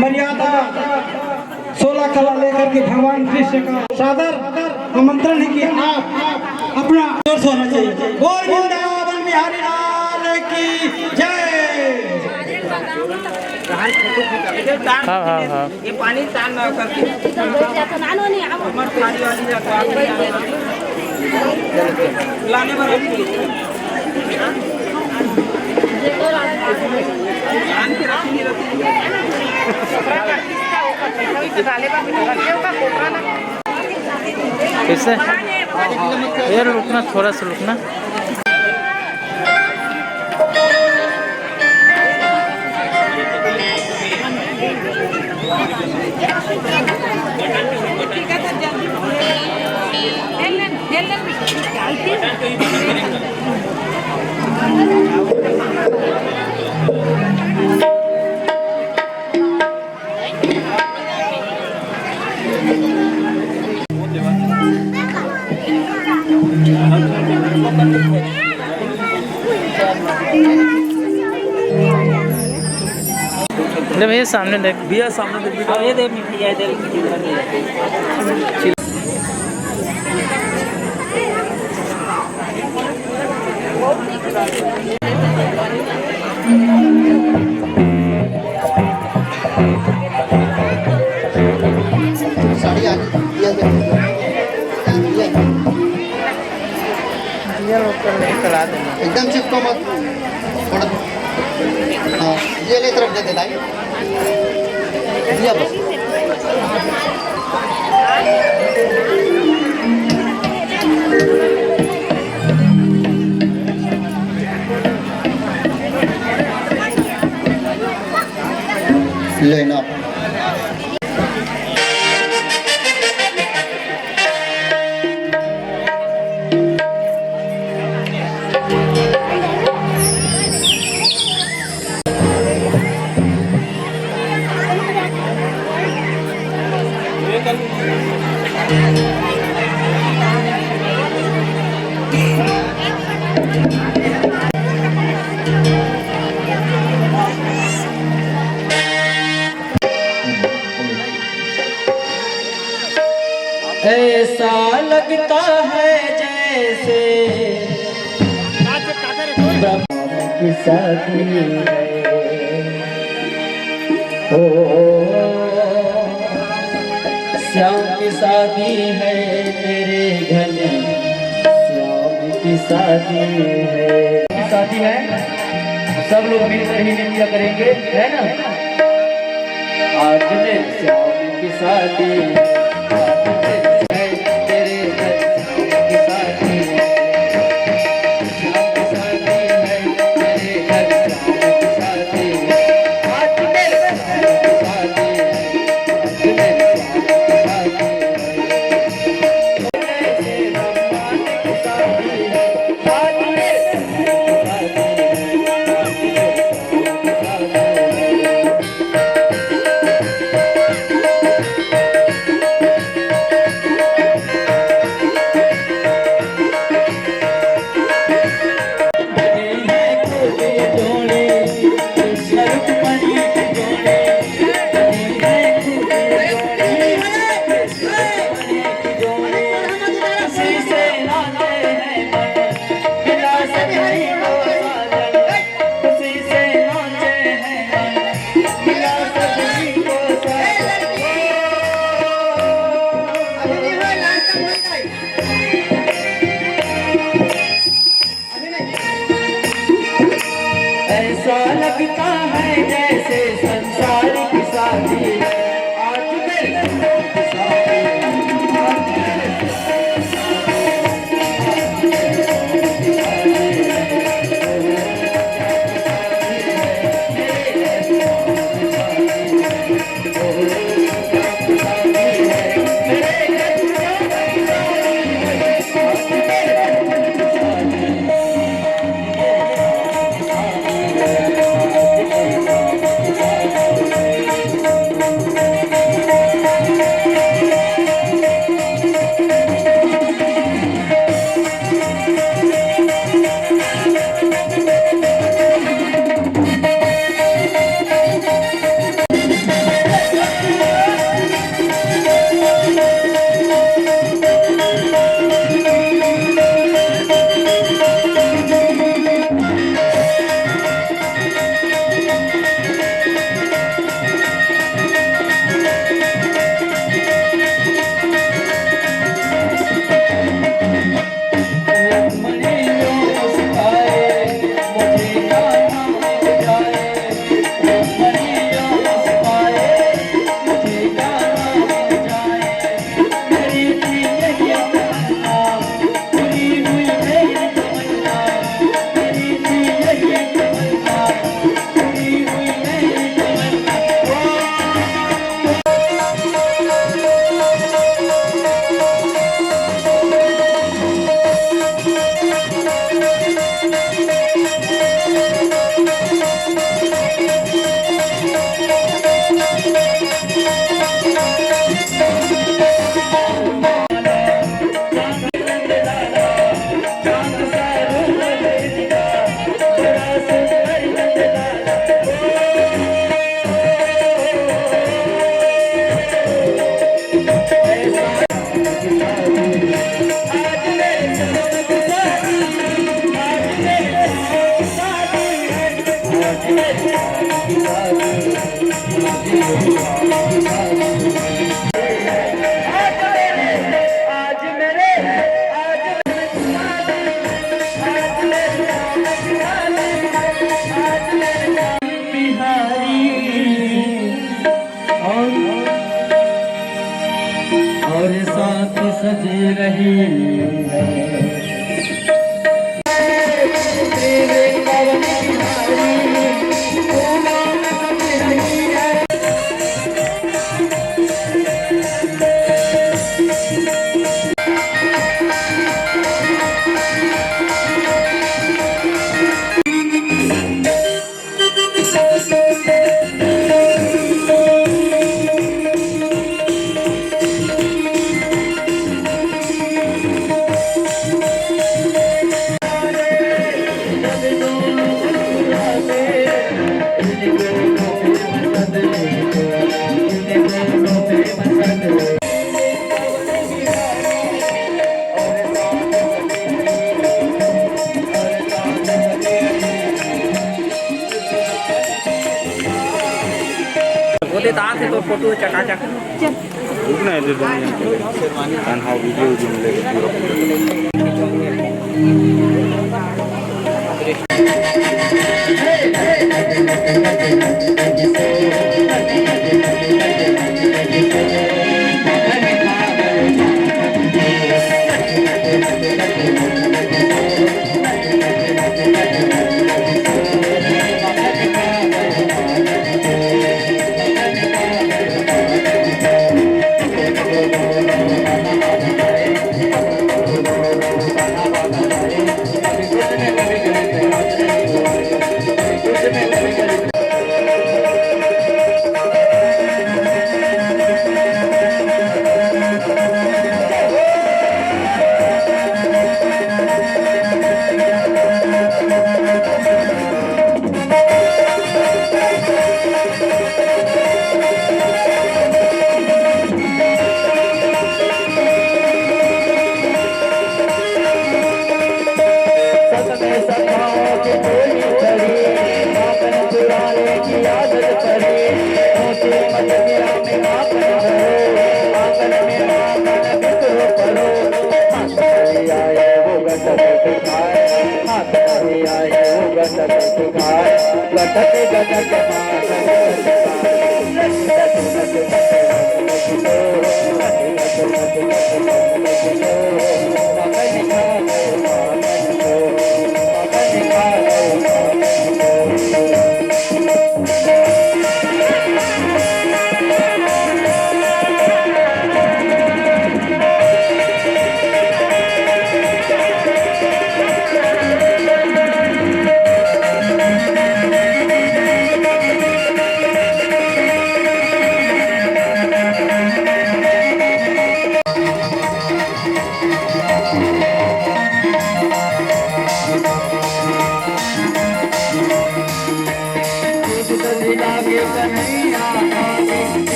मर्यादा 16 कला लेकर के भगवान कृष्ण का सादर आमंत्रण है कि आप अपना जोर से होना चाहिए। बोल वृंदावन बिहारी लाल की जय। हाँ ये पानी तान ना करके लाने पर कैसे यार रुकना थोड़ा सा रुकना। ले भैया सामने देख भैया सामने देख ये देख मिठी है देख साड़ी आ चला देना एकदम चिपको मत थोड़ा। हाँ ये ले तरफ दे देता दिया बस। लेना ऐसा लगता है जैसे ब्रह्म की शादी है। ओ श्याम की शादी है मेरे घने, श्याम की शादी है। शादी है सब लोग मिलकर ही नृत्य करेंगे, है ना। आज में श्याम की शादी ऐसा लगता है जैसे संसार की शादी आज मेरे की शादी। और साथ सज रही तो फोटो चकाचक रुकना है वीडियो जो मिलेगा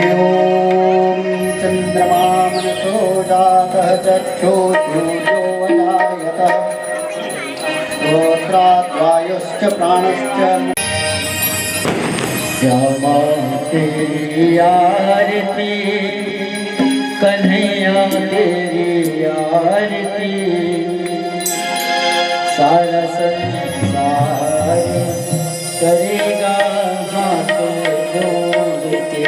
ॐ चन्द्रमा मनसो जातः चक्षुर्सूर्योऽवजायतः श्रोत्रात् वायुश्च प्राणश्च श्यामा तेरी आरती कन्हैया तेरी आरती सारा संसार करेगा हाथ जोड़ के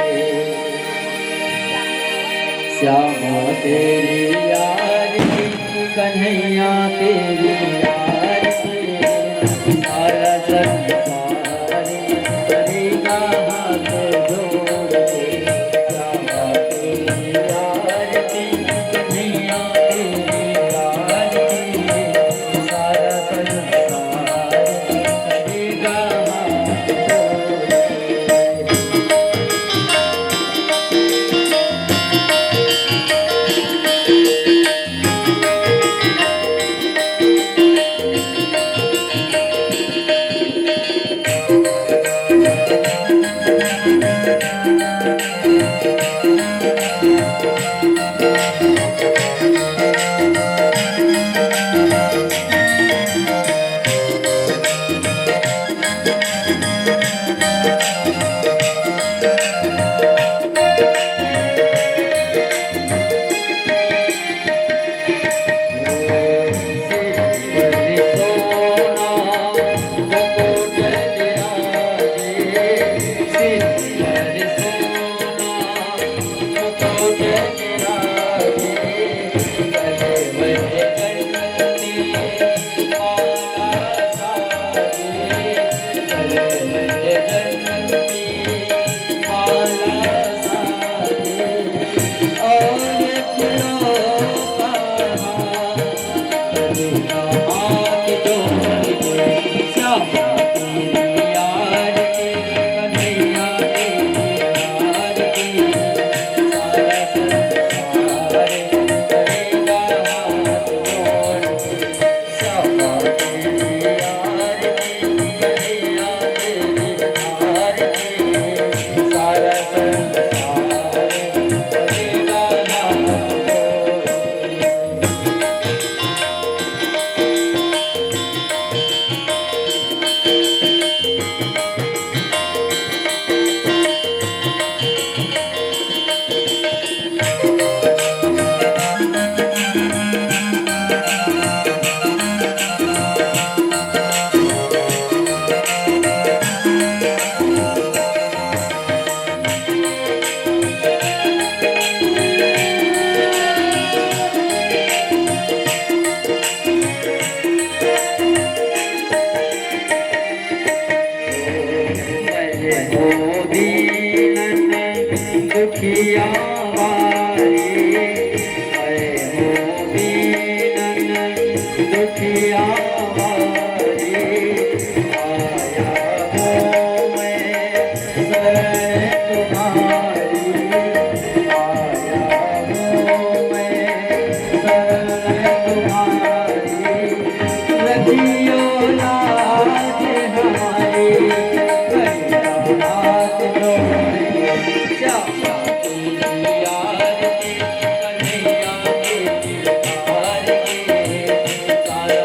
श्यामा तेरी आरती कन्हैया तेरी आरती सारा संसार करेगा हाथ जोड़ के श्यामा तेरी आरती कन्हैया तेरी आरती सारा संसार करेगा हाथ जोड़ के। दुखिया वारी हो दीनन दुखिया वारी आया हो मैं शरण तुम्हारी आया हो मैं शरण तुम्हारी रखियो लाज हमारी हाथ जोड़ श्यामा तेरी आरती कन्हैया तेरी आरती सारा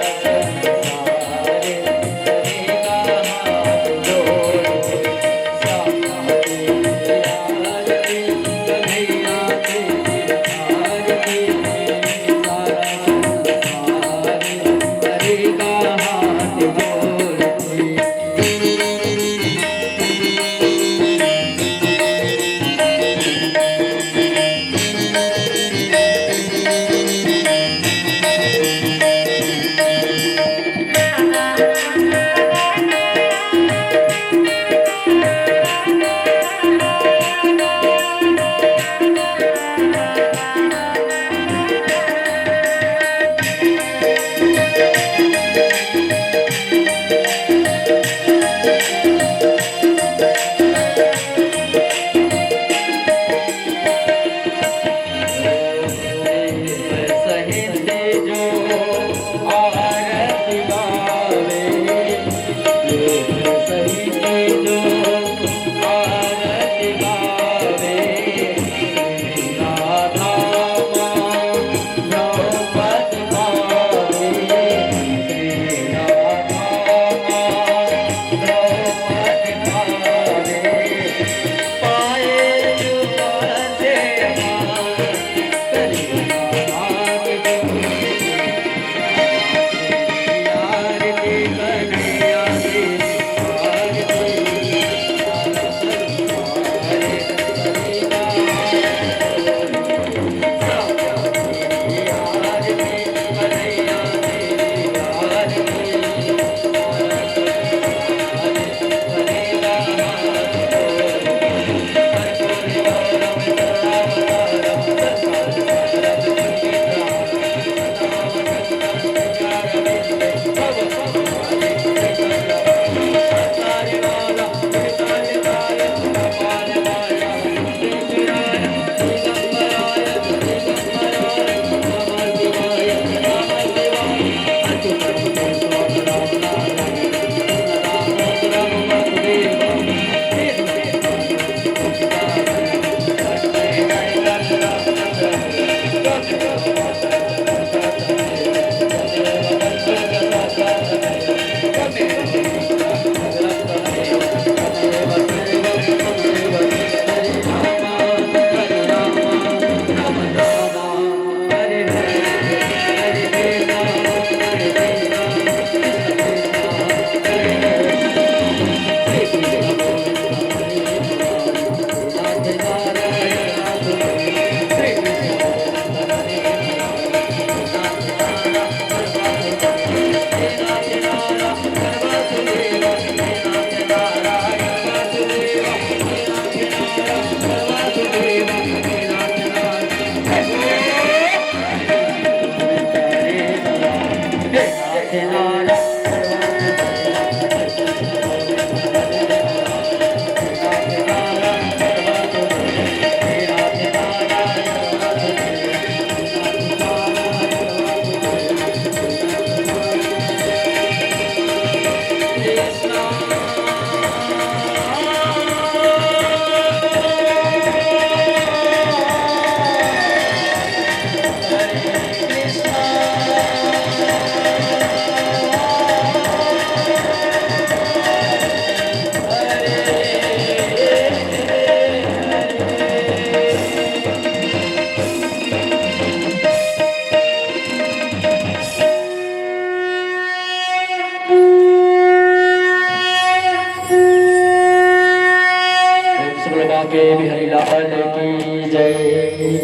जय।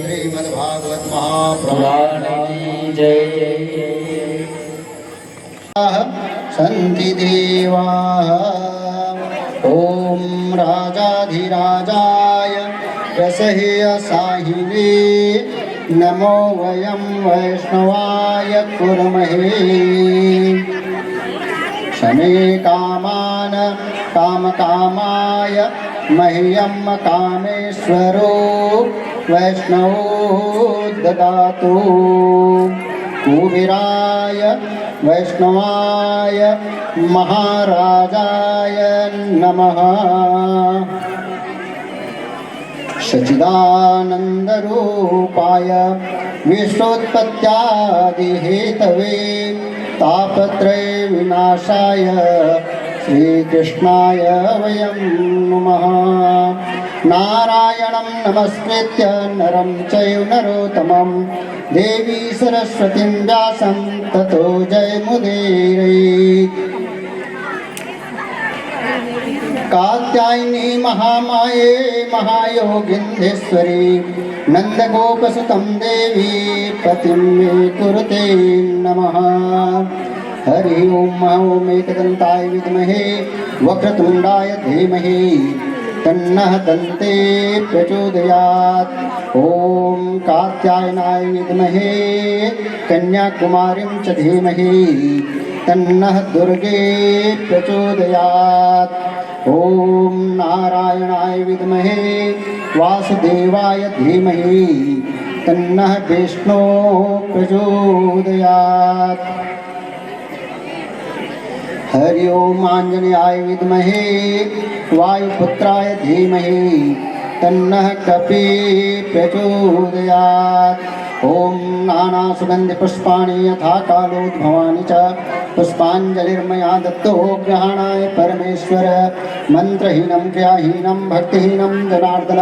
श्रीमद्भागवत महापुराण की जय। सन्ति देवाः ॐ राजाधिराजाय रसह्यसाहिने नमो वयं वैष्णवाय कुर्महे शमे कामान कामकामाय मह्यं कामेश्वरो वैष्णवो ददातु कुबेराय वैष्णवाय महाराजाय नमः सच्चिदानन्दरूपाय विश्वोत्पत्त्यादिहेतवे तापत्रय विनाशाय श्रीकृष्णाय वयं नमः नारायणं नमस्कृत्य नरं चैव नरोत्तमं देवी सरस्वतीं व्यासं ततो जयमुदीरयेत् कात्यायनी महामाये महायोगिन्धेश्वरी नन्दगोपसुतं देवी पतिं मे कुरुते नमः हरि ओम एकदन्ताय विद्महे वक्रतुण्डाय धीमहि तन्नः दन्ते प्रचोदयात् ॐ कात्यायनाय विद्महे कन्याकुमारीं च धीमहि तन्नः दुर्गे प्रचोदयात् ॐ नारायणाय विद्महे वासुदेवाय धीमहि तन्नः विष्णो प्रचोदयात् हरि ओम आंजनेयाय विद्महे वायुपुत्राय धीमहि तन्नः कपि प्रचोदयात् ॐ नानासुगन्धिपुष्पाणि यथा कालोद्भवानि च पुष्पाञ्जलिर्मया दत्तो ग्रहणाय परमेश्वर मन्त्रहीनं क्रियाहीनं भक्तिहीनं जनार्दन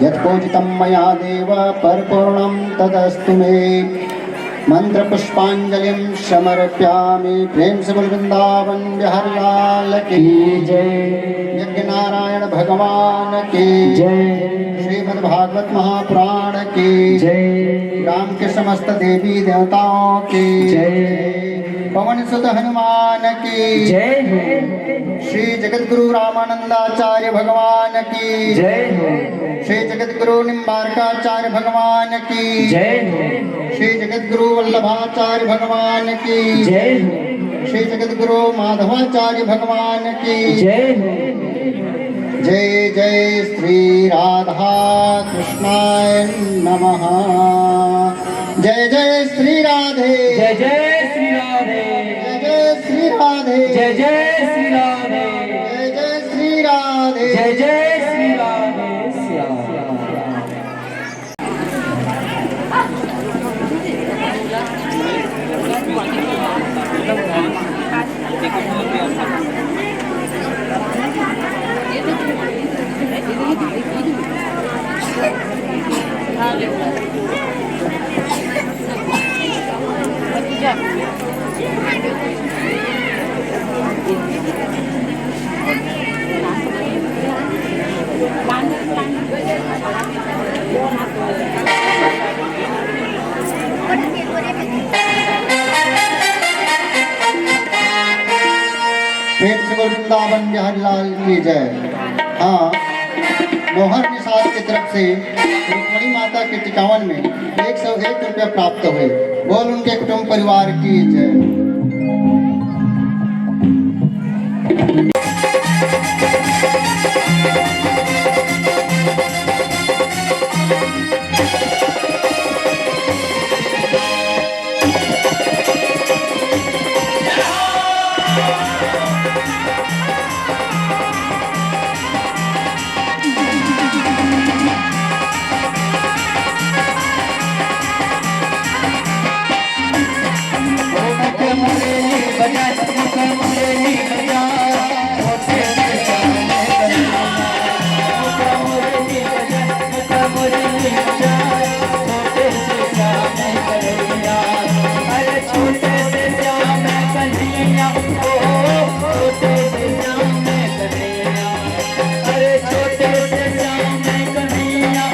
यत्पूजितं मया देव परिपूर्णं तदस्तु मे मंत्र पुष्पांजलिं समर्पयामि प्रेम से बोल वृंदावन बिहारी लाल की जय। यज्ञ नारायण भगवान की जय। श्रीमद्भागवत महापुराण की जय। राम के समस्त देवी देवताओं की जय। पवन सुत हनुमान की जय। श्री जगद्गुरु रामानंदाचार्य भगवान की जय। श्री जगद्गुरु निम्बारकाचार्य भगवान की जय। श्री जगद्गुरु वल्लभाचार्य भगवान की जय। श्री जगद्गुरु माधवाचार्य भगवान की जय। जय जय श्री राधा कृष्णाय नमः जय जय श्री राधे जय जय श्री राधे। जय जय श्री राधे जय जय श्री राधे। जय जय श्री राधे जय जय श्री राधे। श्याम। प्रेम से बोल वृंदावन बिहारी लाल की जय। हाँ, मोहर निषाद की तरफ से रुक्मणी माता के टिकावन में 101 रुपया प्राप्त हुए। बोल उनके कुटुंब परिवार की जय। छोटे से श्याम कन्हैया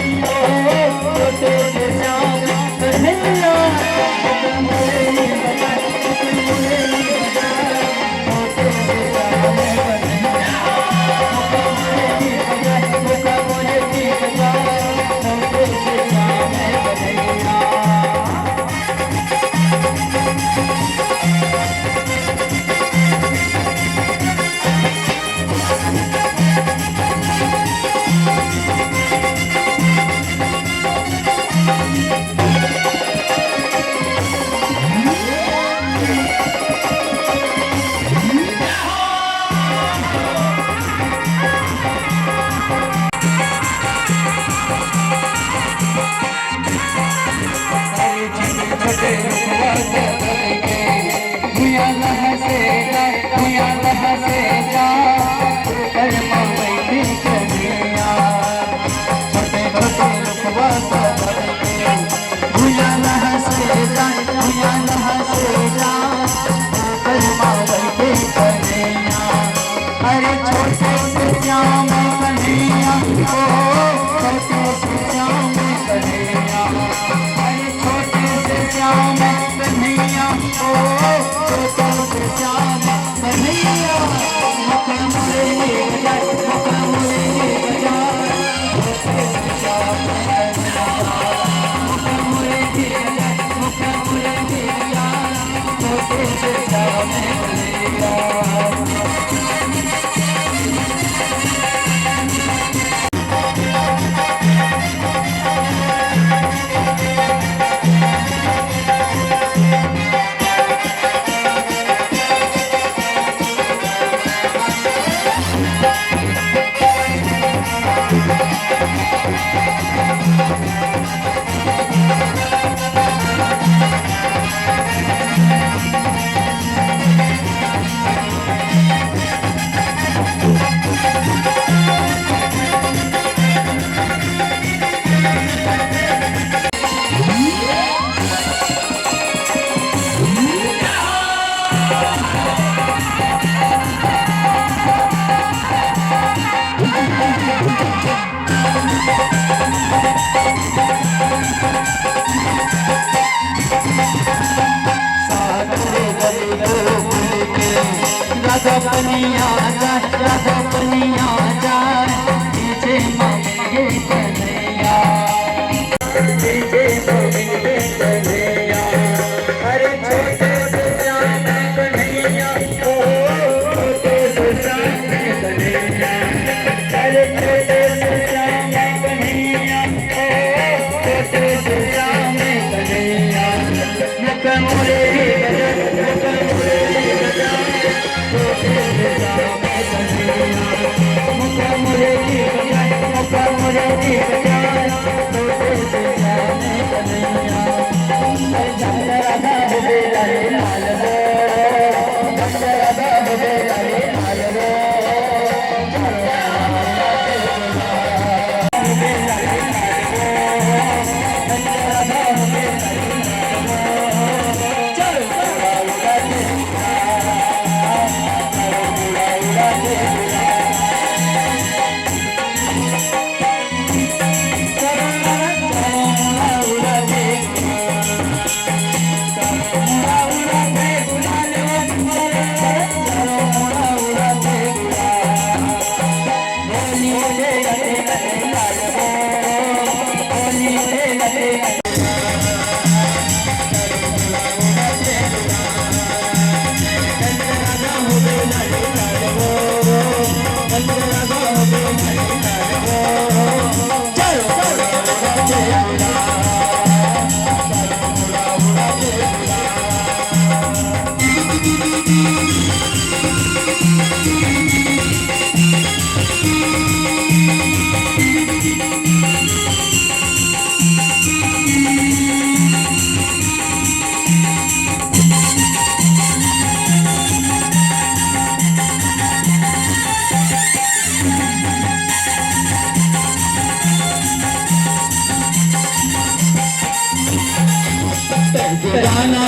अरे छोटे से श्याम कन्हैया ओ छोटे से श्याम कन्हैया अरे छोटे से श्याम कन्हैया ओ छोटे से श्याम कन्हैया मुख मुरली बजाए मुख मुरली बजाए छोटे से श्याम कन्हैया मुख मुरली बजाए मुख मुरली बजाए छोटे से श्याम कन्हैया। राधा पनिया जाए पीछे मांगे कन्हैया पीछे मांगे कन्हैया अरे छोटे से श्याम कन्हैया ओ छोटे से श्याम कन्हैया अरे छोटे से श्याम कन्हैया ओ छोटे से श्याम कन्हैया मुख मुरली मुख मुरली छोटे से श्याम कन्हैया मुख मुरली बजाए मुख मुरली बजाए छोटे से श्याम कन्हैया राधा बोले लाले लाल रो राधा बोले लाले लाल रो दीवाना